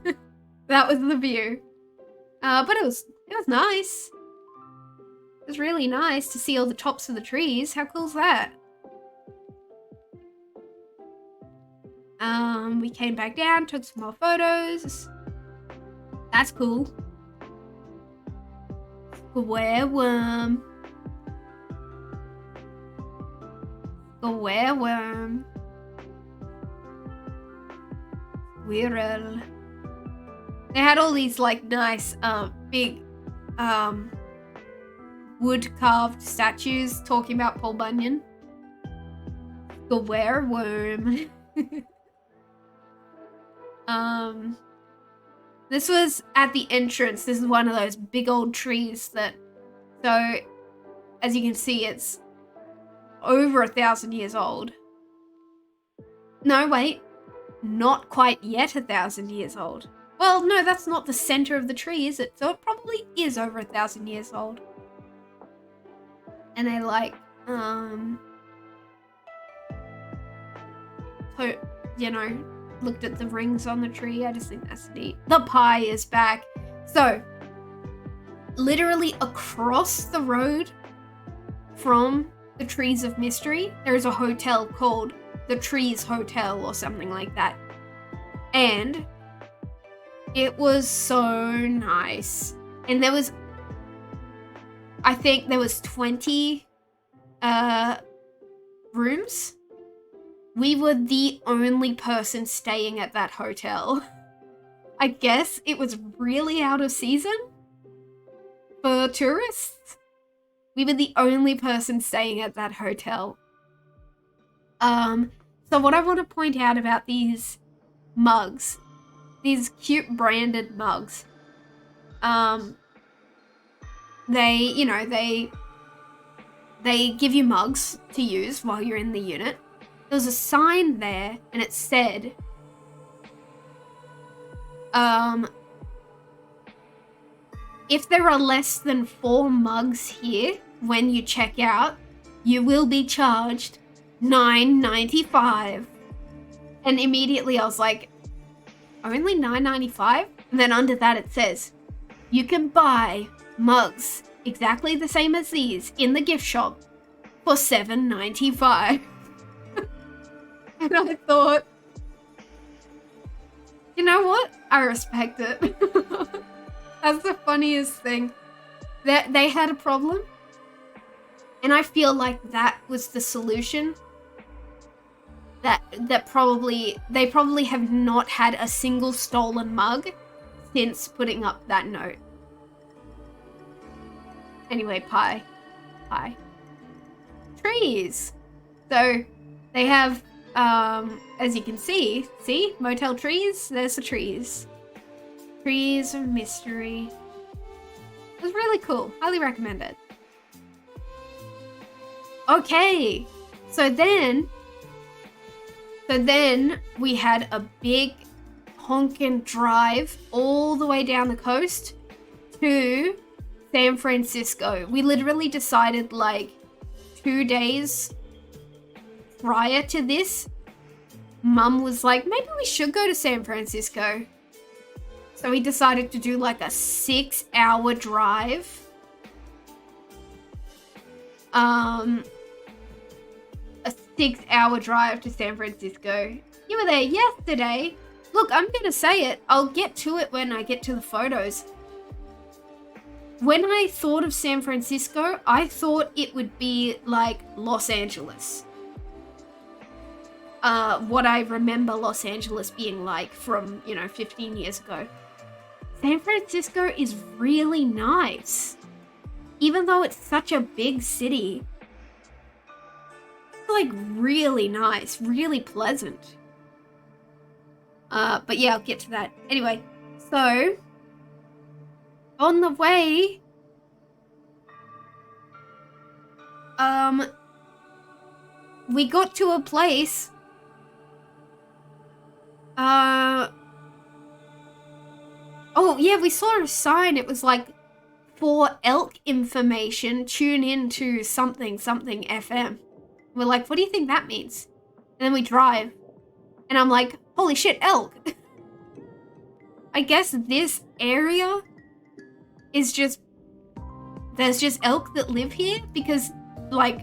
That was the view. But it was nice. It was really nice to see all the tops of the trees. How cool is that? We came back down, took some more photos. That's cool. Square worm. Square worm. Squirrel. They had all these like nice big wood carved statues talking about Paul Bunyan. Square worm. This was at the entrance. This is one of those big old trees that, so as you can see, it's over 1,000 years old. No, wait, not quite yet 1,000 years old. Well, no, that's not the center of the tree, is it? So it probably is over 1,000 years old. And they like, you know, looked at the rings on the tree. I just think that's neat. The pie is back. So, literally across the road from the Trees of Mystery, there is a hotel called the Trees Hotel or something like that. And it was so nice. And there was, I think there was 20 rooms. We were the only person staying at that hotel. I guess it was really out of season for tourists. We were the only person staying at that hotel. So what I want to point out about these mugs, these cute branded mugs, they give you mugs to use while you're in the unit. There was a sign there, and it said, if there are less than 4 mugs here when you check out, you will be charged $9.95. And immediately I was like, only $9.95? And then under that it says, you can buy mugs exactly the same as these in the gift shop for $7.95. And I thought, you know what? I respect it. That's the funniest thing. That they had a problem, and I feel like that was the solution. They probably have not had a single stolen mug since putting up that note. Anyway, pie. Trees. So they have, as you can see, motel trees, there's the trees. Trees of Mystery. It was really cool. Highly recommend it. Okay, so then we had a big honkin' drive all the way down the coast to San Francisco. We literally decided like 2 days prior to this, Mum was like, maybe we should go to San Francisco. So we decided to do like a 6-hour drive. A 6-hour drive to San Francisco. You were there yesterday. Look, I'm gonna say it. I'll get to it when I get to the photos. When I thought of San Francisco, I thought it would be like Los Angeles. What I remember Los Angeles being like from, 15 years ago. San Francisco is really nice. Even though it's such a big city. It's like really nice, really pleasant. But yeah, I'll get to that. Anyway, so on the way, we got to a place, oh yeah, we saw a sign. It was like, for elk information, tune in to something FM. We're like, what do you think that means? And then we drive, and I'm like, holy shit, elk. I guess this area is there's just elk that live here, because like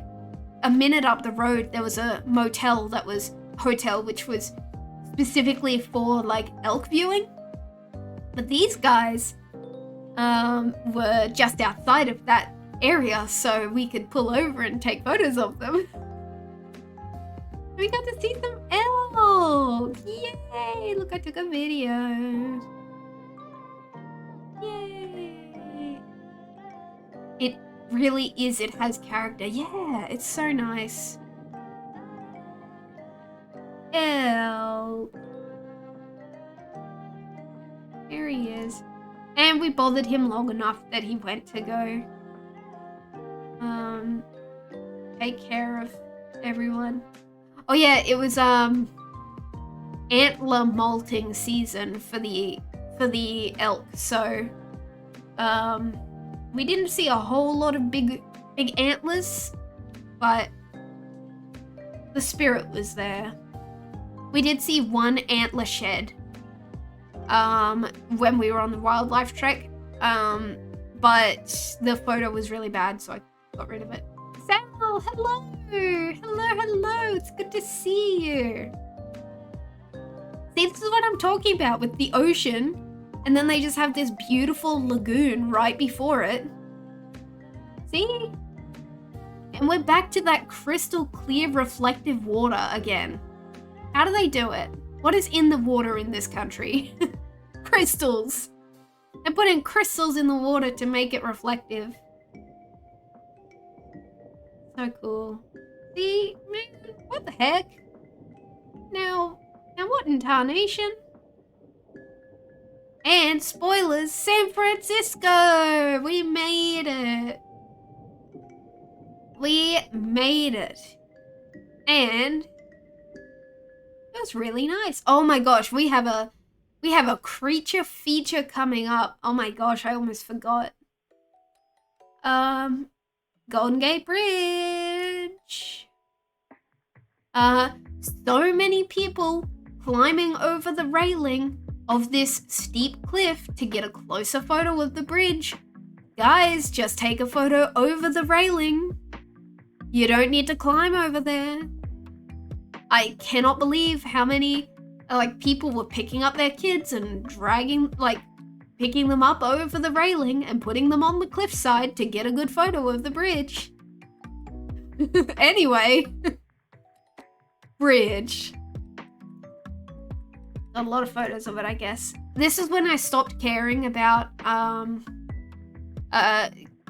a minute up the road there was a hotel which was specifically for like elk viewing. But these guys were just outside of that area, so we could pull over and take photos of them. We got to see some elk! Yay! Look, I took a video. Yay! It really is, it has character. Yeah, it's so nice. Elk. There he is. And we bothered him long enough that he went to go take care of everyone. Oh yeah, it was antler molting season for the elk, so we didn't see a whole lot of big antlers, but the spirit was there. We did see one antler shed when we were on the wildlife trek, but the photo was really bad, so I got rid of it. Sal, hello! Hello, it's good to see you. See, this is what I'm talking about with the ocean, and then they just have this beautiful lagoon right before it. See? And we're back to that crystal clear reflective water again. How do they do it? What is in the water in this country? Crystals. They put in crystals in the water to make it reflective. So cool. See, man, what the heck? Now what in tarnation? And spoilers, San Francisco! We made it. We made it. And it was really nice. Oh my gosh, we have a creature feature coming up. Oh my gosh, I almost forgot. Golden Gate Bridge. So many people climbing over the railing of this steep cliff to get a closer photo of the bridge. Guys, just take a photo over the railing. You don't need to climb over there. I cannot believe how many people were picking up their kids and picking them up over the railing and putting them on the cliffside to get a good photo of the bridge. Anyway, bridge. A lot of photos of it, I guess. This is when I stopped caring about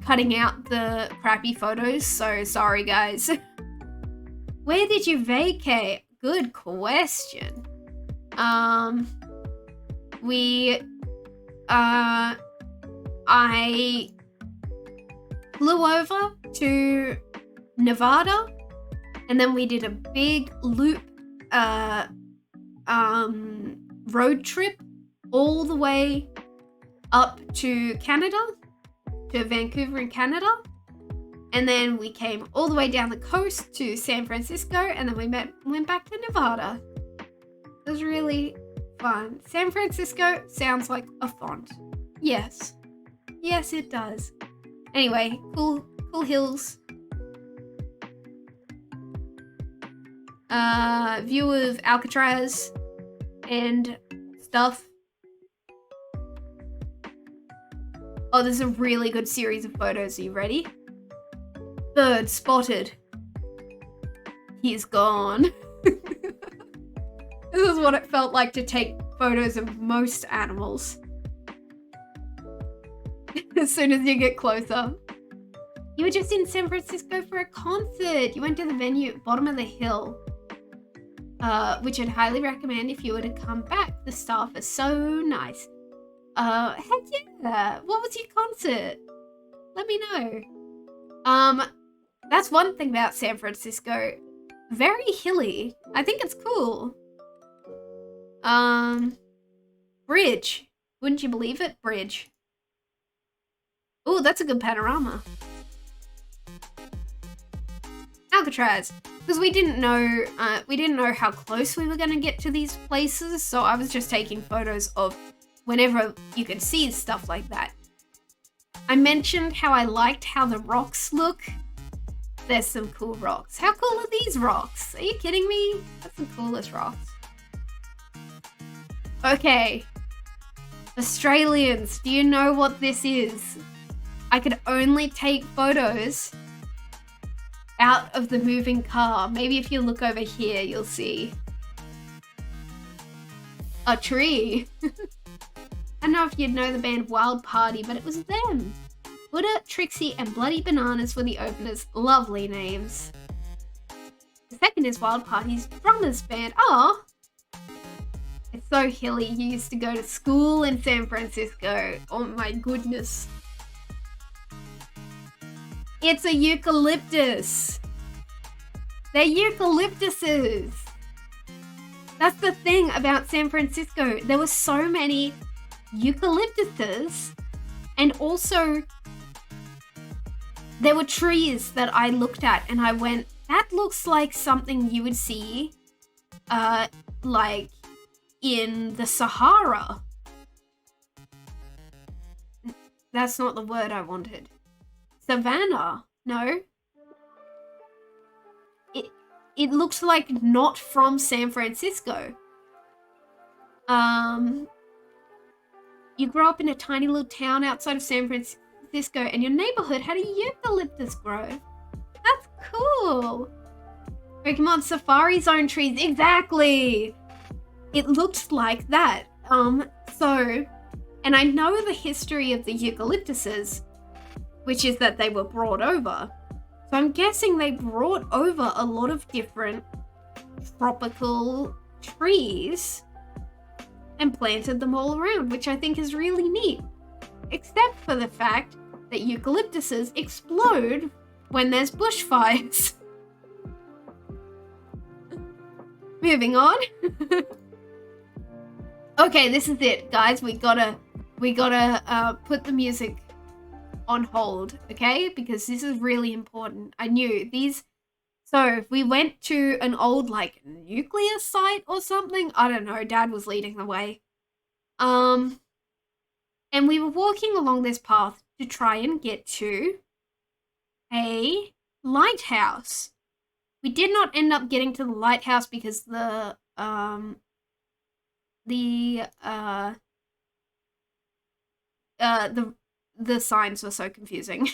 cutting out the crappy photos, so sorry guys. Where did you vacate? Good question. I flew over to Nevada, and then we did a big loop road trip all the way up to Canada, to Vancouver in Canada. And then we came all the way down the coast to San Francisco, and then we went back to Nevada. It was really fun. San Francisco sounds like a font. Yes. Yes, it does. Anyway, cool hills. View of Alcatraz and stuff. Oh, there's a really good series of photos. Are you ready? Bird spotted. He's gone. This is what it felt like to take photos of most animals. As soon as you get closer. You were just in San Francisco for a concert. You went to the venue at bottom of the hill. Which I'd highly recommend if you were to come back. The staff is so nice. Heck yeah. What was your concert? Let me know. That's one thing about San Francisco. Very hilly. I think it's cool. Bridge. Wouldn't you believe it? Bridge. Ooh, that's a good panorama. Alcatraz. Because we didn't know how close we were going to get to these places, so I was just taking photos of whenever you could see stuff like that. I mentioned how I liked how the rocks look. There's some cool rocks. How cool are these rocks? Are you kidding me? That's the coolest rocks. Okay. Australians, do you know what this is? I could only take photos out of the moving car. Maybe if you look over here, you'll see a tree. I don't know if you'd know the band Wild Party, but it was them. Buddha, Trixie, and Bloody Bananas were the openers. Lovely names. The second is Wild Party's drummers band. Oh, it's so hilly. You used to go to school in San Francisco. Oh my goodness. It's a eucalyptus. They're eucalyptuses. That's the thing about San Francisco. There were so many eucalyptuses, and also there were trees that I looked at and I went, that looks like something you would see like in the Sahara. That's not the word I wanted. Savannah? No. It looks like not from San Francisco. You grew up in a tiny little town outside of San Francisco and your neighborhood had a eucalyptus grove. That's cool. Pokemon Safari Zone trees, exactly. It looked like that. And I know the history of the eucalyptuses, which is that they were brought over. So I'm guessing they brought over a lot of different tropical trees and planted them all around, which I think is really neat. Except for the fact that eucalyptuses explode when there's bushfires. Moving on. Okay, this is it, guys. We gotta put the music on hold, okay? Because this is really important. I knew these. So if we went to an old like nuclear site or something, I don't know, Dad was leading the way. And we were walking along this path to try and get to a lighthouse. We did not end up getting to the lighthouse because the signs were so confusing.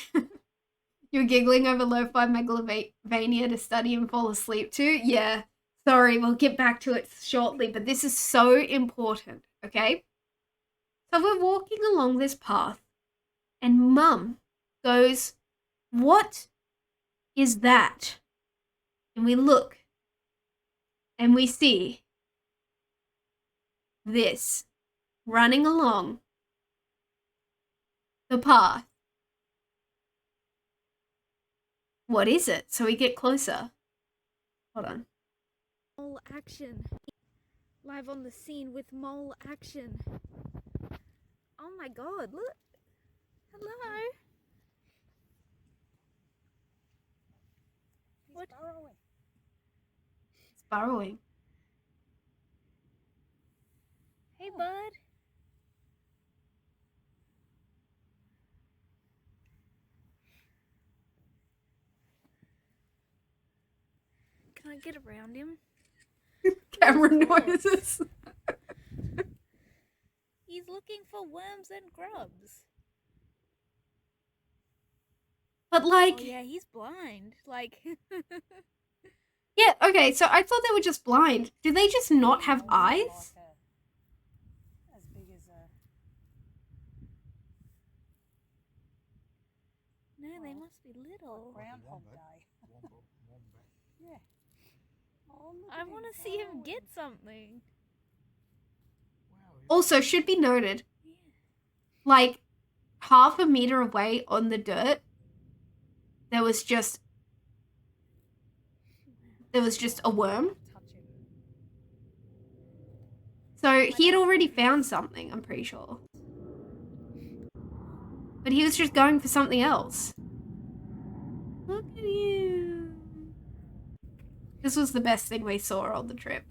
You're giggling over lo-fi megalovania to study and fall asleep to? Yeah, sorry, we'll get back to it shortly, but this is so important, okay? So we're walking along this path, and Mum goes, "What is that?" And we look, and we see this running along the path. What is it? So we get closer. Hold on. Mole action. Live on the scene with mole action. Oh my god, look. Hello. What? It's burrowing. Hey, bud. Can I get around him? Camera noises. He's looking for worms and grubs. But like... Oh yeah, he's blind. Like... Yeah, okay, so I thought they were just blind. Do they just not have eyes? As big as a... No, they must be little. Groundhog Day. Yeah. Oh, look I at want him to see him going. get something. Also, should be noted, Yeah. like, half a meter away on the dirt, there was just a worm. Touch him. So he had already found something, I'm pretty sure. But he was just going for something else. Look at you. This was the best thing we saw on the trip.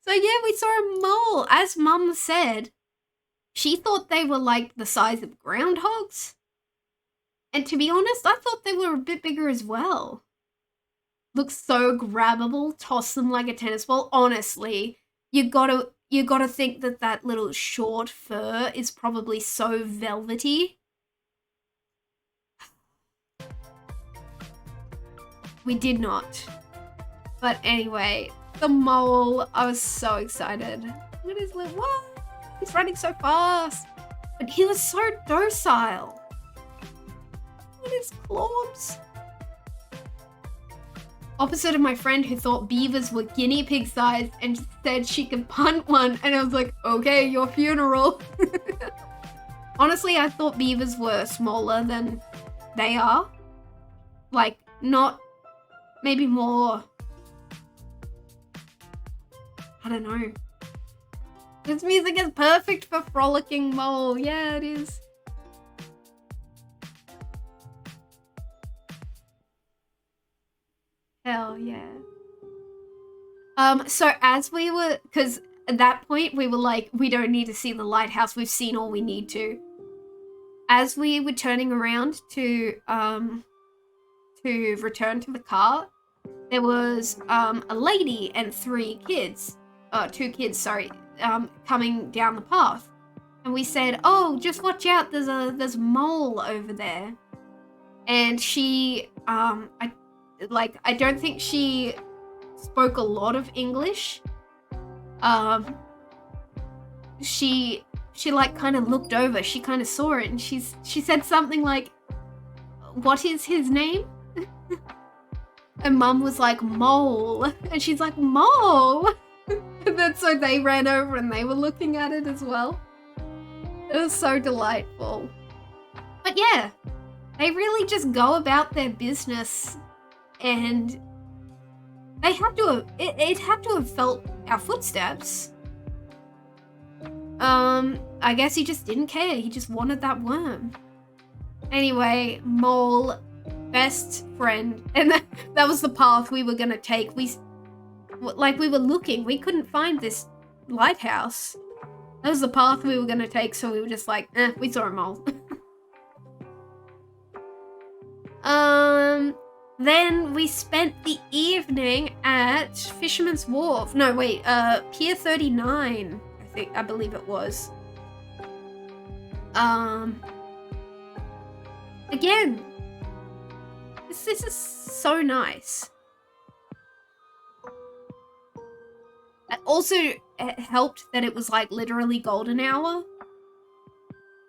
So yeah, we saw a mole. As Mum said, she thought they were like the size of groundhogs. And to be honest, I thought they were a bit bigger as well. Looks so grabbable, toss them like a tennis ball. Honestly, you gotta think that little short fur is probably so velvety. We did not. But anyway, the mole, I was so excited. Look at his little, what? He's running so fast. But he was so docile. Look at his claws. Opposite of my friend who thought beavers were guinea pig sized and said she could punt one. And I was like, okay, your funeral. Honestly, I thought beavers were smaller than they are. Like, not, maybe more, I don't know. This music is perfect for frolicking mole. Yeah, it is. Hell yeah. So as we were, because at that point we were like, we don't need to see the lighthouse. We've seen all we need to. As we were turning around to return to the car, there was a lady and two kids, coming down the path. And we said, oh, just watch out, there's a mole over there. And she, I don't think she spoke a lot of English. She like kind of looked over, she kind of saw it, and she said something like, what is his name? And Mum was like, mole. And she's like, mole. And then so they ran over and they were looking at it as well. It was so delightful. But yeah, they really just go about their business, and they had to have, it had to have felt our footsteps. I guess he just didn't care. He just wanted that worm. Anyway, mole, best friend. And that was the path we were gonna take. We were looking. We couldn't find this lighthouse. That was the path we were gonna take, so we were just like, we saw a mole. Then we spent the evening at Fisherman's Wharf. No, wait, Pier 39, I believe it was. Again, this is so nice. Also, it helped that it was like literally golden hour.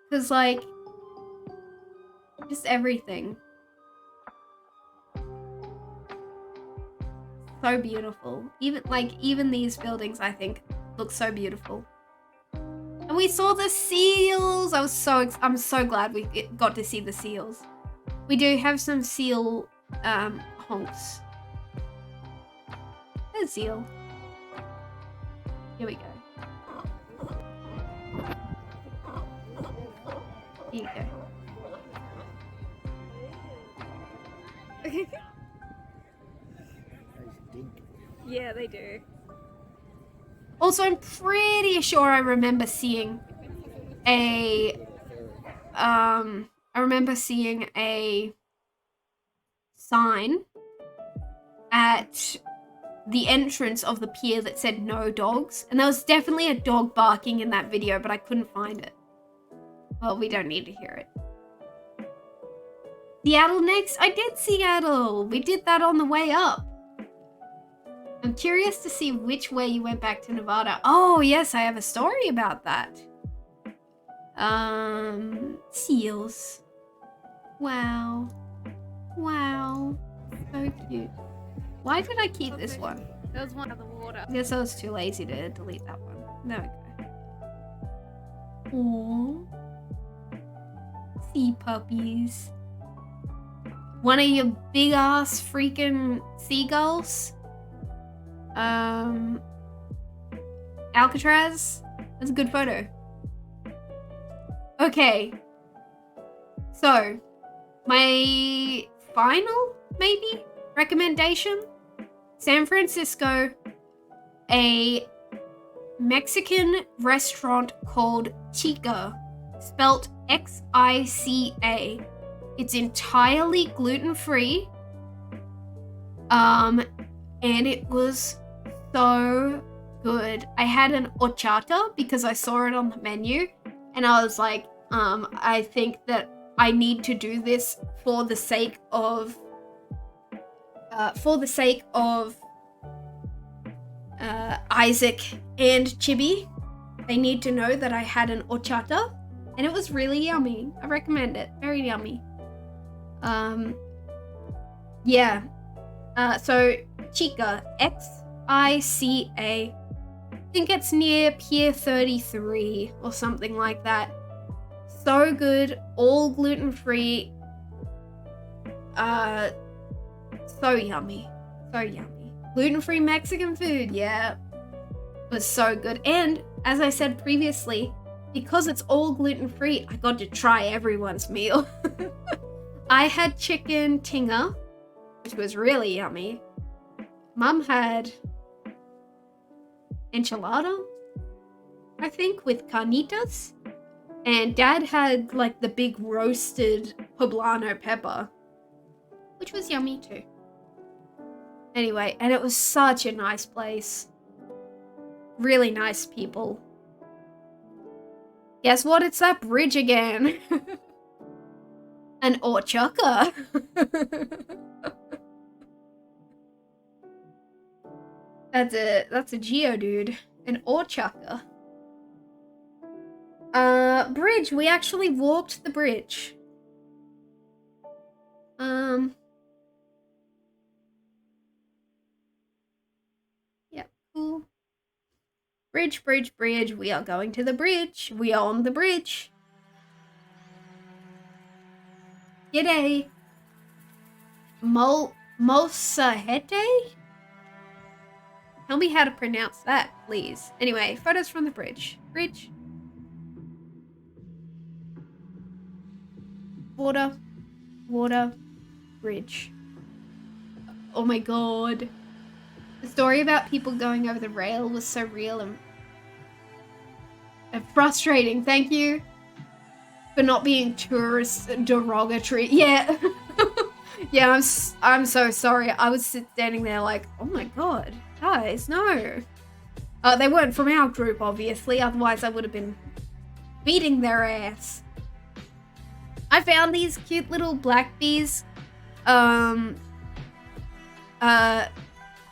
Cause like, just everything. So beautiful. Even these buildings, I think, look so beautiful. And we saw the seals. I'm so glad we got to see the seals. We do have some seal honks. There's seal. Here we go. Here you go. Yeah, they do. Also, I'm pretty sure I remember seeing a sign at the entrance of the pier that said no dogs. And there was definitely a dog barking in that video, but I couldn't find it. Well, we don't need to hear it. Seattle next? I did Seattle. We did that on the way up. I'm curious to see which way you went back to Nevada. Oh, yes, I have a story about that. Seals. Wow. Wow. So cute. Why did I keep this one? There was one of the water. I guess I was too lazy to delete that one. There we go. Aww. Sea puppies. One of your big ass freaking seagulls. Alcatraz. That's a good photo. Okay. So, my final, maybe, recommendation? San Francisco, a Mexican restaurant called Chica, spelt X-I-C-A. It's entirely gluten-free. And it was so good. I had an horchata because I saw it on the menu, and I was like, I think that I need to do this for the sake of Isaac and Chibi. They need to know that I had an horchata, and it was really yummy. I recommend it. Very yummy. Yeah. So Chica, X-I-C-A. I think it's near Pier 33 or something like that. So good, all gluten-free. So yummy. So yummy. Gluten-free Mexican food, yeah. It was so good. And as I said previously, because it's all gluten-free, I got to try everyone's meal. I had chicken tinga, which was really yummy. Mum had enchilada, I think, with carnitas. And Dad had, like, the big roasted poblano pepper, which was yummy too. Anyway, and it was such a nice place. Really nice people. Guess what? It's that bridge again. An orchaka. That's a Geodude. An orchaka. Bridge. We actually walked the bridge. Yeah, cool. Bridge, bridge, bridge. We are going to the bridge. We are on the bridge. G'day. Mosahete? Tell me how to pronounce that, please. Anyway, photos from the bridge. Bridge. Water. Water. Bridge. Oh my god. The story about people going over the rail was so real and frustrating. Thank you for not being tourist derogatory. Yeah. Yeah, I'm so sorry. I was standing there like, oh my god, guys, no. They weren't from our group, obviously. Otherwise, I would have been beating their ass. I found these cute little black bees.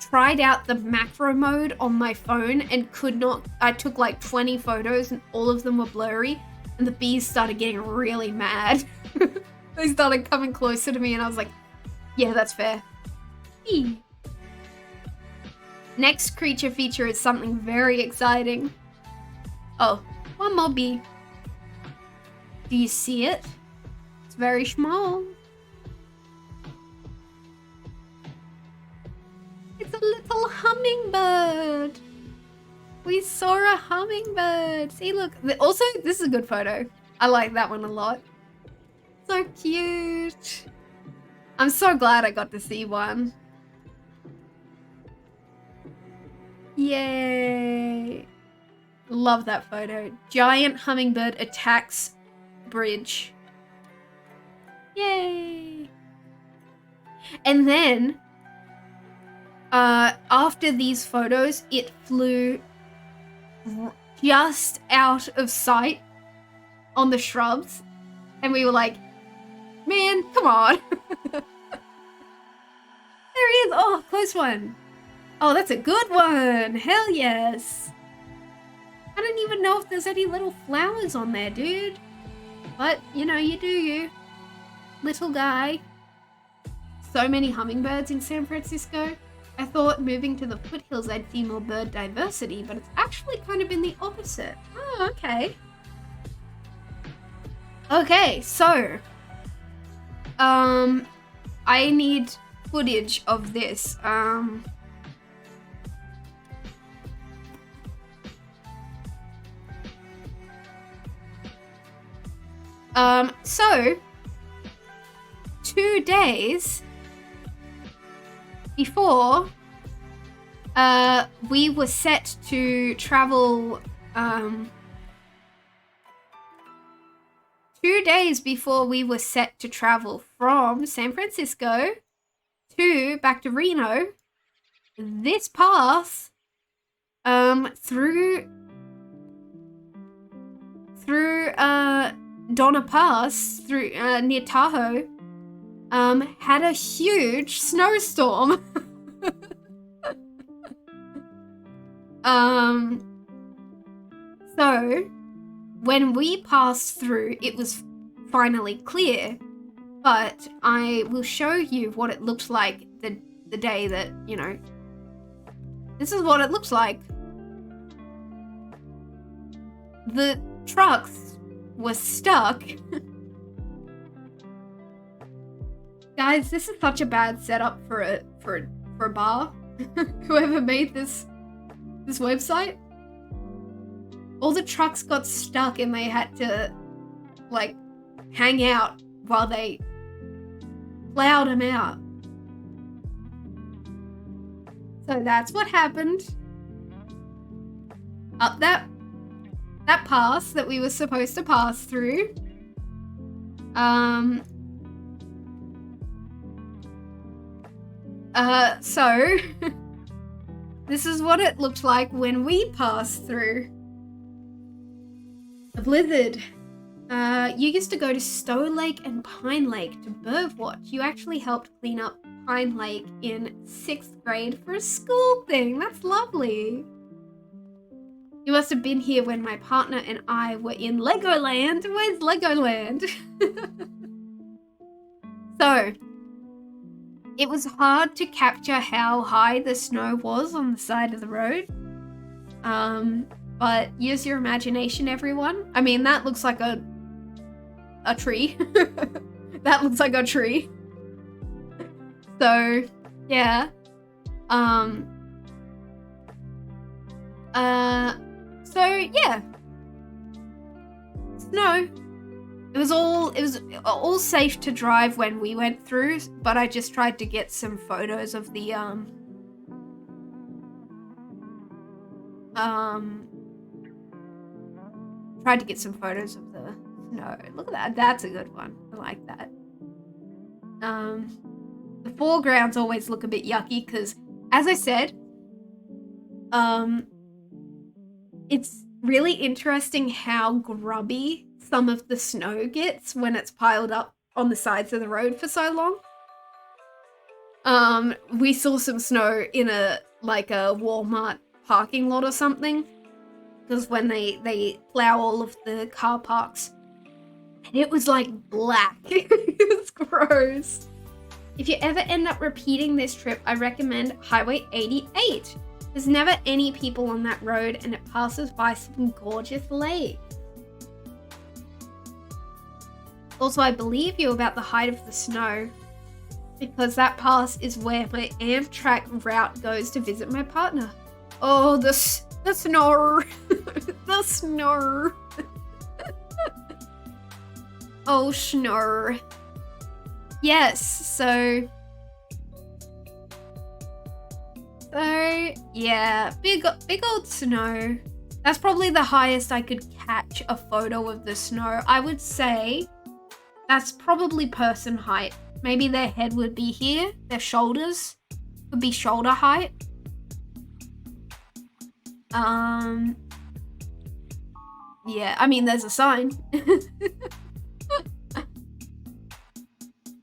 Tried out the macro mode on my phone and could not. I took like 20 photos and all of them were blurry, and the bees started getting really mad. They started coming closer to me and I was like, yeah, that's fair. Bee. Next creature feature is something very exciting. Oh, One mobby. Do you see it? It's very small. It's a little hummingbird. We saw a hummingbird. See, look. Also, this is a good photo. I like that one a lot. So cute. I'm so glad I got to see one. Yay. Love that photo. Giant hummingbird attacks bridge. Yay. And then, after these photos, it flew just out of sight on the shrubs. And we were like, man, come on. There he is. Oh, close one. Oh, that's a good one. Hell yes. I don't even know if there's any little flowers on there, dude. But, you know, you do you. Little guy. So many hummingbirds in San Francisco. I thought moving to the foothills I'd see more bird diversity, but it's actually kind of been the opposite. Oh, okay. Okay, so I need footage of this. So 2 days before we were set to travel 2 days before we were set to travel from San Francisco back to Reno, this path through Donna Pass through near Tahoe had a huge snowstorm. So when we passed through, it was finally clear, but I will show you what it looked like the day that, you know, this is what it looks like. The trucks were stuck. Guys, this is such a bad setup for a bar. Whoever made this website. All the trucks got stuck and they had to, like, hang out while they plowed them out. So that's what happened. Up that pass that we were supposed to pass through. So this is what it looked like when we passed through the blizzard. You used to go to Stowe Lake and Pine Lake to birdwatch. You actually helped clean up Pine Lake in 6th grade for a school thing. That's lovely. You must have been here when my partner and I were in Legoland. Where's Legoland? So, it was hard to capture how high the snow was on the side of the road. But use your imagination, everyone. I mean, that looks like a tree. That looks like a tree. So, yeah. So yeah. Snow. It was all safe to drive when we went through, but I just tried to get some photos of the tried to get some photos of the snow. Look at that. That's a good one. I like that. The foregrounds always look a bit yucky because, as I said, it's really interesting how grubby some of the snow gets when it's piled up on the sides of the road for so long. We saw some snow in a Walmart parking lot or something, because when they plow all of the car parks, and it was like black. It was gross. If you ever end up repeating this trip, I recommend Highway 88. There's never any people on that road and it passes by some gorgeous lakes. Also, I believe you about the height of the snow, because that pass is where my Amtrak route goes to visit my partner. Oh, the snow. The snow. Oh, snow. Yes, so yeah, big old snow. That's probably the highest I could catch a photo of the snow. I would say that's probably person height. Maybe their head would be here, their shoulders would be shoulder height. Yeah, I mean, there's a sign.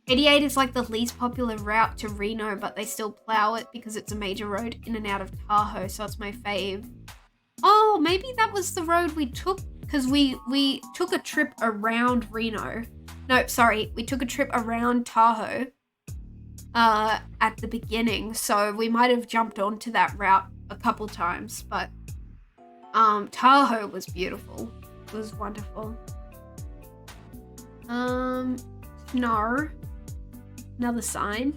88 is like the least popular route to Reno, but they still plow it because it's a major road in and out of Tahoe, so it's my fave. Oh, maybe that was the road we took, because we took a trip around Reno. No, sorry, we took a trip around Tahoe at the beginning, so we might have jumped onto that route a couple times, but Tahoe was beautiful. It was wonderful. No. Another sign.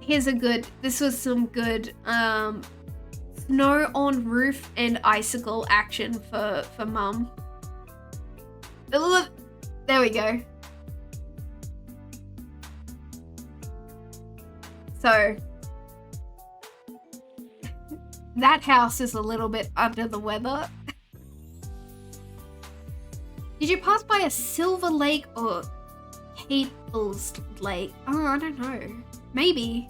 This was some good snow on roof and icicle action for mum. There we go. So that house is a little bit under the weather. Did you pass by a Silver Lake or Caples Lake? Oh, I don't know. Maybe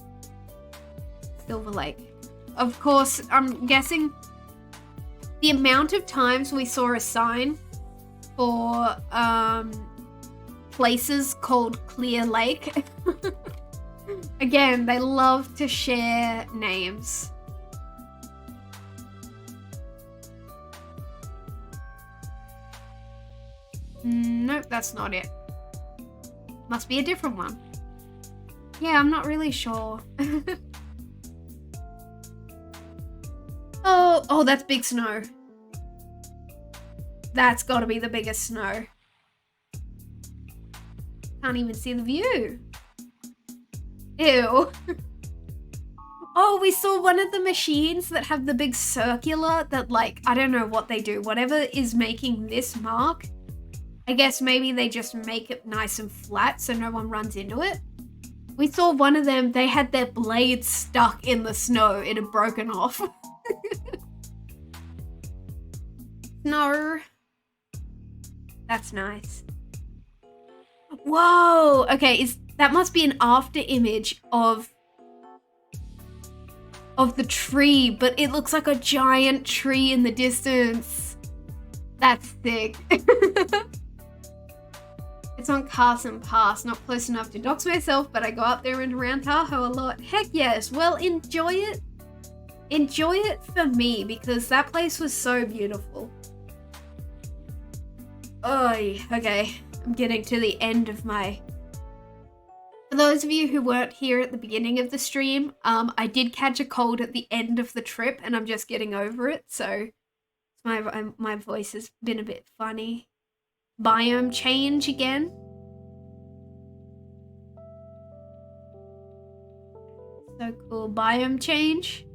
Silver Lake. Of course, I'm guessing the amount of times we saw a sign for places called Clear Lake. Again, they love to share names. Nope, that's not it. Must be a different one. Yeah, I'm not really sure. Oh, that's big snow. That's gotta be the biggest snow. Can't even see the view. Ew. Oh, we saw one of the machines that have the big circular that, like, I don't know what they do. Whatever is making this mark, I guess maybe they just make it nice and flat so no one runs into it. We saw one of them, they had their blades stuck in the snow. It had broken off. No. That's nice. Whoa! Okay, that must be an after image of the tree, but it looks like a giant tree in the distance. That's sick. It's on Carson Pass, not close enough to dox myself, but I go up there and around Tahoe a lot. Heck yes, well, enjoy it. Enjoy it for me, because that place was so beautiful. Oy, okay, I'm getting to the end of my... For those of you who weren't here at the beginning of the stream, I did catch a cold at the end of the trip, and I'm just getting over it, so my voice has been a bit funny. Biome change again. So cool. Biome change.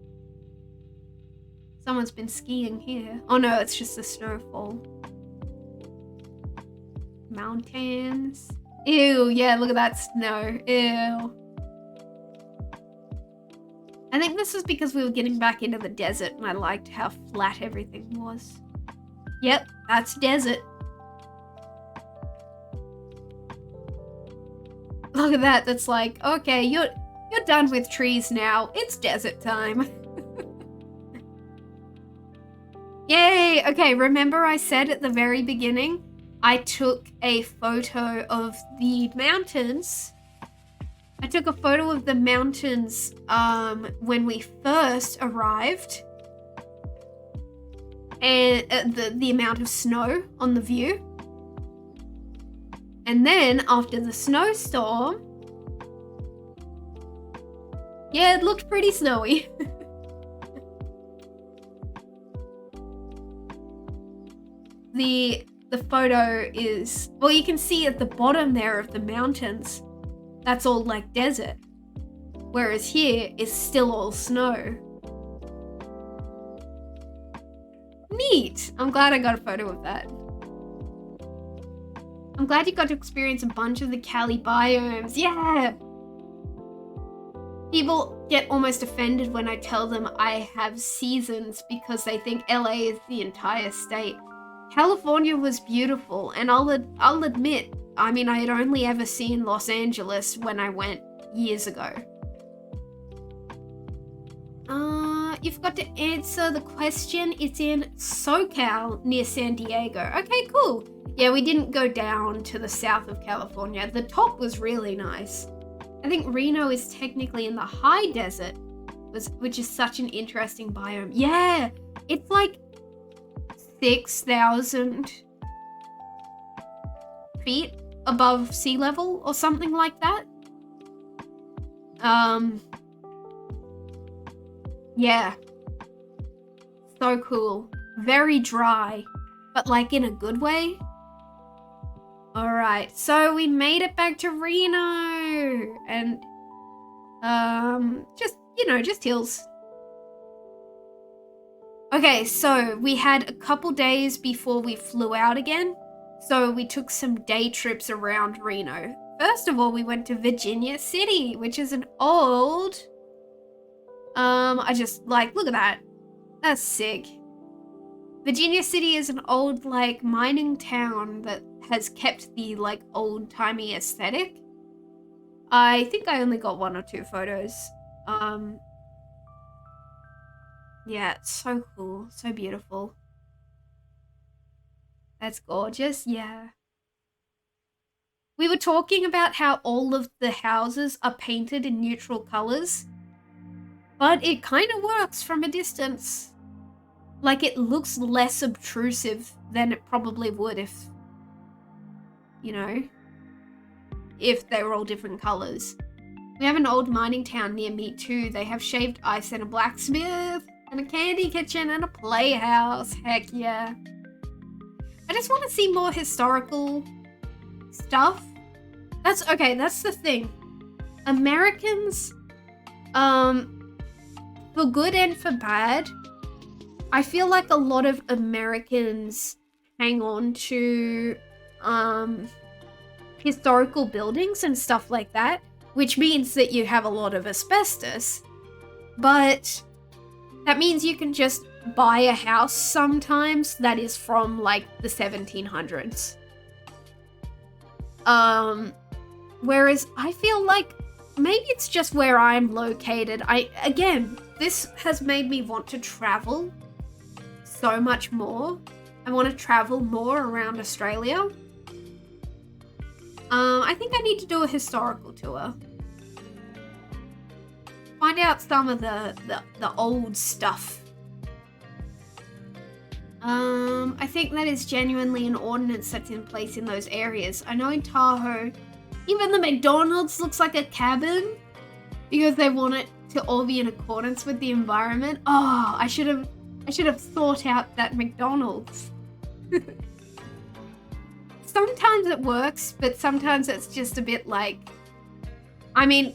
Someone's been skiing here. Oh no, it's just the snowfall. Mountains. Ew, yeah, look at that snow. Ew. I think this was because we were getting back into the desert and I liked how flat everything was. Yep, that's desert. Look at that, that's like, okay, you're done with trees now. It's desert time. Yay! Okay, remember I said at the very beginning, I took a photo of the mountains. I took a photo of the mountains when we first arrived. And the amount of snow on the view. And then after the snowstorm, yeah, it looked pretty snowy. the photo is, well, you can see at the bottom there of the mountains, that's all like desert. Whereas here is still all snow. Neat. I'm glad I got a photo of that. I'm glad you got to experience a bunch of the Cali biomes. Yeah. People get almost offended when I tell them I have seasons because they think LA is the entire state. California was beautiful, and I'll admit, I mean, I had only ever seen Los Angeles when I went years ago. You forgot to answer the question. It's in SoCal near San Diego. Okay, cool. Yeah, we didn't go down to the south of California. The top was really nice. I think Reno is technically in the high desert, which is such an interesting biome. Yeah, it's like 6,000 feet above sea level or something like that. Yeah. So cool. Very dry, but like in a good way. Alright, so we made it back to Reno. And, just, you know, just hills. Okay, so we had a couple days before we flew out again. So we took some day trips around Reno. First of all, we went to Virginia City, which is an old... I just, like, look at that. That's sick. Virginia City is an old, like, mining town that has kept the, like, old-timey aesthetic. I think I only got 1 or 2 photos. Yeah, it's so cool. So beautiful. That's gorgeous, yeah. We were talking about how all of the houses are painted in neutral colors. But it kind of works from a distance. Like, it looks less obtrusive than it probably would if, you know, if they were all different colors. We have an old mining town near me too. They have shaved ice and a blacksmith and a candy kitchen and a playhouse. Heck yeah. I just want to see more historical stuff. That's the thing. Americans, for good and for bad, I feel like a lot of Americans hang on to historical buildings and stuff like that, which means that you have a lot of asbestos. But that means you can just buy a house sometimes that is from like the 1700s. Whereas I feel like maybe it's just where I'm located. Again, this has made me want to travel so much more. I want to travel more around Australia. I think I need to do a historical tour. Find out some of the old stuff. I think that is genuinely an ordinance that's in place in those areas. I know in Tahoe, even the McDonald's looks like a cabin because they want it to all be in accordance with the environment. Oh, I should have thought out that McDonald's. Sometimes it works, but sometimes it's just a bit like, I mean,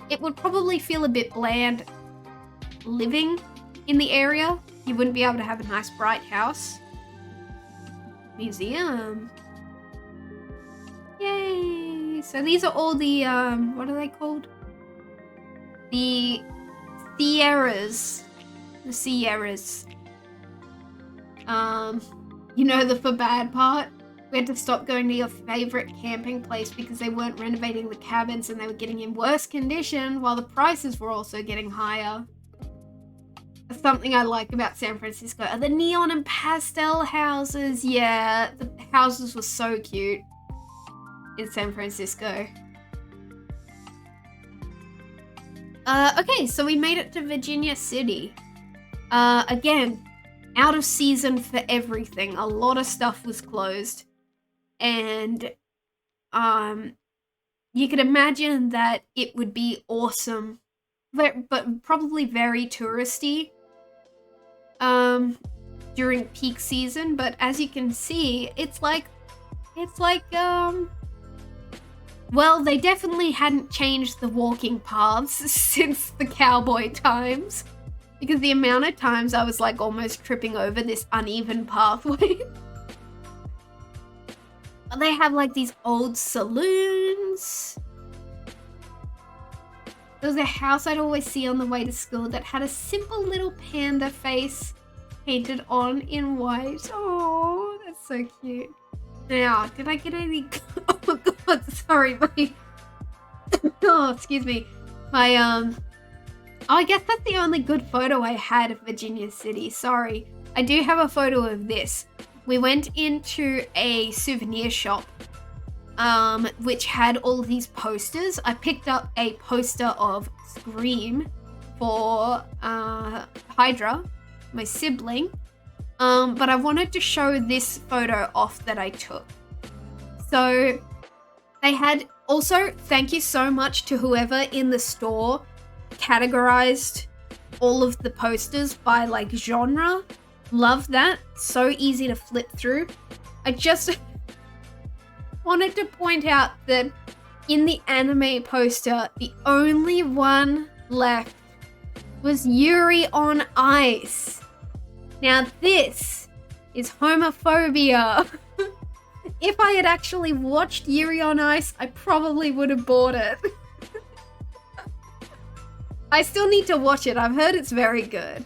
it would probably feel a bit bland living in the area. You wouldn't be able to have a nice bright house. Museum. Yay! So these are all the, what are they called? The Sierras. The Sierras. You know the for bad part? We had to stop going to your favorite camping place because they weren't renovating the cabins and they were getting in worse condition while the prices were also getting higher. That's something I like about San Francisco are the neon and pastel houses. Yeah, the houses were so cute in San Francisco. Okay, so we made it to Virginia City. Again, out of season for everything. A lot of stuff was closed. And you could imagine that it would be awesome, but probably very touristy. during peak season, but as you can see, it's like, well, they definitely hadn't changed the walking paths since the cowboy times, because the amount of times I was like almost tripping over this uneven pathway. They have like these old saloons. There was a house I'd always see on the way to school that had a simple little panda face painted on in white. Oh, that's so cute. Now, did I get any? Oh my god, sorry, oh, excuse me. Oh, I guess that's the only good photo I had of Virginia City. Sorry. I do have a photo of this. We went into a souvenir shop, which had all of these posters. I picked up a poster of Scream for Hydra, my sibling. But I wanted to show this photo off that I took. So they had also, thank you so much to whoever in the store categorized all of the posters by like genre. Love that. So easy to flip through. I just wanted to point out that in the anime poster, the only one left was Yuri on Ice. Now this is homophobia. If I had actually watched Yuri on Ice, I probably would have bought it. I still need to watch it. I've heard it's very good.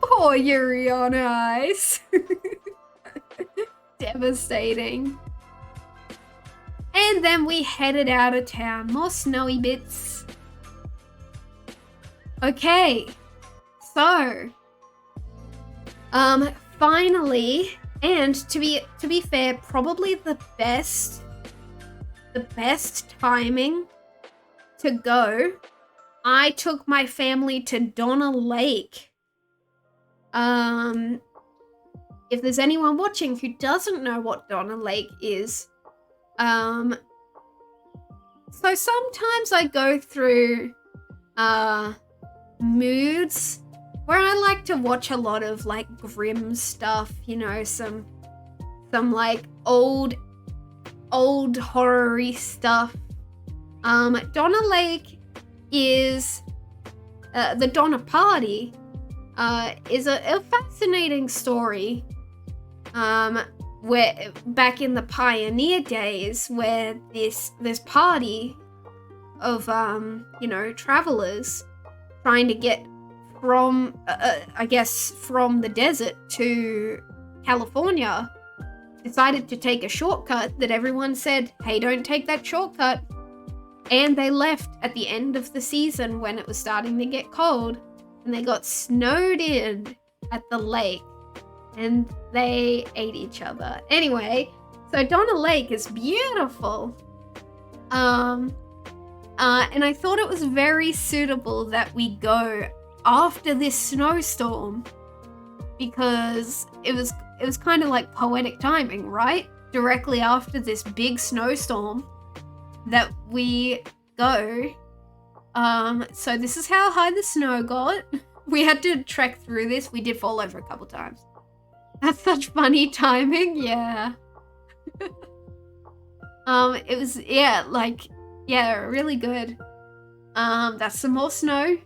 Poor Yuri on Ice. Devastating. And then we headed out of town. More snowy bits. Okay. So, finally, and to be fair, probably the best timing to go, I took my family to Donna Lake. If there's anyone watching who doesn't know what Donna Lake is, so sometimes I go through moods where I like to watch a lot of like grim stuff, you know, some like old horror-y stuff. Donna Lake is the Donna Party is a fascinating story, where back in the pioneer days, where this party of you know, travelers trying to get from I guess from the desert to California decided to take a shortcut that everyone said, hey, don't take that shortcut. And they left at the end of the season when it was starting to get cold, and they got snowed in at the lake and they ate each other. Anyway, so Donna Lake is beautiful. And I thought it was very suitable that we go after this snowstorm, because it was kind of like poetic timing, right? Directly after this big snowstorm that we go. So this is how high the snow got. We had to trek through this. We did fall over a couple times. That's such funny timing, yeah. It was, yeah, like, yeah, really good. That's some more snow.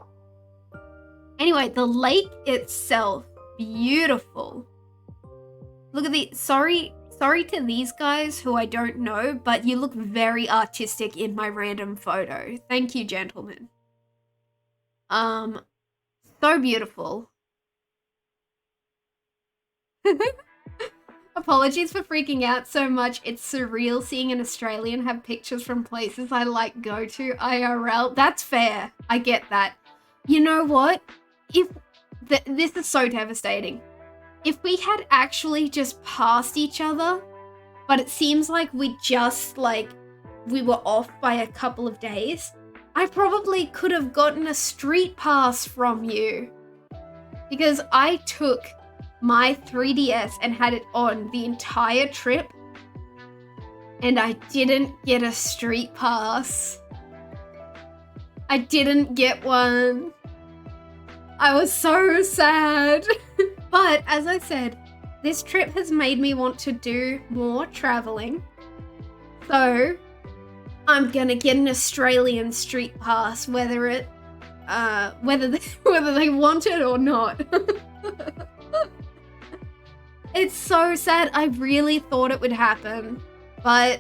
Anyway, the lake itself, beautiful. Look at the, sorry to these guys who I don't know, but you look very artistic in my random photo. Thank you, gentlemen. So beautiful. Apologies for freaking out so much. It's surreal seeing an Australian have pictures from places I like go to IRL. That's fair. I get that. You know what? This is so devastating. If we had actually just passed each other, but it seems like we were off by a couple of days, I probably could have gotten a street pass from you. Because I took my 3DS and had it on the entire trip, and I didn't get a street pass. I didn't get one. I was so sad. But as I said, this trip has made me want to do more traveling. So I'm gonna get an Australian street pass, whether they want it or not. It's so sad. I really thought it would happen, but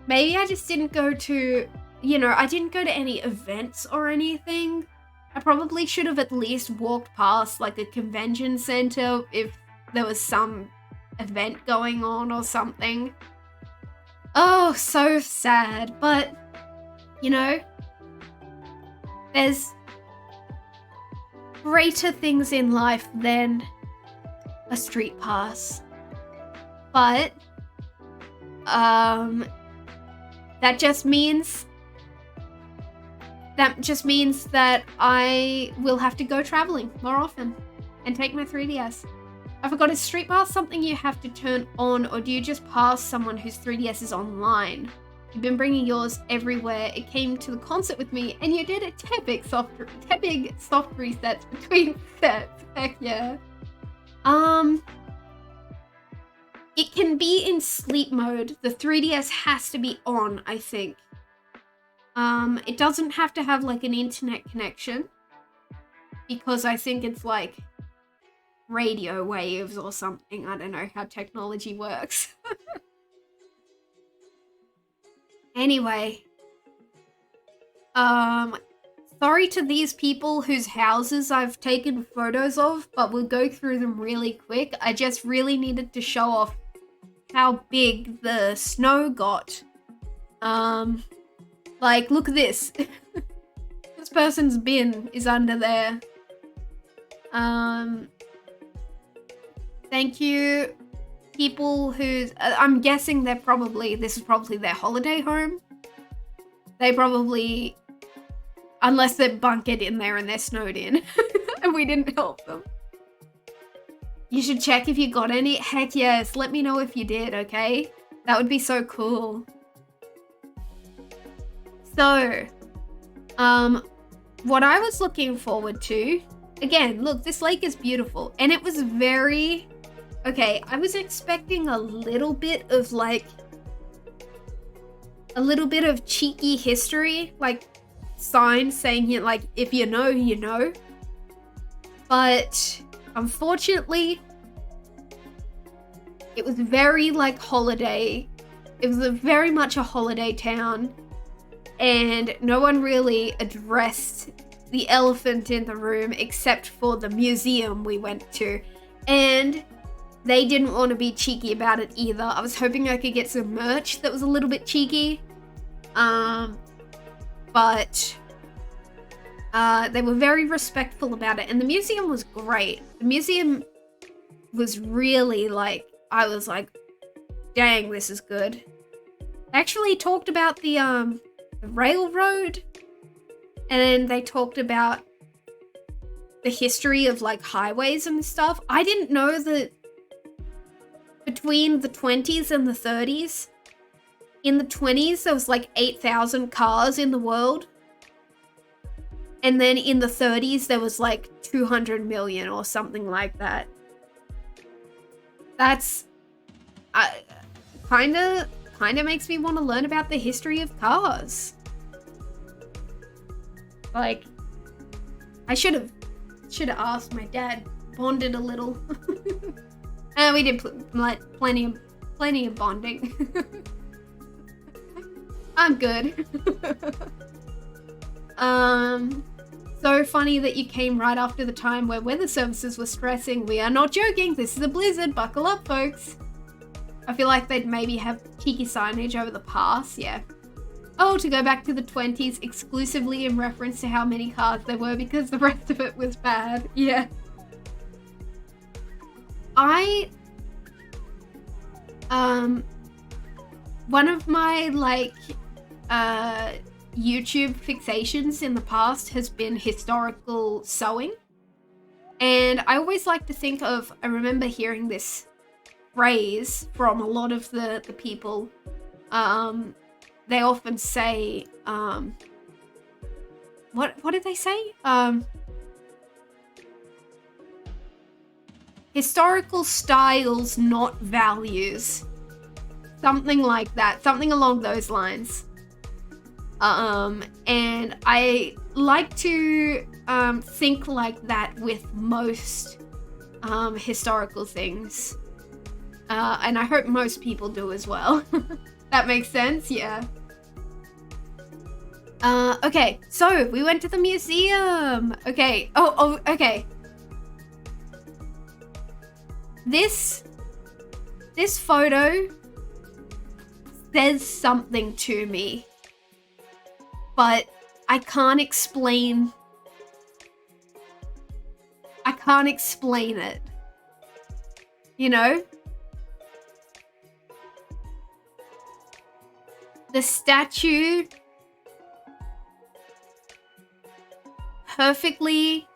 maybe I just didn't go to, I didn't go to any events or anything. I probably should have at least walked past like a convention center if there was some event going on or something. Oh, so sad. But, there's greater things in life than a street pass. But, that just means that I will have to go traveling more often and take my 3DS. I forgot, is Street Pass something you have to turn on, or do you just pass someone whose 3DS is online? You've been bringing yours everywhere. It came to the concert with me, and you did a tepig soft resets between sets. Heck yeah. It can be in sleep mode. The 3DS has to be on, I think. It doesn't have to have like an internet connection, because I think it's like radio waves or something. I don't know how technology works. Anyway, sorry to these people whose houses I've taken photos of, but we'll go through them really quick. I just really needed to show off how big the snow got. Like, look at this. This person's bin is under there. Thank you, people who's... I'm guessing this is probably their holiday home. They probably... Unless they're bunkered in there and they're snowed in. And we didn't help them. You should check if you got any. Heck yes, let me know if you did, okay? That would be so cool. So, what I was looking forward to... Again, look, this lake is beautiful. And it was very... Okay, I was expecting a little bit of, like... A little bit of cheeky history. Like, signs saying, like, if you know, you know. But, unfortunately... It was very, like, holiday. It was very much a holiday town. And no one really addressed the elephant in the room except for the museum we went to. And they didn't want to be cheeky about it either. I was hoping I could get some merch that was a little bit cheeky. But they were very respectful about it. And the museum was great. The museum was really like, I was like, dang, this is good. I actually talked about the railroad, and they talked about the history of like highways and stuff. I didn't know that between the 20s and the 30s, in the 20s there was like 8,000 cars in the world, and then in the 30s there was like 200 million or something like that. That's kind of makes me want to learn about the history of cars. Like, I should have asked my dad. Bonded a little. And we did plenty of bonding. I'm good. So funny that you came right after the time where weather services were stressing. We are not joking. This is a blizzard. Buckle up, folks. I feel like they'd maybe have cheeky signage over the pass. Yeah. Oh, to go back to the 20s exclusively in reference to how many cars there were because the rest of it was bad. Yeah. One of my, like, YouTube fixations in the past has been historical sewing. And I always like to think of, I remember hearing this phrase from a lot of the people. They often say, what did they say? historical styles, not values. Something like that. Something along those lines. And I like to think like that with most historical things. And I hope most people do as well. That makes sense? Yeah. Okay, so we went to the museum. Okay. Oh, okay. This photo says something to me, but I can't explain it. You know? The statue perfectly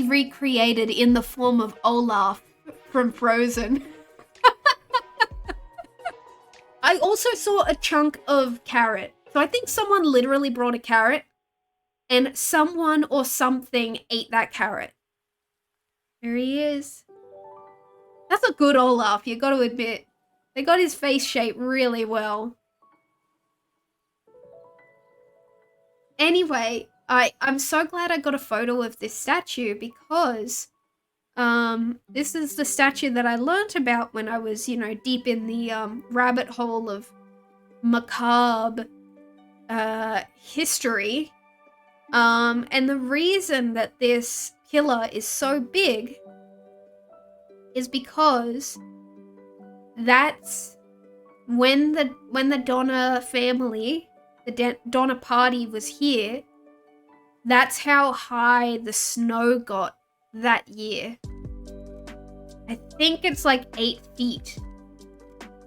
recreated in the form of Olaf from Frozen. I also saw a chunk of carrot. So I think someone literally brought a carrot and someone or something ate that carrot. There he is. That's a good Olaf, you gotta admit. They got his face shape really well. Anyway, I'm so glad I got a photo of this statue because this is the statue that I learnt about when I was, you know, deep in the rabbit hole of macabre history. And the reason that this killer is so big is because that's when the Donner family, the Donner party was here, that's how high the snow got that year. I think it's like 8 feet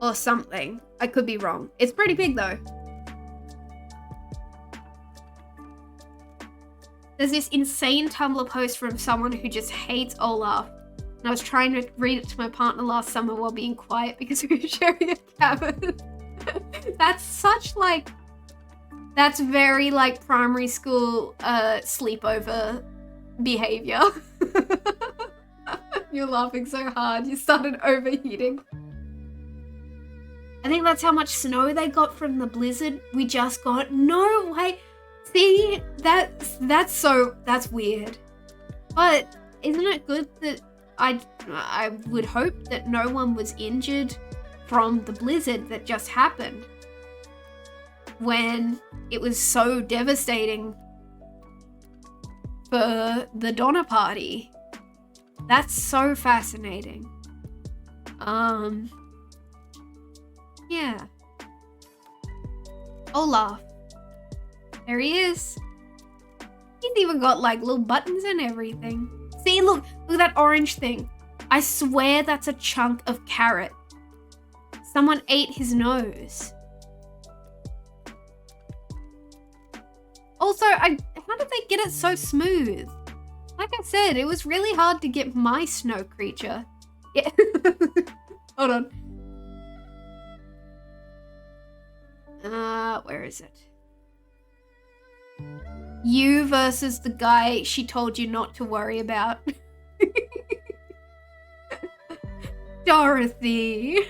or something. I could be wrong. It's pretty big though. There's this insane Tumblr post from someone who just hates Olaf. And I was trying to read it to my partner last summer while being quiet because we were sharing a cabin. That's such like... That's very like primary school sleepover behavior. You're laughing so hard. You started overheating. I think that's how much snow they got from the blizzard we just got. No way. See, that's weird. But isn't it good that I would hope that no one was injured from the blizzard that just happened when it was so devastating for the Donner party. That's so fascinating. Yeah. Olaf. There he is. He's even got like little buttons and everything. See, look at that orange thing. I swear that's a chunk of carrot. Someone ate his nose. Also, how did they get it so smooth? Like I said, it was really hard to get my snow creature. Yeah. Hold on. Where is it? You versus the guy she told you not to worry about. Dorothy.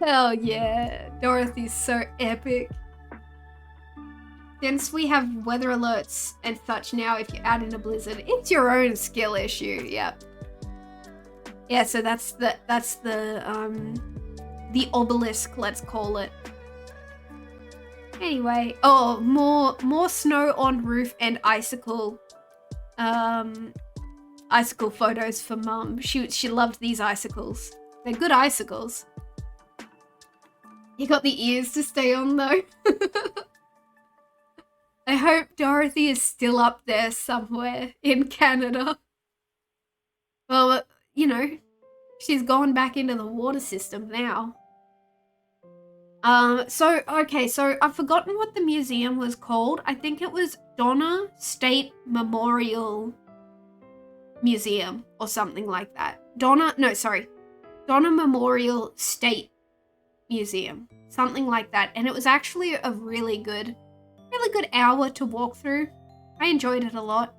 Hell yeah. Dorothy's so epic. Since we have weather alerts and such now, if you're out in a blizzard, it's your own skill issue. Yep. Yeah, so that's the obelisk, let's call it. Anyway, oh, more snow on roof and icicle photos for Mum. She loved these icicles. They're good icicles. You got the ears to stay on though. I hope Dorothy is still up there somewhere in Canada. Well, you know, she's gone back into the water system now. So I've forgotten what the museum was called. I think it was Donner State Memorial Museum or something like that. Donner Memorial State Museum. Something like that. And it was actually a really good really good hour to walk through. I enjoyed it a lot.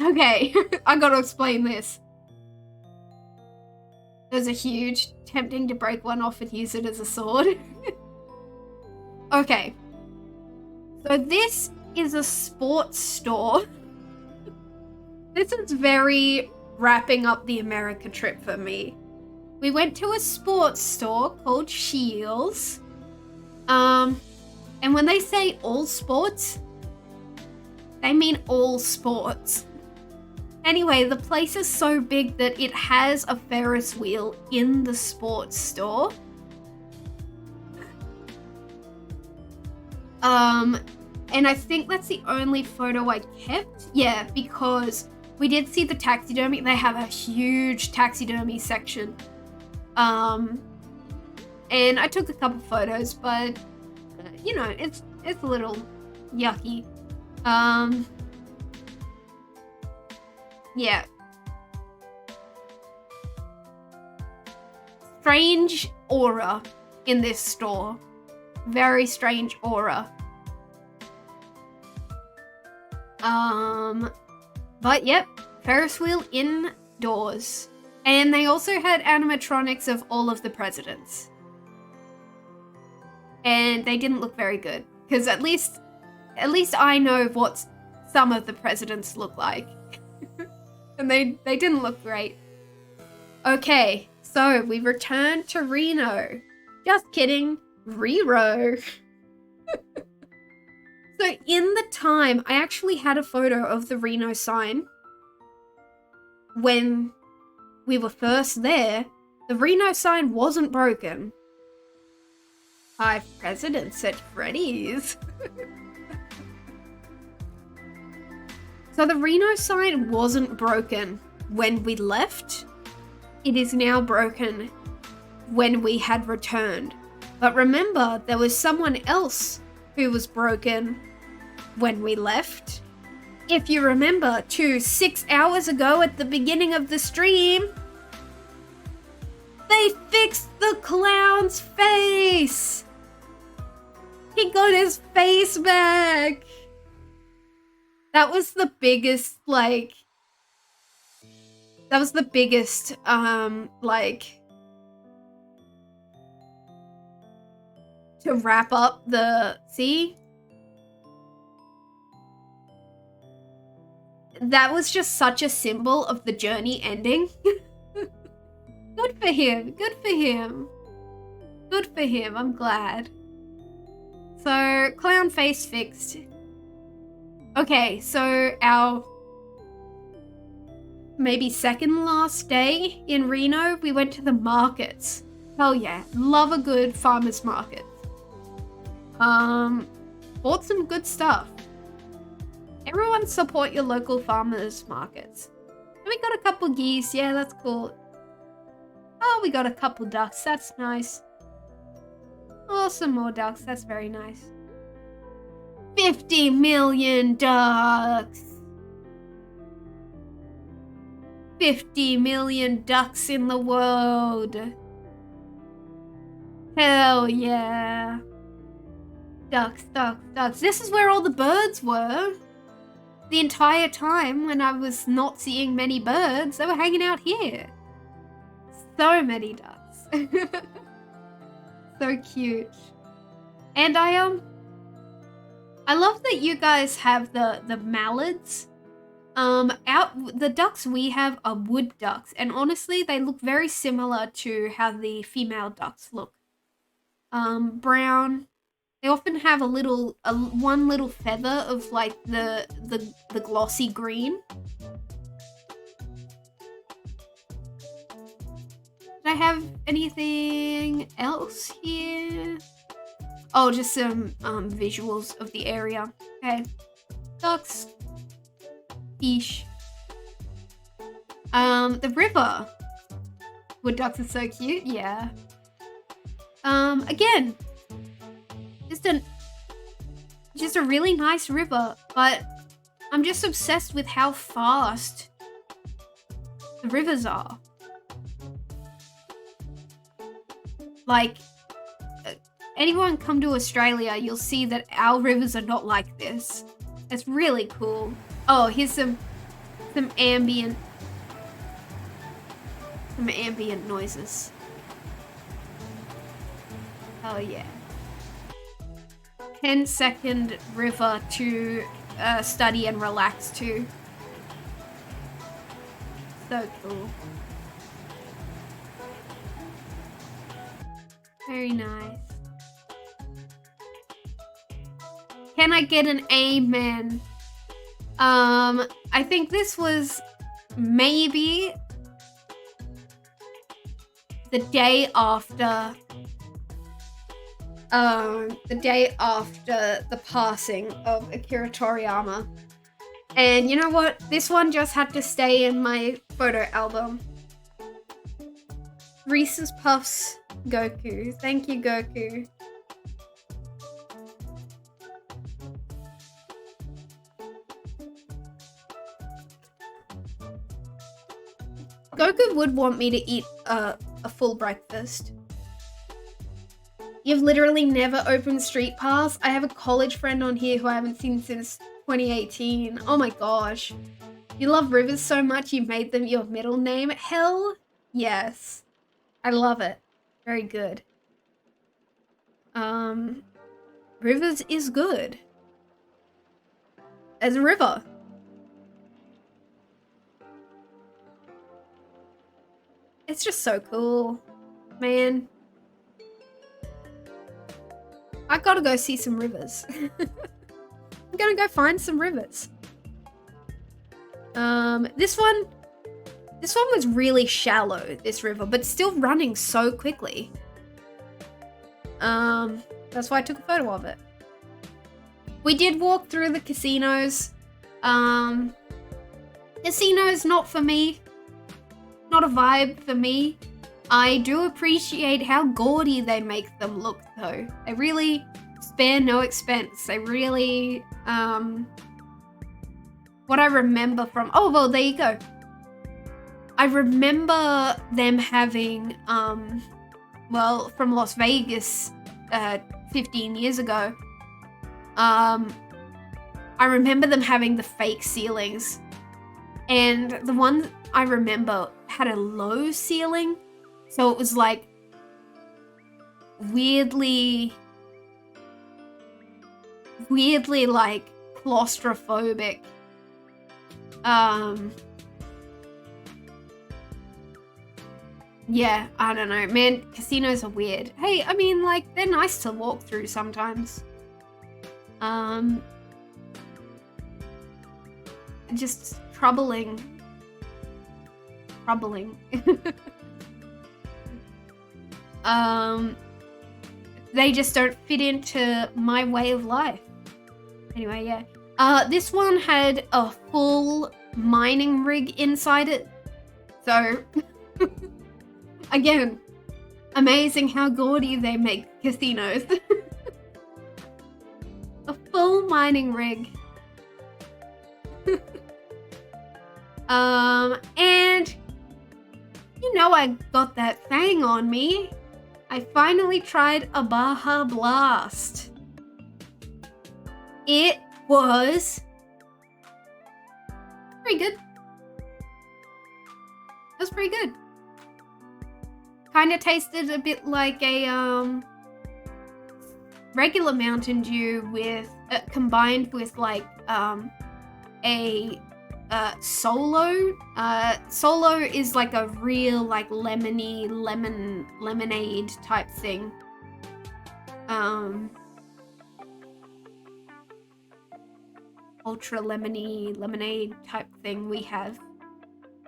Okay, I gotta explain this. There's a huge, tempting to break one off and use it as a sword. Okay. So this is a sports store. This is very wrapping up the America trip for me. We went to a sports store called Shields. And when they say all sports, they mean all sports. Anyway, the place is so big that it has a Ferris wheel in the sports store. And I think that's the only photo I kept. Yeah, because we did see the taxidermy. They have a huge taxidermy section. And I took a couple photos, but you know, it's a little yucky. Yeah. Strange aura in this store. Very strange aura. But yep, Ferris wheel indoors. And they also had animatronics of all of the presidents. And they didn't look very good. Because at least I know what some of the presidents look like. And they didn't look great. Okay, so we returned to Reno. Just kidding, Rero. So in the time, I actually had a photo of the Reno sign. When we were first there, the Reno sign wasn't broken. 5 presidents at Freddy's. So the Reno sign wasn't broken when we left. It is now broken when we had returned. But remember, there was someone else who was broken when we left. If you remember, 6 hours ago at the beginning of the stream, they fixed the clown's face. He got his face back. That was the biggest, to wrap up the, see? That was just such a symbol of the journey ending. Good for him, good for him. Good for him, I'm glad. So, clown face fixed. Okay, so our maybe second last day in Reno, we went to the markets. Hell yeah, love a good farmer's market. Bought some good stuff. Everyone support your local farmers markets. And we got a couple geese, yeah, that's cool. Oh, we got a couple ducks, that's nice. Oh, some more ducks, that's very nice. 50 million ducks! 50 million ducks in the world! Hell yeah! Ducks, ducks, ducks. This is where all the birds were. The entire time when I was not seeing many birds, they were hanging out here. So many ducks. So cute. And I love that you guys have the mallards. The ducks we have are wood ducks, and honestly, they look very similar to how the female ducks look. Brown. They often have one little feather of like the glossy green. Did I have anything else here? Oh, just some visuals of the area. Okay. Ducks. Fish. The river. Wood ducks are so cute, yeah. Again, just a really nice river, but I'm just obsessed with how fast the rivers are. Like, anyone come to Australia, you'll see that our rivers are not like this. It's really cool. Oh, here's some ambient noises. Oh yeah. 10-second river to study and relax to. So cool. Very nice. Can I get an amen? I think this was maybe the day after the passing of Akira Toriyama. And you know what? This one just had to stay in my photo album. Reese's Puffs Goku. Thank you, Goku. Goku would want me to eat a full breakfast. You've literally never opened Street Pass? I have a college friend on here who I haven't seen since 2018. Oh my gosh. You love rivers so much you made them your middle name? Hell yes. I love it. Very good. Rivers is good. As a river. It's just so cool, man. I gotta go see some rivers. I'm gonna go find some rivers. This one was really shallow, this river, but still running so quickly. That's why I took a photo of it. We did walk through the casinos. Casinos not for me. Not a vibe for me. I do appreciate how gaudy they make them look though. They really spare no expense. They really, what I remember from, oh, well, there you go. I remember them having, well, from Las Vegas, 15 years ago. I remember them having the fake ceilings. And the one I remember had a low ceiling. So it was like weirdly like claustrophobic. Yeah, I don't know, man, casinos are weird. Hey, I mean, like, they're nice to walk through sometimes. Just troubling. They just don't fit into my way of life. Anyway, yeah. This one had a full mining rig inside it. So, again, amazing how gaudy they make casinos. A full mining rig. And you know I got that thing on me. I finally tried a Baja Blast. It was pretty good. It was pretty good. Kind of tasted a bit like a regular Mountain Dew with combined with like a Solo. Solo is like a real like lemonade type thing. Ultra lemonade type thing we have.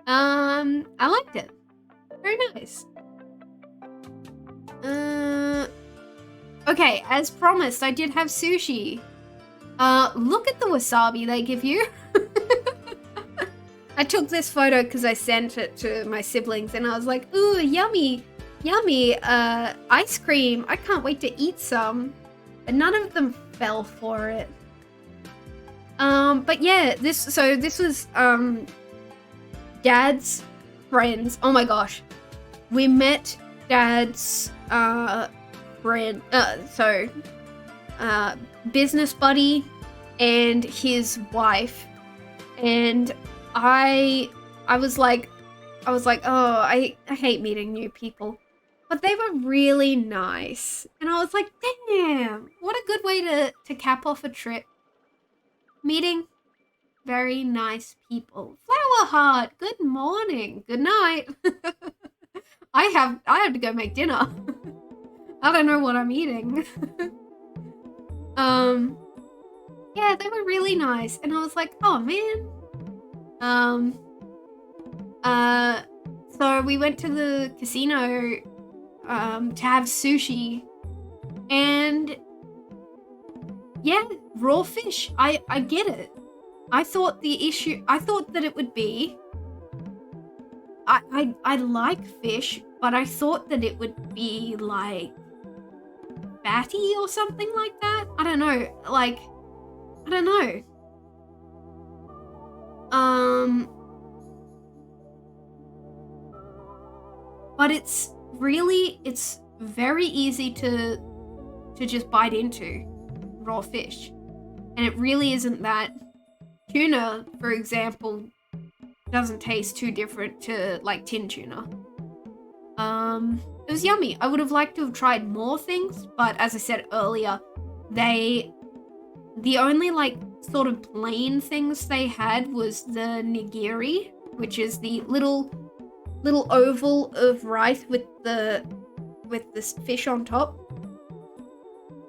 I liked it. Very nice. Okay, as promised, I did have sushi. Look at the wasabi they give you. I took this photo because I sent it to my siblings and I was like, ooh, yummy, ice cream. I can't wait to eat some. But none of them fell for it. But yeah, this was, Dad's friends. Oh my gosh. We met Dad's, friend, business buddy and his wife, and I was like, oh, I hate meeting new people. But they were really nice. And I was like, damn, what a good way to cap off a trip. Meeting very nice people. Flower Heart, good morning. Good night. I have to go make dinner. I don't know what I'm eating. Yeah, they were really nice. And I was like, oh man. So we went to the casino to have sushi, and yeah, raw fish. I get it. I thought that it would be, I like fish, but I thought that it would be like fatty or something like that. I don't know. Like, I don't know. But it's very easy to just bite into raw fish. And it really isn't that. Tuna, for example, doesn't taste too different to like tin tuna. It was yummy. I would have liked to have tried more things, but as I said earlier, the only like sort of plain things they had was the nigiri, which is the little oval of rice with the fish on top.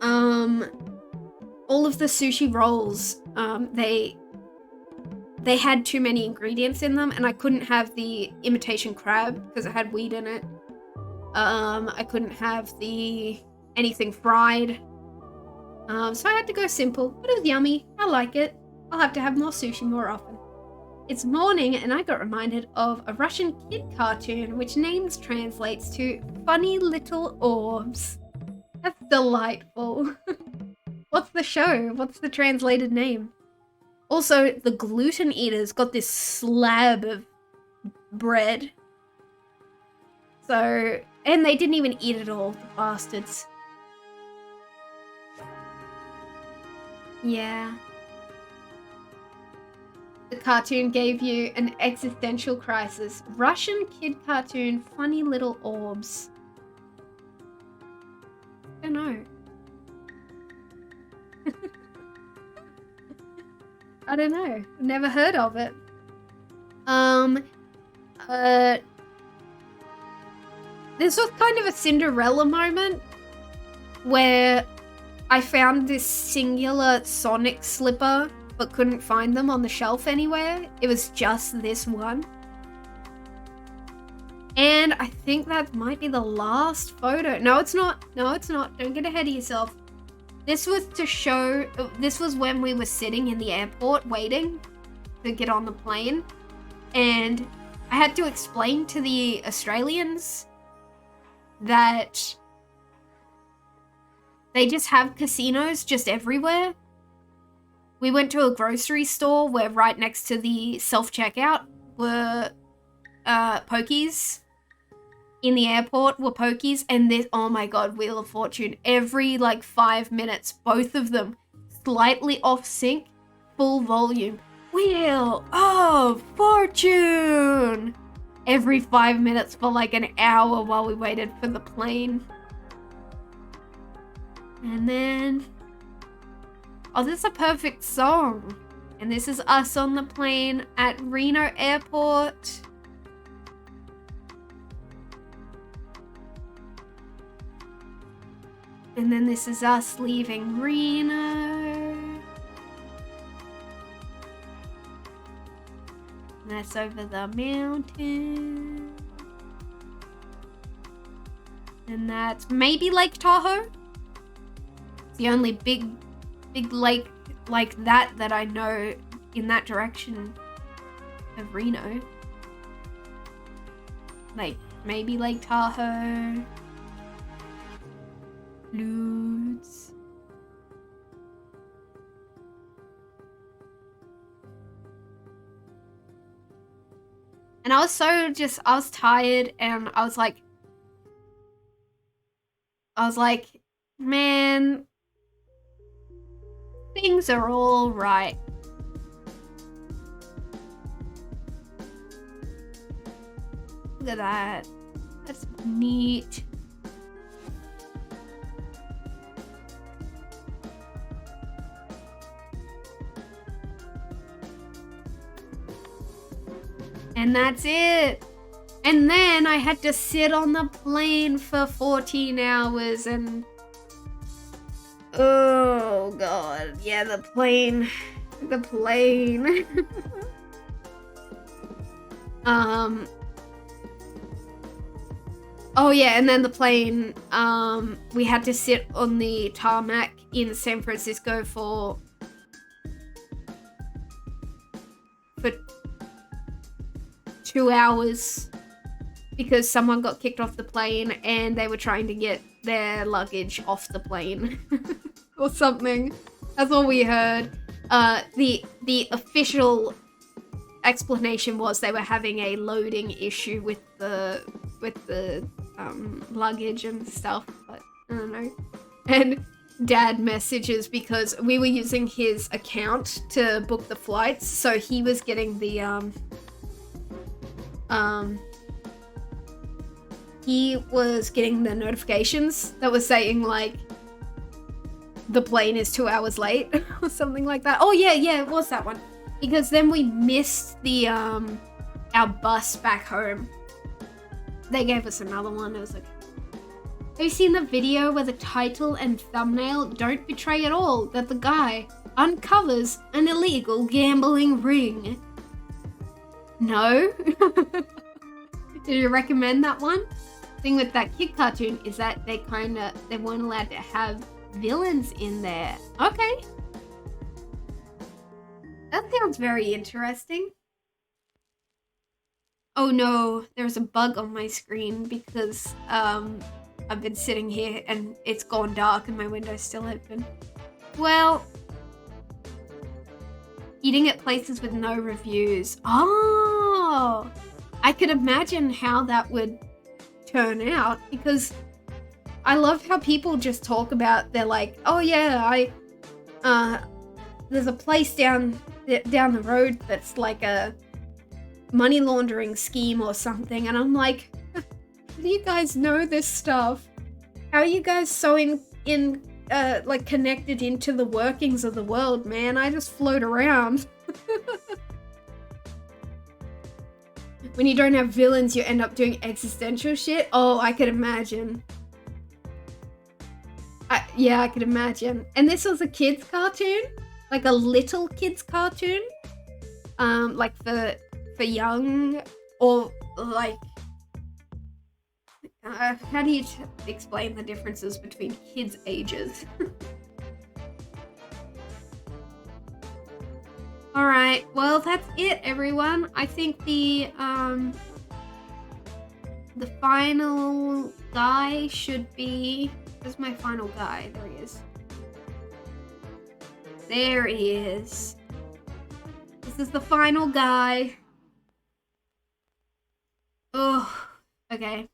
All of the sushi rolls, they had too many ingredients in them, and I couldn't have the imitation crab because it had weed in it. I couldn't have anything fried. So I had to go simple, but it was yummy. I like it. I'll have to have more sushi more often. It's morning, and I got reminded of a Russian kid cartoon, which names translates to funny little orbs. That's delightful. What's the show? What's the translated name? Also, the gluten eaters got this slab of bread. So, and they didn't even eat it all, the bastards. Yeah. The cartoon gave you an existential crisis. Russian kid cartoon, funny little orbs. I don't know. I don't know. Never heard of it. This was kind of a Cinderella moment where I found this singular Sonic slipper but couldn't find them on the shelf anywhere. It was just this one. And I think that might be the last photo. No, it's not. No, it's not. Don't get ahead of yourself. This was to show, this was when we were sitting in the airport waiting to get on the plane. And I had to explain to the Australians that they just have casinos just everywhere. We went to a grocery store where right next to the self-checkout were pokies. In the airport were pokies, and this, oh my god, Wheel of Fortune. Every like 5 minutes, both of them slightly off sync, full volume. Wheel of Fortune! Every 5 minutes for like an hour while we waited for the plane. And then, oh, this is a perfect song. And this is us on the plane at Reno Airport. And then this is us leaving Reno. And that's over the mountain. And that's maybe Lake Tahoe. It's the only big lake like that I know in that direction of Reno. Like, maybe Lake Tahoe. Lutz. And I was tired, and I was like, I was like, man, things are all right. Look at that. That's neat. And that's it. And then I had to sit on the plane for 14 hours and... Oh god, yeah, the plane. The plane. Oh yeah, and then the plane, we had to sit on the tarmac in San Francisco for 2 hours because someone got kicked off the plane and they were trying to get their luggage off the plane or something. That's all we heard. The official explanation was they were having a loading issue with the luggage and stuff, but I don't know. And Dad messages because we were using his account to book the flights, so he was getting the he was getting the notifications that was saying like the plane is 2 hours late or something like that. Oh yeah, it was that one. Because then we missed the our bus back home. They gave us another one. It was like, have you seen the video where the title and thumbnail don't betray at all that the guy uncovers an illegal gambling ring? No? Did you recommend that one? Thing with that kid cartoon is that they weren't allowed to have villains in there. Okay. That sounds very interesting. Oh no, there's a bug on my screen because I've been sitting here and it's gone dark and my window's still open. Well, eating at places with no reviews. Oh, I could imagine how that would turn out because I love how people just talk about, they're like, oh yeah, there's a place down the road that's like a money laundering scheme or something, and I'm like, how do you guys know this stuff? How are you guys so like connected into the workings of the world, man? I just float around. When you don't have villains, you end up doing existential shit. Oh, I could imagine. Yeah, I could imagine. And this was a kid's cartoon, like a little kid's cartoon, like for young, or like, how do you explain the differences between kids' ages? Alright, well that's it everyone. I think the final guy should be... Where's my final guy? There he is. There he is. This is the final guy. Oh, okay.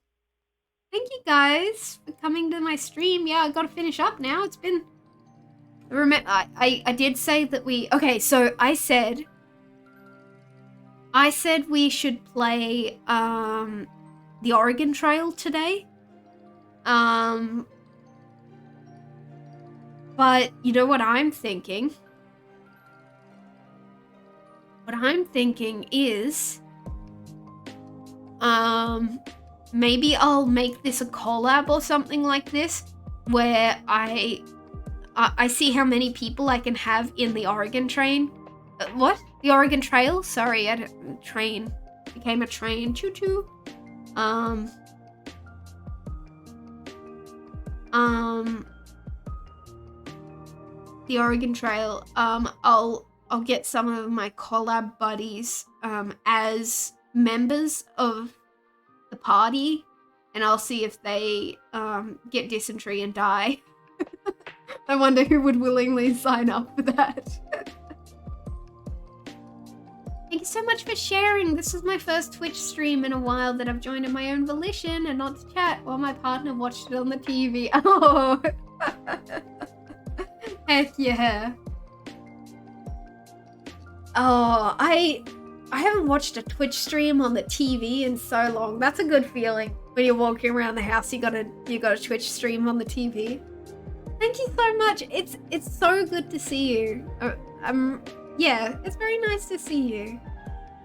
Thank you guys for coming to my stream. Yeah, I gotta finish up now. It's been... I did say that we... Okay, so I said we should play the Oregon Trail today. But you know what I'm thinking? What I'm thinking is maybe I'll make this a collab or something like this where I see how many people I can have in the Oregon train. What? The Oregon Trail? Sorry, train. Became a train. Choo-choo. The Oregon Trail. I'll get some of my collab buddies as members of the party, and I'll see if they get dysentery and die. I wonder who would willingly sign up for that. Thank you so much for sharing. This is my first Twitch stream in a while that I've joined of my own volition and not to chat while my partner watched it on the TV. Oh, heck yeah. Oh, I haven't watched a Twitch stream on the TV in so long. That's a good feeling. When you're walking around the house, you got a Twitch stream on the TV. Thank you so much. It's so good to see you. Yeah, it's very nice to see you.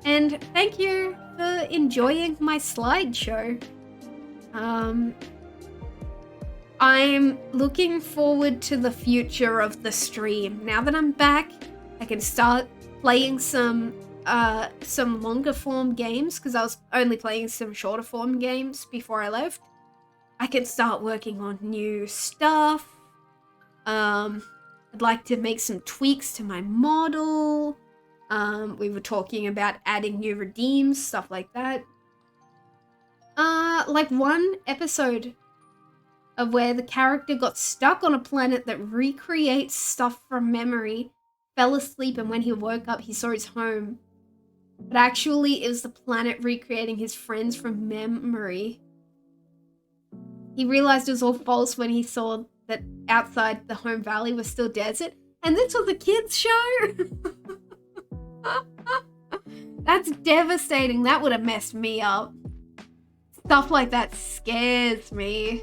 And thank you for enjoying my slideshow. I'm looking forward to the future of the stream. Now that I'm back, I can start playing some longer form games because I was only playing some shorter form games before I left. I can start working on new stuff. I'd like to make some tweaks to my model. We were talking about adding new redeems, stuff like that. Like one episode of where the character got stuck on a planet that recreates stuff from memory, fell asleep, and when he woke up, he saw his home. But actually, it was the planet recreating his friends from memory. He realized it was all false when he saw that outside the home valley was still desert. And this was a kid's show? That's devastating. That would have messed me up. Stuff like that scares me.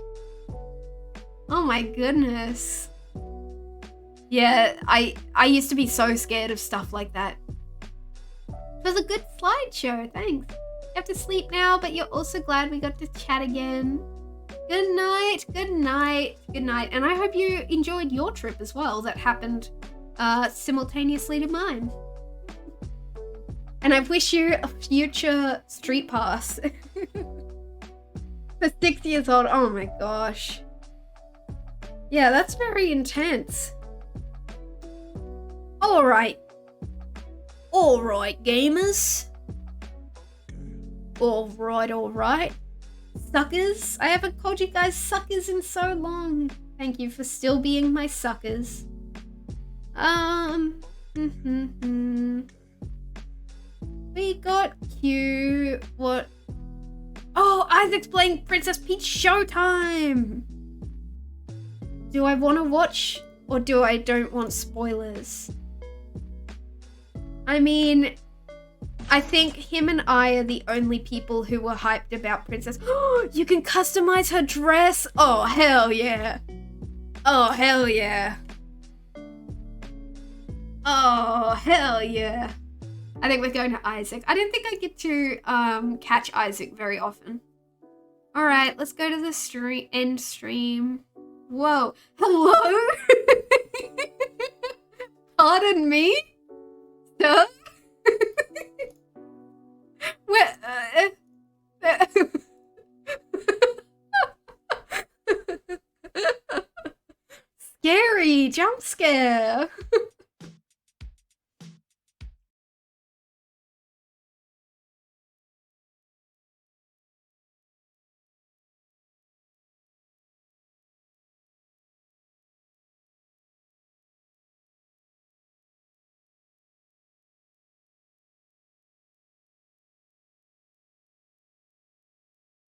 Oh my goodness. Yeah, I used to be so scared of stuff like that. It was a good slideshow, thanks. You have to sleep now, but you're also glad we got to chat again. Good night, good night, good night. And I hope you enjoyed your trip as well that happened simultaneously to mine. And I wish you a future street pass. For 6 years old, oh my gosh. Yeah, that's very intense. Alright. Alright, gamers. Alright. Suckers. I haven't called you guys suckers in so long. Thank you for still being my suckers. We got Q. What? Oh, Isaac's playing Princess Peach Showtime. Do I want to watch or do I don't want spoilers? I mean, I think him and I are the only people who were hyped about Princess. Oh, you can customize her dress. Oh, hell yeah. Oh, hell yeah. Oh, hell yeah. I think we're going to Isaac. I didn't think I'd get to catch Isaac very often. All right, let's go to the end stream. Whoa. Hello? Pardon me? Sir? Where? Scary jump scare.